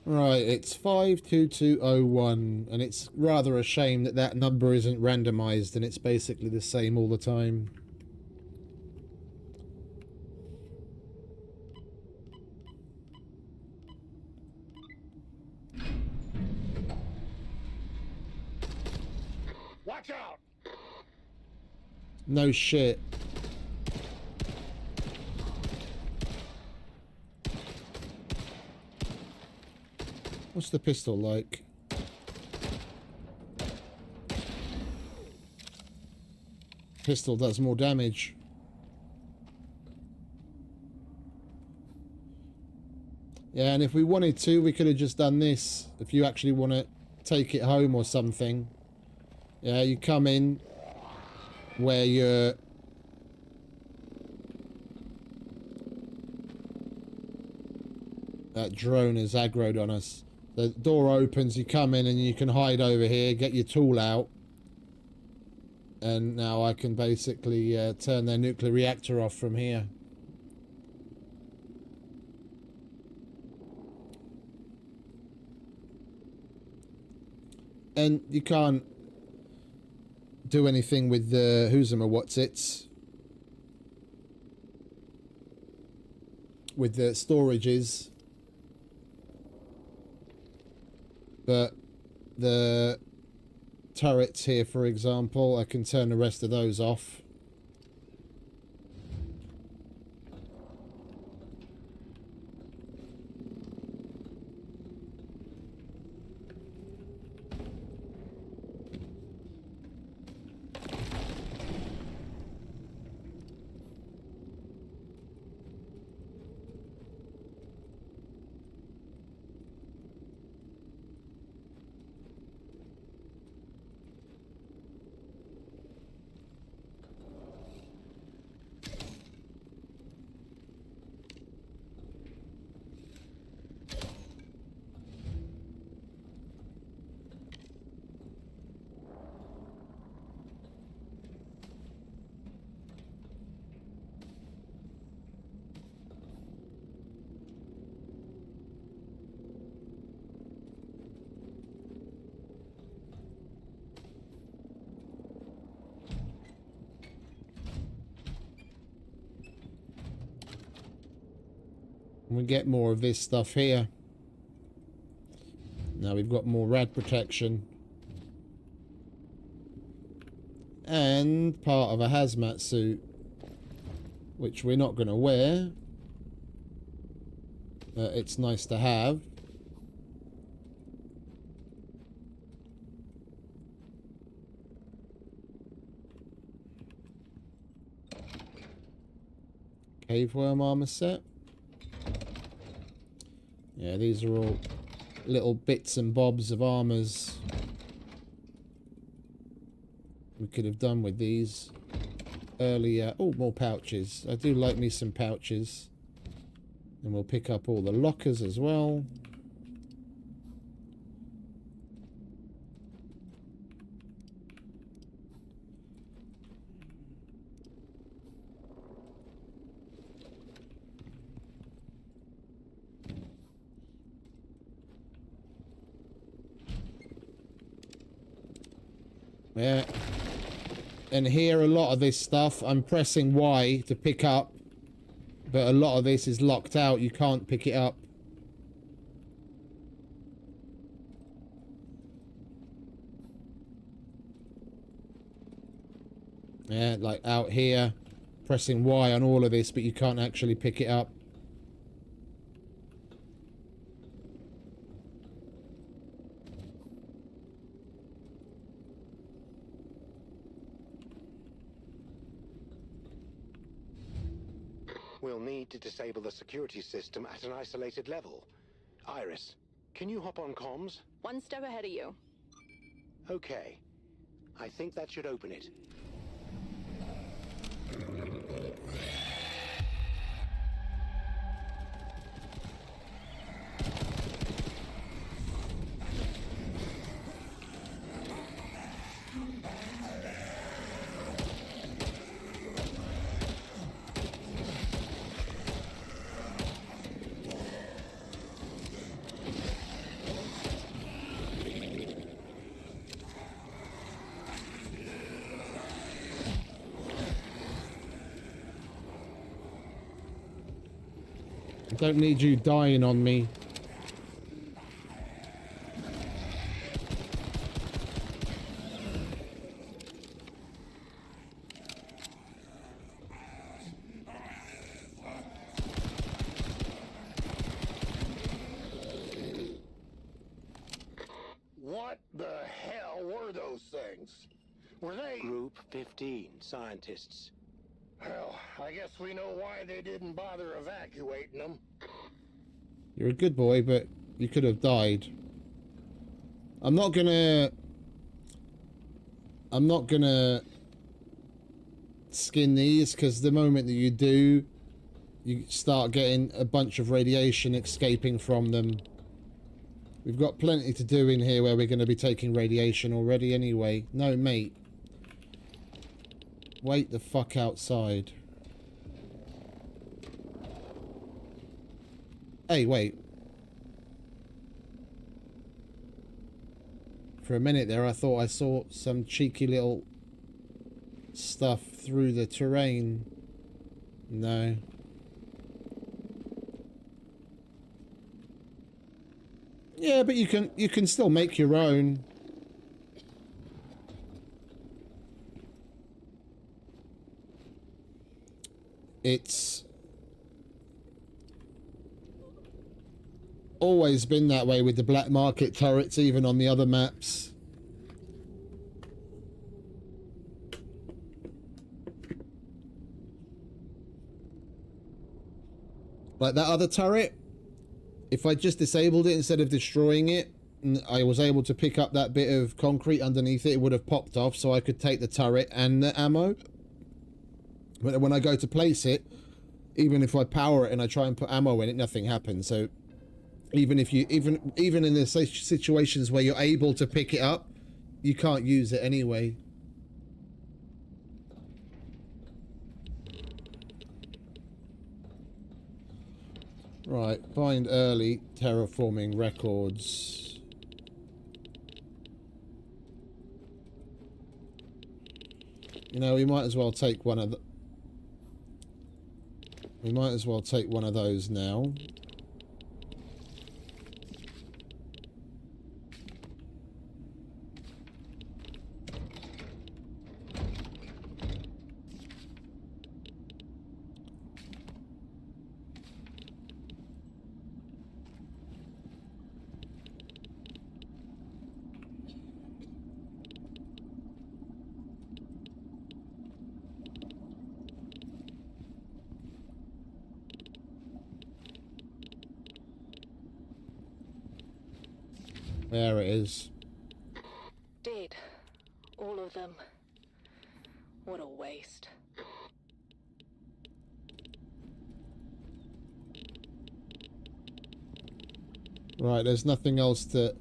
Right, it's 52201, and it's rather a shame that that number isn't randomized and it's basically the same all the time. Watch out! No shit. What's the pistol like? Pistol does more damage. Yeah, and if we wanted to, we could have just done this. If you actually want to take it home or something. Yeah, you come in where you're... That drone is aggroed on us. The door opens, you come in and you can hide over here, get your tool out. And now I can basically turn their nuclear reactor off from here. And you can't do anything with the what's-its. With the storages. But the turrets here, for example, I can turn the rest of those off. And we get more of this stuff here. Now we've got more rad protection. And part of a hazmat suit, which we're not going to wear. It's nice to have. Cave worm armor set. Yeah, these are all little bits and bobs of armors we could have done with these earlier. Oh, more pouches. I do like me some pouches. And we'll pick up all the lockers as well. Yeah. And here, a lot of this stuff, I'm pressing Y to pick up. But a lot of this is locked out. You can't pick it up. Yeah, like out here. Pressing Y on all of this, but you can't actually pick it up. We'll need to disable the security system at an isolated level. Iris, can you hop on comms? One step ahead of you. Okay. I think that should open it. I don't need you dying on me. What the hell were those things? Were they... Group 15, scientists. Well, I guess we know why they didn't bother evacuating them. You're a good boy, but you could have died. I'm not gonna skin these, because the moment that you do, you start getting a bunch of radiation escaping from them. We've got plenty to do in here where we're going to be taking radiation already anyway. No, mate. Wait the fuck outside. Hey, wait. For a minute there, I thought I saw some cheeky little stuff through the terrain. No. Yeah, but you can still make your own. It's always been that way with the black market turrets, even on the other maps. Like that other turret, if I just disabled it instead of destroying it, and I was able to pick up that bit of concrete underneath it, it would have popped off, so I could take the turret and the ammo. But when I go to place it, even if I power it and I try and put ammo in it, nothing happens. So even if you even in the situations where you're able to pick it up, you can't use it anyway. Right, find early terraforming records. You know, we might as well take one of the... We might as well take one of those now. There it is. Dead. All of them. What a waste. Right, there's nothing else to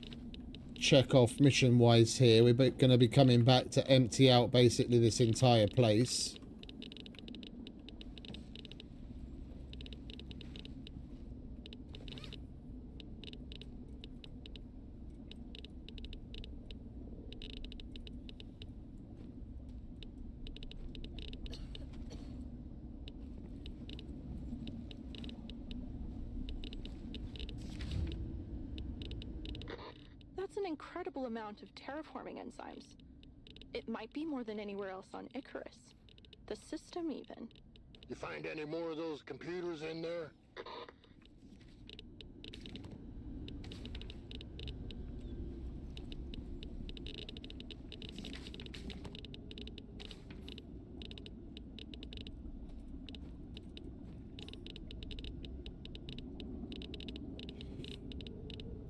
check off mission-wise here. We're going to be coming back to empty out basically this entire place. That's an incredible amount of terraforming enzymes. It might be more than anywhere else on Icarus. The system, even. You find any more of those computers in there?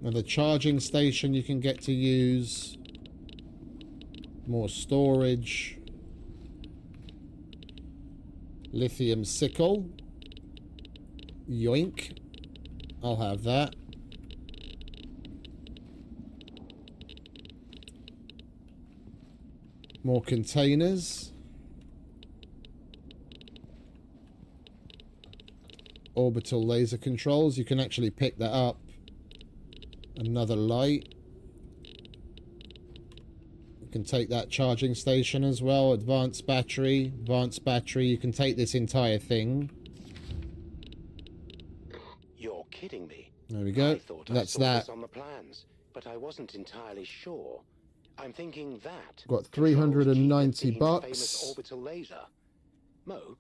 Another charging station you can get to use. More storage. Lithium sickle. Yoink. I'll have that. More containers. Orbital laser controls. You can actually pick that up. Another light. You can take that charging station as well. Advanced battery. Advanced battery. You can take this entire thing. You're kidding me. There we go. I thought That's I saw that. this on the plans, but I wasn't entirely sure. I'm thinking that Got controls 390 G15's bucks. famous orbital laser. Mo,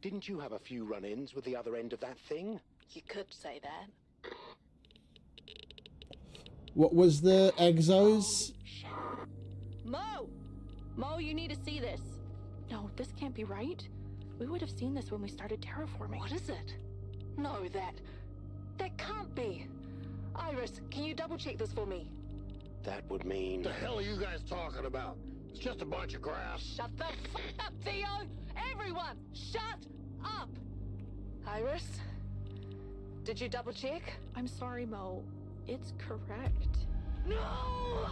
didn't you have a few run-ins with the other end of that thing? You could say that. What was the exos? Mo! Mo, you need to see this. No, this can't be right. We would have seen this when we started terraforming. What is it? No, that can't be. Iris, can you double check this for me? That would mean... The hell are you guys talking about? It's just a bunch of grass. Shut the fuck up, Theo! Everyone, shut up! Iris, did you double check? I'm sorry, Mo. It's correct. No!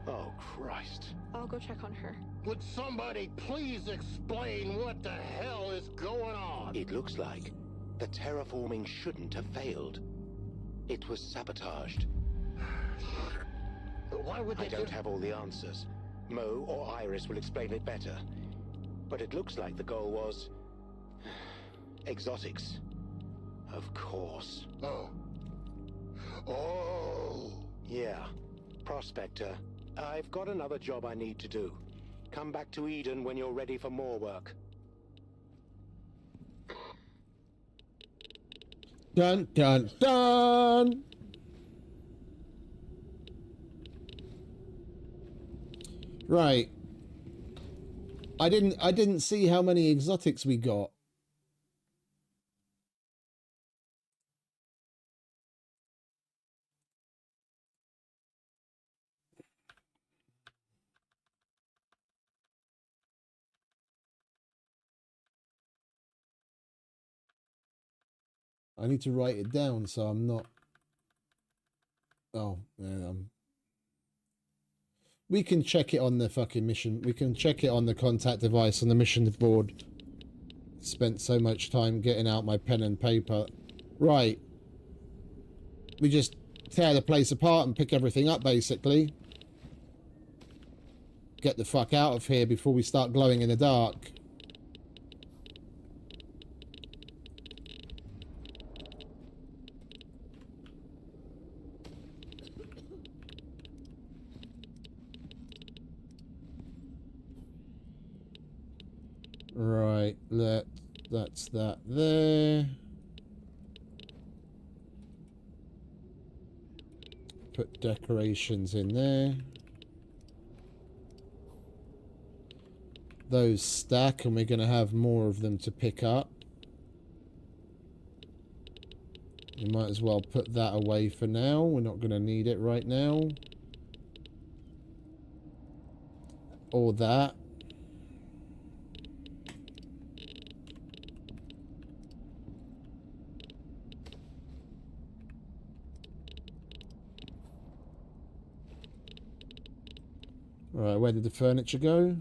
Oh, Christ. I'll go check on her. Would somebody please explain what the hell is going on? It looks like the terraforming shouldn't have failed. It was sabotaged. Why would they I don't have all the answers. Mo or Iris will explain it better. But it looks like the goal was... exotics. Of course. Oh. Oh. Yeah. Prospector, I've got another job I need to do. Come back to Eden when you're ready for more work. Dun dun dun. Right. I didn't see how many exotics we got. I need to write it down so I'm not... Oh, yeah, we can check it on the fucking mission. We can check it on the contact device on the mission board. Spent so much time getting out my pen and paper. Right. We just tear the place apart and pick everything up, basically. Get the fuck out of here before we start glowing in the dark. Right, that's that there. Put decorations in there. Those stack and we're going to have more of them to pick up. We might as well put that away for now. We're not going to need it right now. all that. Alright, where did the furniture go?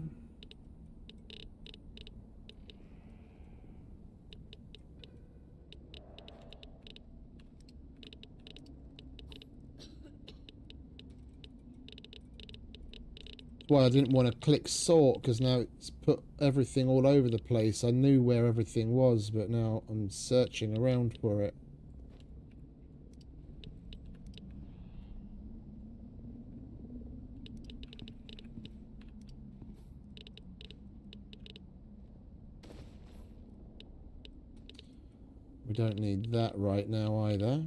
Well, I didn't want to click sort because now it's put everything all over the place. I knew where everything was, but now I'm searching around for it. We don't need that right now either.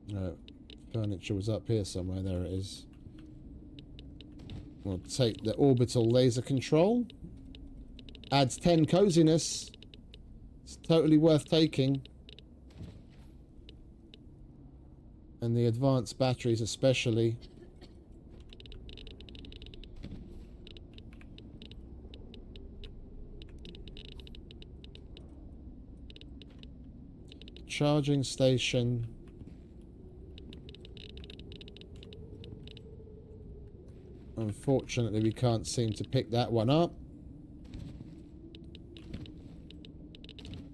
No, furniture was up here somewhere. There it is. We'll take the orbital laser control. Adds 10 coziness. It's totally worth taking. And the advanced batteries especially. Charging station. Unfortunately, we can't seem to pick that one up.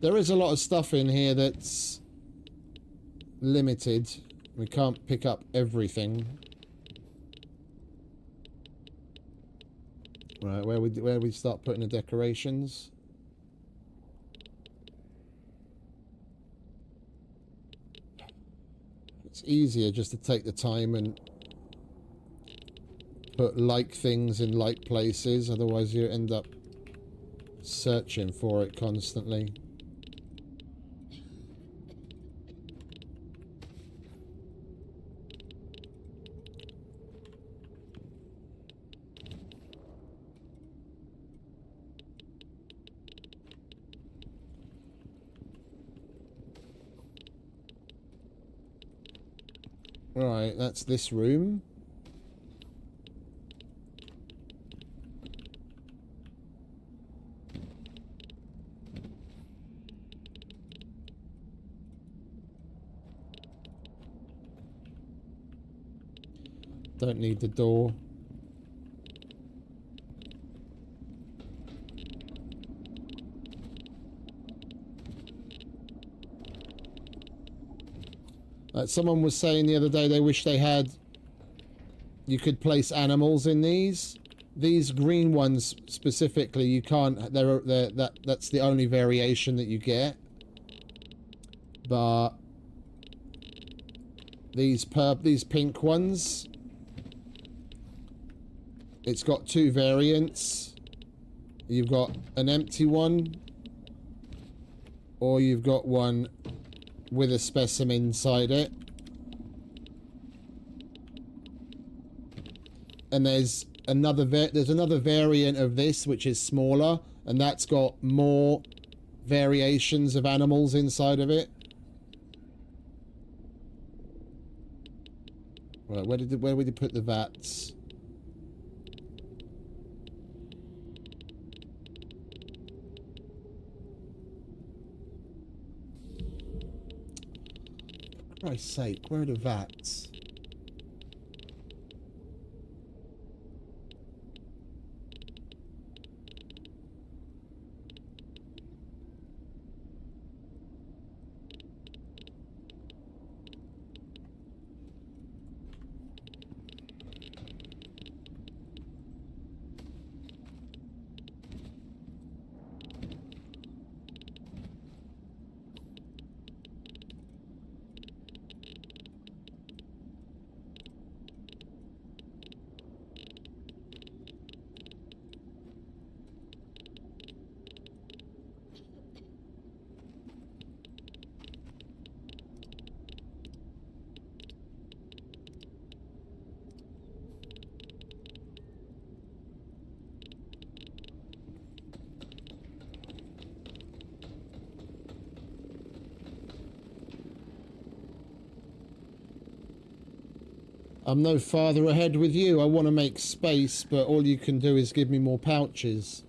There is a lot of stuff in here that's limited. We can't pick up everything. Right, where we start putting the decorations? It's easier just to take the time and put like things in like places, otherwise you end up searching for it constantly. Right, that's this room. Don't need the door. Someone was saying the other day they wish they had... You could place animals in these. These green ones specifically, you can't... That's the only variation that you get. But... These pink ones... It's got two variants. You've got an empty one, or you've got one with a specimen inside it. And there's another variant of this which is smaller, and that's got more variations of animals inside of it. Right, where would you put the vats? For Christ's sake, where are the vats? I'm no farther ahead with you. I want to make space, but all you can do is give me more pouches.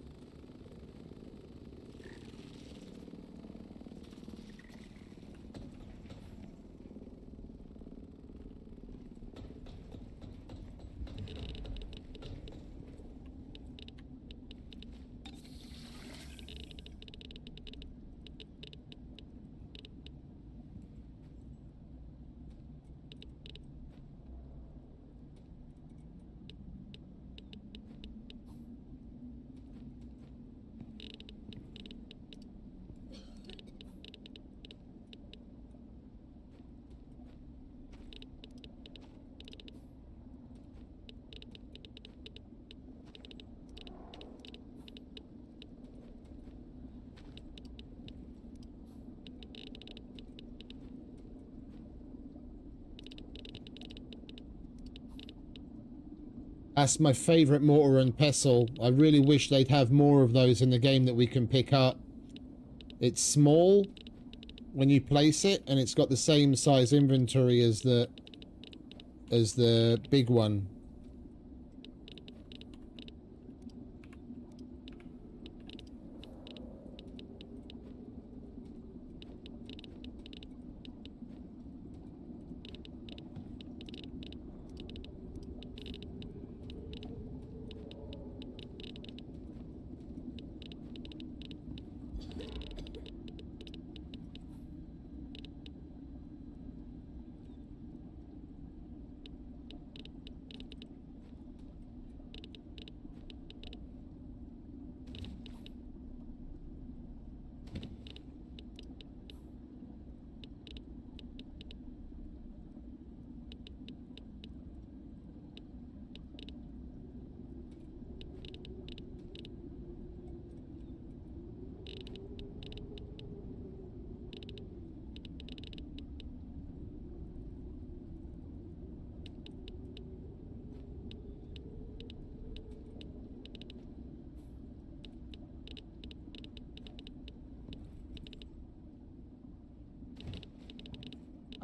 That's my favourite mortar and pestle. I really wish they'd have more of those in the game that we can pick up. It's small when you place it, and it's got the same size inventory as the big one.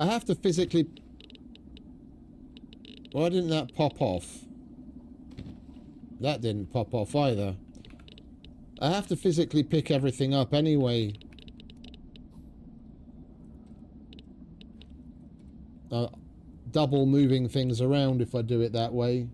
I have to physically... Why didn't that pop off? That didn't pop off either. I have to physically pick everything up anyway. Double moving things around if I do it that way.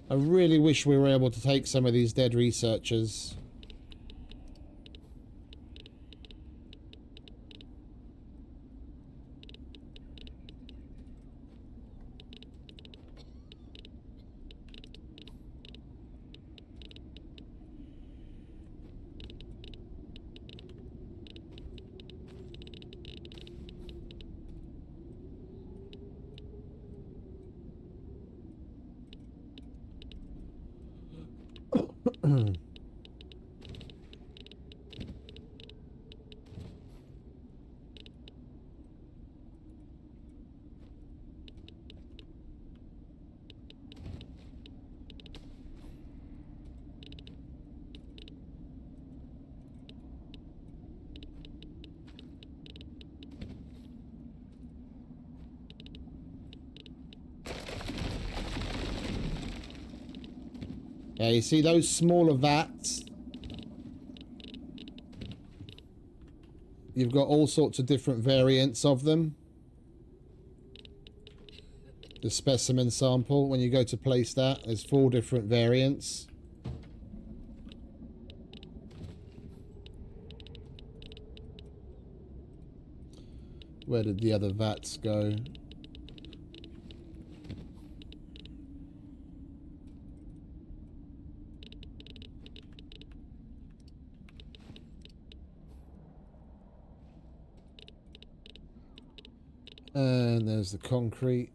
I really wish we were able to take some of these dead researchers. Yeah, you see those smaller vats? You've got all sorts of different variants of them. The specimen sample, when you go to place that, there's 4 different variants. Where did the other vats go? And there's the concrete.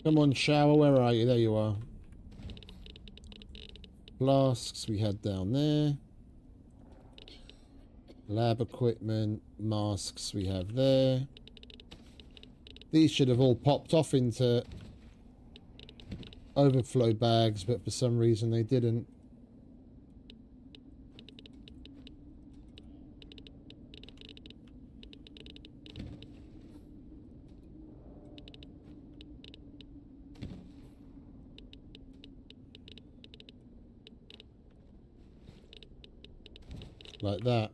Come on, shower, where are you? There you are. Flasks we had down there. Lab equipment, masks we have there. These should have all popped off into overflow bags, but for some reason they didn't. Like that.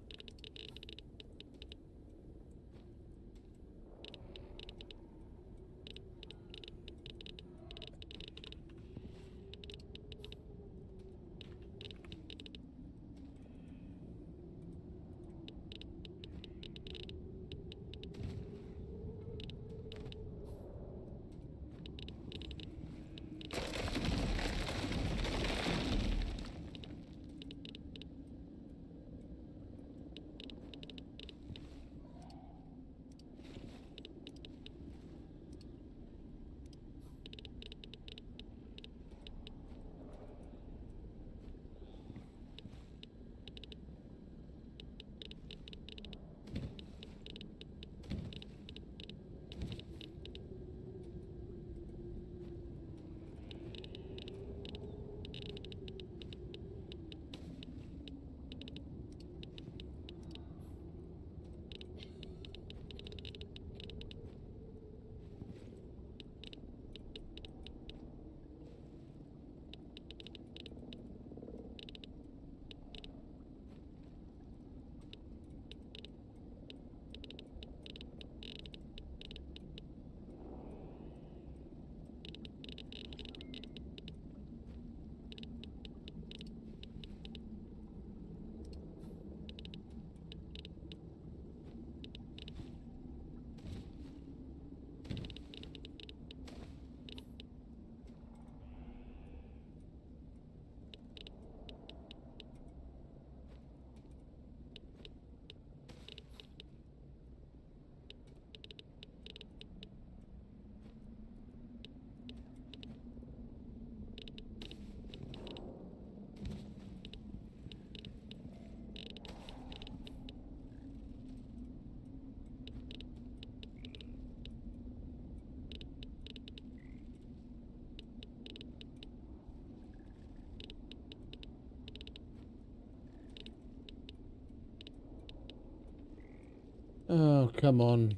Oh, come on.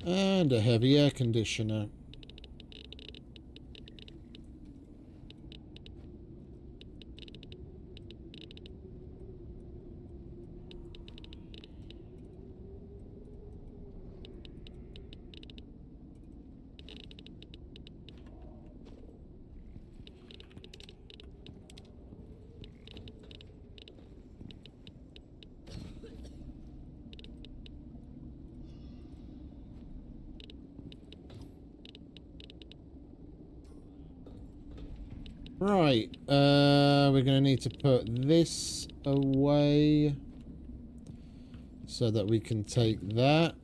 And a heavy air conditioner. Right, we're going to need to put this away so that we can take that.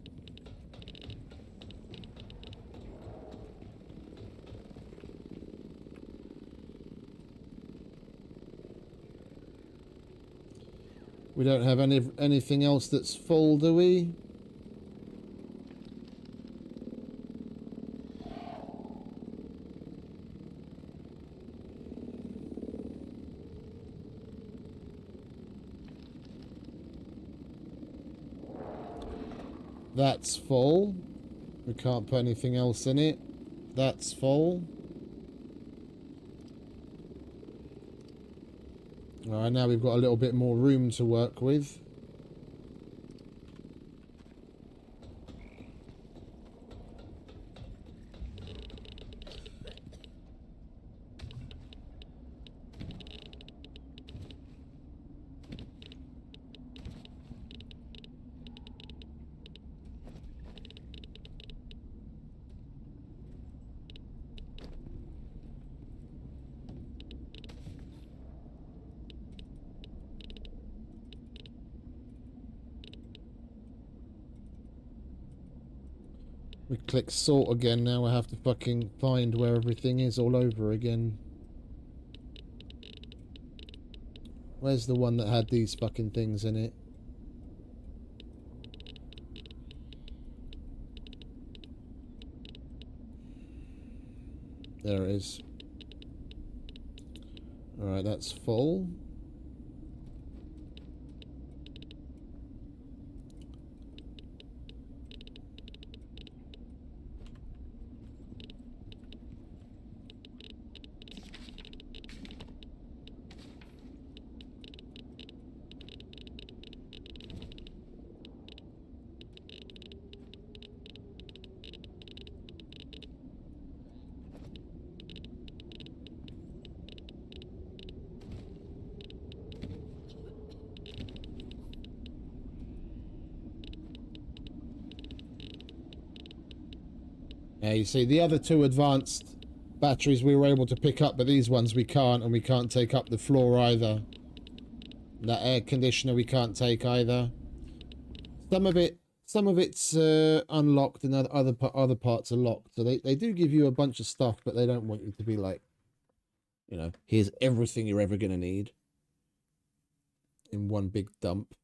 We don't have anything else that's full, do we? That's full. We can't put anything else in it. That's full. Alright, now we've got a little bit more room to work with. We click sort again, now we have to fucking find where everything is all over again. Where's the one that had these fucking things in it? There it is. Alright, that's full. Yeah, you see, the other two advanced batteries we were able to pick up, but these ones we can't, and we can't take up the floor either. That air conditioner we can't take either. Some of it's unlocked, and other parts are locked. So they do give you a bunch of stuff, but they don't want you to be like, you know, here's everything you're ever gonna need in one big dump.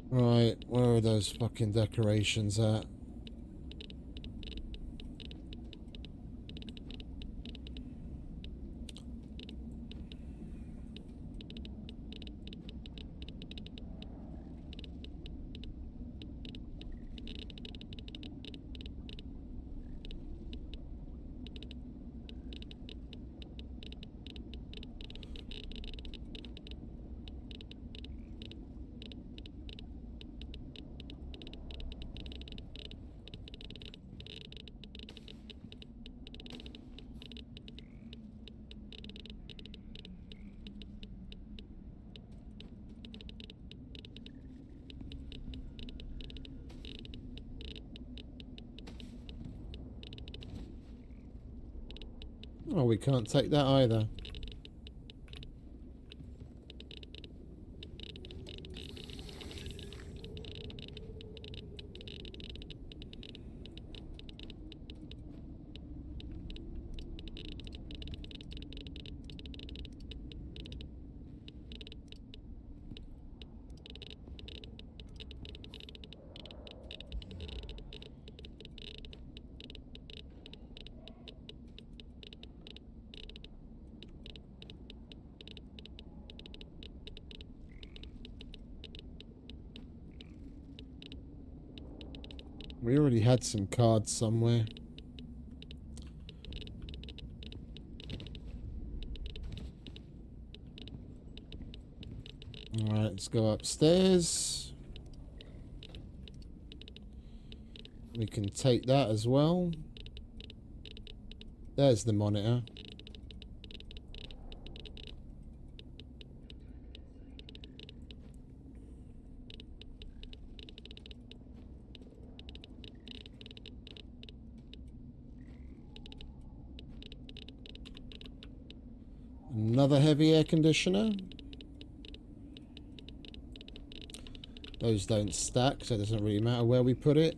Right, where are those fucking decorations at? Oh, we can't take that either. We already had some cards somewhere. Alright, let's go upstairs. We can take that as well. There's the monitor. Another heavy air conditioner. Those don't stack, so it doesn't really matter where we put it.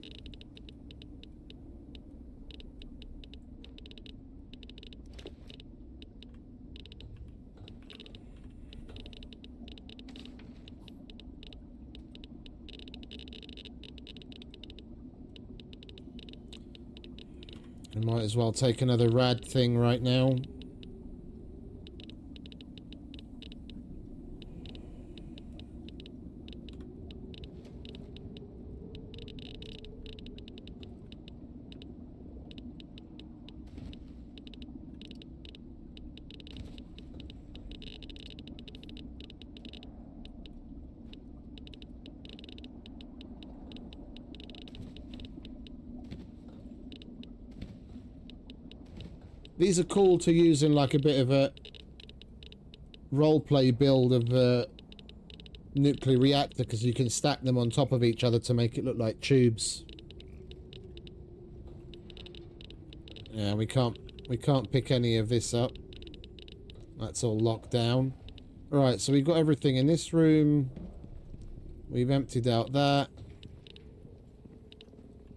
I might as well take another rad thing right now. These are cool to use in like a bit of a roleplay build of a nuclear reactor, because you can stack them on top of each other to make it look like tubes. Yeah, we can't pick any of this up. That's all locked down. Alright, so we've got everything in this room. We've emptied out that.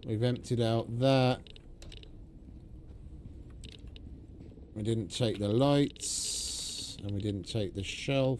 We've emptied out that. We didn't take the lights, and we didn't take the shelf.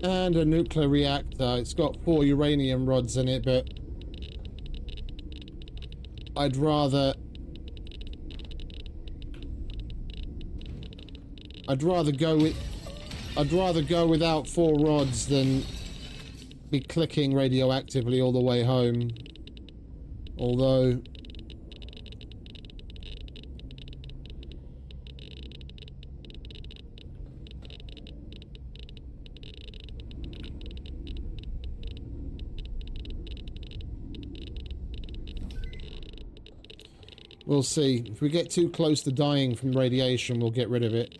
And a nuclear reactor. It's got 4 uranium rods in it, but I'd rather go without 4 rods than be clicking radioactively all the way home. Although we'll see. If we get too close to dying from radiation, we'll get rid of it.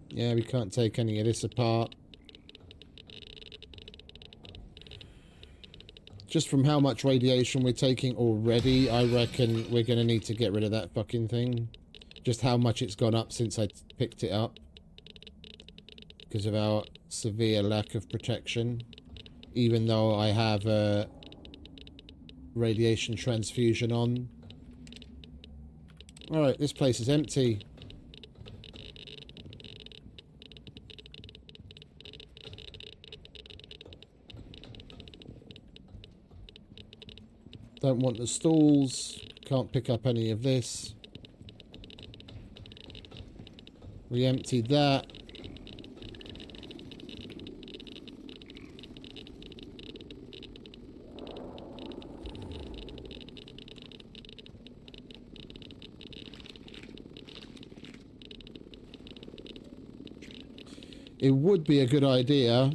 Yeah, we can't take any of this apart. Just from how much radiation we're taking already, I reckon we're going to need to get rid of that fucking thing. Just how much it's gone up since I picked it up. Because of our severe lack of protection. Even though I have a radiation transfusion on. Alright, this place is empty. Don't want the stalls. Can't pick up any of this. We emptied that. It would be a good idea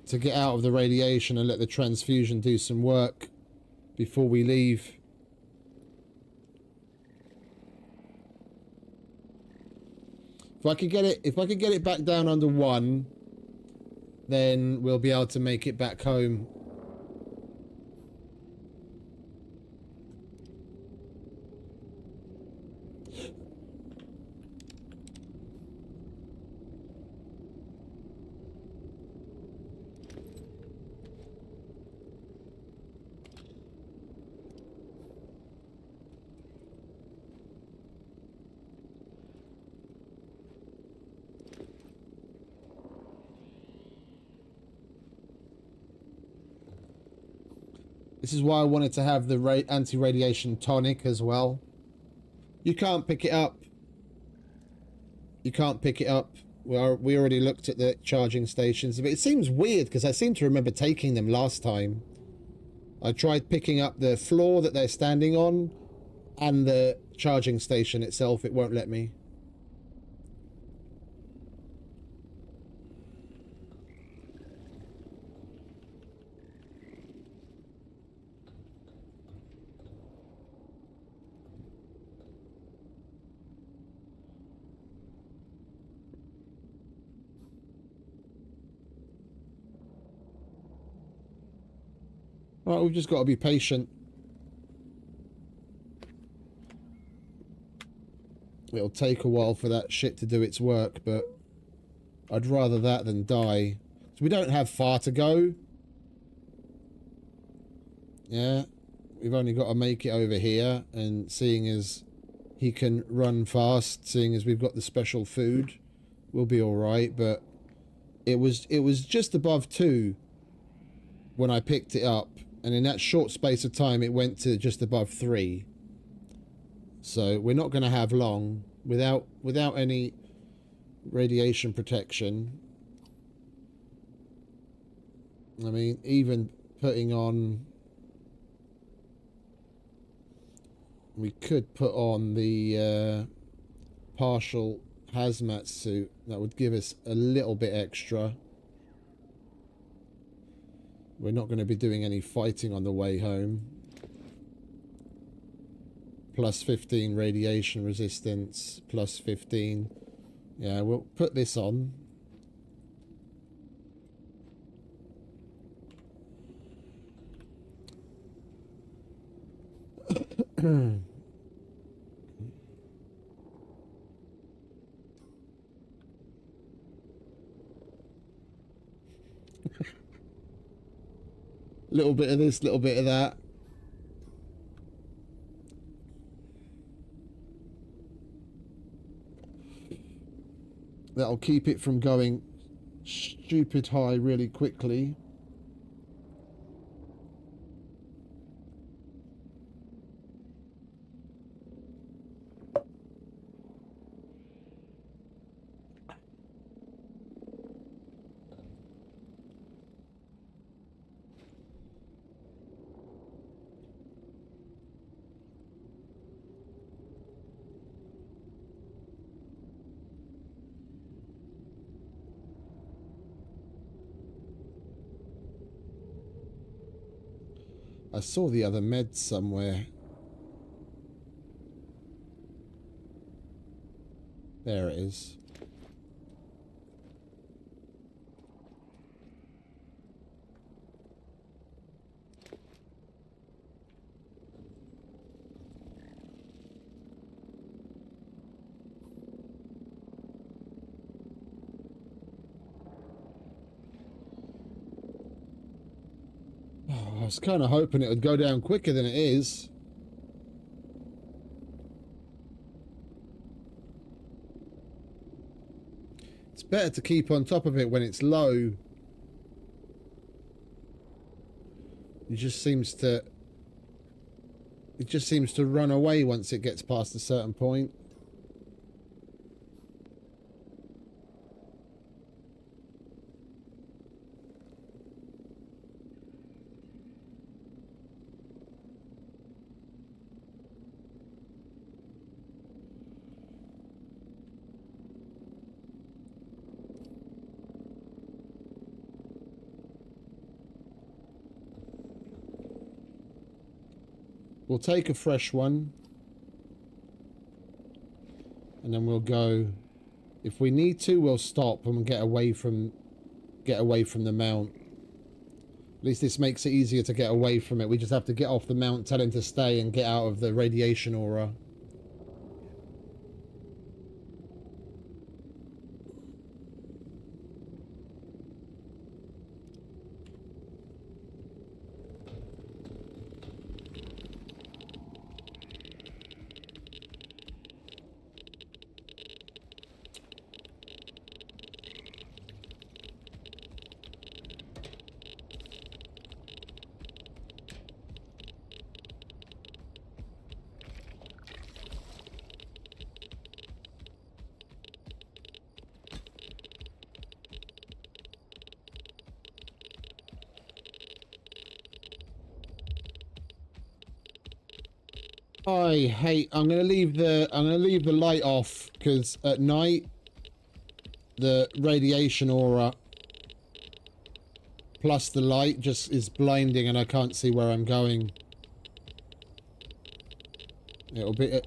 to get out of the radiation and let the transfusion do some work before we leave. If I could get it back down under 1, then we'll be able to make it back home. This is why I wanted to have the anti-radiation tonic as well. You can't pick it up. You can't pick it up. We already looked at the charging stations, but it seems weird because I seem to remember taking them last time. I tried picking up the floor that they're standing on and the charging station itself. It won't let me. Right, we've just got to be patient. It'll take a while for that shit to do its work, but I'd rather that than die. So we don't have far to go. Yeah, we've only got to make it over here, and seeing as he can run fast, seeing as we've got the special food, we'll be all right. But it was just above 2 when I picked it up, and in that short space of time it went to just above 3. So we're not going to have long without any radiation protection. I mean, even putting on, we could put on the partial hazmat suit. That would give us a little bit extra. We're not going to be doing any fighting on the way home. Plus 15 radiation resistance, plus 15. Yeah, we'll put this on. Little bit of this, little bit of that. That'll keep it from going stupid high really quickly. I saw the other meds somewhere. There it is. I was kind of hoping it would go down quicker than it is. It's better to keep on top of it when it's low. It just seems to run away once it gets past a certain point. We'll take a fresh one, and then we'll go. If we need to, we'll stop and get away from the mount. At least this makes it easier to get away from it. We just have to get off the mount, tell him to stay, and get out of the radiation aura. I hate. I'm gonna leave the light off because at night the radiation aura plus the light just is blinding and I can't see where I'm going. It'll be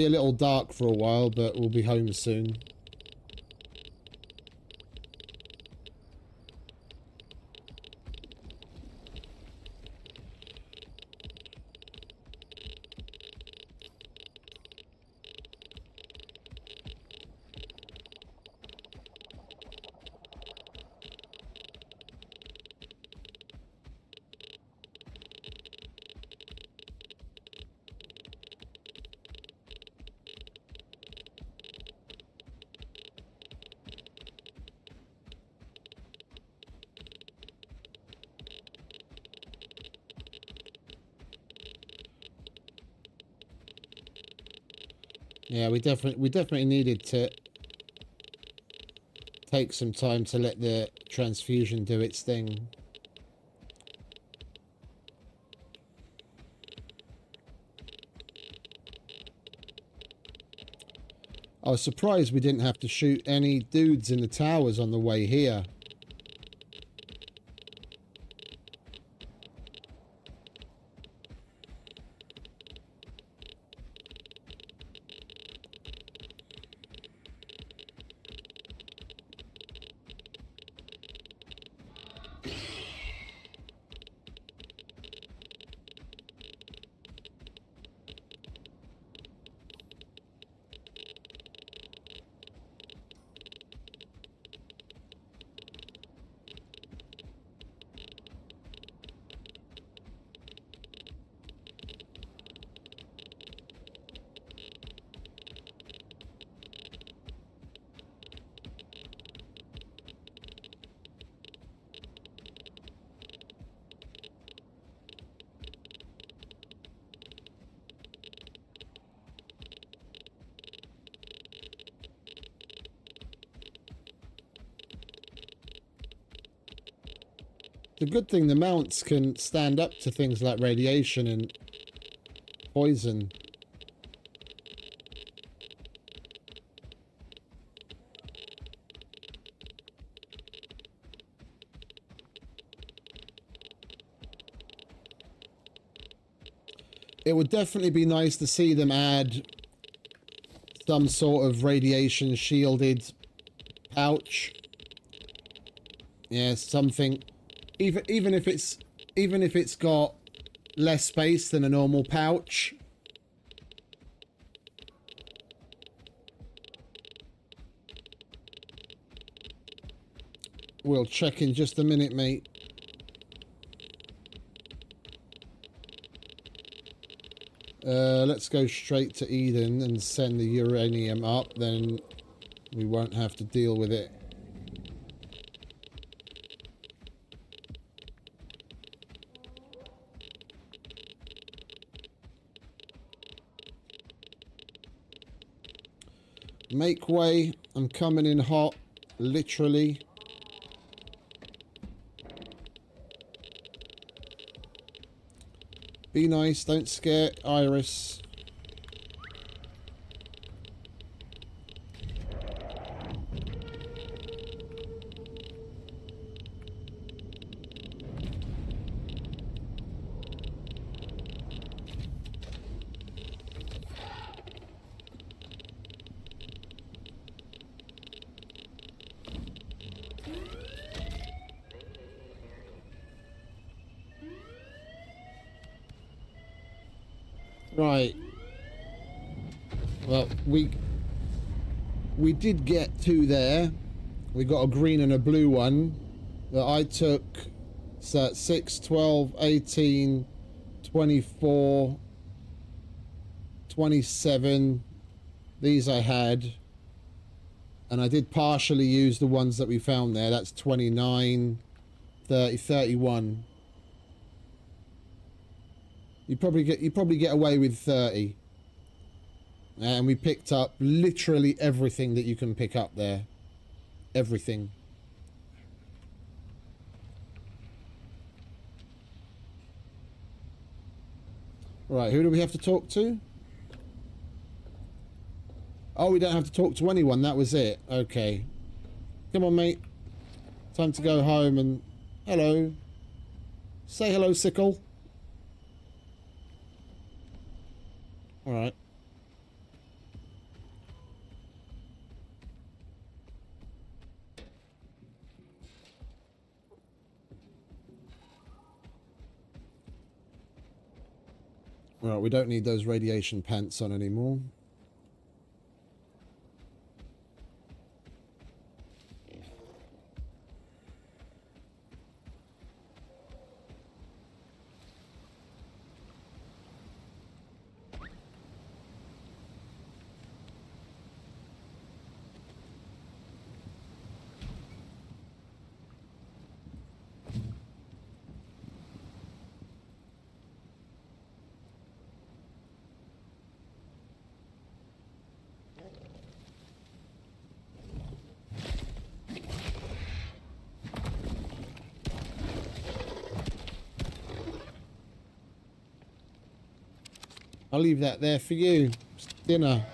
a little dark for a while, but we'll be home soon. Yeah, we definitely needed to take some time to let the transfusion do its thing. I was surprised we didn't have to shoot any dudes in the towers on the way here. The good thing, the mounts can stand up to things like radiation and poison. It would definitely be nice to see them add some sort of radiation shielded pouch. Yeah, something. Even if it's got less space than a normal pouch. We'll check in just a minute, mate. Let's go straight to Eden and send the uranium up, then we won't have to deal with it. Make way. I'm coming in hot, literally. Be nice, don't scare Iris. Right. Well, we did get two there. We got a green and a blue one that I took. So 6, 12, 18, 24, 27. These I had. And I did partially use the ones that we found there. That's 29, 30, 31. You probably get away with 30. And we picked up literally everything that you can pick up there. Everything. Right, who do we have to talk to? Oh, we don't have to talk to anyone. That was it. Okay. Come on, mate. Time to go home and... Hello. Say hello, Sickle. Alright. Alright, we don't need those radiation pants on anymore. I'll leave that there for you. It's dinner.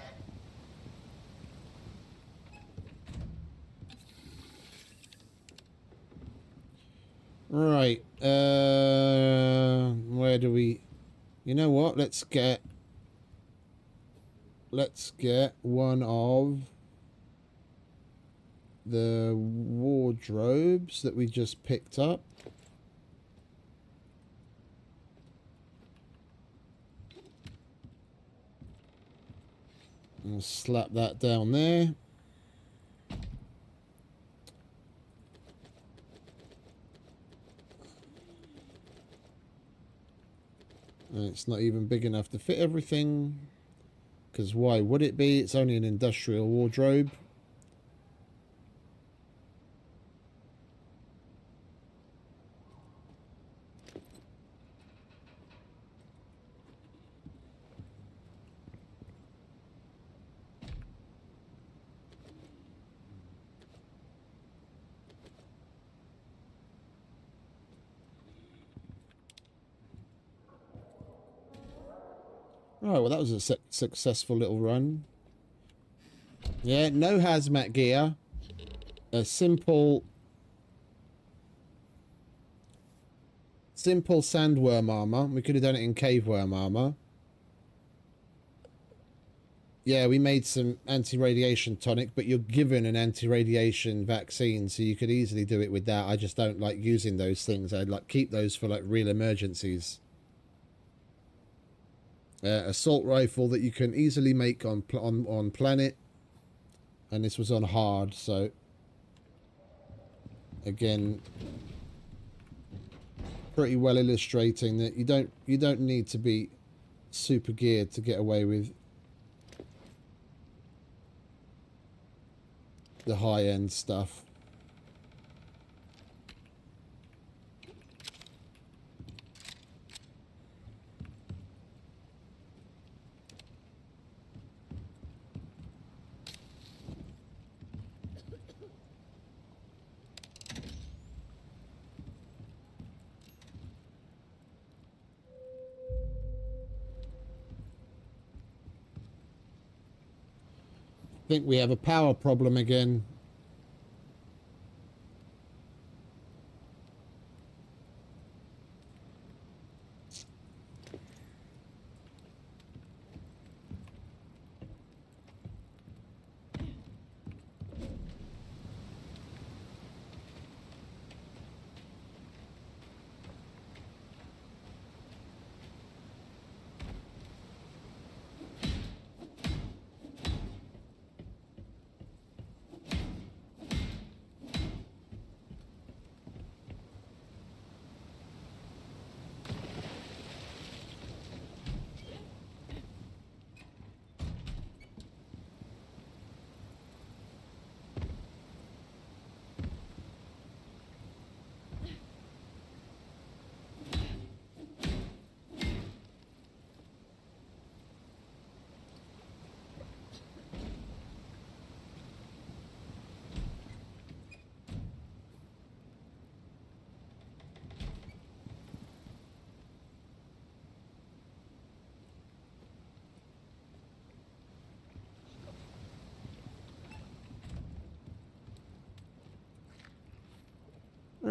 Right. Where do we... You know what? Let's get one of the wardrobes that we just picked up. I'll slap that down there. And it's not even big enough to fit everything. Because why would it be? It's only an industrial wardrobe. Right, well that was a successful little run. Yeah, no hazmat gear. A simple sandworm armor. We could have done it in caveworm armor. Yeah, we made some anti-radiation tonic, but you're given an anti-radiation vaccine, so you could easily do it with that. I just don't like using those things. I'd like keep those for like real emergencies. Assault rifle that you can easily make on planet, and this was on hard, so again, pretty well illustrating that you don't need to be super geared to get away with the high-end stuff. I think we have a power problem again.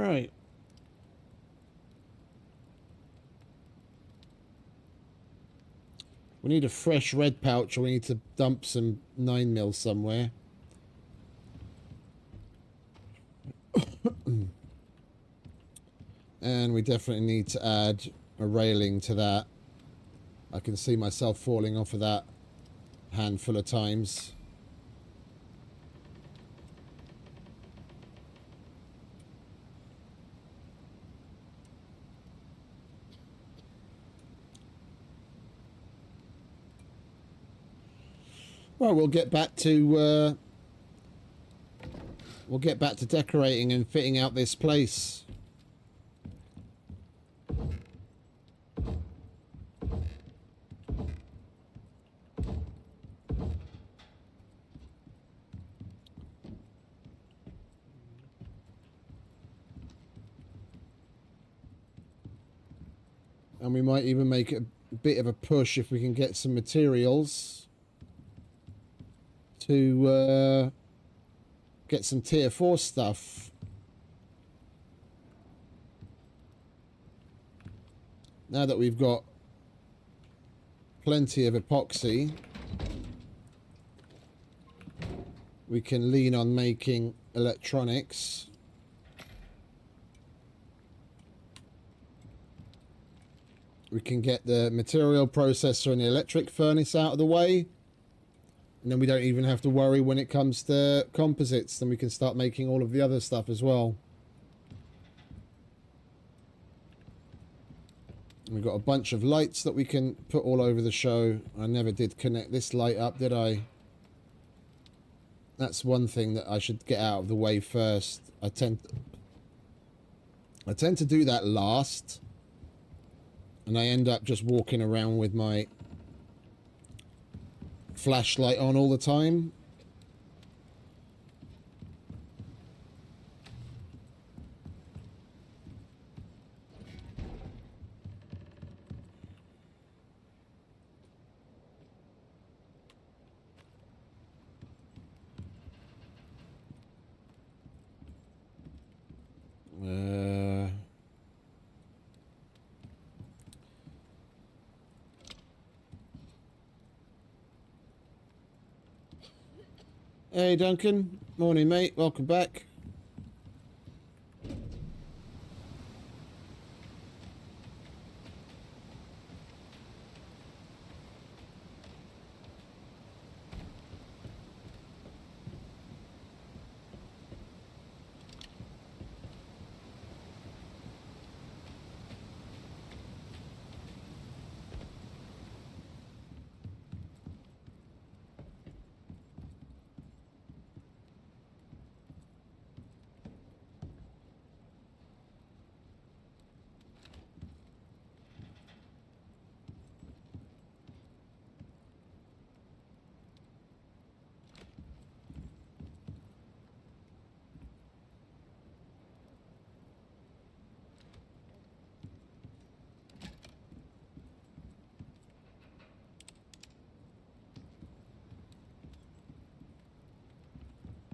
Right. We need a fresh red pouch, or we need to dump some 9mm somewhere. And we definitely need to add a railing to that. I can see myself falling off of that handful of times. Well, we'll get back to decorating and fitting out this place. And we might even make it a bit of a push if we can get some materials to get some tier 4 stuff. Now that we've got plenty of epoxy, we can lean on making electronics. We can get the material processor and the electric furnace out of the way. And then we don't even have to worry when it comes to composites. Then we can start making all of the other stuff as well. And we've got a bunch of lights that we can put all over the show. I never did connect this light up, did I? That's one thing that I should get out of the way first. I tend to do that last. And I end up just walking around with my flashlight on all the time. Hey Duncan, morning mate, welcome back.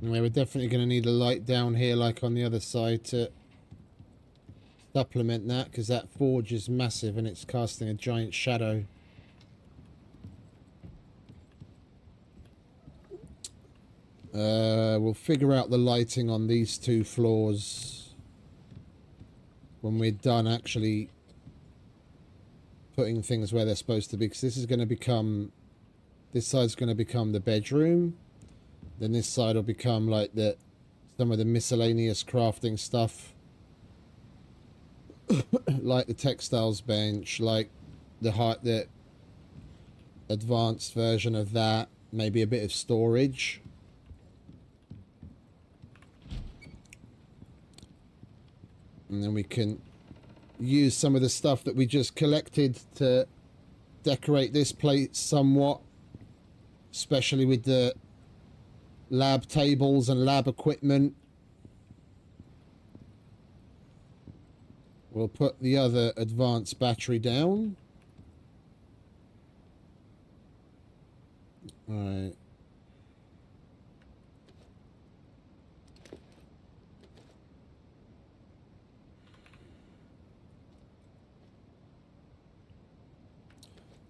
Anyway, we're definitely going to need a light down here like on the other side to supplement that, because that forge is massive and it's casting a giant shadow. We'll figure out the lighting on these 2 floors when we're done actually putting things where they're supposed to be, because this is going to become, this side's going to become the bedroom. Then this side will become like some of the miscellaneous crafting stuff. Like the textiles bench, like the advanced version of that. Maybe a bit of storage. And then we can use some of the stuff that we just collected to decorate this place somewhat. Especially with the lab tables and lab equipment. We'll put the other advanced battery down. All right.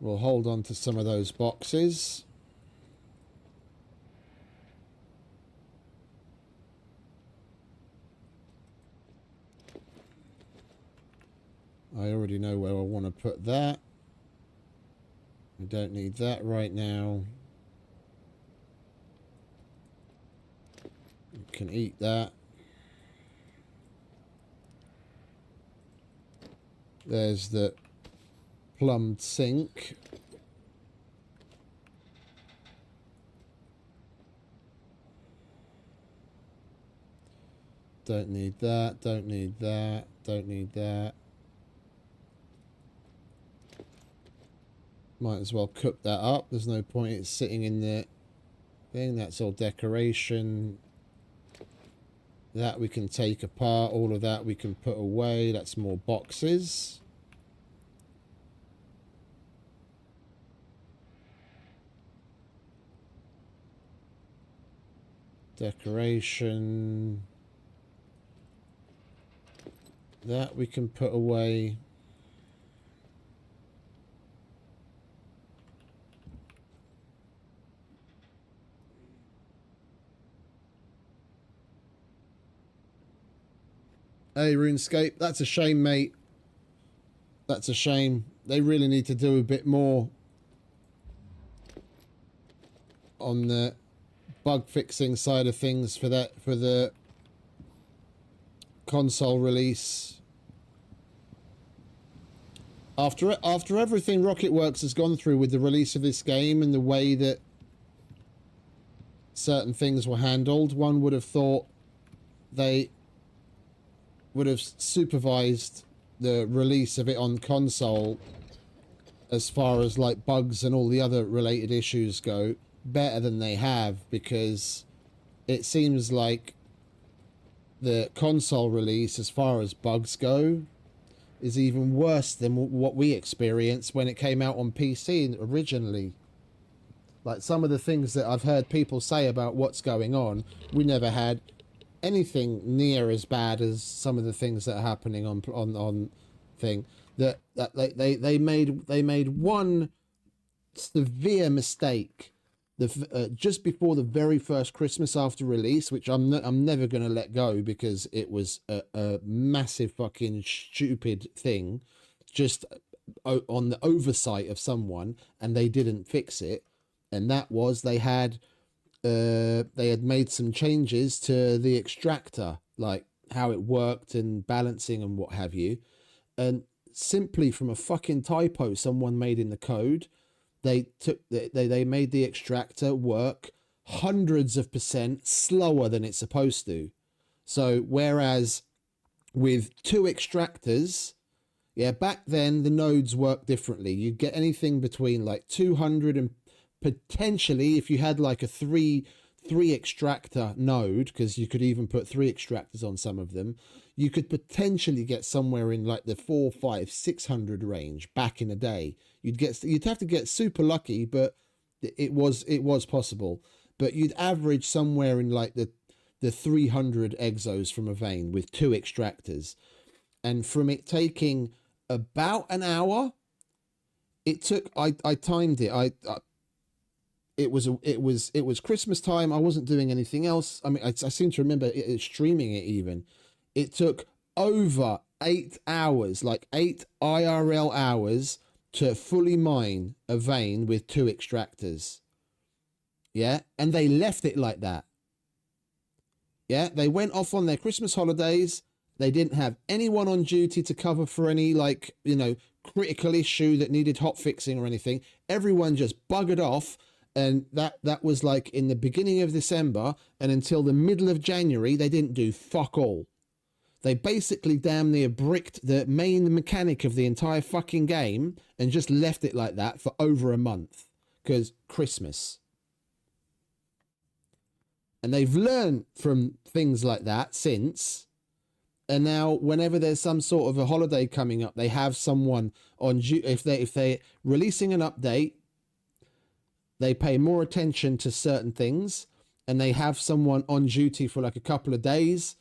We'll hold on to some of those boxes. I already know where I want to put that. I don't need that right now. You can eat that. There's the plumbed sink. Don't need that, don't need that, don't need that. Might as well cook that up. There's no point in it sitting in the thing. That's all decoration. That we can take apart. All of that we can put away. That's more boxes. Decoration. That we can put away. Hey, RuneScape, that's a shame, mate. That's a shame. They really need to do a bit more on the bug fixing side of things for that, for the console release. After everything Rocketworks has gone through with the release of this game and the way that certain things were handled, one would have thought they would have supervised the release of it on console as far as like bugs and all the other related issues go better than they have, because it seems like the console release as far as bugs go is even worse than what we experienced when it came out on PC originally. Like some of the things that I've heard people say about what's going on, we never had anything near as bad as some of the things that are happening on thing. That they made one severe mistake just before the very first Christmas after release, which I'm never going to let go, because it was a massive fucking stupid thing, just on the oversight of someone, and they didn't fix it. And that was they had made some changes to the extractor, like how it worked and balancing and what have you, and simply from a fucking typo someone made in the code, they made the extractor work hundreds of % slower than it's supposed to. So whereas with 2 extractors, yeah, back then the nodes worked differently. You'd get anything between like 200 and potentially, if you had like a three extractor node, because you could even put 3 extractors on some of them, you could potentially get somewhere in like the 400, 500, 600 range back in the day. You'd have to get super lucky, but it was possible. But you'd average somewhere in like the 300 exos from a vein with 2 extractors. And from it taking about an hour, it took, I timed it. It was Christmas time. I wasn't doing anything else. I mean, I seem to remember streaming it even. It took over 8 hours, like 8 IRL hours, to fully mine a vein with 2 extractors. Yeah, and they left it like that. Yeah, they went off on their Christmas holidays. They didn't have anyone on duty to cover for any, like, you know, critical issue that needed hot fixing or anything. Everyone just buggered off. And that was like in the beginning of December, and until the middle of January, they didn't do fuck all. They basically damn near bricked the main mechanic of the entire fucking game and just left it like that for over a month, because Christmas. And they've learned from things like that since. And now whenever there's some sort of a holiday coming up, they have someone on, if they're releasing an update, they pay more attention to certain things, and they have someone on duty for like a couple of days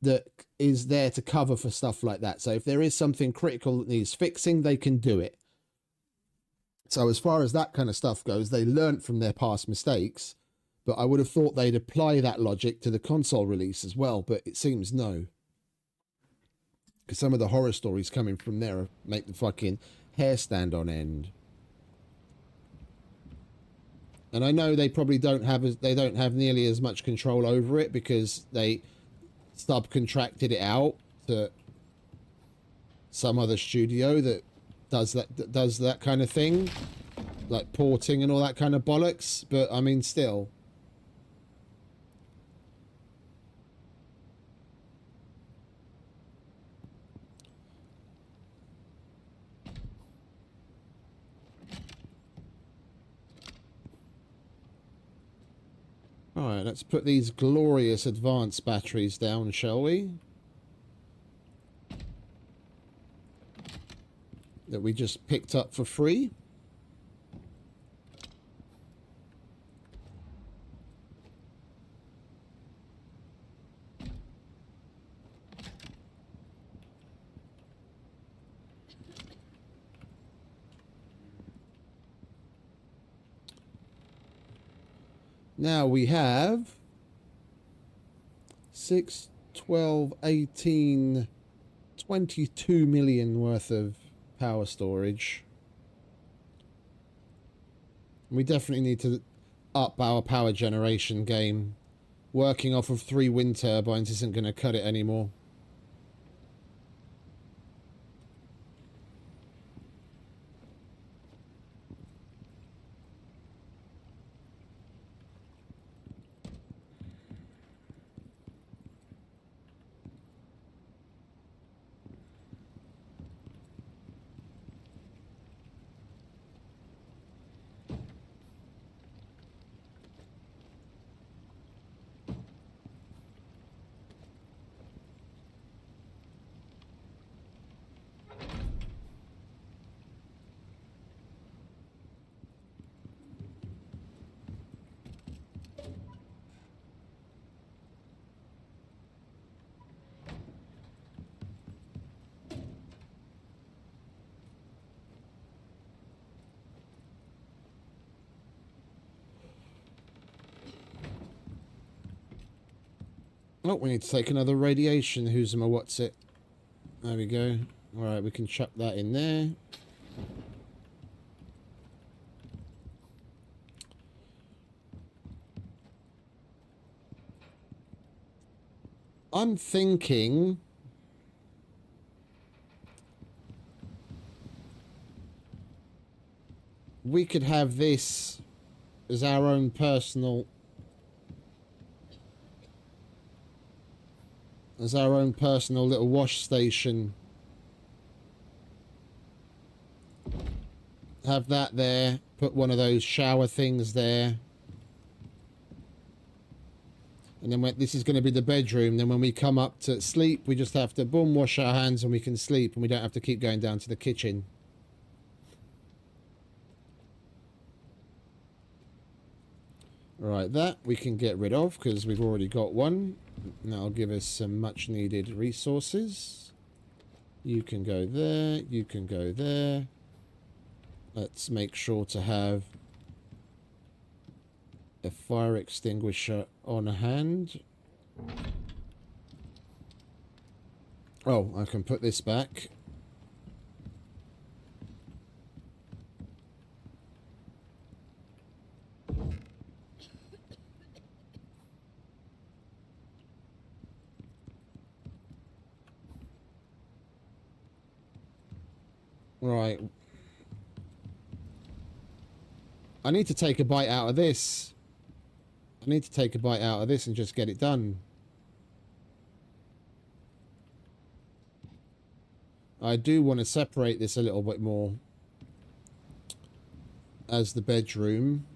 that is there to cover for stuff like that. So if there is something critical that needs fixing, they can do it. So as far as that kind of stuff goes, they learnt from their past mistakes, but I would have thought they'd apply that logic to the console release as well, but it seems no. Because some of the horror stories coming from there make the fucking hair stand on end. And I know they probably don't have nearly as much control over it because they subcontracted it out to some other studio that does that kind of thing, like porting and all that kind of bollocks. But I mean, still. All right, let's put these glorious advanced batteries down, shall we? That we just picked up for free. Now we have 6, 12, 18, 22 million worth of power storage. We definitely need to up our power generation game. Working off of 3 wind turbines isn't going to cut it anymore. Oh, we need to take another radiation. Who's my what's it? There we go. Alright, we can chuck that in there. I'm thinking we could have this as our own personal little wash station. Have that there, put one of those shower things there. And then when, this is going to be the bedroom, then when we come up to sleep, we just have to, boom, wash our hands and we can sleep and we don't have to keep going down to the kitchen. Right, that we can get rid of because we've already got one. And that'll give us some much needed resources. You can go there, you can go there. Let's make sure to have a fire extinguisher on hand. Oh, I can put this back. Right. I need to take a bite out of this. I need to take a bite out of this and just get it done. I do want to separate this a little bit more as the bedroom.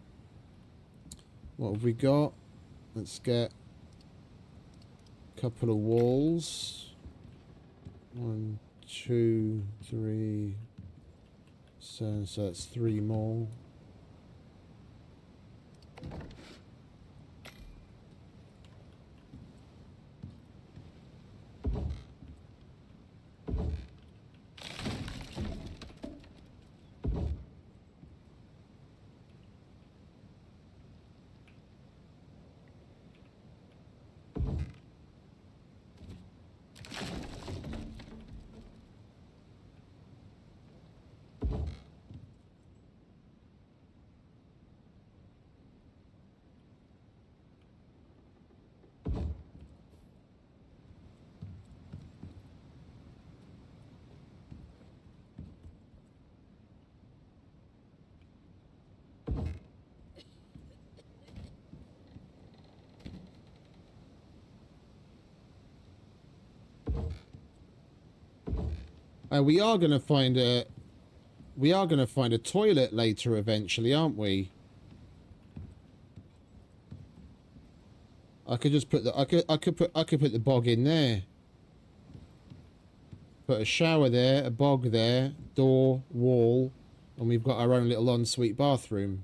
What have we got? Let's get a couple of walls. 1, 2, 3. So that's 3 more. We are going to find a... We are going to find a toilet later eventually, aren't we? I could just put the... I could put the bog in there. Put a shower there, a bog there, door, wall, and we've got our own little ensuite bathroom.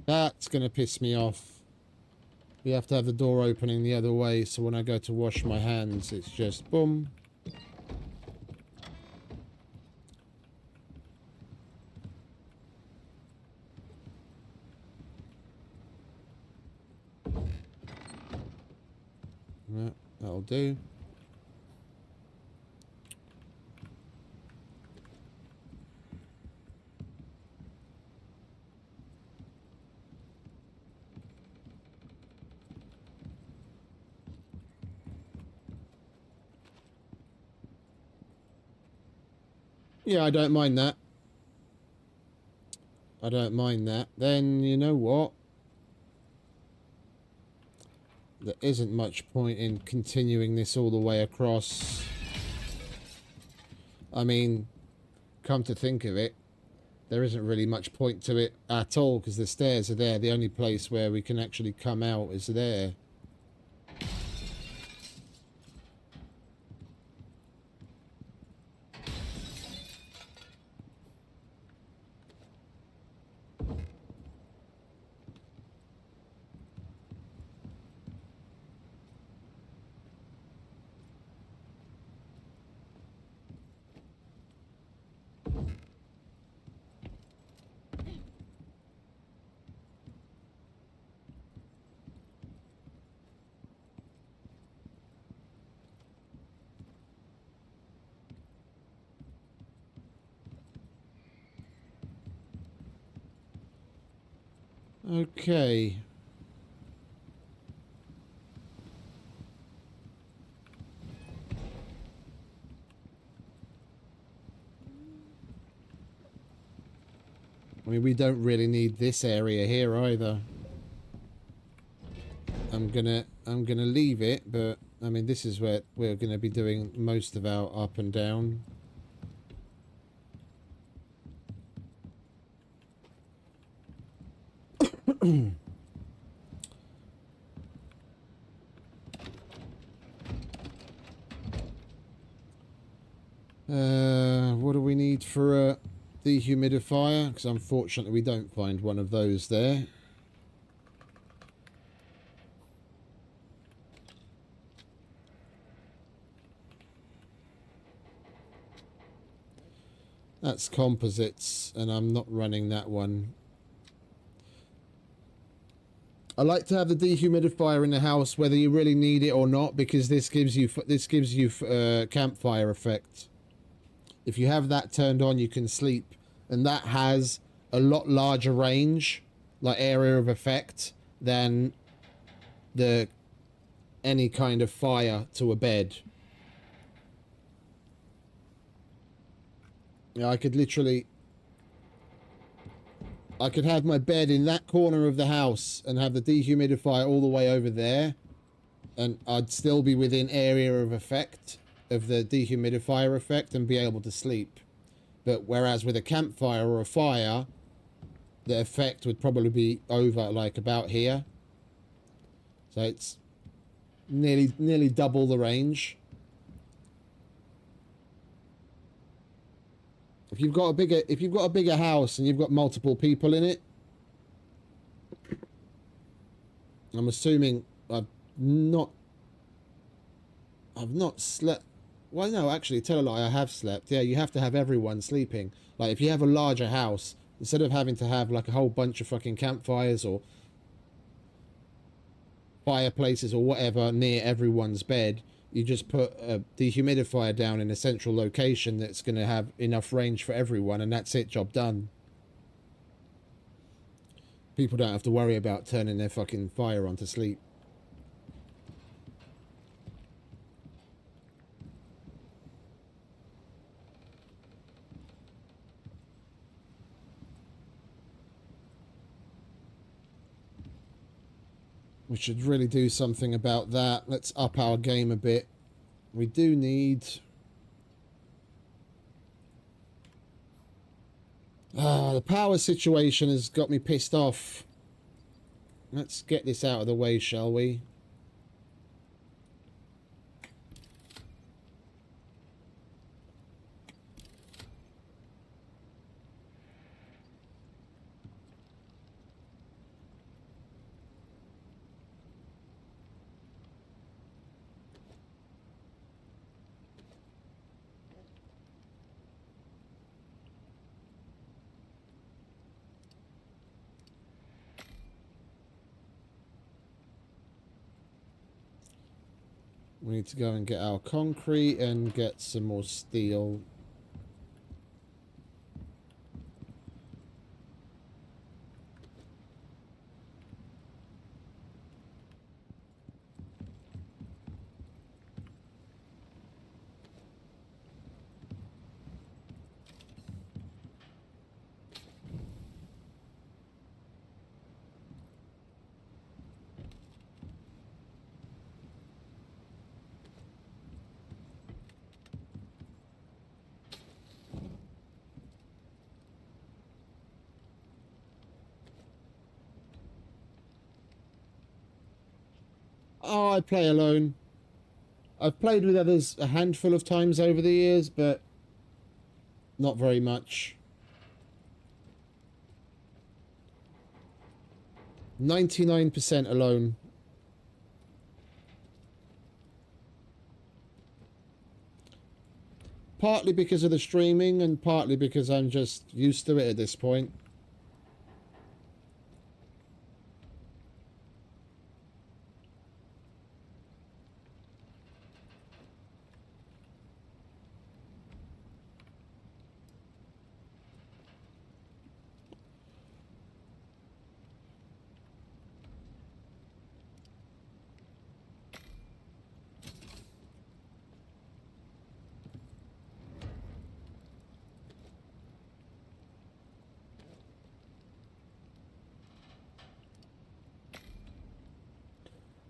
That's going to piss me off. We have to have the door opening the other way, so when I go to wash my hands, it's just boom. Yeah, that'll do. Yeah, I don't mind that. I don't mind that. Then, you know what? There isn't much point in continuing this all the way across. I mean, come to think of it, there isn't really much point to it at all, because the stairs are there. The only place where we can actually come out is there. Okay. I mean, we don't really need this area here either. I'm gonna leave it, but I mean, this is where we're gonna be doing most of our up and down. What do we need for a dehumidifier? Because unfortunately we don't find one of those there. That's composites, and I'm not running that one. I like to have the dehumidifier in the house, whether you really need it or not, because this gives you campfire effect. If you have that turned on, you can sleep, and that has a lot larger range, like area of effect, than any kind of fire to a bed. Yeah, I could have my bed in that corner of the house and have the dehumidifier all the way over there, and I'd still be within area of effect of the dehumidifier effect and be able to sleep. But whereas with a campfire or a fire, the effect would probably be over like about here. So it's nearly double the range. If you've got a bigger house and you've got multiple people in it, I'm assuming I've not slept. Well, no, actually, tell a lie, I have slept. Yeah, you have to have everyone sleeping. Like, if you have a larger house, instead of having to have, like, a whole bunch of fucking campfires or fireplaces or whatever near everyone's bed, you just put a dehumidifier down in a central location that's going to have enough range for everyone, and that's it, job done. People don't have to worry about turning their fucking fire on to sleep. We should really do something about that. Let's up our game a bit. We do need... the power situation has got me pissed off. Let's get this out of the way, shall we? We need to go and get our concrete and get some more steel. Oh, I play alone. I've played with others a handful of times over the years, but not very much. 99% alone. Partly because of the streaming and partly because I'm just used to it at this point.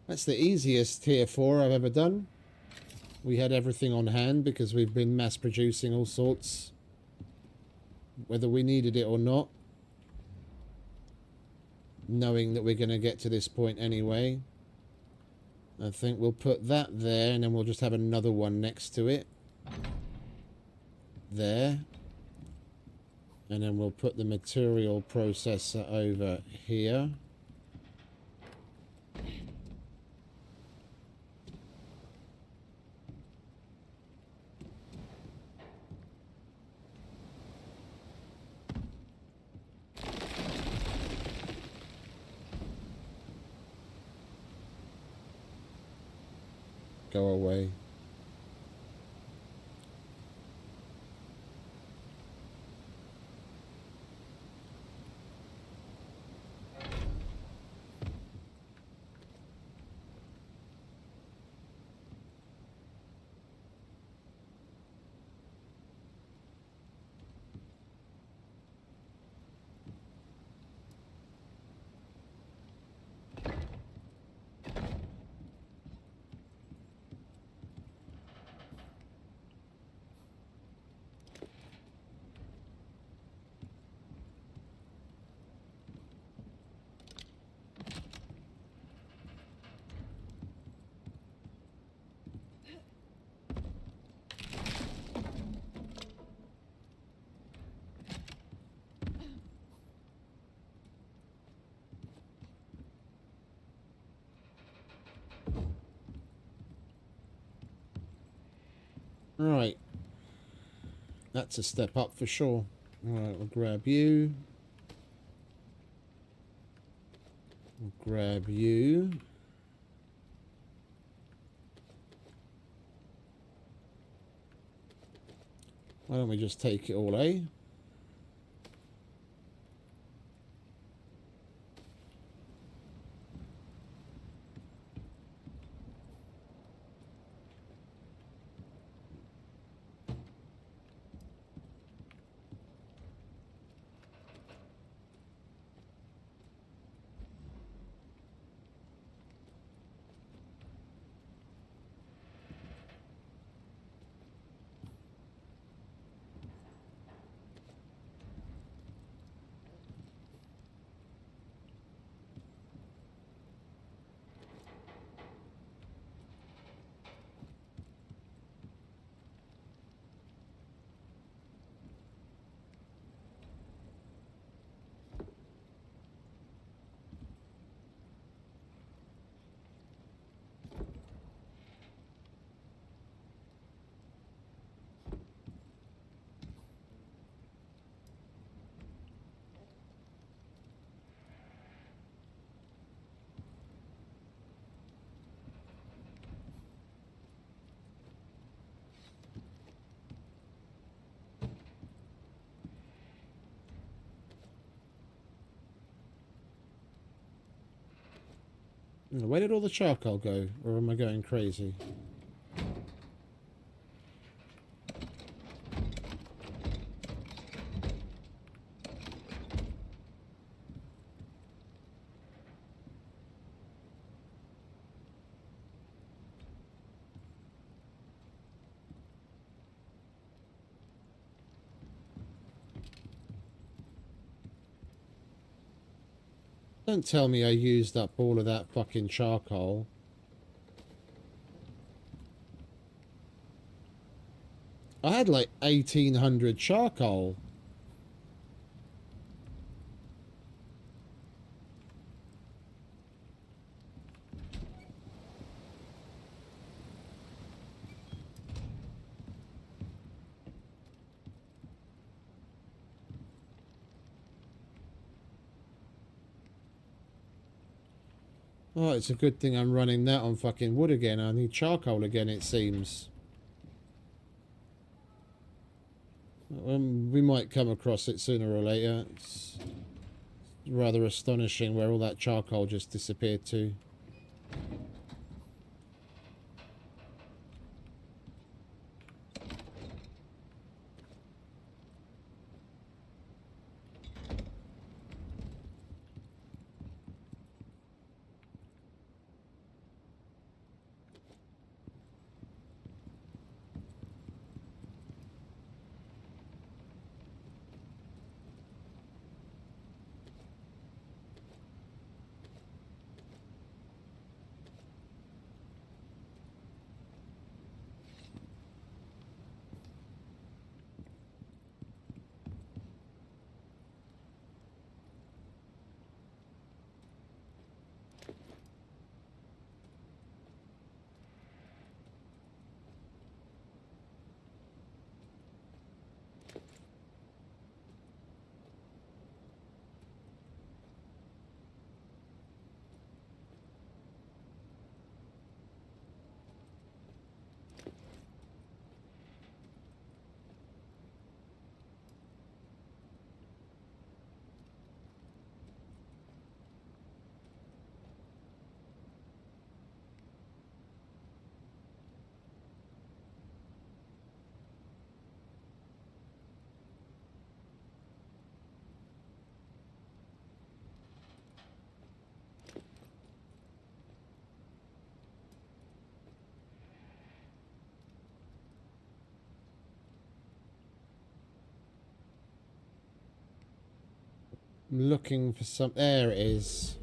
That's the easiest tier 4 I've ever done. We had everything on hand because we've been mass producing all sorts, whether we needed it or not, knowing that we're going to get to this point anyway. I think we'll put that there and then we'll just have another one next to it. There. And then we'll put the material processor over here. Go away. Right. That's a step up for sure. Alright, we'll grab you. We'll grab you. Why don't we just take it all, eh? Where did all the charcoal go? Or am I going crazy? Don't tell me I used up all of that fucking charcoal. I had like 1,800 charcoal. Oh, it's a good thing I'm running that on fucking wood again. I need charcoal again, it seems. We might come across it sooner or later. It's rather astonishing where all that charcoal just disappeared to. I'm looking for some... There it is.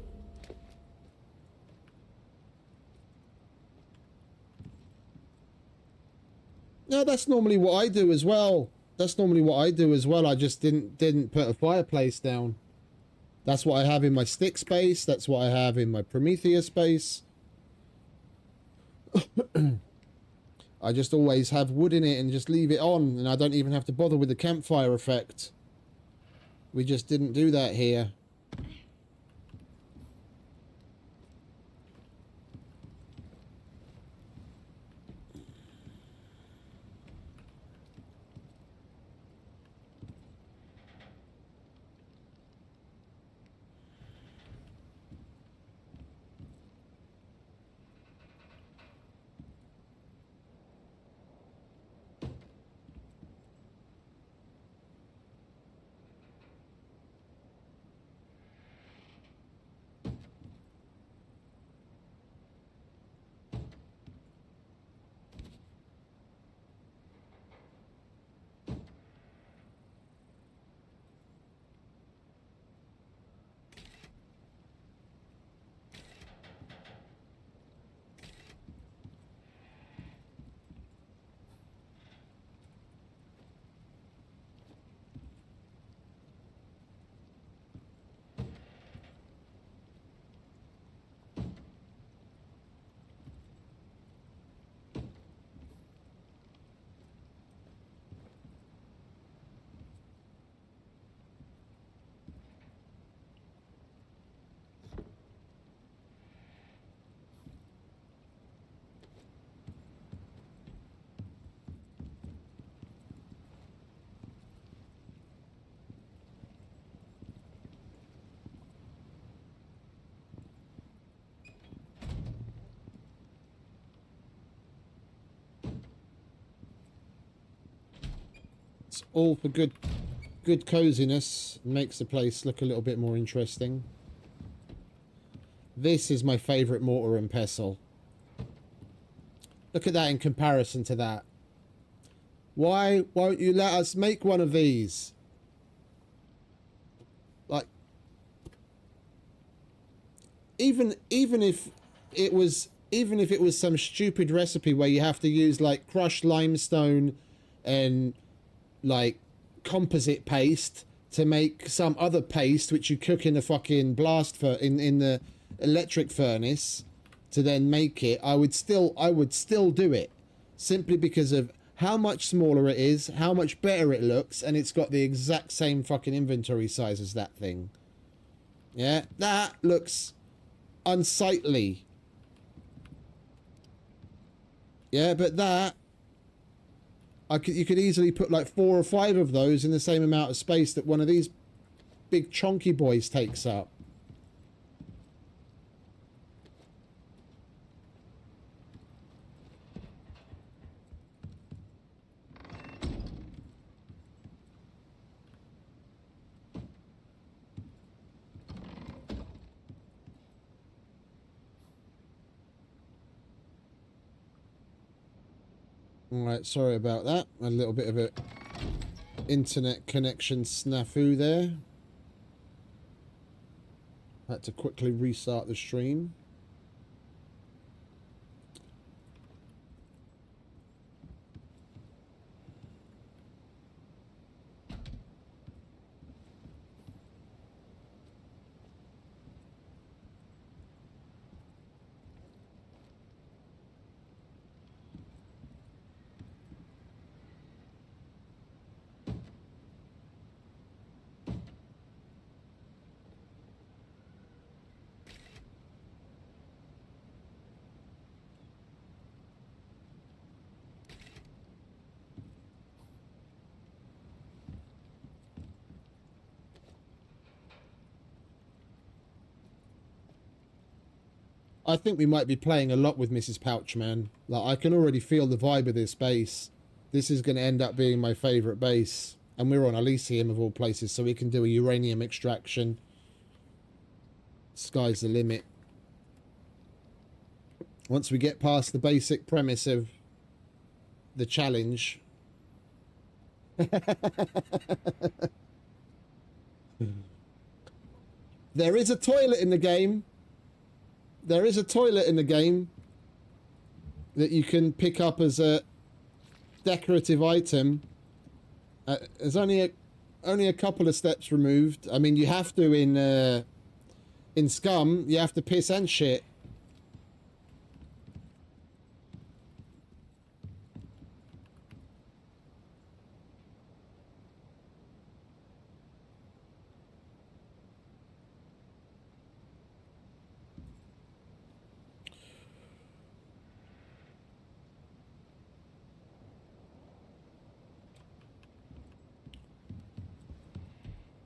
No, that's normally what I do as well. That's normally what I do as well. I just didn't put a fireplace down. That's what I have in my stick space. That's what I have in my Prometheus space. I just always have wood in it and just leave it on, and I don't even have to bother with the campfire effect. We just didn't do that here. It's all for good coziness. Makes the place look a little bit more interesting. This is my favourite mortar and pestle. Look at that in comparison to that. Why won't you let us make one of these? Like, even if it was some stupid recipe where you have to use like crushed limestone and like composite paste to make some other paste which you cook in a fucking in the electric furnace to then make it, I would still do it, simply because of how much smaller it is, how much better it looks, and it's got the exact same fucking inventory size as that thing. Yeah, that looks unsightly. Yeah, but that you could easily put like 4 or 5 of those in the same amount of space that one of these big chonky boys takes up. Alright, sorry about that. A little bit of a internet connection snafu there. Had to quickly restart the stream. I think we might be playing a lot with Mrs. Pouchman. Like, I can already feel the vibe of this base. This is going to end up being my favourite base. And we're on Elysium of all places, so we can do a uranium extraction. Sky's the limit. Once we get past the basic premise of the challenge. There is a toilet in the game. There is a toilet in the game that you can pick up as a decorative item. There's only a couple of steps removed. I mean, you have to in Scum. You have to piss and shit.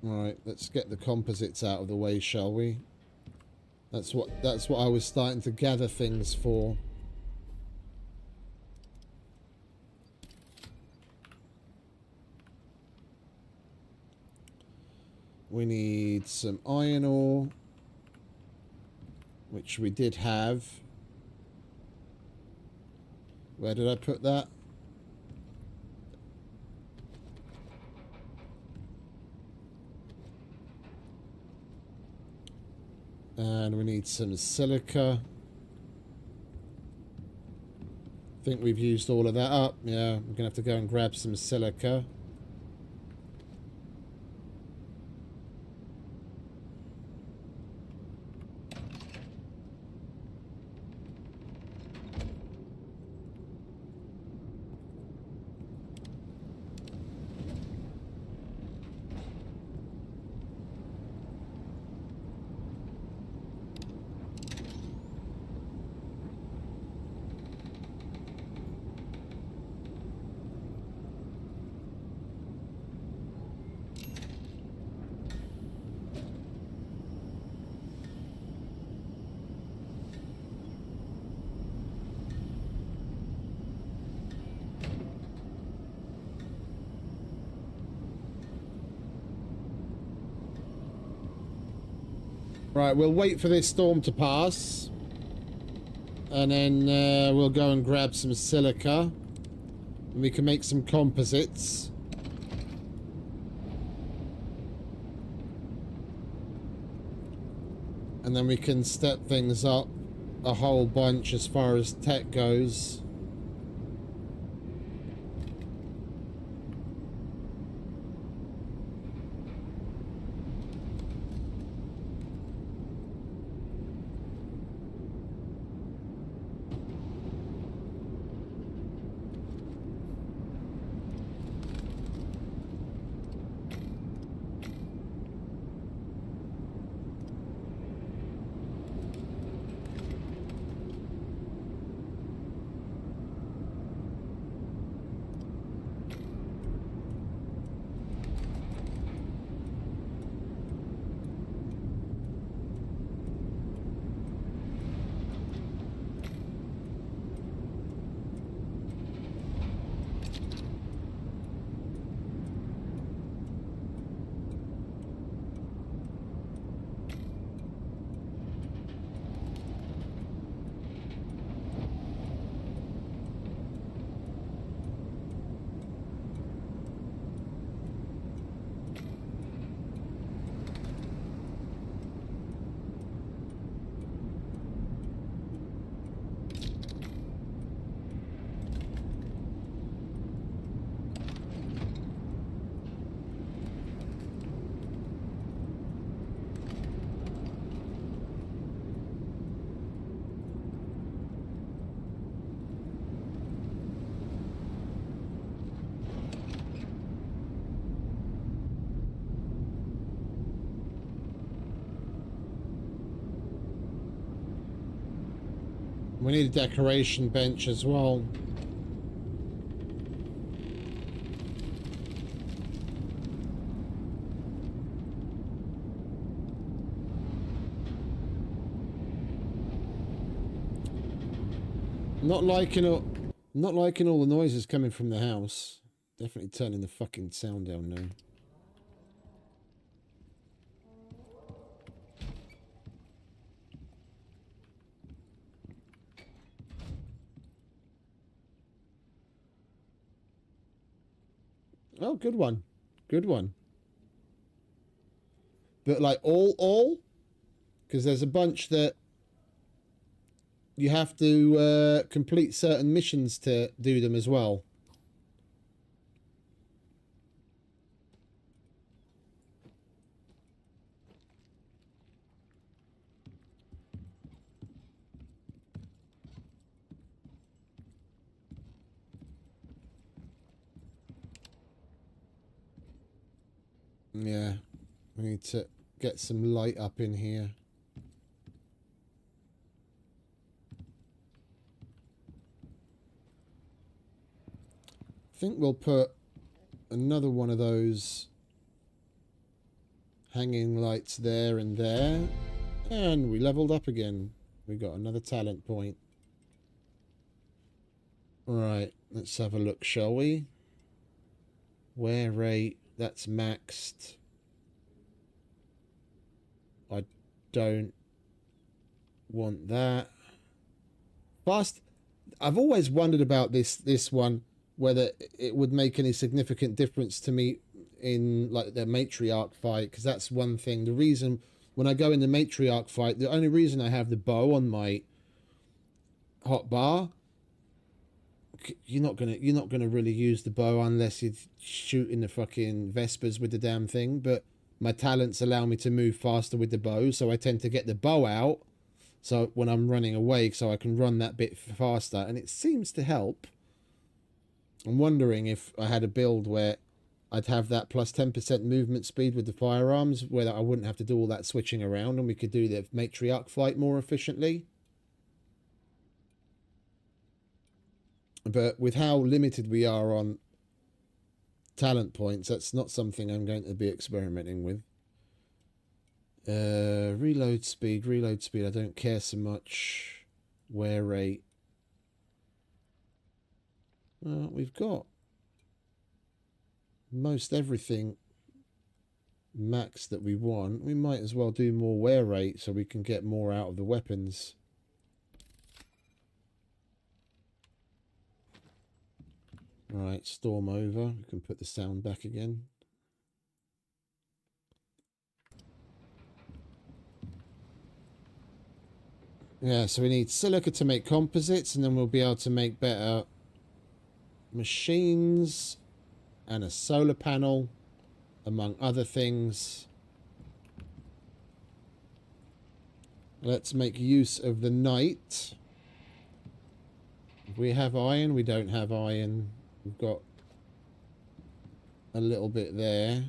Right, let's get the composites out of the way, shall we? That's what I was starting to gather things for. We need some iron ore, which we did have. Where did I put that? And we need some silica. I think we've used all of that up. Yeah, we're going to have to go and grab some silica. Right, we'll wait for this storm to pass. And then we'll go and grab some silica. And we can make some composites. And then we can step things up a whole bunch as far as tech goes. We need a decoration bench as well. Not liking all the noises coming from the house. Definitely turning the fucking sound down now. Oh, good one. Good one. But like all? Because there's a bunch that you have to complete certain missions to do them as well. Yeah, we need to get some light up in here. I think we'll put another one of those Hanging lights there and there. And we leveled up again. We got another talent point. Right, let's have a look, shall we? Wear rate, that's maxed. I don't want that. Fast. I've always wondered about this one, whether it would make any significant difference to me in like the matriarch fight, because that's one thing. The reason when I go in the matriarch fight, the only reason I have the bow on my hotbar, you're not gonna really use the bow unless you're shooting the fucking Vespers with the damn thing. But my talents allow me to move faster with the bow, so I tend to get the bow out. So when I'm running away, so I can run that bit faster, and it seems to help. I'm wondering if I had a build where I'd have that plus 10% movement speed with the firearms, where I wouldn't have to do all that switching around, and we could do the matriarch fight more efficiently. But with how limited we are on talent points, that's not something I'm going to be experimenting with. Reload speed, I don't care so much. Wear rate. We've got most everything max that we want. We might as well do more wear rate so we can get more out of the weapons. Right, storm over. We can put the sound back again. Yeah, so we need silica to make composites, and then we'll be able to make better machines and a solar panel, among other things. Let's make use of the night. We have iron. We don't have iron. We've got a little bit there.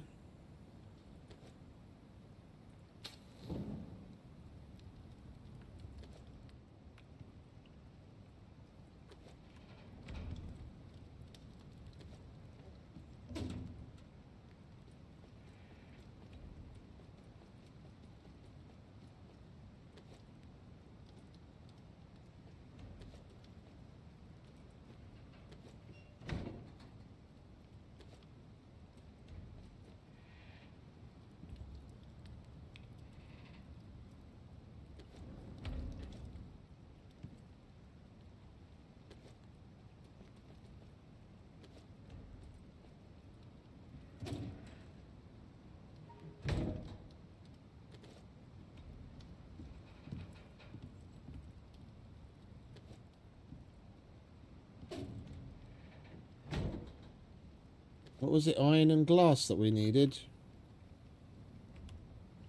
What was it? Iron and glass that we needed.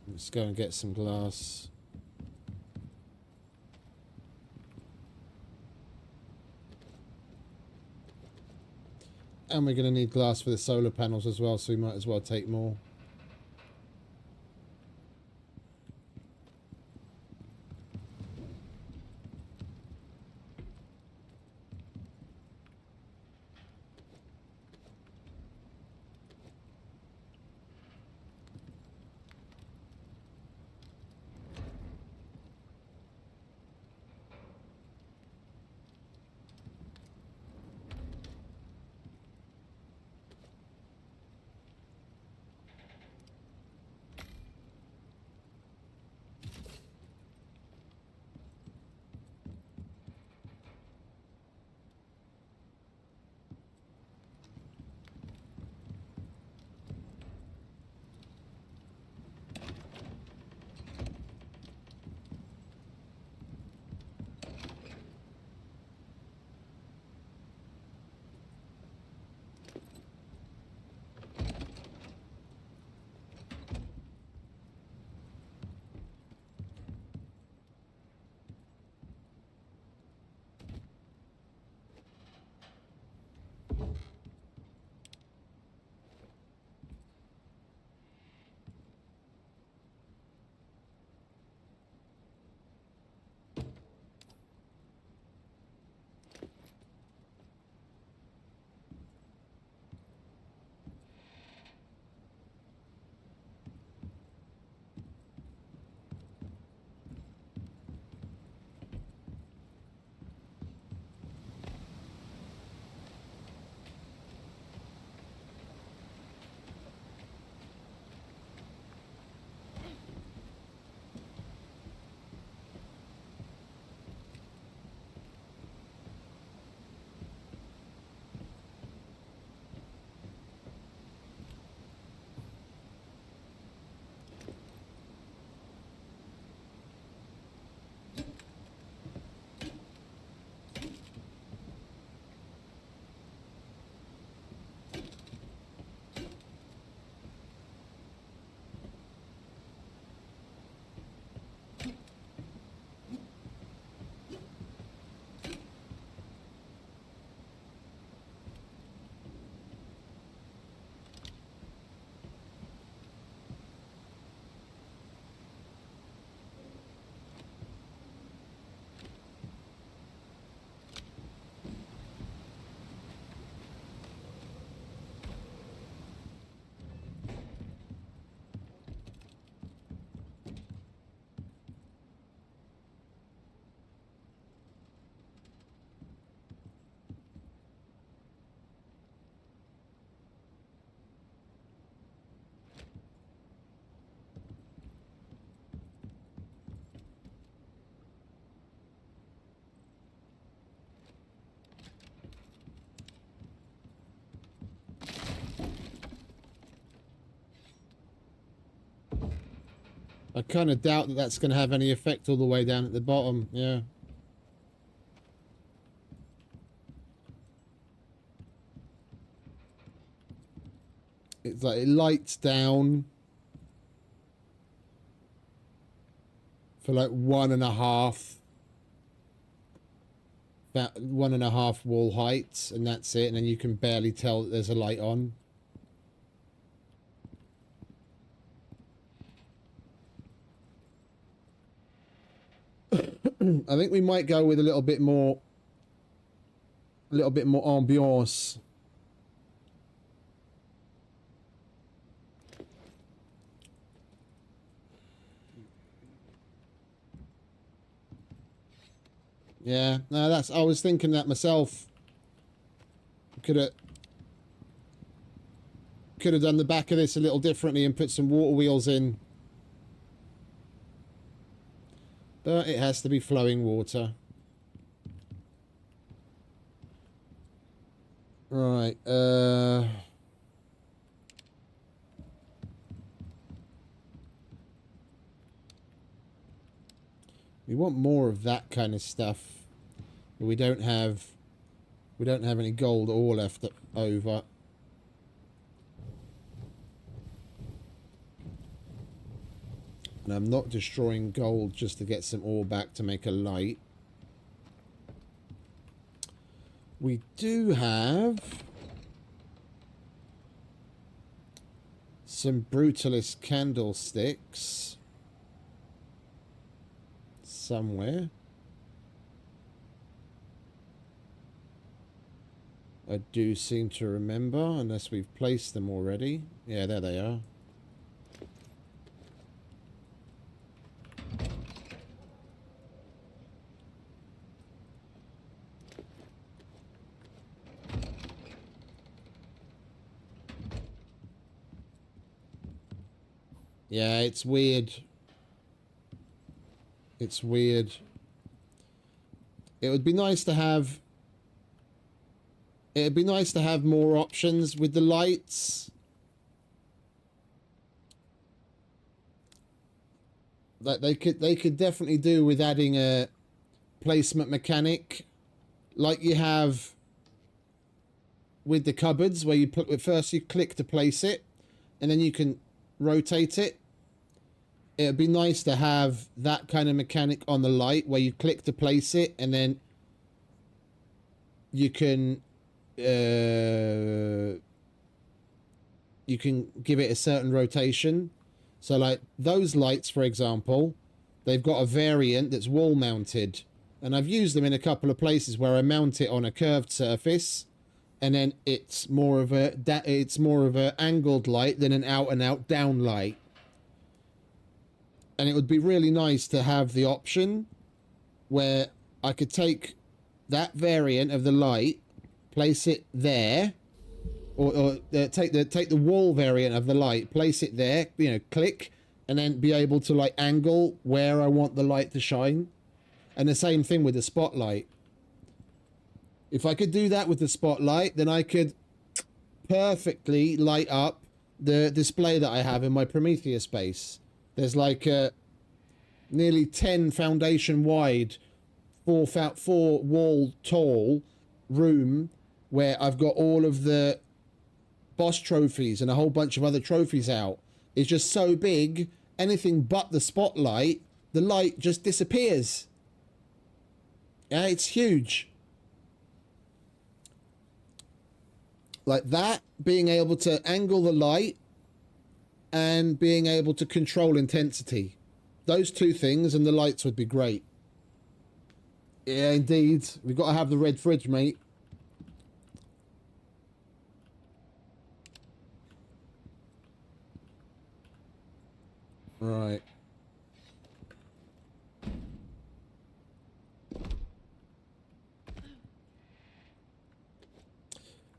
Let's go and get some glass. And we're going to need glass for the solar panels as well, so we might as well take more. I kind of doubt that that's going to have any effect all the way down at the bottom. Yeah. It's like it lights down for like 1.5, about 1.5 wall heights, and that's it. And then you can barely tell that there's a light on. I think we might go with a little bit more ambiance. Yeah, no, that's. I was thinking that myself. Could have done the back of this a little differently and put some water wheels in. But it has to be flowing water. Right, we want more of that kind of stuff. But we don't have any gold ore left over. And I'm not destroying gold just to get some ore back to make a light. We do have some brutalist candlesticks somewhere. I do seem to remember, unless we've placed them already. Yeah, there they are. Yeah, it's weird. It's weird. It would be nice to have... It'd be nice to have more options with the lights. That they could definitely do with adding a placement mechanic, like you have with the cupboards, where you put first you click to place it, and then you can rotate it. It'd be nice to have that kind of mechanic on the light, where you click to place it, and then you can give it a certain rotation. So like those lights, for example, they've got a variant that's wall mounted, and I've used them in a couple of places where I mount it on a curved surface, and then it's more of a angled light than an out and out down light. And it would be really nice to have the option where I could take that variant of the light, place it there, or take the wall variant of the light, place it there, you know, click, and then be able to like angle where I want the light to shine. And the same thing with the spotlight. If I could do that with the spotlight, then I could perfectly light up the display that I have in my Prometheus base. There's like a nearly 10 foundation wide, 4 wall tall room where I've got all of the boss trophies and a whole bunch of other trophies out. It's just so big, anything but the spotlight, the light just disappears. Yeah, it's huge. Like that, being able to angle the light and being able to control intensity. Those two things and the lights would be great. Yeah, indeed. We've got to have the red fridge, mate. Right.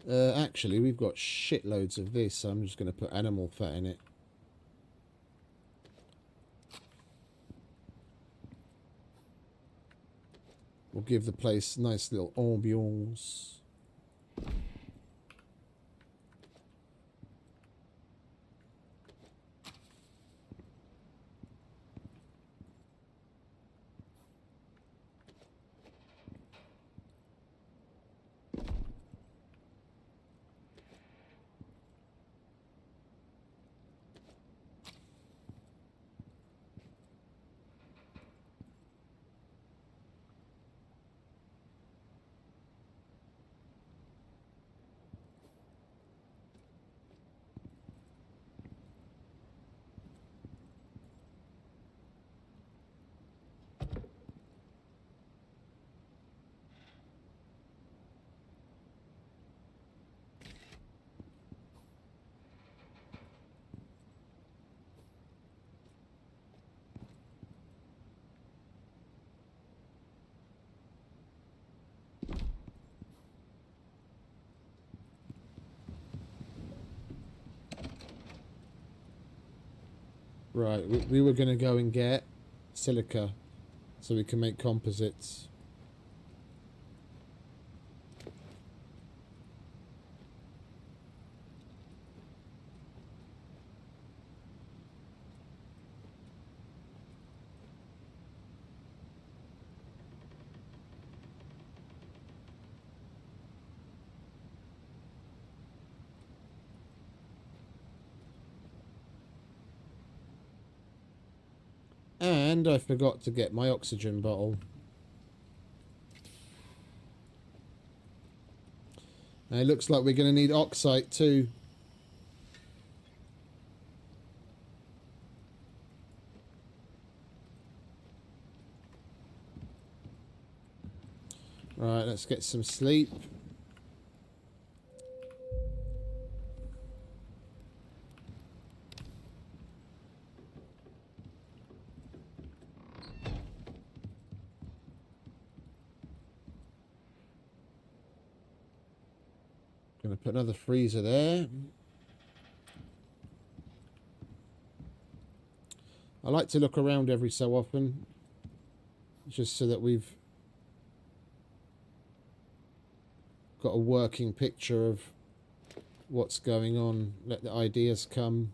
Actually, we've got shitloads of this, so I'm just going to put animal fat in it. We'll give the place a nice little ambiance. Right, we were going to go and get silica so we can make composites. And I forgot to get my oxygen bottle. And it looks like we're going to need oxite too. Right, let's get some sleep. Gonna put another freezer there. I like to look around every so often, just so that we've got a working picture of what's going on. Let the ideas come.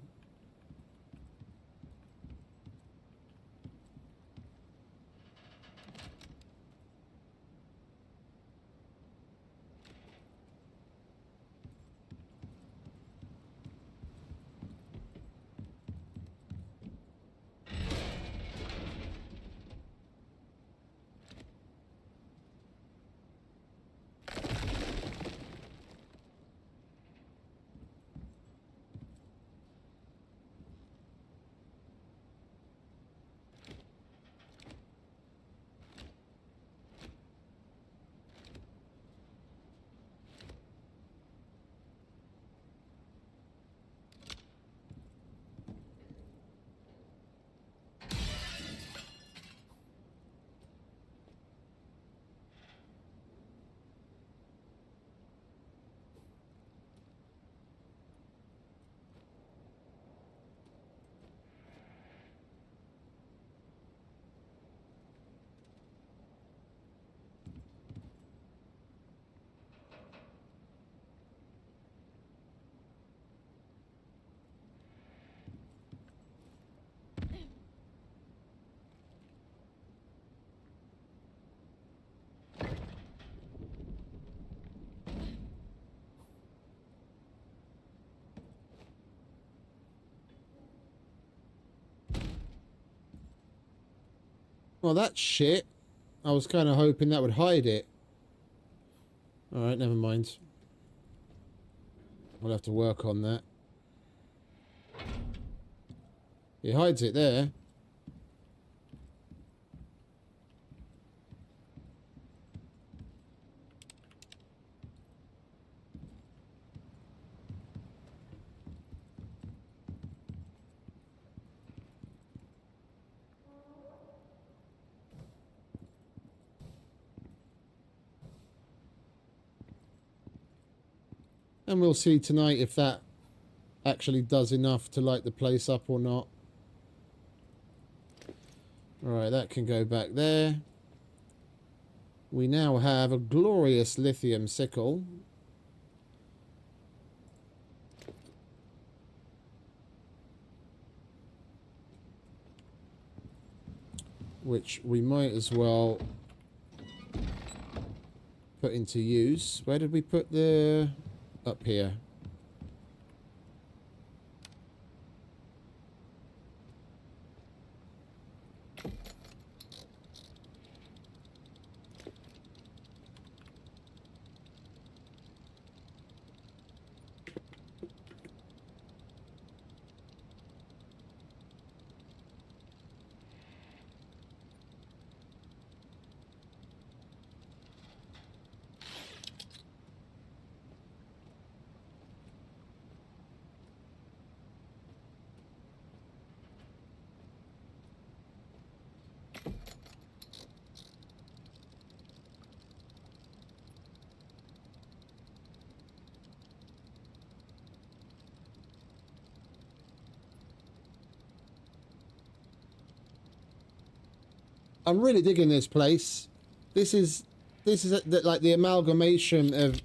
Well, that's shit. I was kind of hoping that would hide it. Alright, never mind. We'll have to work on that. It hides it there. And we'll see tonight if that actually does enough to light the place up or not. Alright, that can go back there. We now have a glorious lithium sickle. Which we might as well put into use. Where did we put the... Up here. I'm really digging this place. This is like the amalgamation of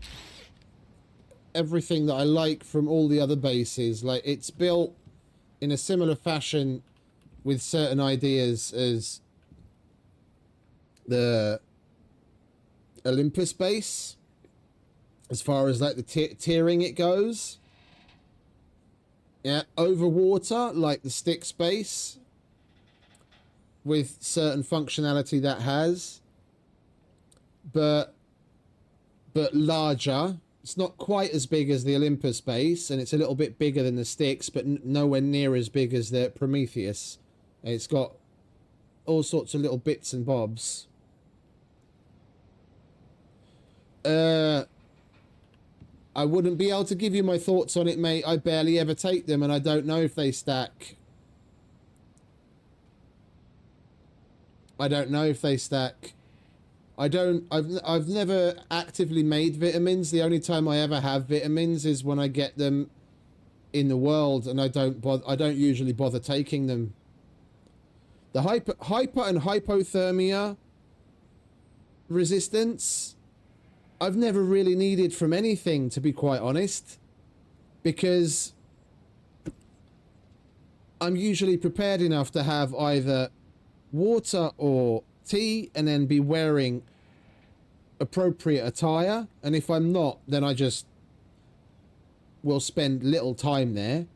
everything that I like from all the other bases. Like, it's built in a similar fashion with certain ideas as the Olympus base, as far as like the tiering it goes. Yeah, over water, like the Styx base, with certain functionality that has, but larger. It's not quite as big as the Olympus base, and it's a little bit bigger than the Styx, but nowhere near as big as the Prometheus. It's got all sorts of little bits and bobs. I wouldn't be able to give you my thoughts on it, mate. I barely ever take them, and I don't know if they stack. I've never actively made vitamins. The only time I ever have vitamins is when I get them in the world, and I don't usually bother taking them. The hyper and hypothermia resistance, I've never really needed from anything, to be quite honest, because I'm usually prepared enough to have either water or tea and then be wearing appropriate attire, and if I'm not, then I just will spend little time there.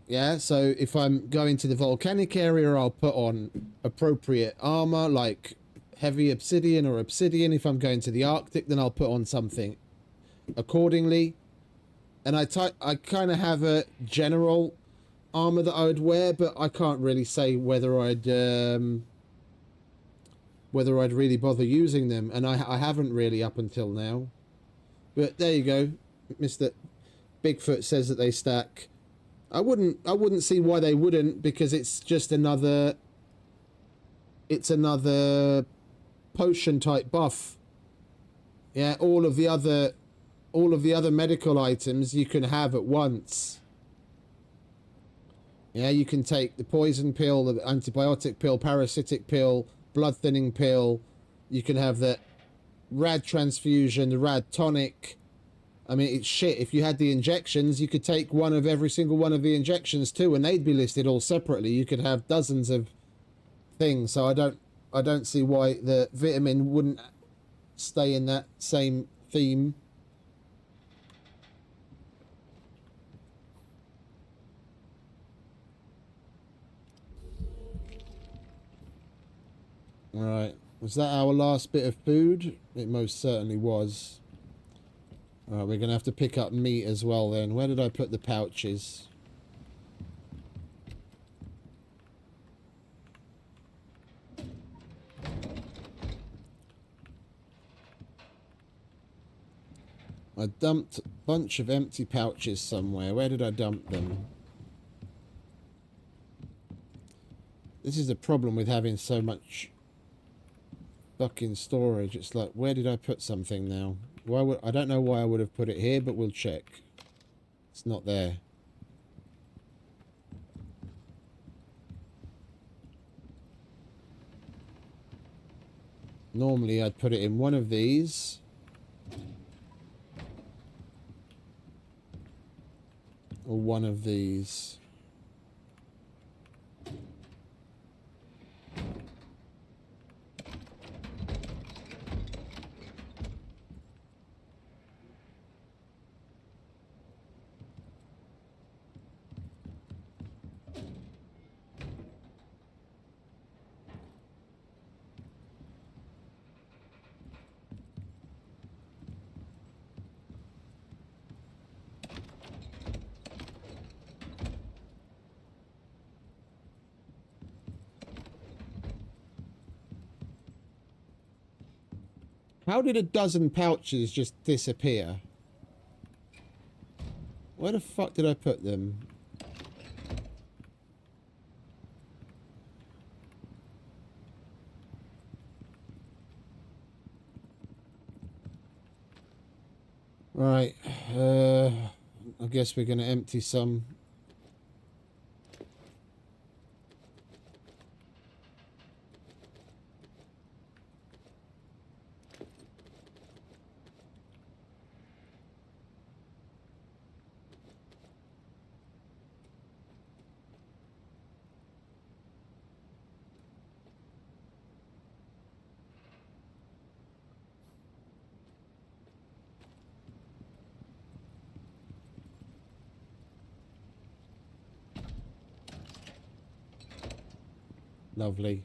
Yeah, so if I'm going to the volcanic area, I'll put on appropriate armor like heavy obsidian or obsidian. If I'm going to the Arctic, then I'll put on something accordingly. And I kind of have a general armor that I would wear, but I can't really say whether I'd really bother using them, and I haven't really up until now. But there you go. Mr. Bigfoot says that they stack. I wouldn't see why they wouldn't, because it's just another potion type buff. Yeah, all of the other medical items you can have at once. Yeah, you can take the poison pill, the antibiotic pill, parasitic pill, blood thinning pill. You can have the rad transfusion, the rad tonic. I mean, it's shit. If you had the injections, you could take one of every single one of the injections too, and they'd be listed all separately. You could have dozens of things. So I don't see why the vitamin wouldn't stay in that same theme. Alright, was that our last bit of food? It most certainly was. Alright, we're going to have to pick up meat as well then. Where did I put the pouches? I dumped a bunch of empty pouches somewhere. Where did I dump them? This is the problem with having so much fucking storage. It's like, where did I put something now? I don't know why I would have put it here, but we'll check. It's not there. Normally I'd put it in one of these. Or one of these. How did a dozen pouches just disappear? Where the fuck did I put them? Right, I guess we're going to empty some. Lovely.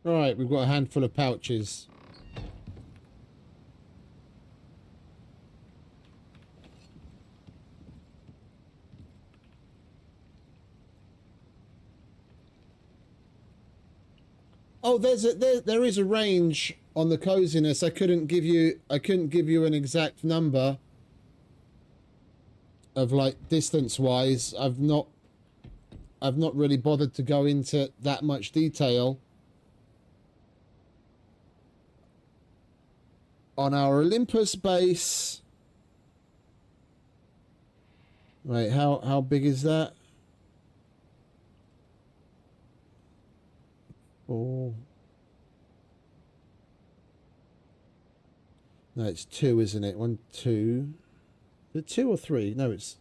All right, we've got a handful of pouches. Oh, there is a range on the coziness. I couldn't give you an exact number of like distance wise. I've not really bothered to go into that much detail. On our Olympus base. Right, how big is that? 4. No, it's 2, isn't it? 1, 2. Is it 2 or 3? No, it's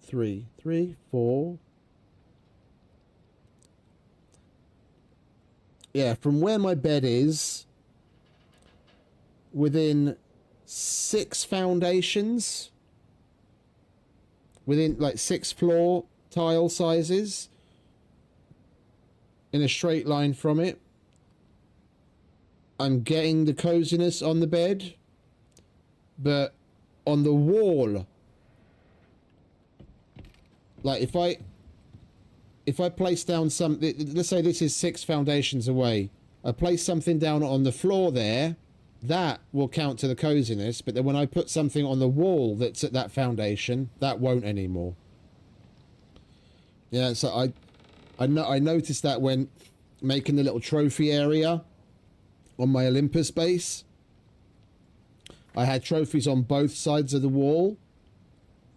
3. 3, 4. Yeah, from where my bed is, within 6 foundations, within like 6 floor tile sizes, in a straight line from it, I'm getting the coziness on the bed, but on the wall, like if I place down some, let's say this is 6 foundations away, I place something down on the floor there, that will count to the coziness, but then when I put something on the wall that's at that foundation, that won't anymore. Yeah, so I noticed that when making the little trophy area on my Olympus base. I had trophies on both sides of the wall,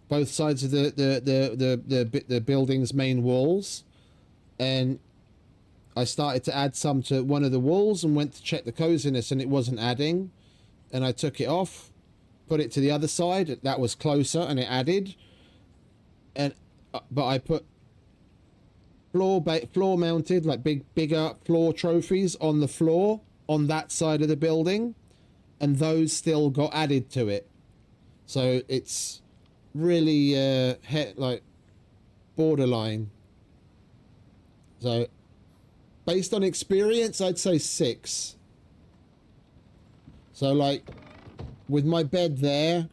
both sides of the building's main walls, and I started to add some to one of the walls and went to check the coziness, and it wasn't adding, and I took it off, put it to the other side, that was closer, and it added, and but I put floor mounted, like bigger floor trophies on the floor on that side of the building, and those still got added to it. So it's really like borderline. So based on experience, I'd say 6. So like with my bed there,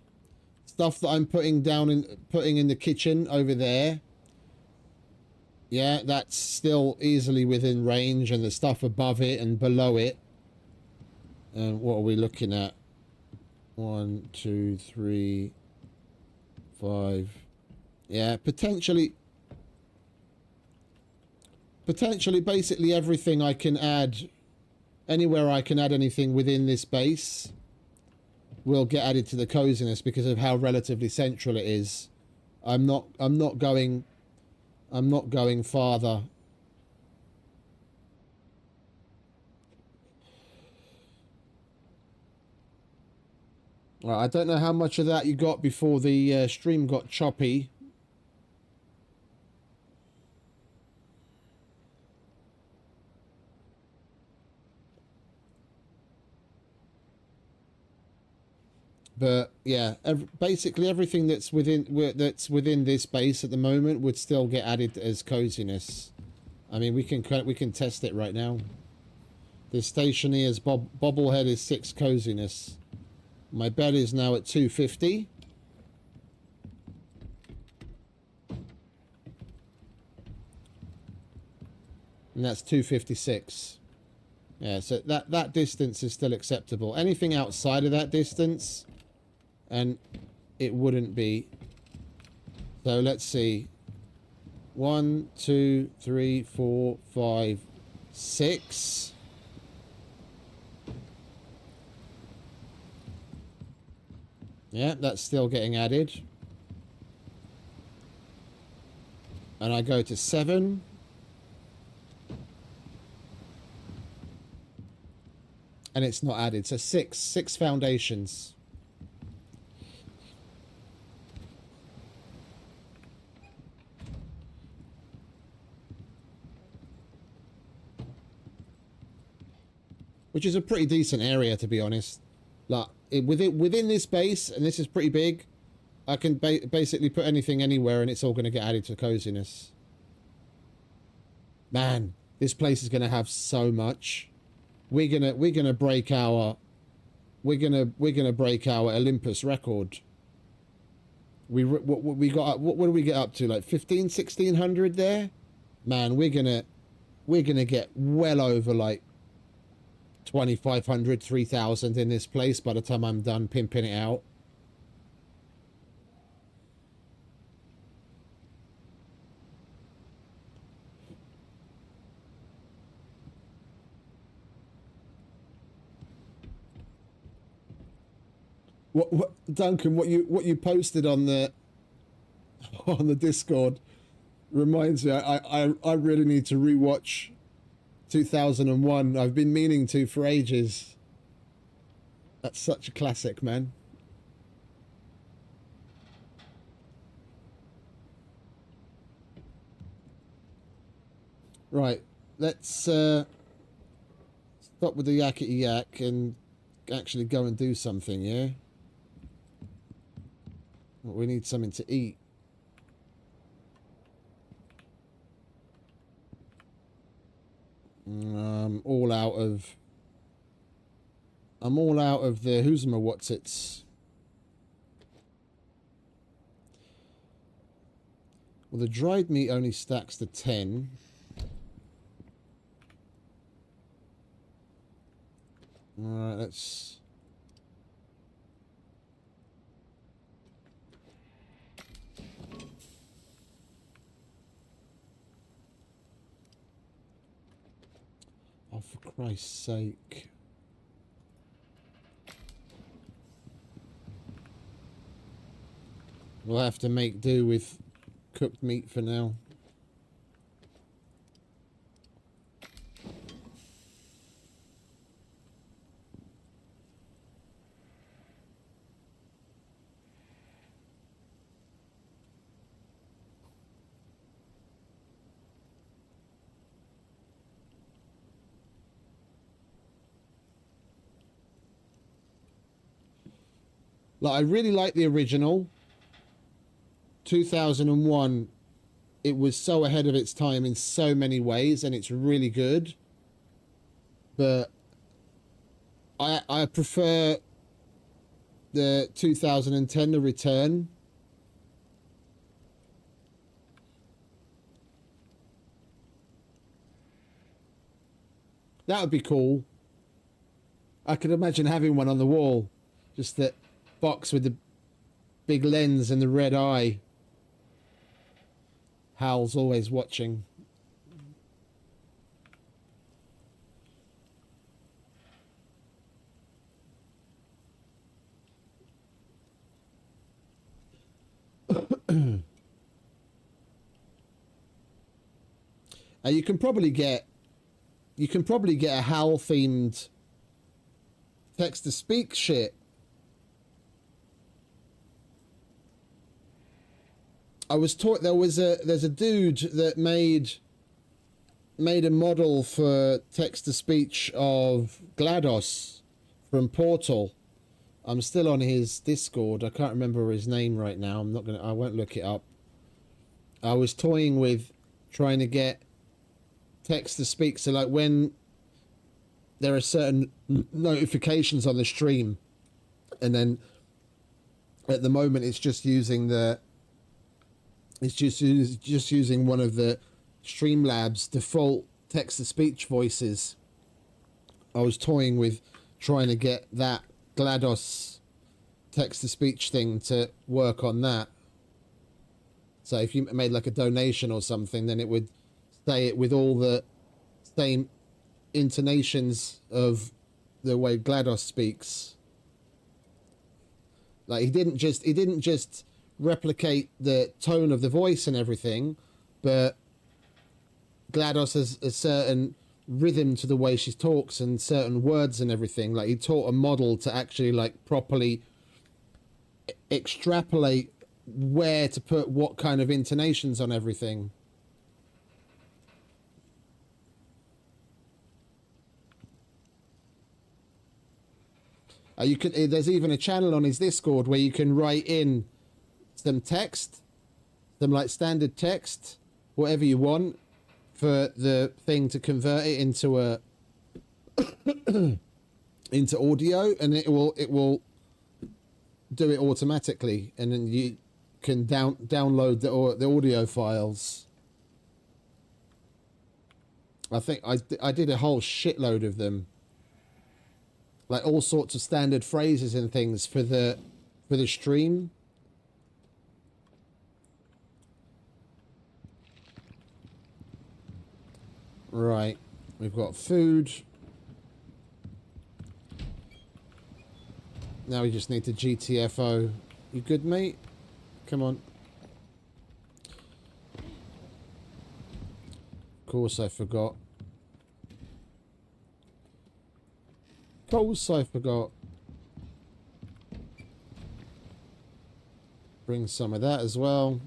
stuff that I'm putting in the kitchen over there, yeah, that's still easily within range, and the stuff above it and below it. And what are we looking at? 1, 2, 3, 5. Yeah, potentially basically everything I can add, anywhere I can add anything within this base will get added to the coziness because of how relatively central it is. I'm not going farther. Right, I don't know how much of that you got before the stream got choppy. But yeah, basically everything that's within this base at the moment would still get added as coziness. I mean, we can test it right now. This stationier's bobblehead is 6 coziness. My bed is now at 250. And that's 256. Yeah, so that distance is still acceptable. Anything outside of that distance, and it wouldn't be. So let's see. 1, 2, 3, 4, 5, 6. Yeah, that's still getting added. And I go to 7. And it's not added. So 6 foundations. Which is a pretty decent area, to be honest. Like, within this base, and this is pretty big, I can basically put anything anywhere and it's all going to get added to coziness. Man, this place is going to have so much. We're gonna break our Olympus record. What do we get up to, like 1600 there? Man, we're gonna get well over like 2500, 3000 in this place by the time I'm done pimping it out. What Duncan, what you posted on the Discord reminds me, I really need to rewatch 2001. I've been meaning to for ages. That's such a classic, man. Right, let's stop with the yakety yak and actually go and do something, yeah? We need something to eat. I'm all out of the who's my what's its. Well, the dried meat only stacks to 10. All right, let's. Oh, for Christ's sake. We'll have to make do with cooked meat for now. Like, I really like the original. 2001, it was so ahead of its time in so many ways, and it's really good. But I prefer the 2010, The Return. That would be cool. I could imagine having one on the wall. Just that box with the big lens and the red eye. Hal's always watching. You can probably get a Hal themed text to speak shit. I was taught there's a dude that made a model for text to speech of GLaDOS from Portal. I'm still on his Discord. I can't remember his name right now. I won't look it up. I was toying with trying to get text to speak, so like when there are certain notifications on the stream, and then at the moment it's just using using one of the Streamlabs default text to speech voices. I was toying with trying to get that GLaDOS text to speech thing to work on that. So if you made like a donation or something, then it would say it with all the same intonations of the way GLaDOS speaks. Like he didn't just replicate the tone of the voice and everything, but GLaDOS has a certain rhythm to the way she talks and certain words and everything. Like he taught a model to actually like properly extrapolate where to put what kind of intonations on everything. You could. There's even a channel on his Discord where you can write in some text, some like standard text, whatever you want, for the thing to convert it into a into audio, and it will do it automatically, and then you can download the audio files. I think I did a whole shitload of them. Like all sorts of standard phrases and things for the stream. Right, we've got food. Now we just need to GTFO. You good, mate? Come on. Of course I forgot. Of course I forgot. Bring some of that as well.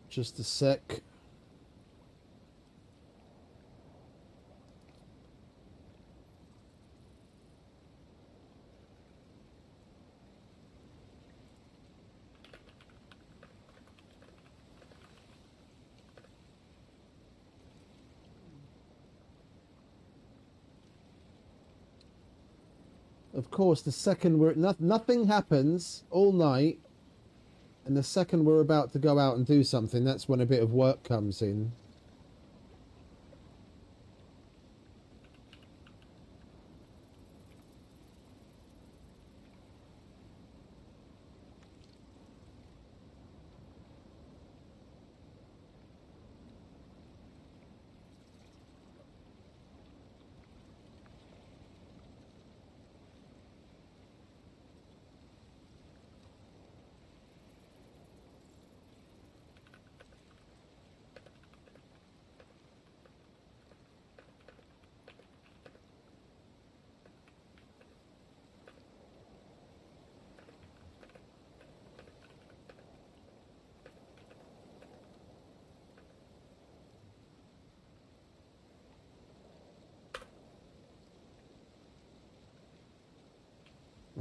Just a sec. Of course, the second nothing happens all night, and the second we're about to go out and do something, that's when a bit of work comes in.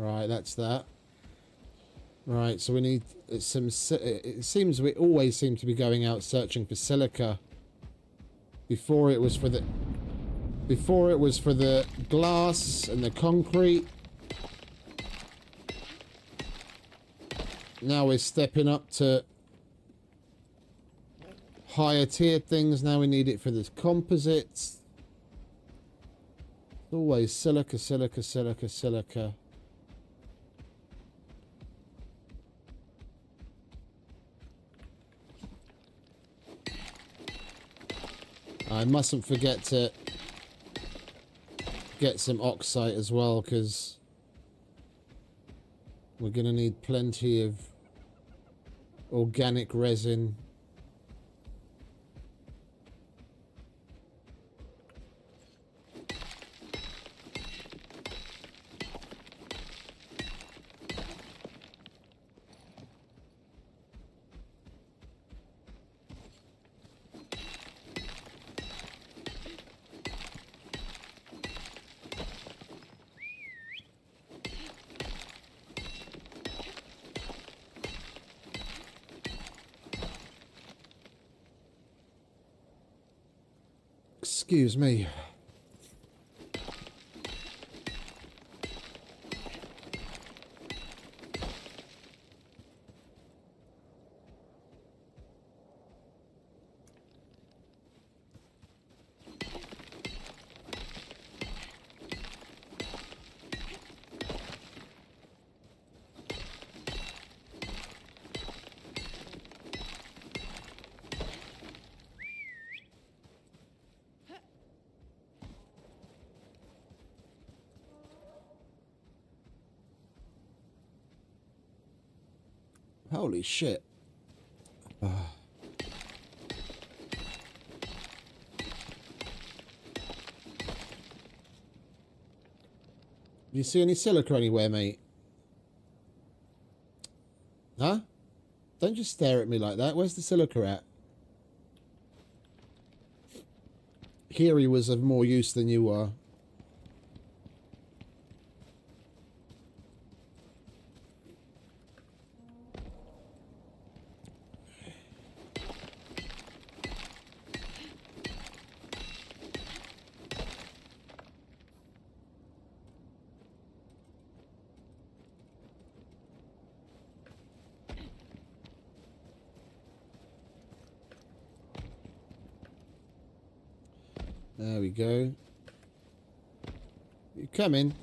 Right, that's that. Right, so we need some... It seems we always seem to be going out searching for silica. Before it was for the... Before it was for the glass and the concrete. Now we're stepping up to higher tiered things. Now we need it for the composites. Always silica, silica, silica, silica. I mustn't forget to get some oxide as well, because we're going to need plenty of organic resin. Excuse me. Holy shit. Do you see any silica anywhere, mate? Huh? Don't just stare at me like that. Where's the silica at? Here he was of more use than you are. There we go. You coming?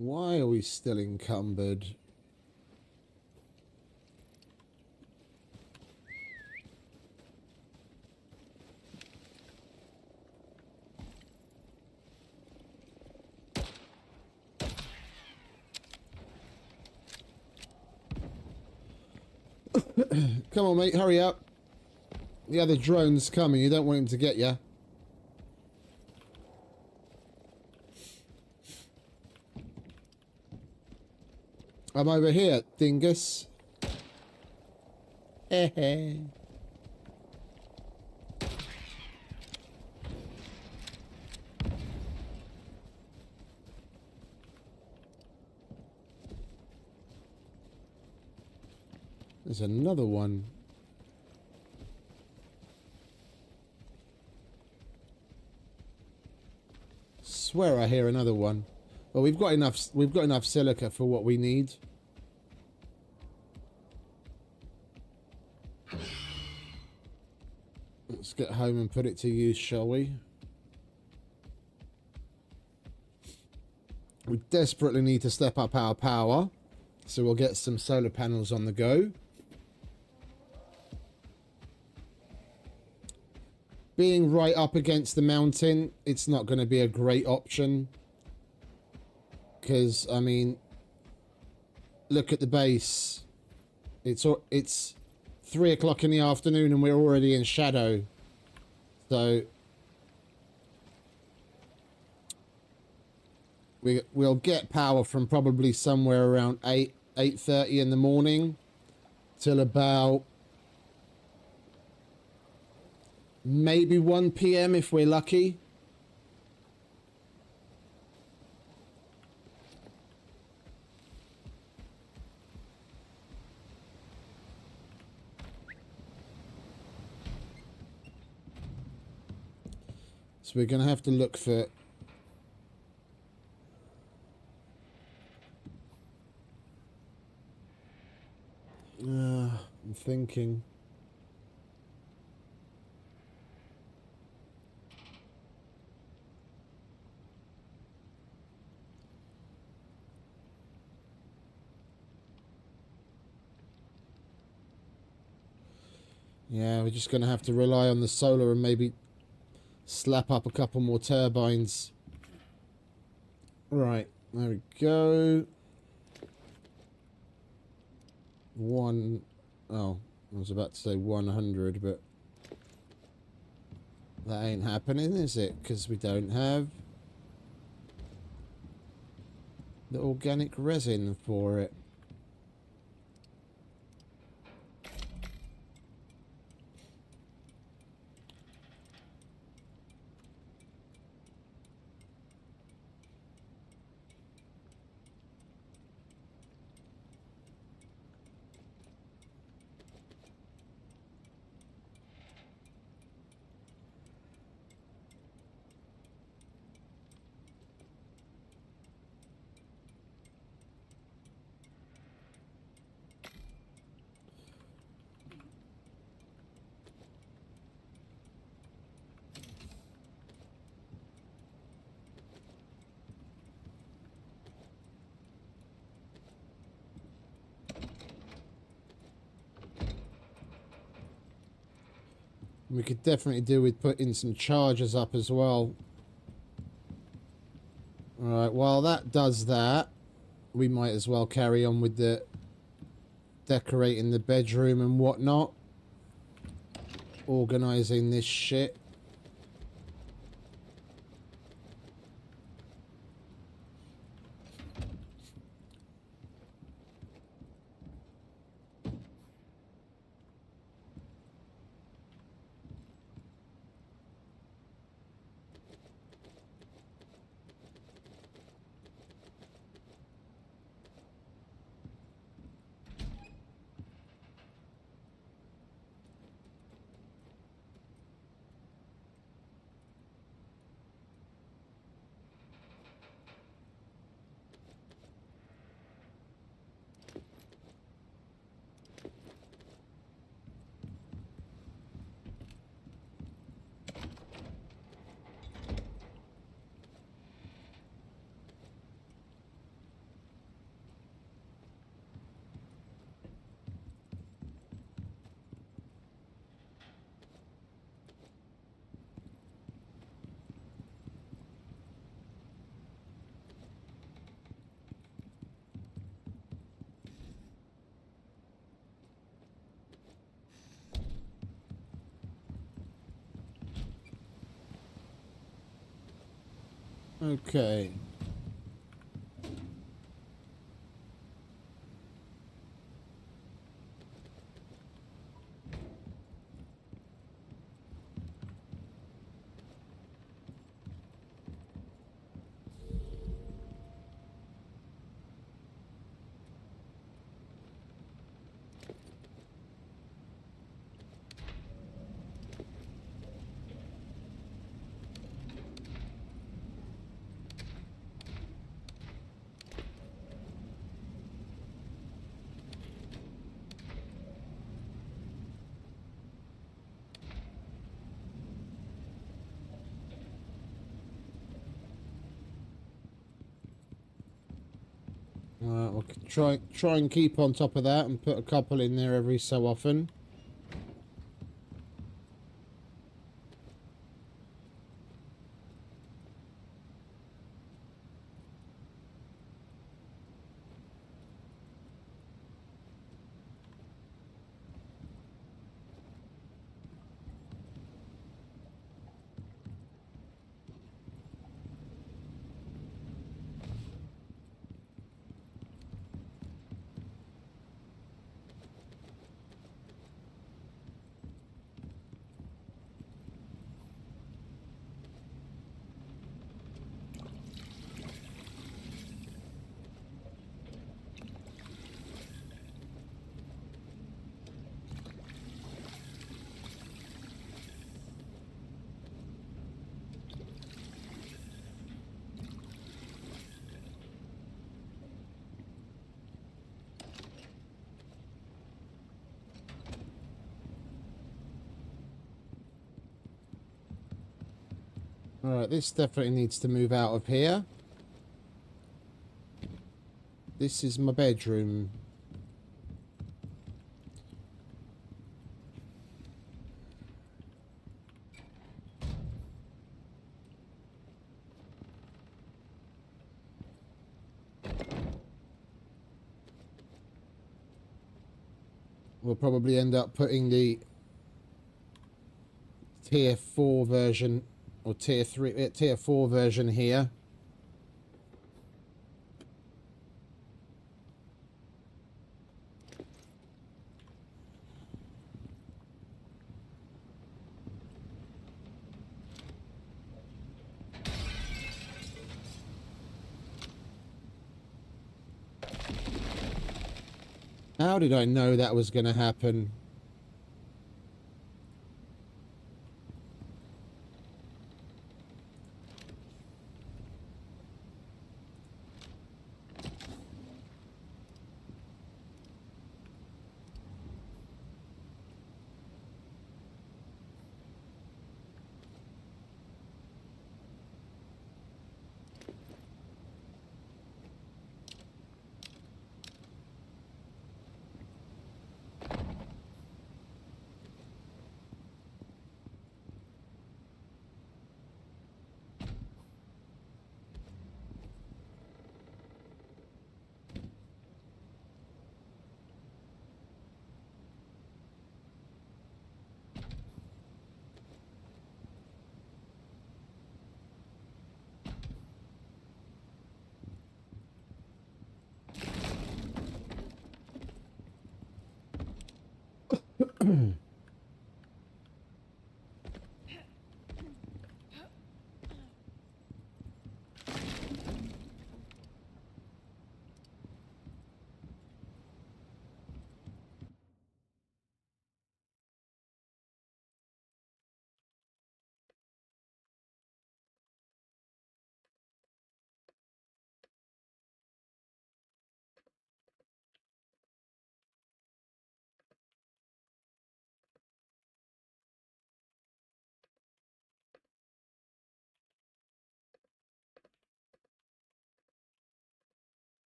Why are we still encumbered? Come on, mate, hurry up. The other drone's coming. You don't want him to get you. I'm over here, dingus. There's another one. Swear I hear another one. Well, we've got enough silica for what we need. Let's get home and put it to use, shall we? We desperately need to step up our power, so we'll get some solar panels on the go. Being right up against the mountain, it's not going to be a great option. Because, I mean, look at the base. It's 3 o'clock in the afternoon and we're already in shadow. So we'll get power from probably somewhere around 8:30 in the morning till about maybe 1 p.m. if we're lucky. So we're going to have to look for... I'm thinking... Yeah, we're just going to have to rely on the solar and maybe slap up a couple more turbines. Right, there we go. Oh, I was about to say 100, but that ain't happening, is it? Because we don't have the organic resin for it. We could definitely do with putting some chargers up as well. Alright, while that does that, we might as well carry on with the decorating the bedroom and whatnot. Organising this shit. Okay. We'll try and keep on top of that and put a couple in there every so often. Alright, this definitely needs to move out of here. This is my bedroom. We'll probably end up putting the tier 4 version or tier 4 version here. How did I know that was going to happen?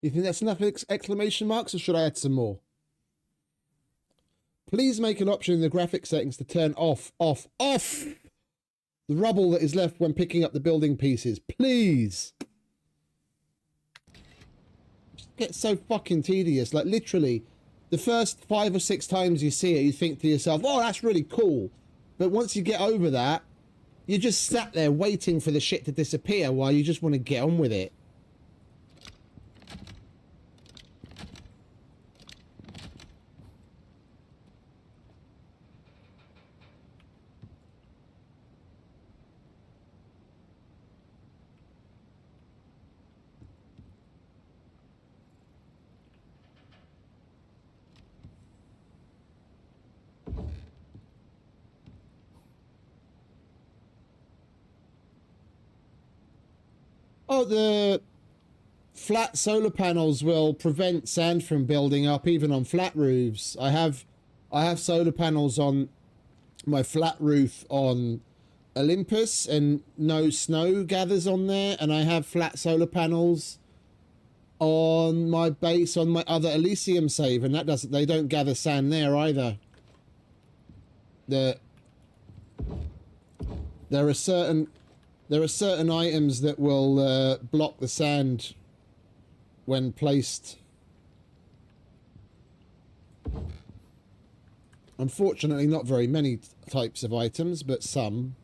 You think that's enough exclamation marks, or should I add some more? Please make an option in the graphic settings to turn off the rubble that is left when picking up the building pieces. Please. It gets so fucking tedious. Like, literally, the first 5 or 6 times you see it, you think to yourself, oh, that's really cool. But once you get over that, you just sat there waiting for the shit to disappear while you just want to get on with it. Oh, flat solar panels will prevent sand from building up even on flat roofs. I have solar panels on my flat roof on Olympus and no snow gathers on there, and I have flat solar panels on my base on my other Elysium save, and they don't gather sand there either. There are certain items that will block the sand when placed. Unfortunately, not very many types of items, but some.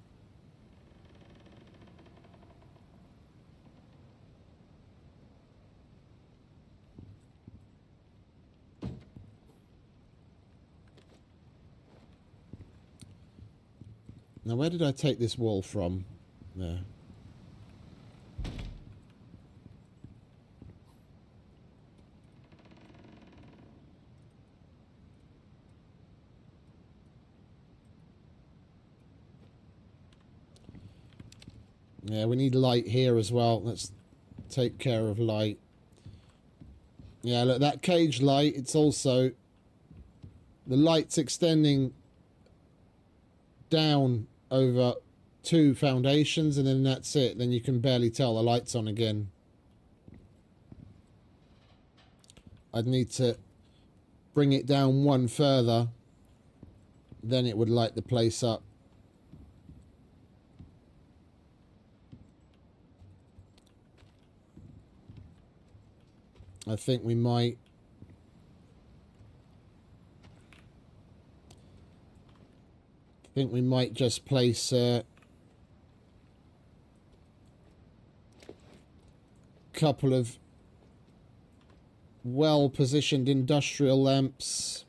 Now, where did I take this wall from? There. Yeah, we need light here as well. Let's take care of light. Yeah, look, that cage light, it's also... The light's extending down over 2 foundations, and then that's it. Then you can barely tell the light's on again. I'd need to bring it down 1 further. Then it would light the place up. I think we might... just place a couple of well-positioned industrial lamps.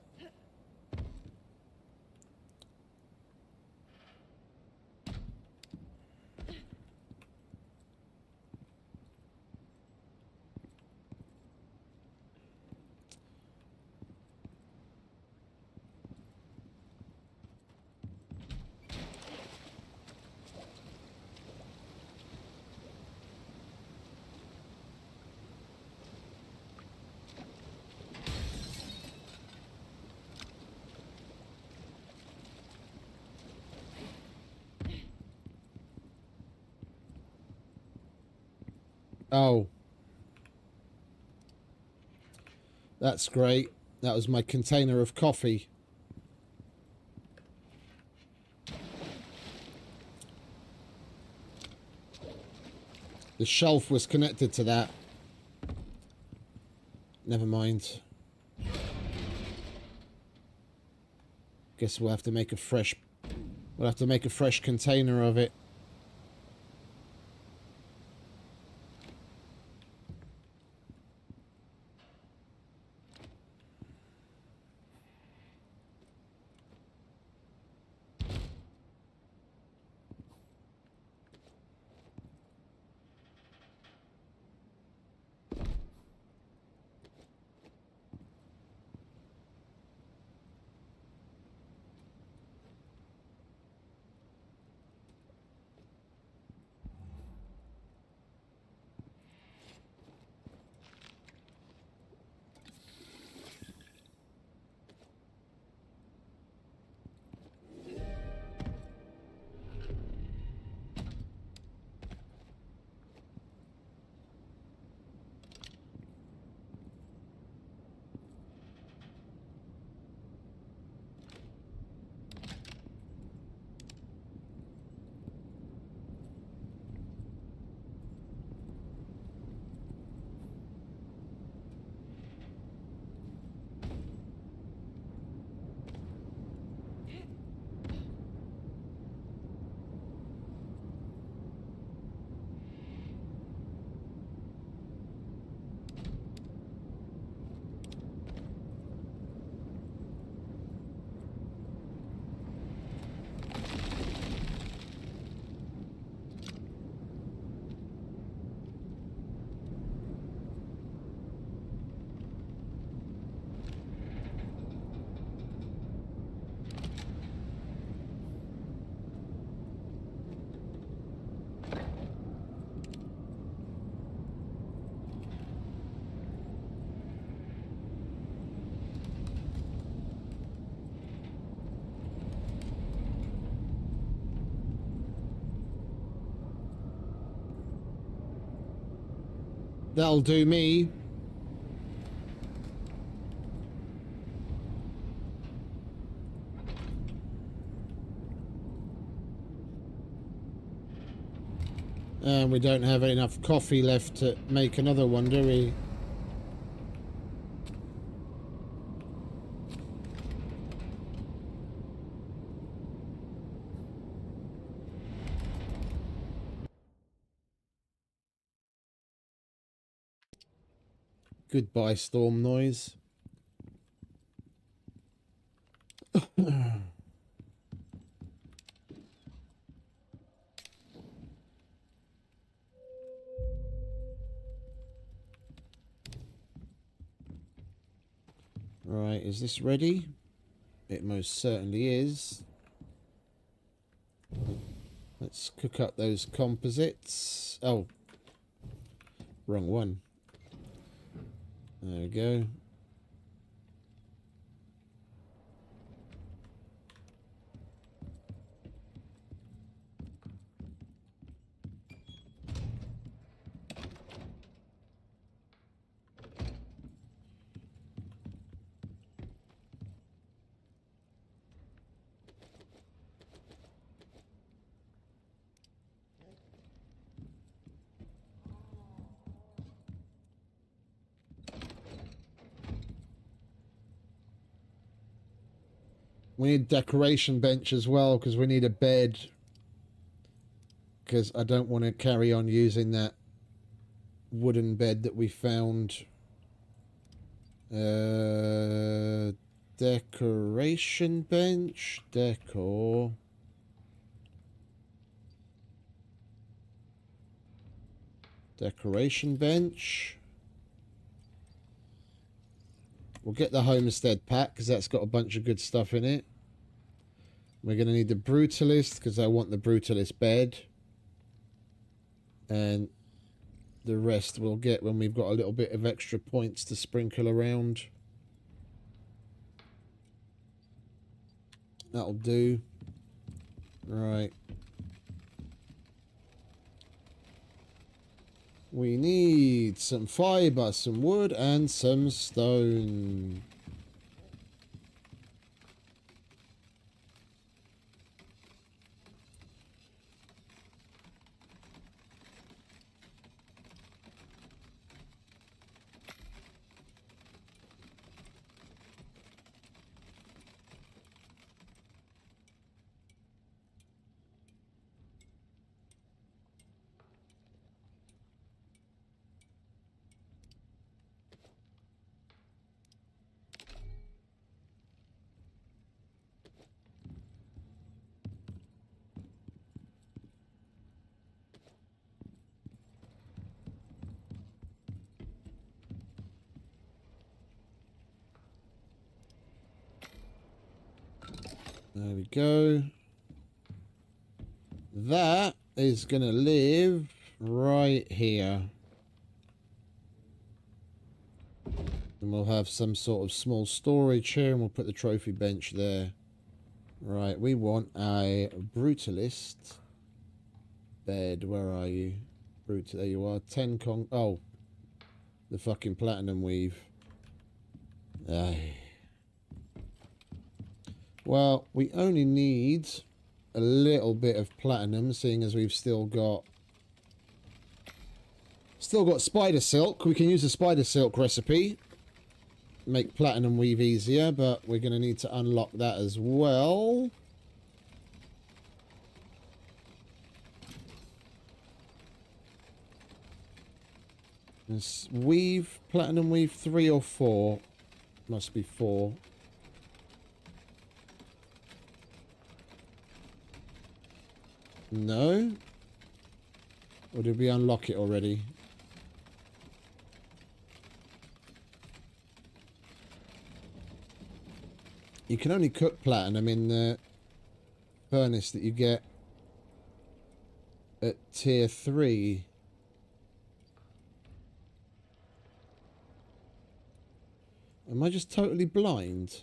Oh. That's great. That was my container of coffee. The shelf was connected to that. Never mind. Guess we'll have to make a fresh... We'll have to make a fresh container of it. That'll do me. And we don't have enough coffee left to make another one, do we? Goodbye, storm noise. Right, is this ready? It most certainly is. Let's cook up those composites. Oh, wrong one. There we go. We need decoration bench as well, because we need a bed. Because I don't want to carry on using that wooden bed that we found. Decoration bench. Decor. Decoration bench. We'll get the homestead pack, because that's got a bunch of good stuff in it. We're going to need the brutalist, because I want the brutalist bed. And the rest we'll get when we've got a little bit of extra points to sprinkle around. That'll do. Right. We need some fibre, some wood, and some stone. There we go. That is going to live right here. And we'll have some sort of small storage here, and we'll put the trophy bench there. Right, we want a brutalist bed. Where are you? There you are. 10 con... Oh. The fucking platinum weave. Aye. Well, we only need a little bit of platinum, seeing as we've still got spider silk. We can use the spider silk recipe, make platinum weave easier, but we're going to need to unlock that as well. This weave, platinum weave, 3 or 4. Must be 4. No? Or did we unlock it already? You can only cook platinum in the furnace that you get at tier 3. Am I just totally blind?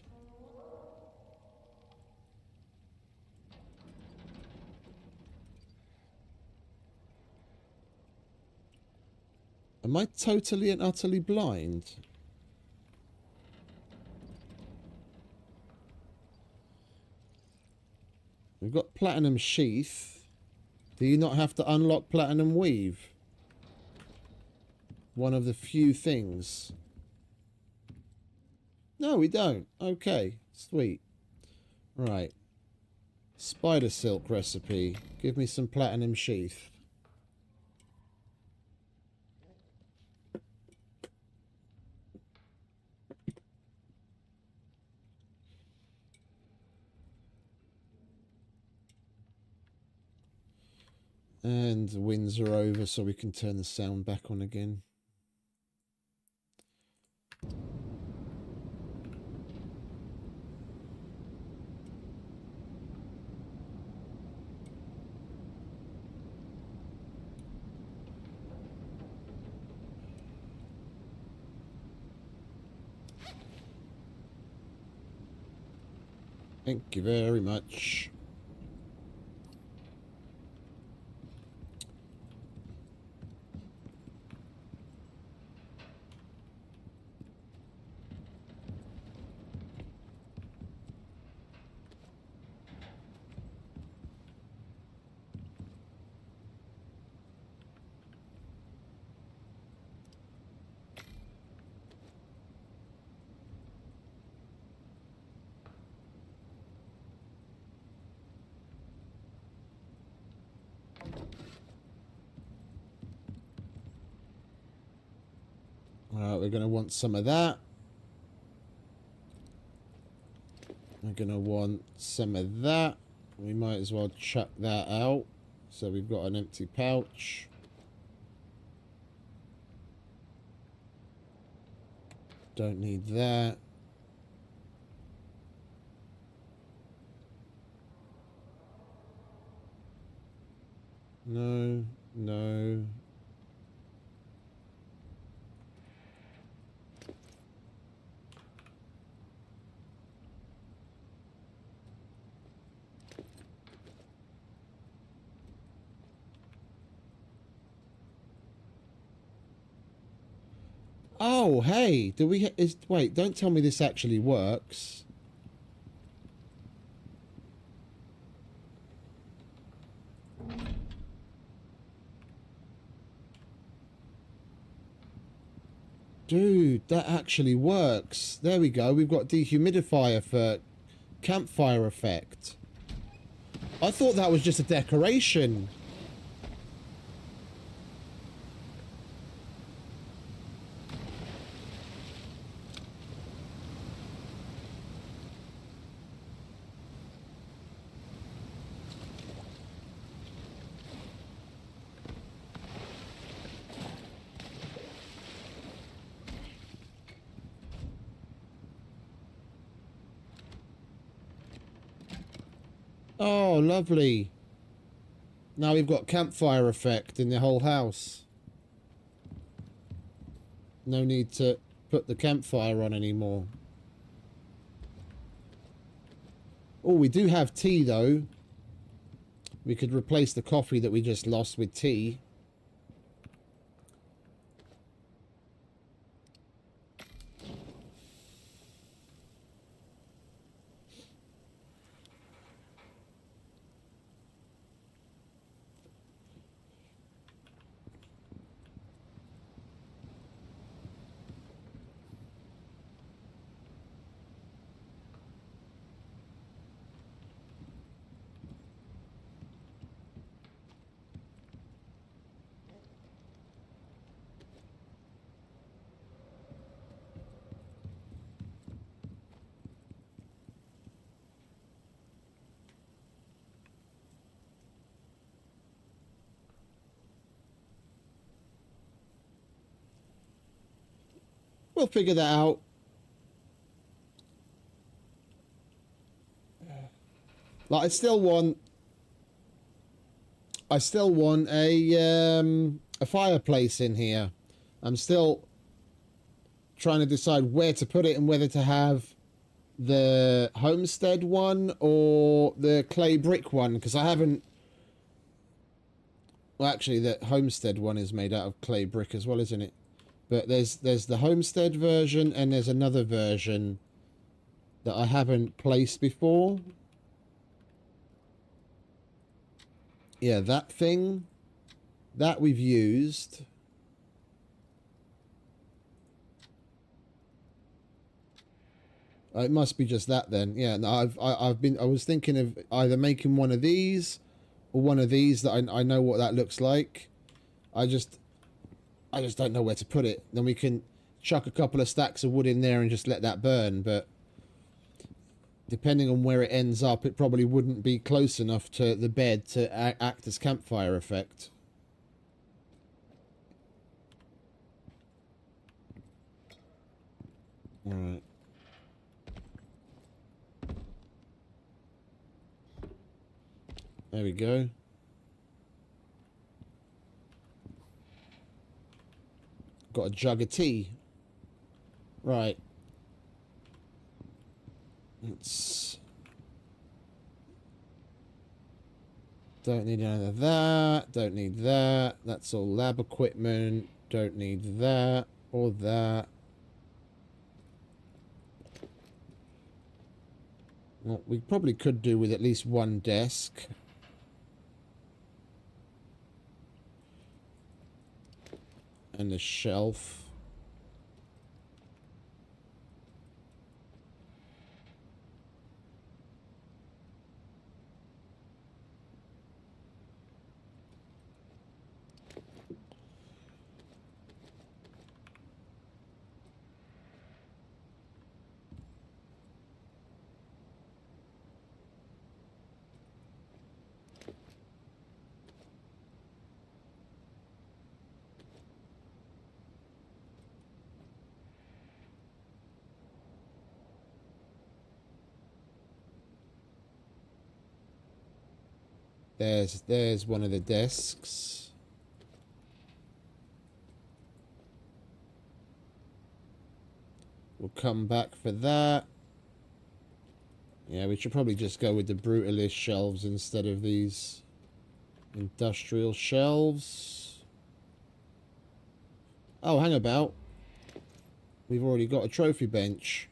Am I totally and utterly blind? We've got platinum sheath. Do you not have to unlock platinum weave? One of the few things. No, we don't. Okay, sweet. Right. Spider silk recipe. Give me some platinum sheath. And the winds are over, so we can turn the sound back on again. Thank you very much. We're going to want some of that. We're going to want some of that. We might as well chuck that out. So we've got an empty pouch. Don't need that. No, no. Oh, hey, do we... wait, don't tell me this actually works. Dude, that actually works. There we go. We've got dehumidifier for campfire effect. I thought that was just a decoration. Oh, lovely. Now we've got campfire effect in the whole house. No need to put the campfire on anymore. Oh, we do have tea, though. We could replace the coffee that we just lost with tea. We'll figure that out. Like, I still want a fireplace in here. I'm still trying to decide where to put it and whether to have the homestead one or the clay brick one, because I haven't Well, actually, the Homestead one is made out of clay brick as well, isn't it? But there's the Homestead version, and there's another version that I haven't placed before. Yeah, that thing that we've used. It must be just that then. Yeah, no, I was thinking of either making one of these or one of these that I know what that looks like. I just don't know where to put it. Then we can chuck a couple of stacks of wood in there and just let that burn, but depending on where it ends up, it probably wouldn't be close enough to the bed to act as campfire effect. All right. There we go. Got a jug of tea. Right. Don't need none of that. Don't need that. That's all lab equipment. Don't need that or that. Well, we probably could do with at least one desk. And a shelf. There's one of the desks. We'll come back for that. Yeah, we should probably just go with the brutalist shelves instead of these industrial shelves. Oh, hang about. We've already got a trophy bench.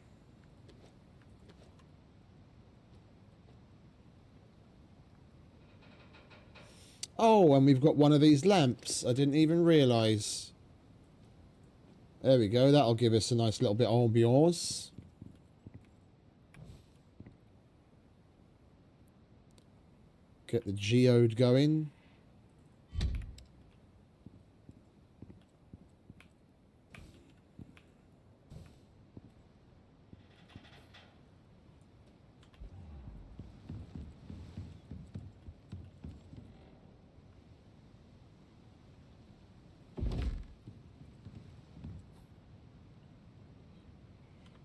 Oh, and we've got one of these lamps. I didn't even realise. There we go. That'll give us a nice little bit of ambiance. Get the geode going.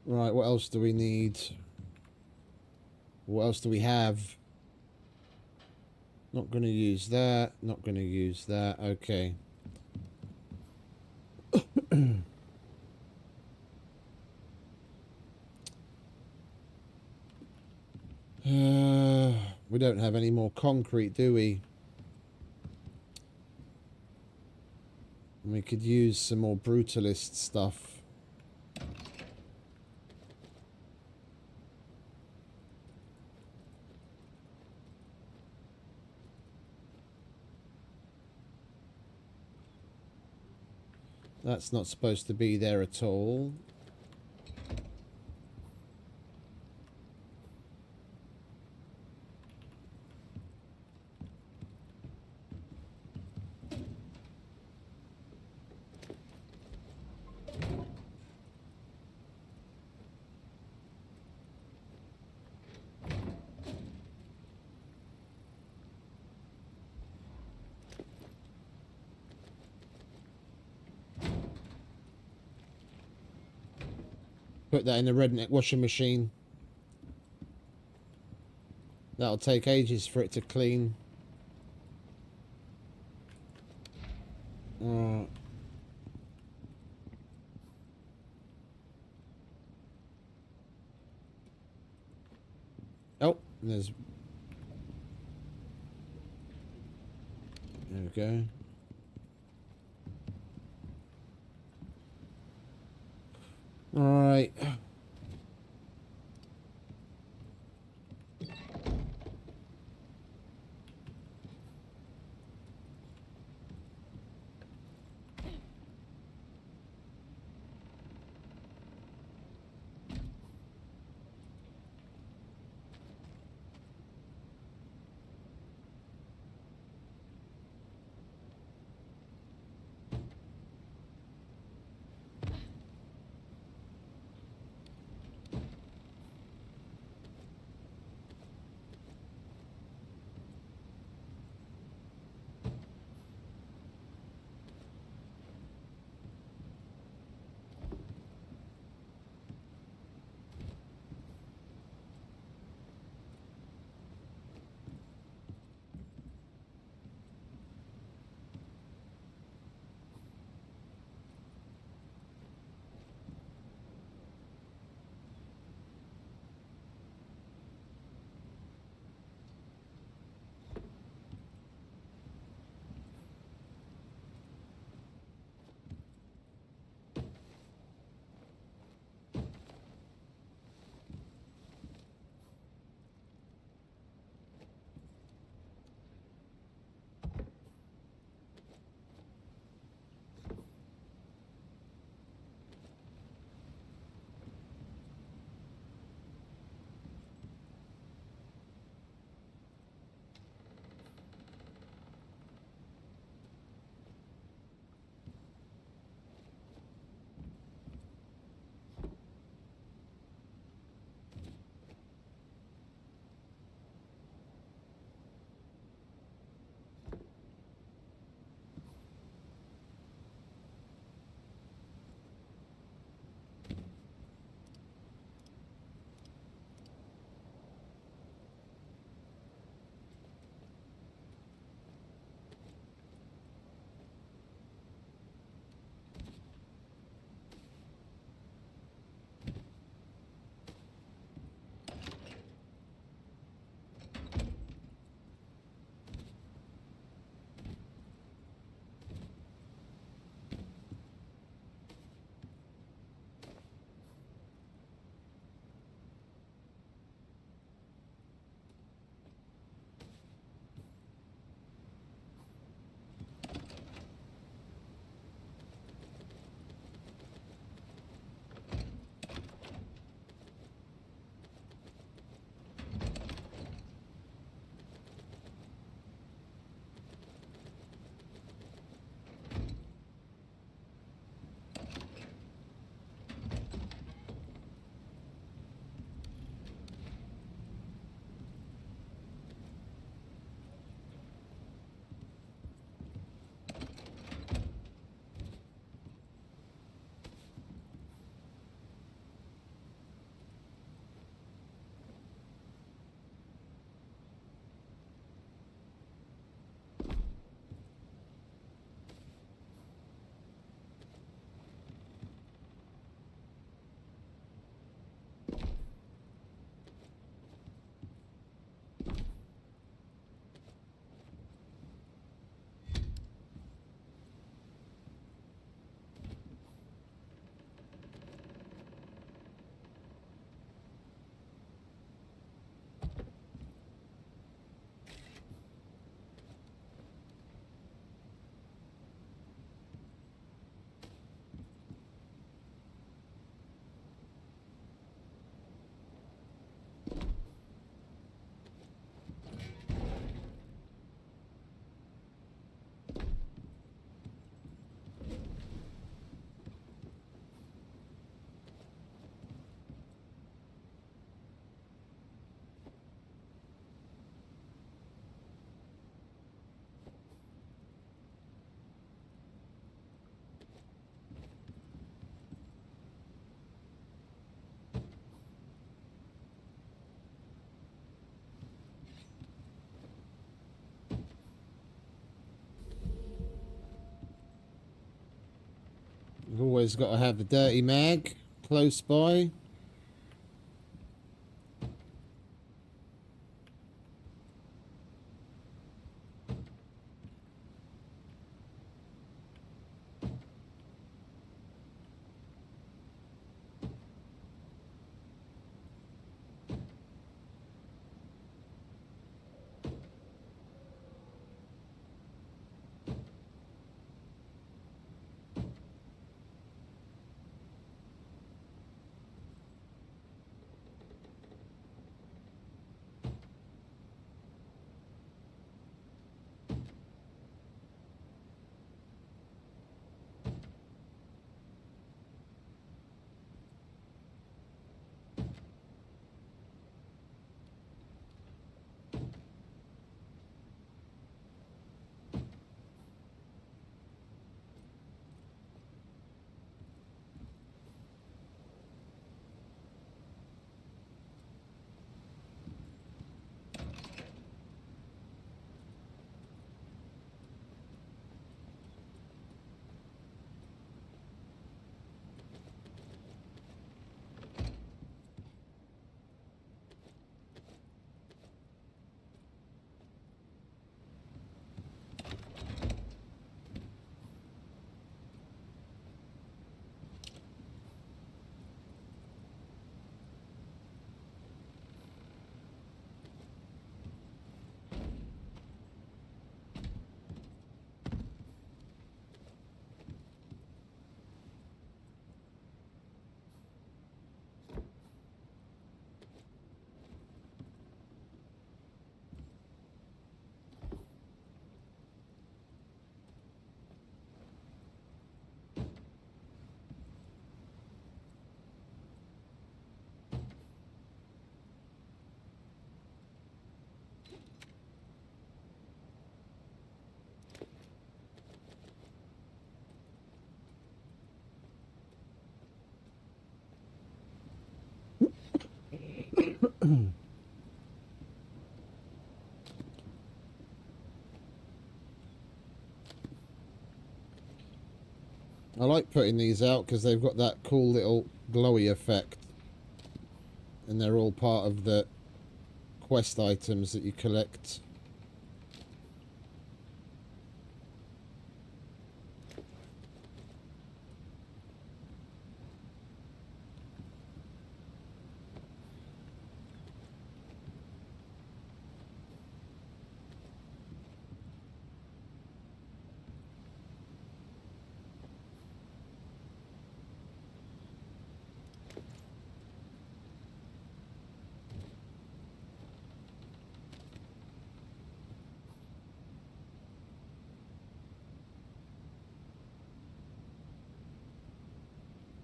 Right, what else do we need? What else do we have? Not going to use that. Not going to use that. Okay. We don't have any more concrete, do we? We could use some more brutalist stuff. That's not supposed to be there at all. Put that in the redneck washing machine. That'll take ages for it to clean. Oh, there's... go. All right. You've always got to have the dirty mag close by. I like putting these out because they've got that cool little glowy effect. And they're all part of the quest items that you collect.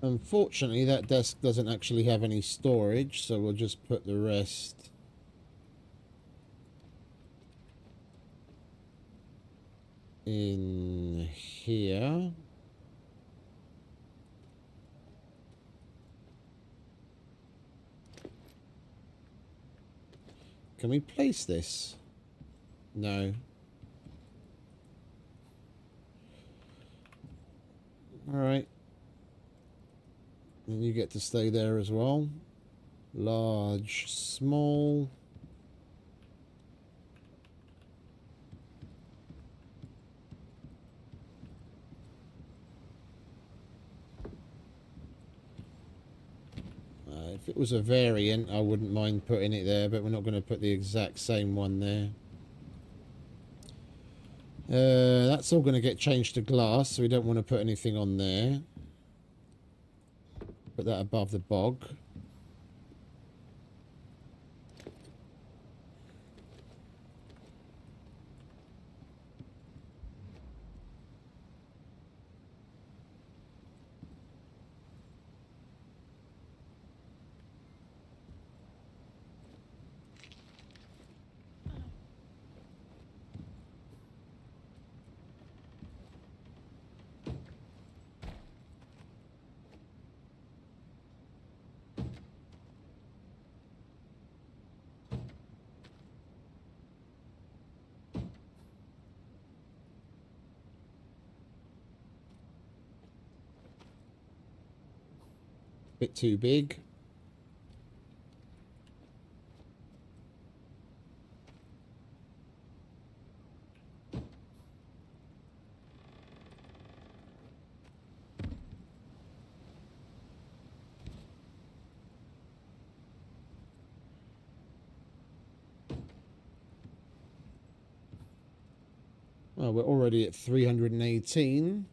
Unfortunately, that desk doesn't actually have any storage, so we'll just put the rest in here. Can we place this? No. Alright. And you get to stay there as well. Large, small. If it was a variant, I wouldn't mind putting it there, but we're not going to put the exact same one there. That's all going to get changed to glass, so we don't want to put anything on there. Put that above the bog. Bit too big. Well, we're already at 318.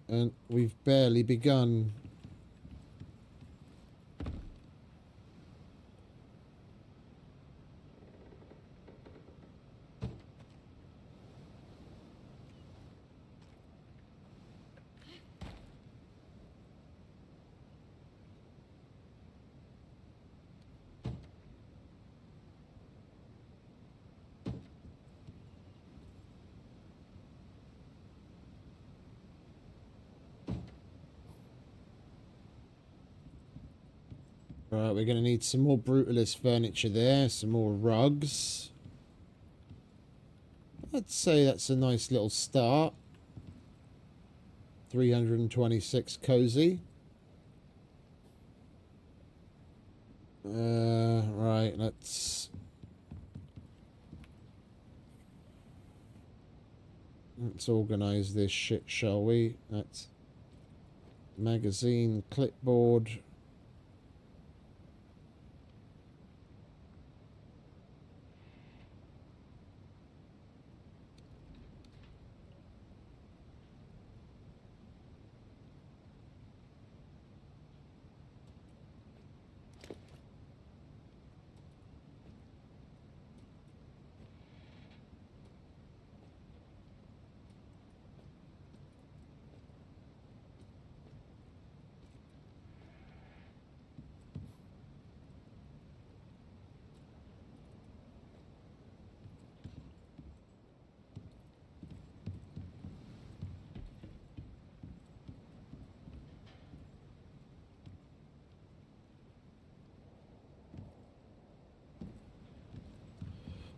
And we've barely begun. Right, we're going to need some more brutalist furniture there, some more rugs. I'd say that's a nice little start. 326 cozy. Right, let's organize this shit, shall we? That's magazine, clipboard.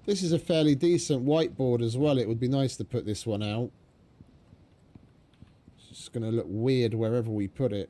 This is a fairly decent whiteboard as well. It would be nice to put this one out. It's just going to look weird wherever we put it.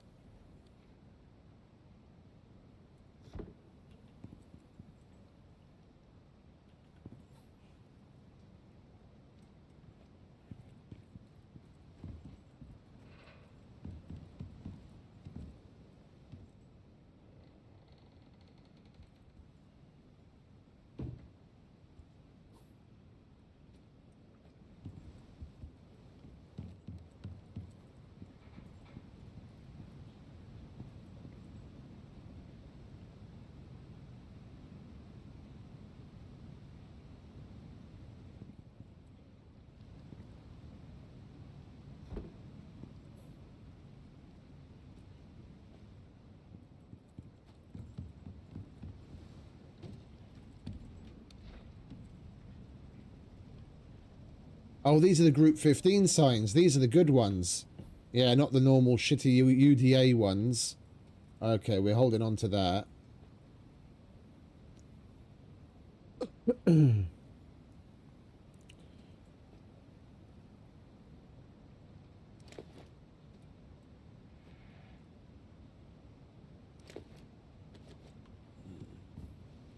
Oh, these are the Group 15 signs. These are the good ones. Yeah, not the normal shitty UDA ones. Okay, we're holding on to that. Can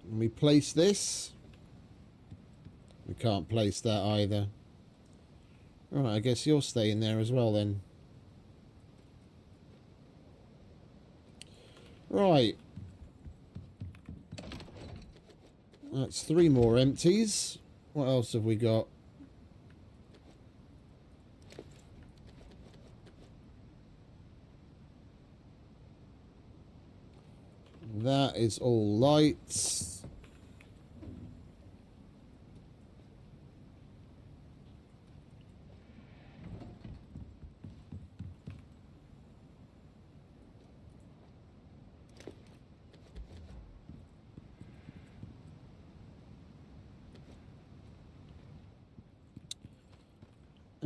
we place this? We can't place that either. Alright, I guess you're staying there as well then. Right. That's 3 more empties. What else have we got? That is all lights.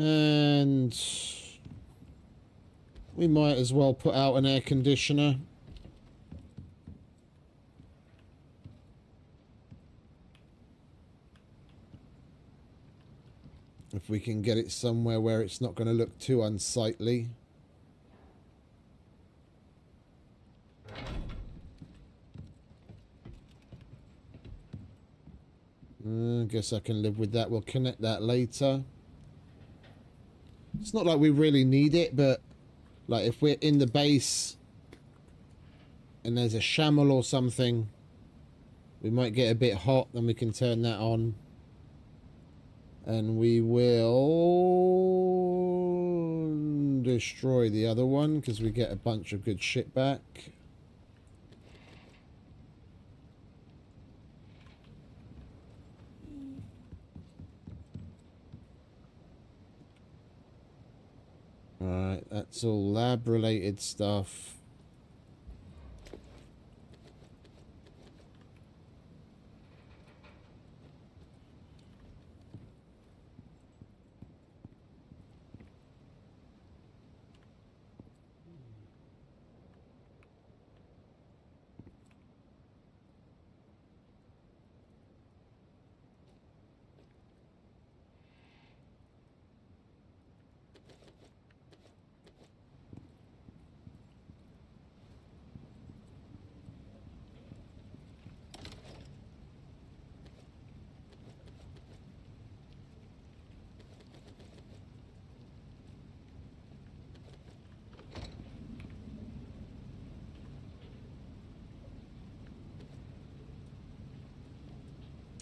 And we might as well put out an air conditioner. If we can get it somewhere where it's not going to look too unsightly. I guess I can live with that. We'll connect that later. It's not like we really need it, but like if we're in the base and there's a shamel or something, we might get a bit hot, then we can turn that on. And we will destroy the other one because we get a bunch of good shit back. Alright, that's all lab-related stuff.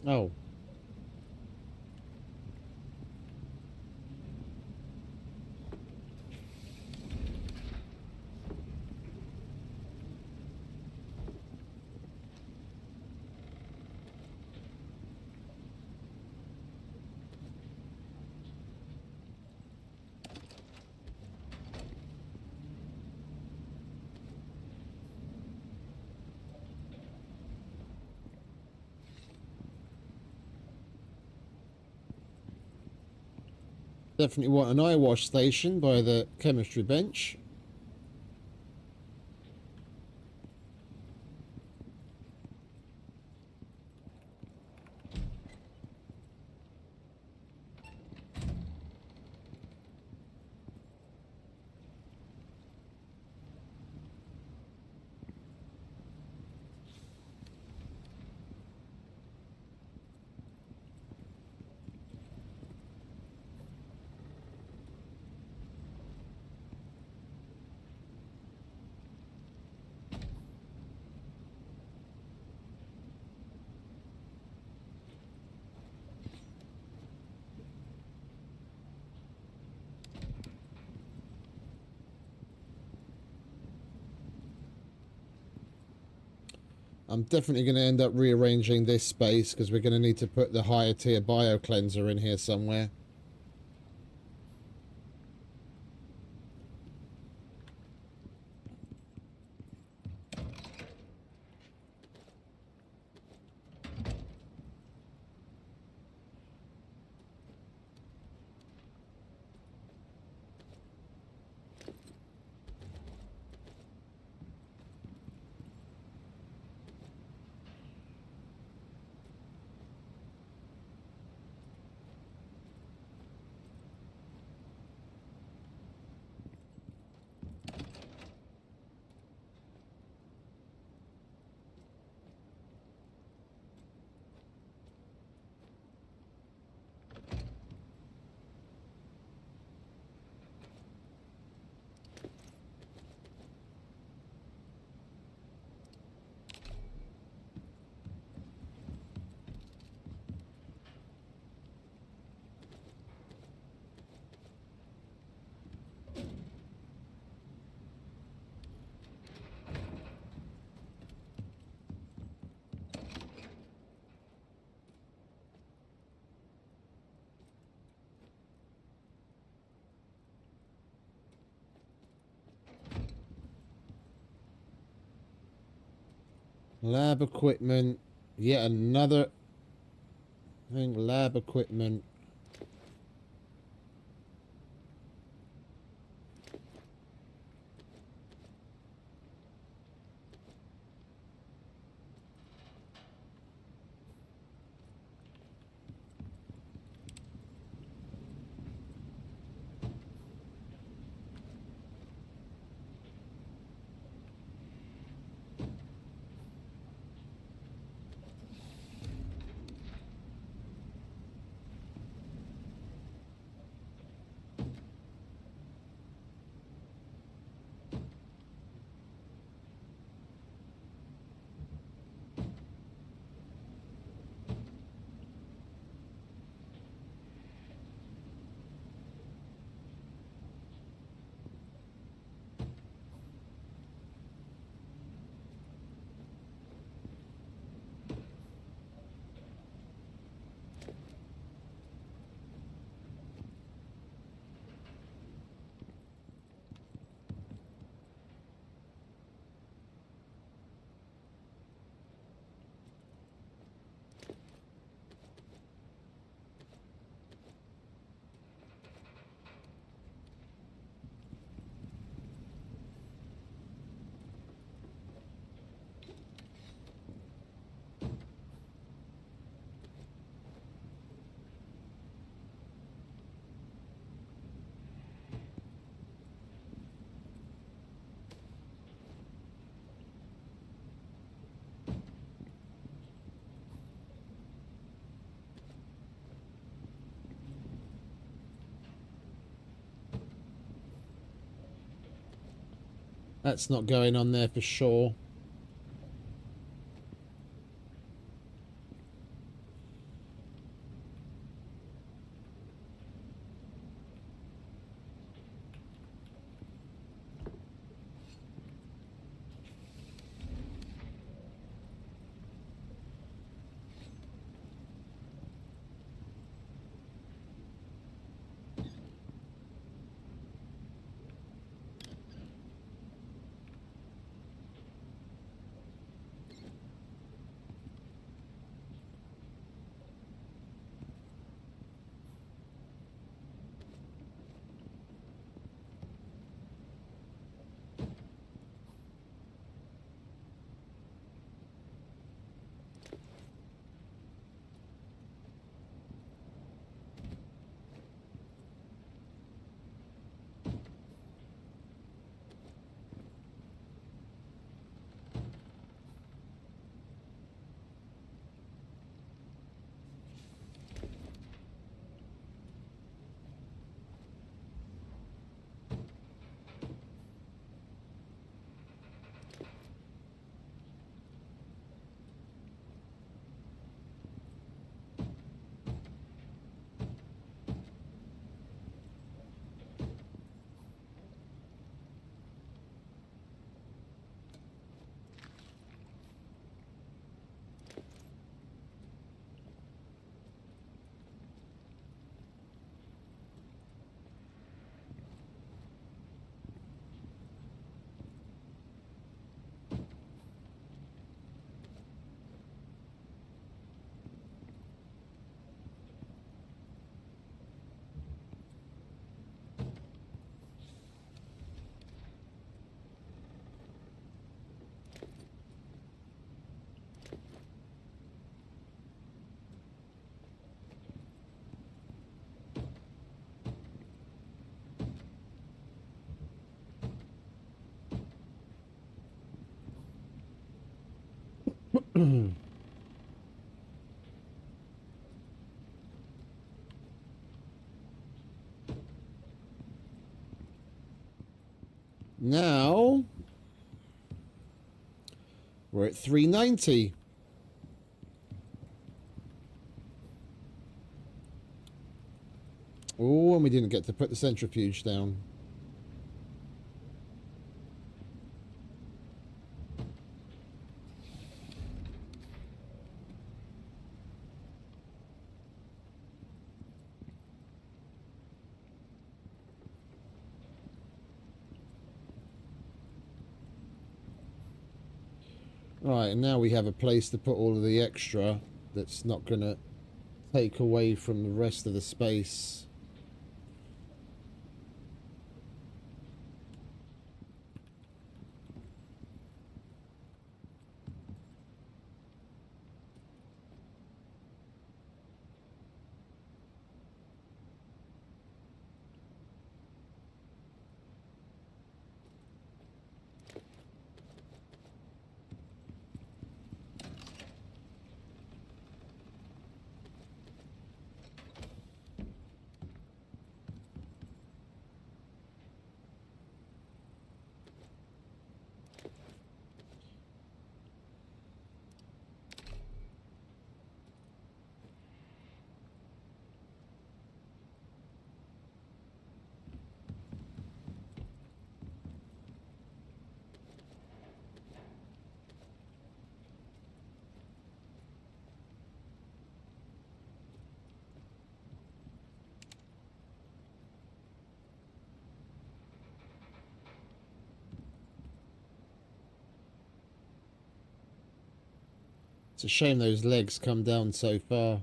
Oh. Definitely want an eye wash station by the chemistry bench. I'm definitely going to end up rearranging this space because we're going to need to put the higher tier bio cleanser in here somewhere. Lab equipment. Yet another thing. Lab equipment. That's not going on there for sure. Now we're at 390. Oh, and we didn't get to put the centrifuge down. Right, and now we have a place to put all of the extra that's not going to take away from the rest of the space. It's a shame those legs come down so far.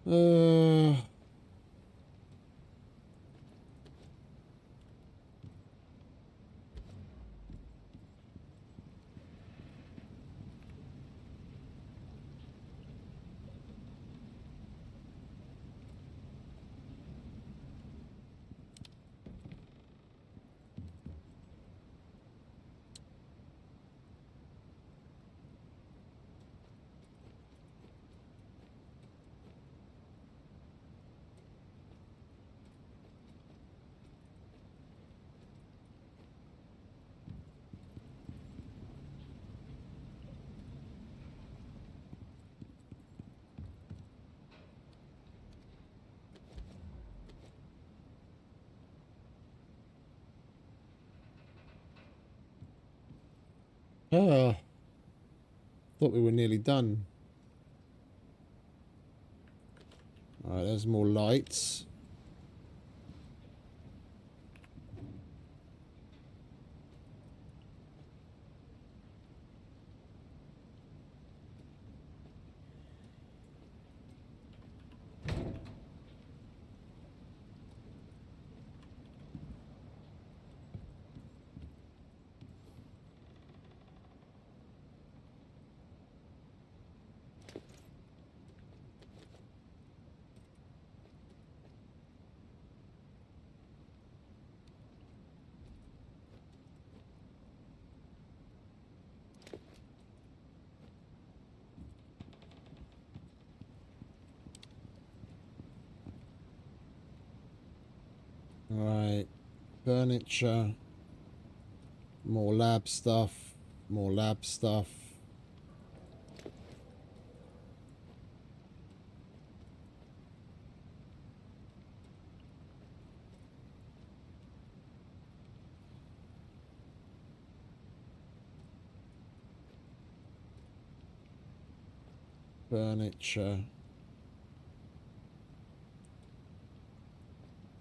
Uh... Ah, thought we were nearly done. Alright, there's more lights. Right, furniture, more lab stuff, more lab stuff. Furniture.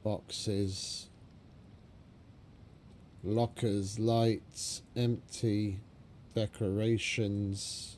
Boxes. Lockers, lights, empty, decorations.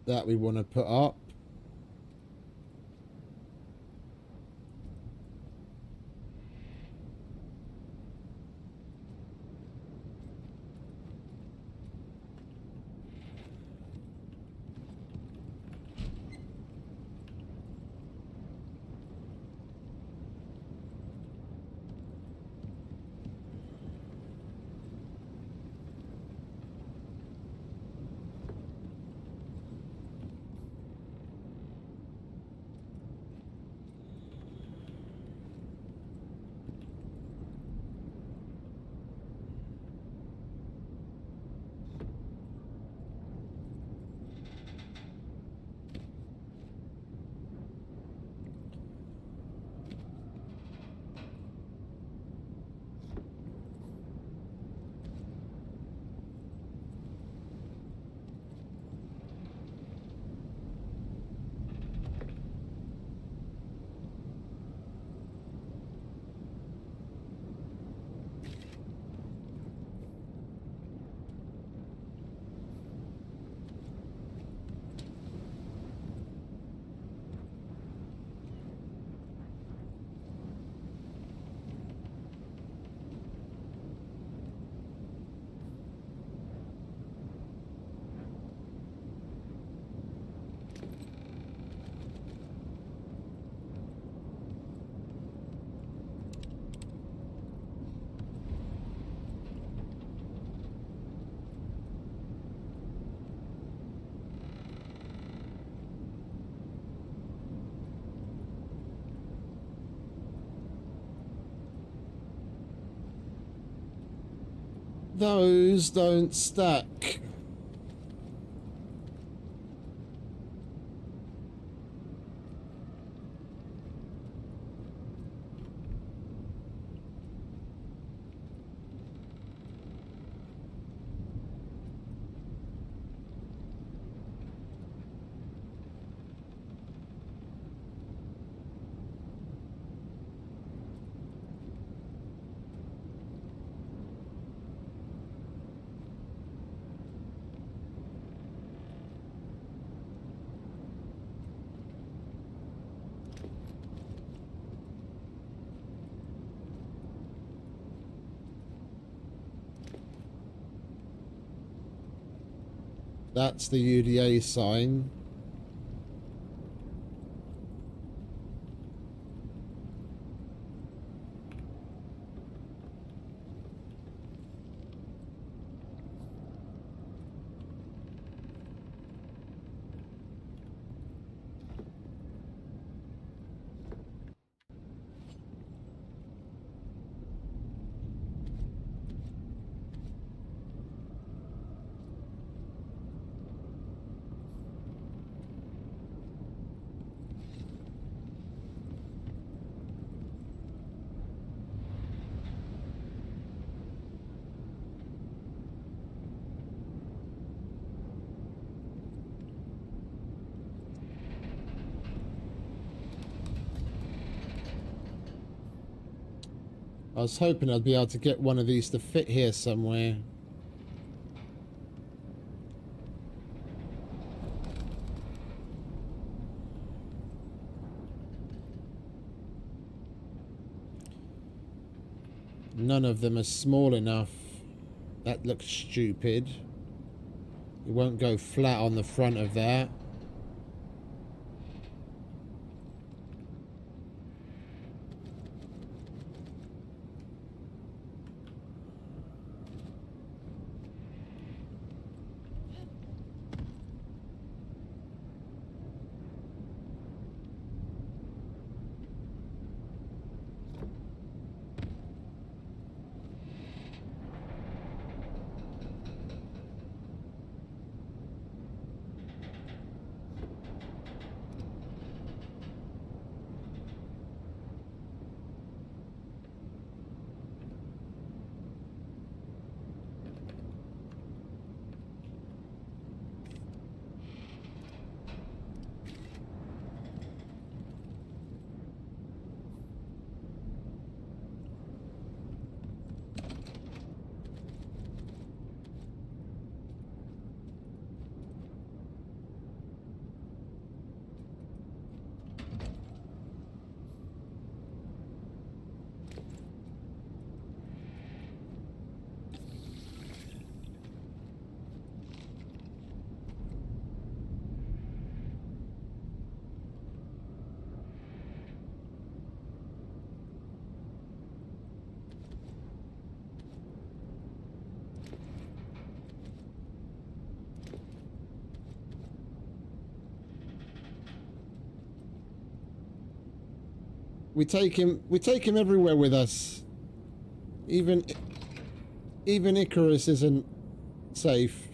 that we want to put up. Those don't stack. That's the UDA sign. I was hoping I'd be able to get one of these to fit here somewhere. None of them are small enough. That looks stupid. It won't go flat on the front of that. We take him everywhere with us. Even Icarus isn't safe.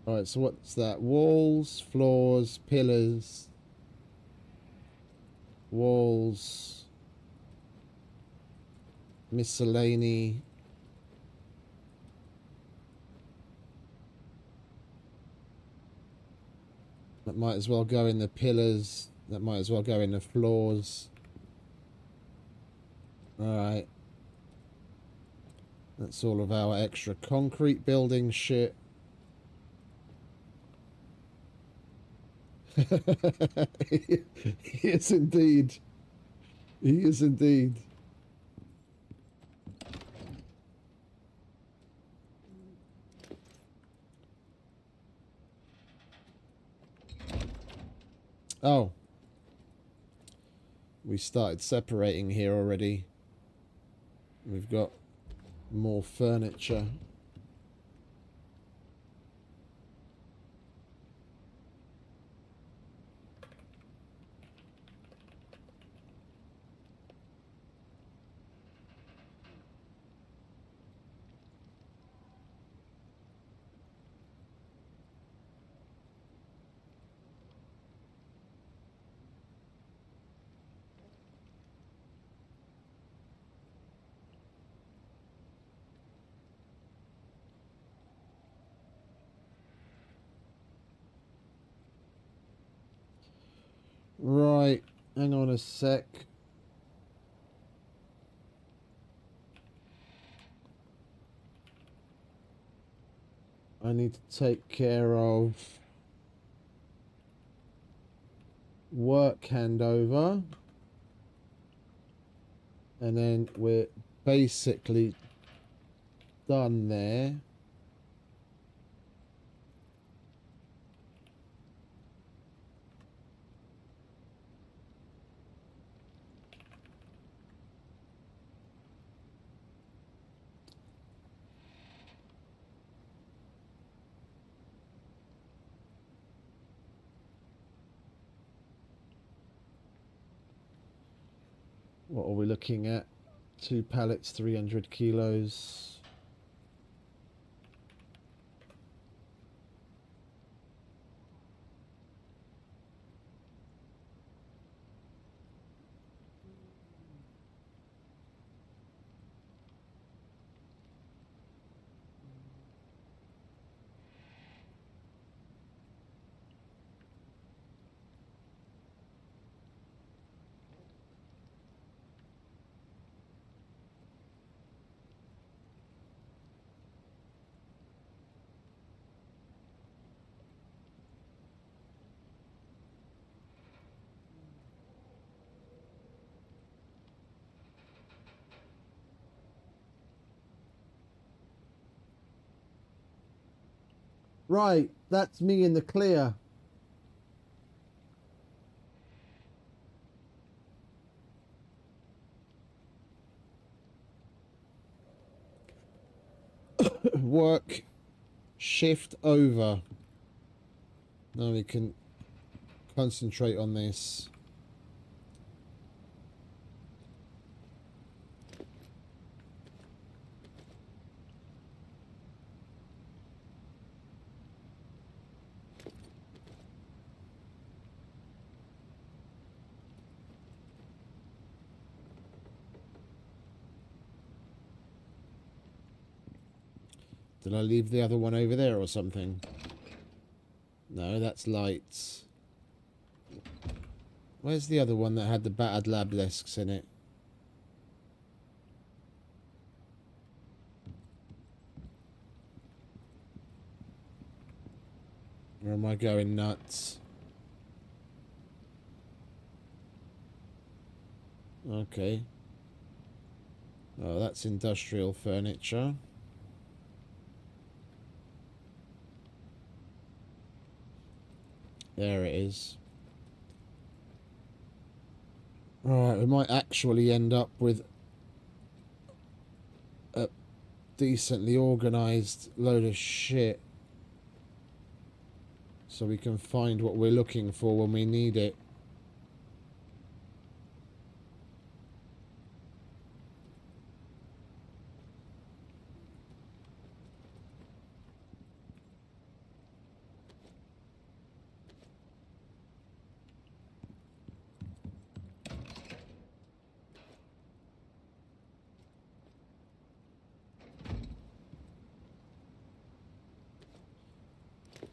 Alright, so what's that? Walls, floors, pillars, walls, miscellany. That might as well go in the pillars. That might as well go in the floors. Alright. That's all of our extra concrete building shit. He is indeed. He is indeed. Oh. We started separating here already. We've got more furniture. Right, hang on a sec. I need to take care of work handover. And then we're basically done there. What are we looking at? 2 pallets, 300 kilos. Right, that's me in the clear. Work shift over. Now we can concentrate on this. Did I leave the other one over there or something? No, that's lights. Where's the other one that had the battered lab desks in it? Or am I going nuts? Okay. Oh, that's industrial furniture. There it is. Right, we might actually end up with a decently organised load of shit. So we can find what we're looking for when we need it.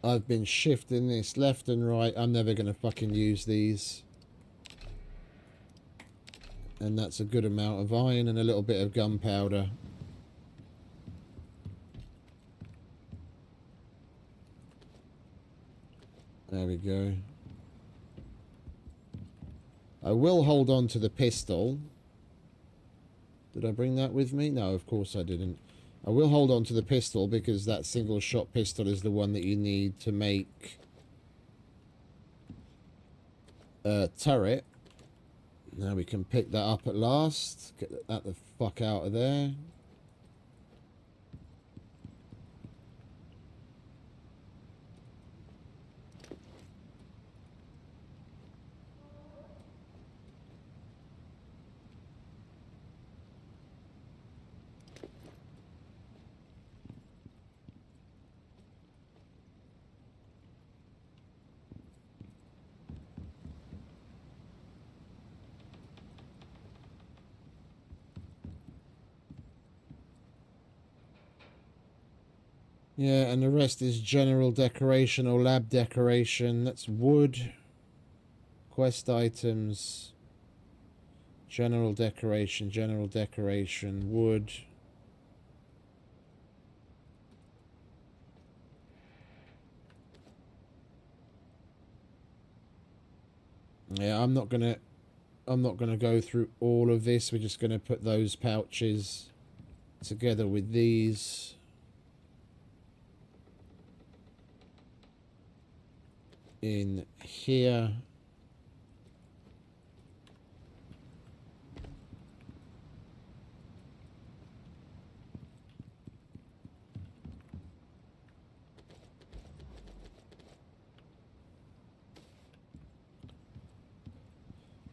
I've been shifting this left and right. I'm never going to fucking use these. And that's a good amount of iron and a little bit of gunpowder. There we go. I will hold on to the pistol. Did I bring that with me? No, of course I didn't. I will hold on to the pistol because that single shot pistol is the one that you need to make a turret. Now we can pick that up at last. Get that the fuck out of there. Yeah, and the rest is general decoration or lab decoration. That's wood. Quest items. General decoration, wood. Yeah, I'm not gonna go through all of this. We're just gonna put those pouches together with these. In here.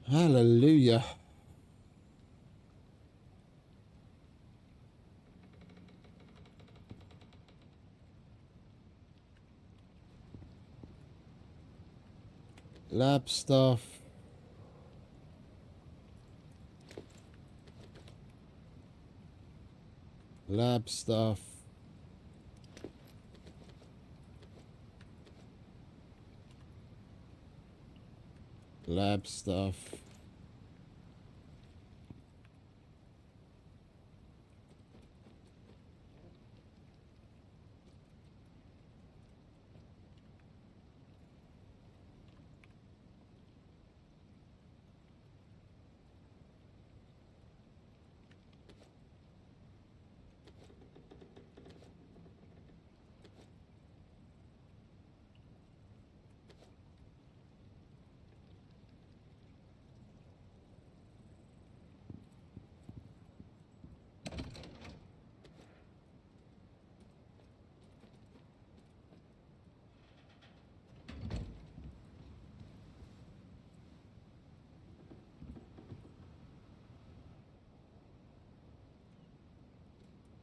Hallelujah. Lab stuff. Lab stuff. Lab stuff.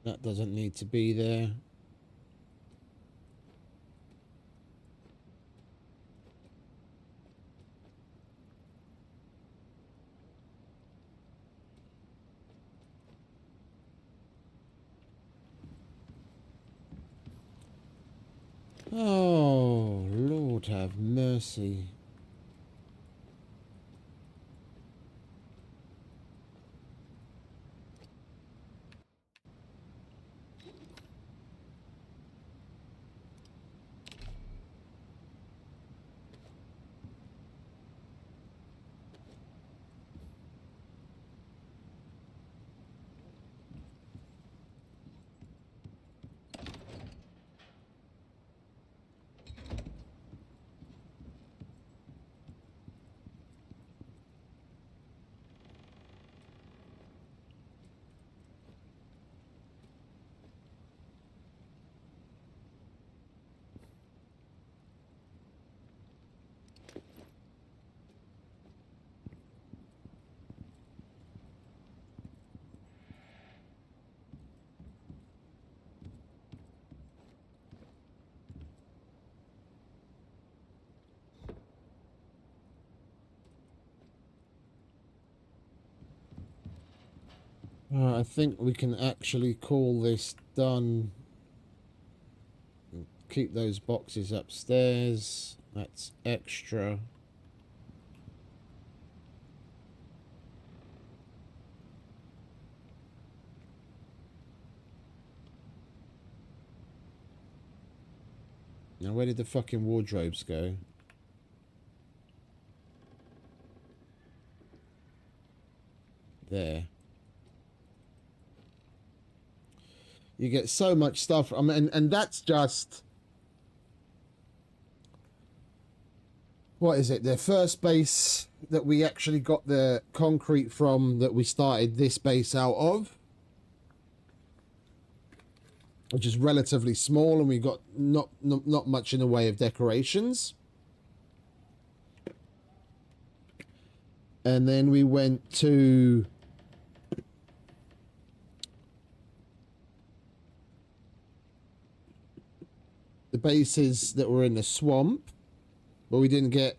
That doesn't need to be there. Oh, Lord have mercy. I think we can actually call this done. Keep those boxes upstairs. That's extra. Now, where did the fucking wardrobes go? There. You get so much stuff. I mean, and that's just... What is it? The first base that we actually got the concrete from, that we started this base out of, which is relatively small, and we got not much in the way of decorations. And then we went to the bases that were in the swamp, but we didn't get...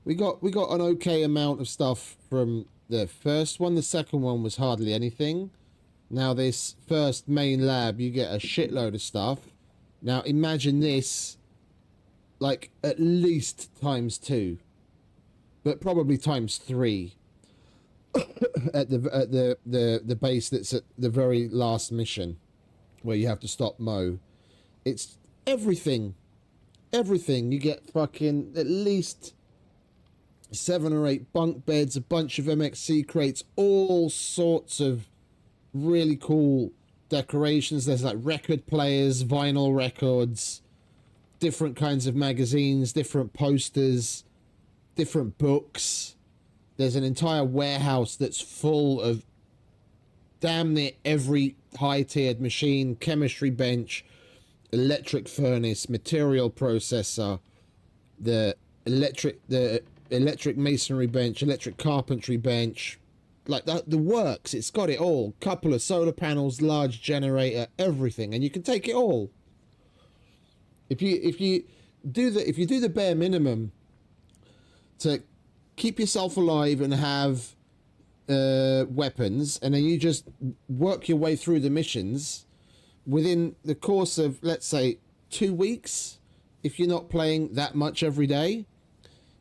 We got an okay amount of stuff from the first one. The second one was hardly anything. Now this first main lab, you get a shitload of stuff. Now imagine this, like, at least ×2, but probably ×3 at the base that's at the very last mission, where you have to stop Mo. It's everything. You get fucking at least 7 or 8 bunk beds, a bunch of MXC crates, all sorts of really cool decorations. There's like record players, vinyl records, different kinds of magazines, different posters, different books. There's an entire warehouse that's full of damn near every high-tiered machine, chemistry bench, electric furnace, material processor, the electric masonry bench, electric carpentry bench, like that, the works. It's got it all. Couple of solar panels, large generator, everything, and you can take it all. If you do the bare minimum to keep yourself alive and have weapons, and then you just work your way through the missions within the course of, let's say, 2 weeks, if you're not playing that much every day,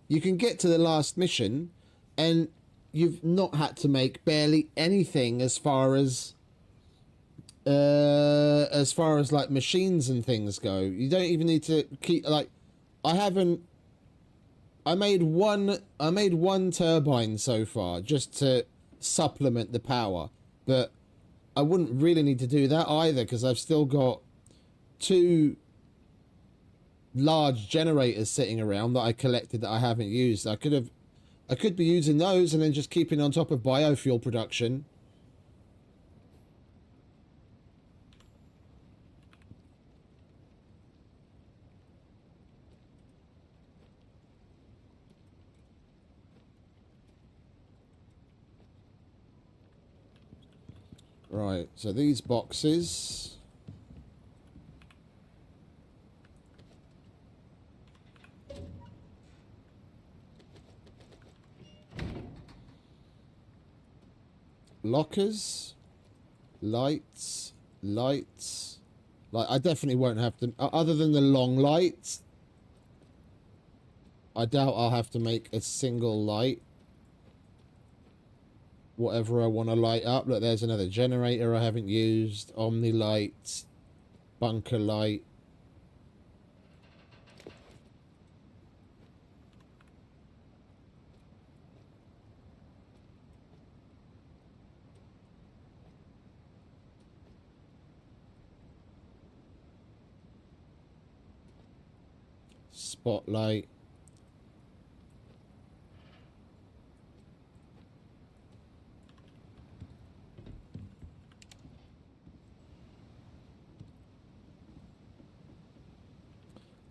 you can get to the last mission and you've not had to make barely anything as far as like machines and things go. You don't even need to keep, like, I made one turbine so far just to supplement the power, but I wouldn't really need to do that either, because I've still got 2 large generators sitting around that I collected that I haven't used. I could be using those and then just keeping on top of biofuel production. Right, so these boxes... Lockers, lights. Like, I definitely won't have to, other than the long lights, I doubt I'll have to make a single light. Whatever I want to light up. Look, there's another generator I haven't used. Omni light, bunker light. Spotlight.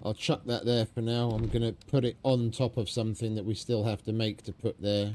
I'll chuck that there for now. I'm going to put it on top of something that we still have to make to put there.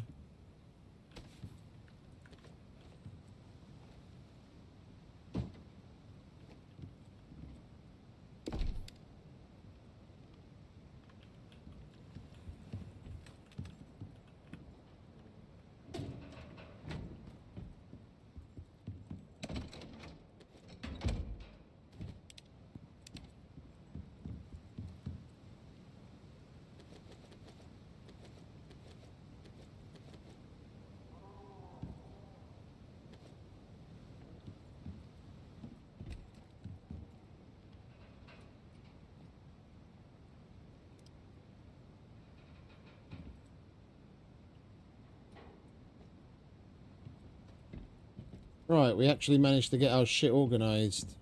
Right, we actually managed to get our shit organised.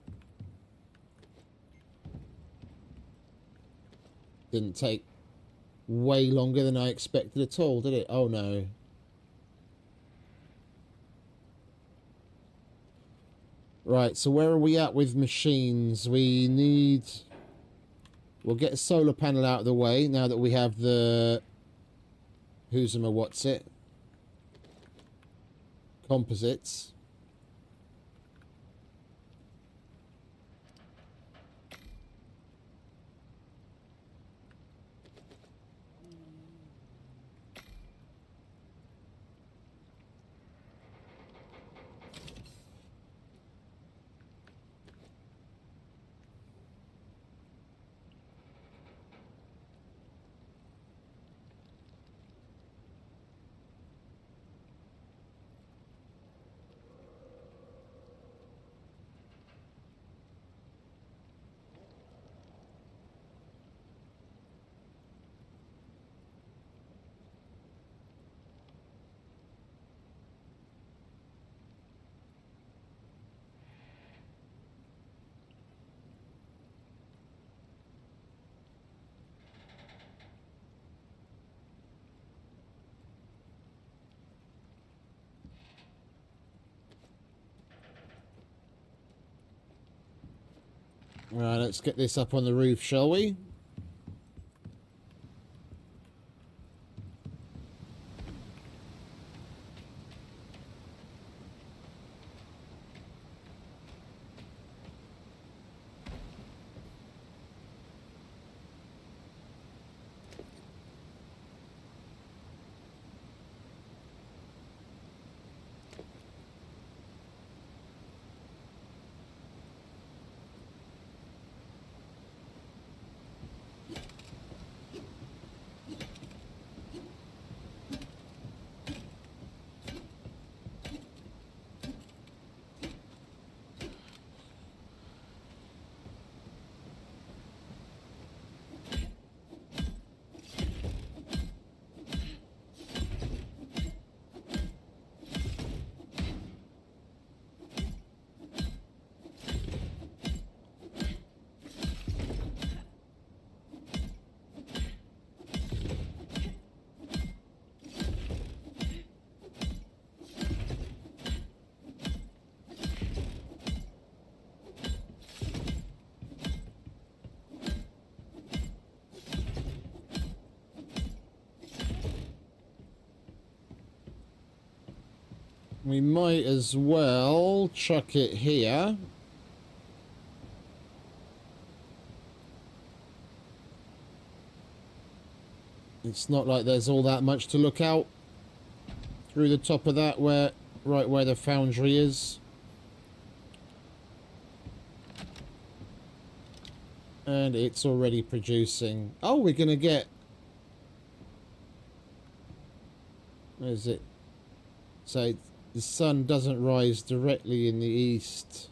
Didn't take way longer than I expected at all, did it? Oh no. Right, so where are we at with machines? We need... We'll get a solar panel out of the way now that we have the... what's it? Composites. Right, let's get this up on the roof, shall we? We might as well chuck it here. It's not like there's all that much to look out through the top of that, right where the foundry is. And it's already producing. Oh, we're gonna get... Where is it? So the sun doesn't rise directly in the east.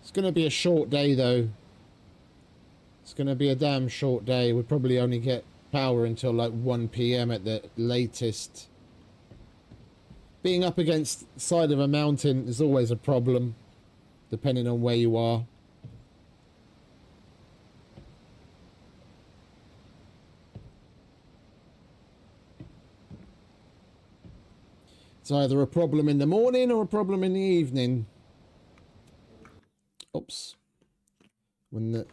It's gonna be a short day though. It's gonna be a damn short day. We'll probably only get power until like 1 PM at the latest. Being up against the side of a mountain is always a problem, depending on where you are. It's either a problem in the morning or a problem in the evening. Oops. You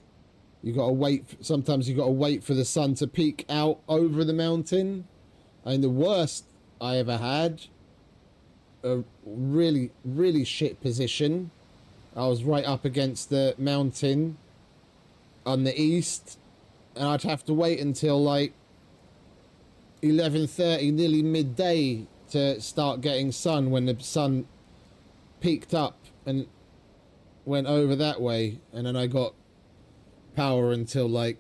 gotta wait. Sometimes you gotta wait for the sun to peek out over the mountain. I mean, the worst I ever had, a really, really shit position. I was right up against the mountain on the east, and I'd have to wait until like 11:30, nearly midday, to start getting sun when the sun peaked up and went over that way, and then I got power until like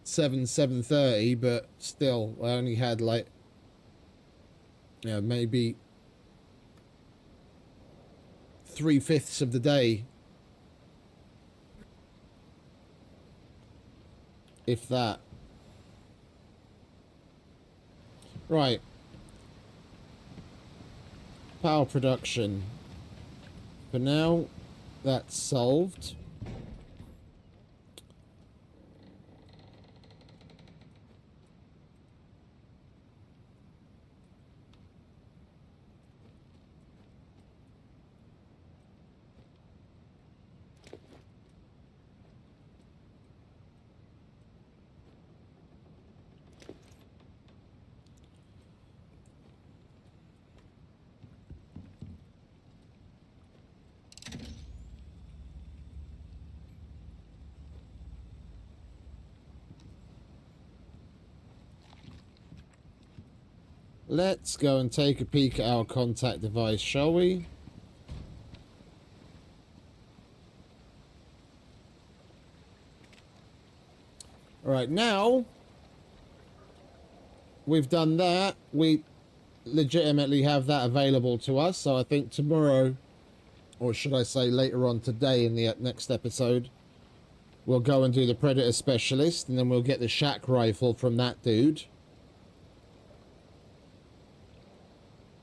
7:30, but still I only had like, maybe 3/5 of the day, if that. Right, Power production. For now, that's solved. Let's go and take a peek at our contact device, shall we? Alright, now we've done that. We legitimately have that available to us. So I think tomorrow, or should I say later on today in the next episode, we'll go and do the Predator Specialist, and then we'll get the Shack Rifle from that dude.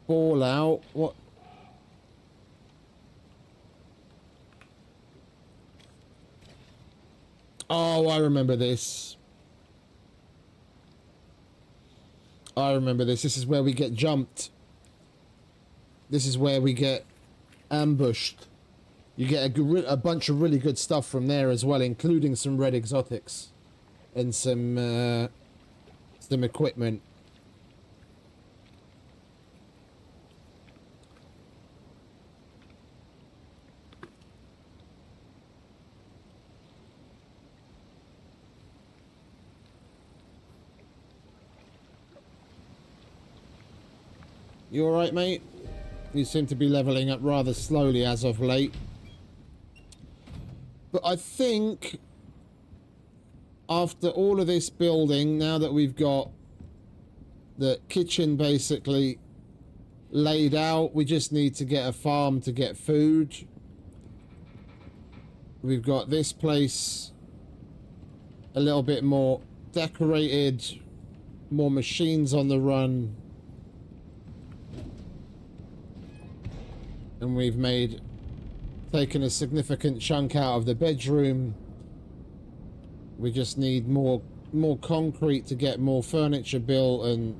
Ball out. What? Oh, I remember this. I remember this. This is where we get jumped. This is where we get ambushed. You get a bunch of really good stuff from there as well, including some red exotics and some equipment. You alright, mate? You seem to be leveling up rather slowly as of late. But I think after all of this building, now that we've got the kitchen basically laid out, we just need to get a farm to get food. We've got this place a little bit more decorated, more machines on the run. And we've taken a significant chunk out of the bedroom. We just need more concrete to get more furniture built and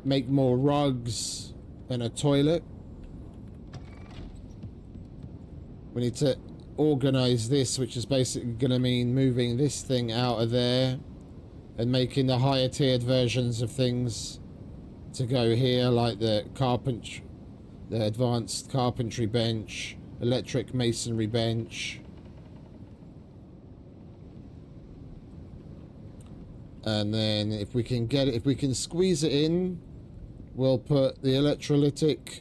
make more rugs and a toilet. We need to organize this, which is basically going to mean moving this thing out of there and making the higher tiered versions of things to go here, like the advanced carpentry bench, electric masonry bench. And then if we can squeeze it in, we'll put the electrolytic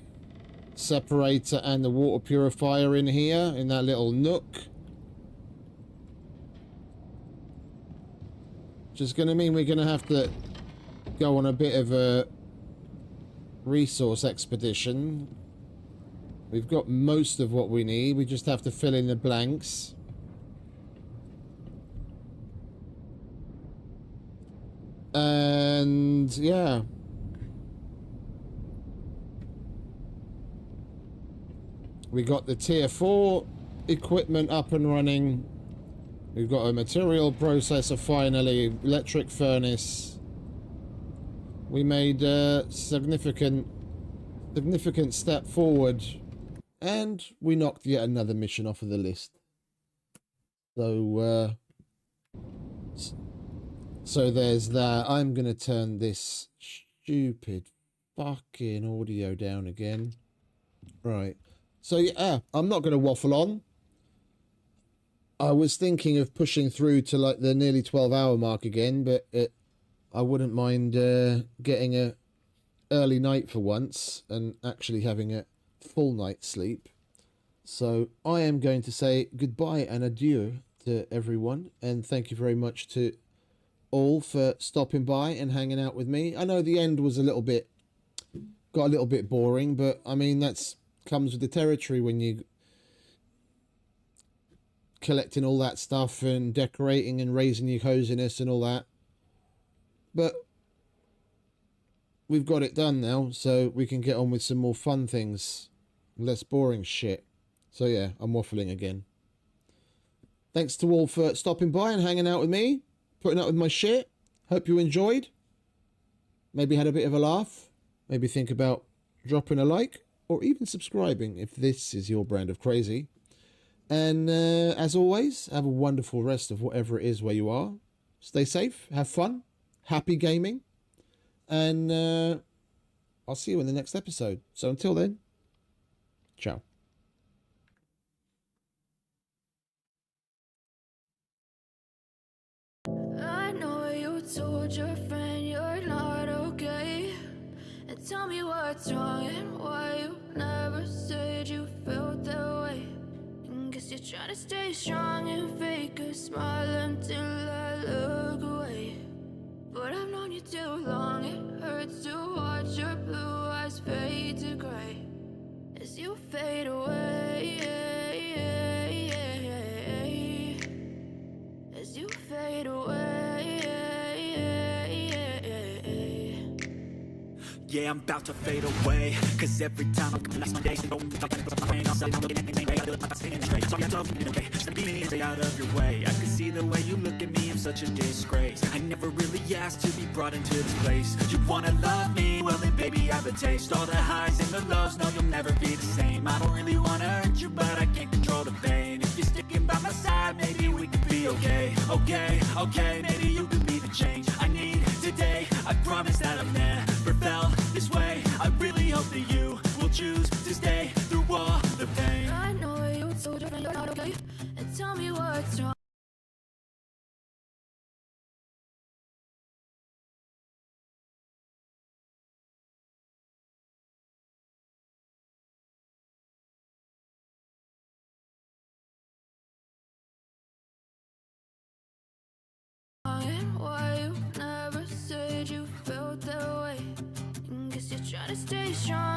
separator and the water purifier in here, in that little nook. Which is going to mean we're going to have to go on a bit of a resource expedition. We've got most of what we need. We just have to fill in the blanks. And yeah. We got the tier 4 equipment up and running. We've got a material processor finally, electric furnace. We made a significant step forward, and we knocked yet another mission off of the list. So there's that. I'm gonna turn this stupid fucking audio down again. Right. So yeah, I'm not gonna waffle on. I was thinking of pushing through to like the nearly 12-hour mark again, but I wouldn't mind getting a early night for once and actually having a full night's sleep. So I am going to say goodbye and adieu to everyone, and thank you very much to all for stopping by and hanging out with me. I know the end was got a little bit boring, but I mean that's comes with the territory when you collecting all that stuff and decorating and raising your coziness and all that. But we've got it done now, so we can get on with some more fun things, less boring shit. So yeah, I'm waffling again. Thanks to all for stopping by and hanging out with me, putting up with my shit. Hope you enjoyed. Maybe had a bit of a laugh. Maybe think about dropping a like or even subscribing if this is your brand of crazy. And as always, have a wonderful rest of whatever it is where you are. Stay safe, have fun, happy gaming, and I'll see you in the next episode. So until then, ciao. I know you told your friend you're not okay. And tell me what's wrong and why you never said you felt that way. And guess you're trying to stay strong and fake a smile until I look away. But I've known you too long, it hurts to watch your blue eyes fade to gray as you fade away. As you fade away. Yeah, I'm about to fade away. Cause every time I'm coming, that's my day. So don't be talking about my brain. I'm looking at anything. I do it like I'm staying straight. Sorry, I love you, okay? Just be me and stay out of your way. I can see the way you look at me, I'm such a disgrace. I never really asked to be brought into this place. You wanna love me? Well then baby, have a taste. All the highs and the lows, no, you'll never be the same. I don't really wanna hurt you, but I can't control the pain. If you're sticking by my side, maybe we could be okay. Okay, maybe you could be the change I need today. I promise that I've never felt this way. I really hope that you will choose to stay through all the pain. I know you told your friend you're not okay. And tell me what's wrong. And why you never said you felt that way. And guess you're trying to stay strong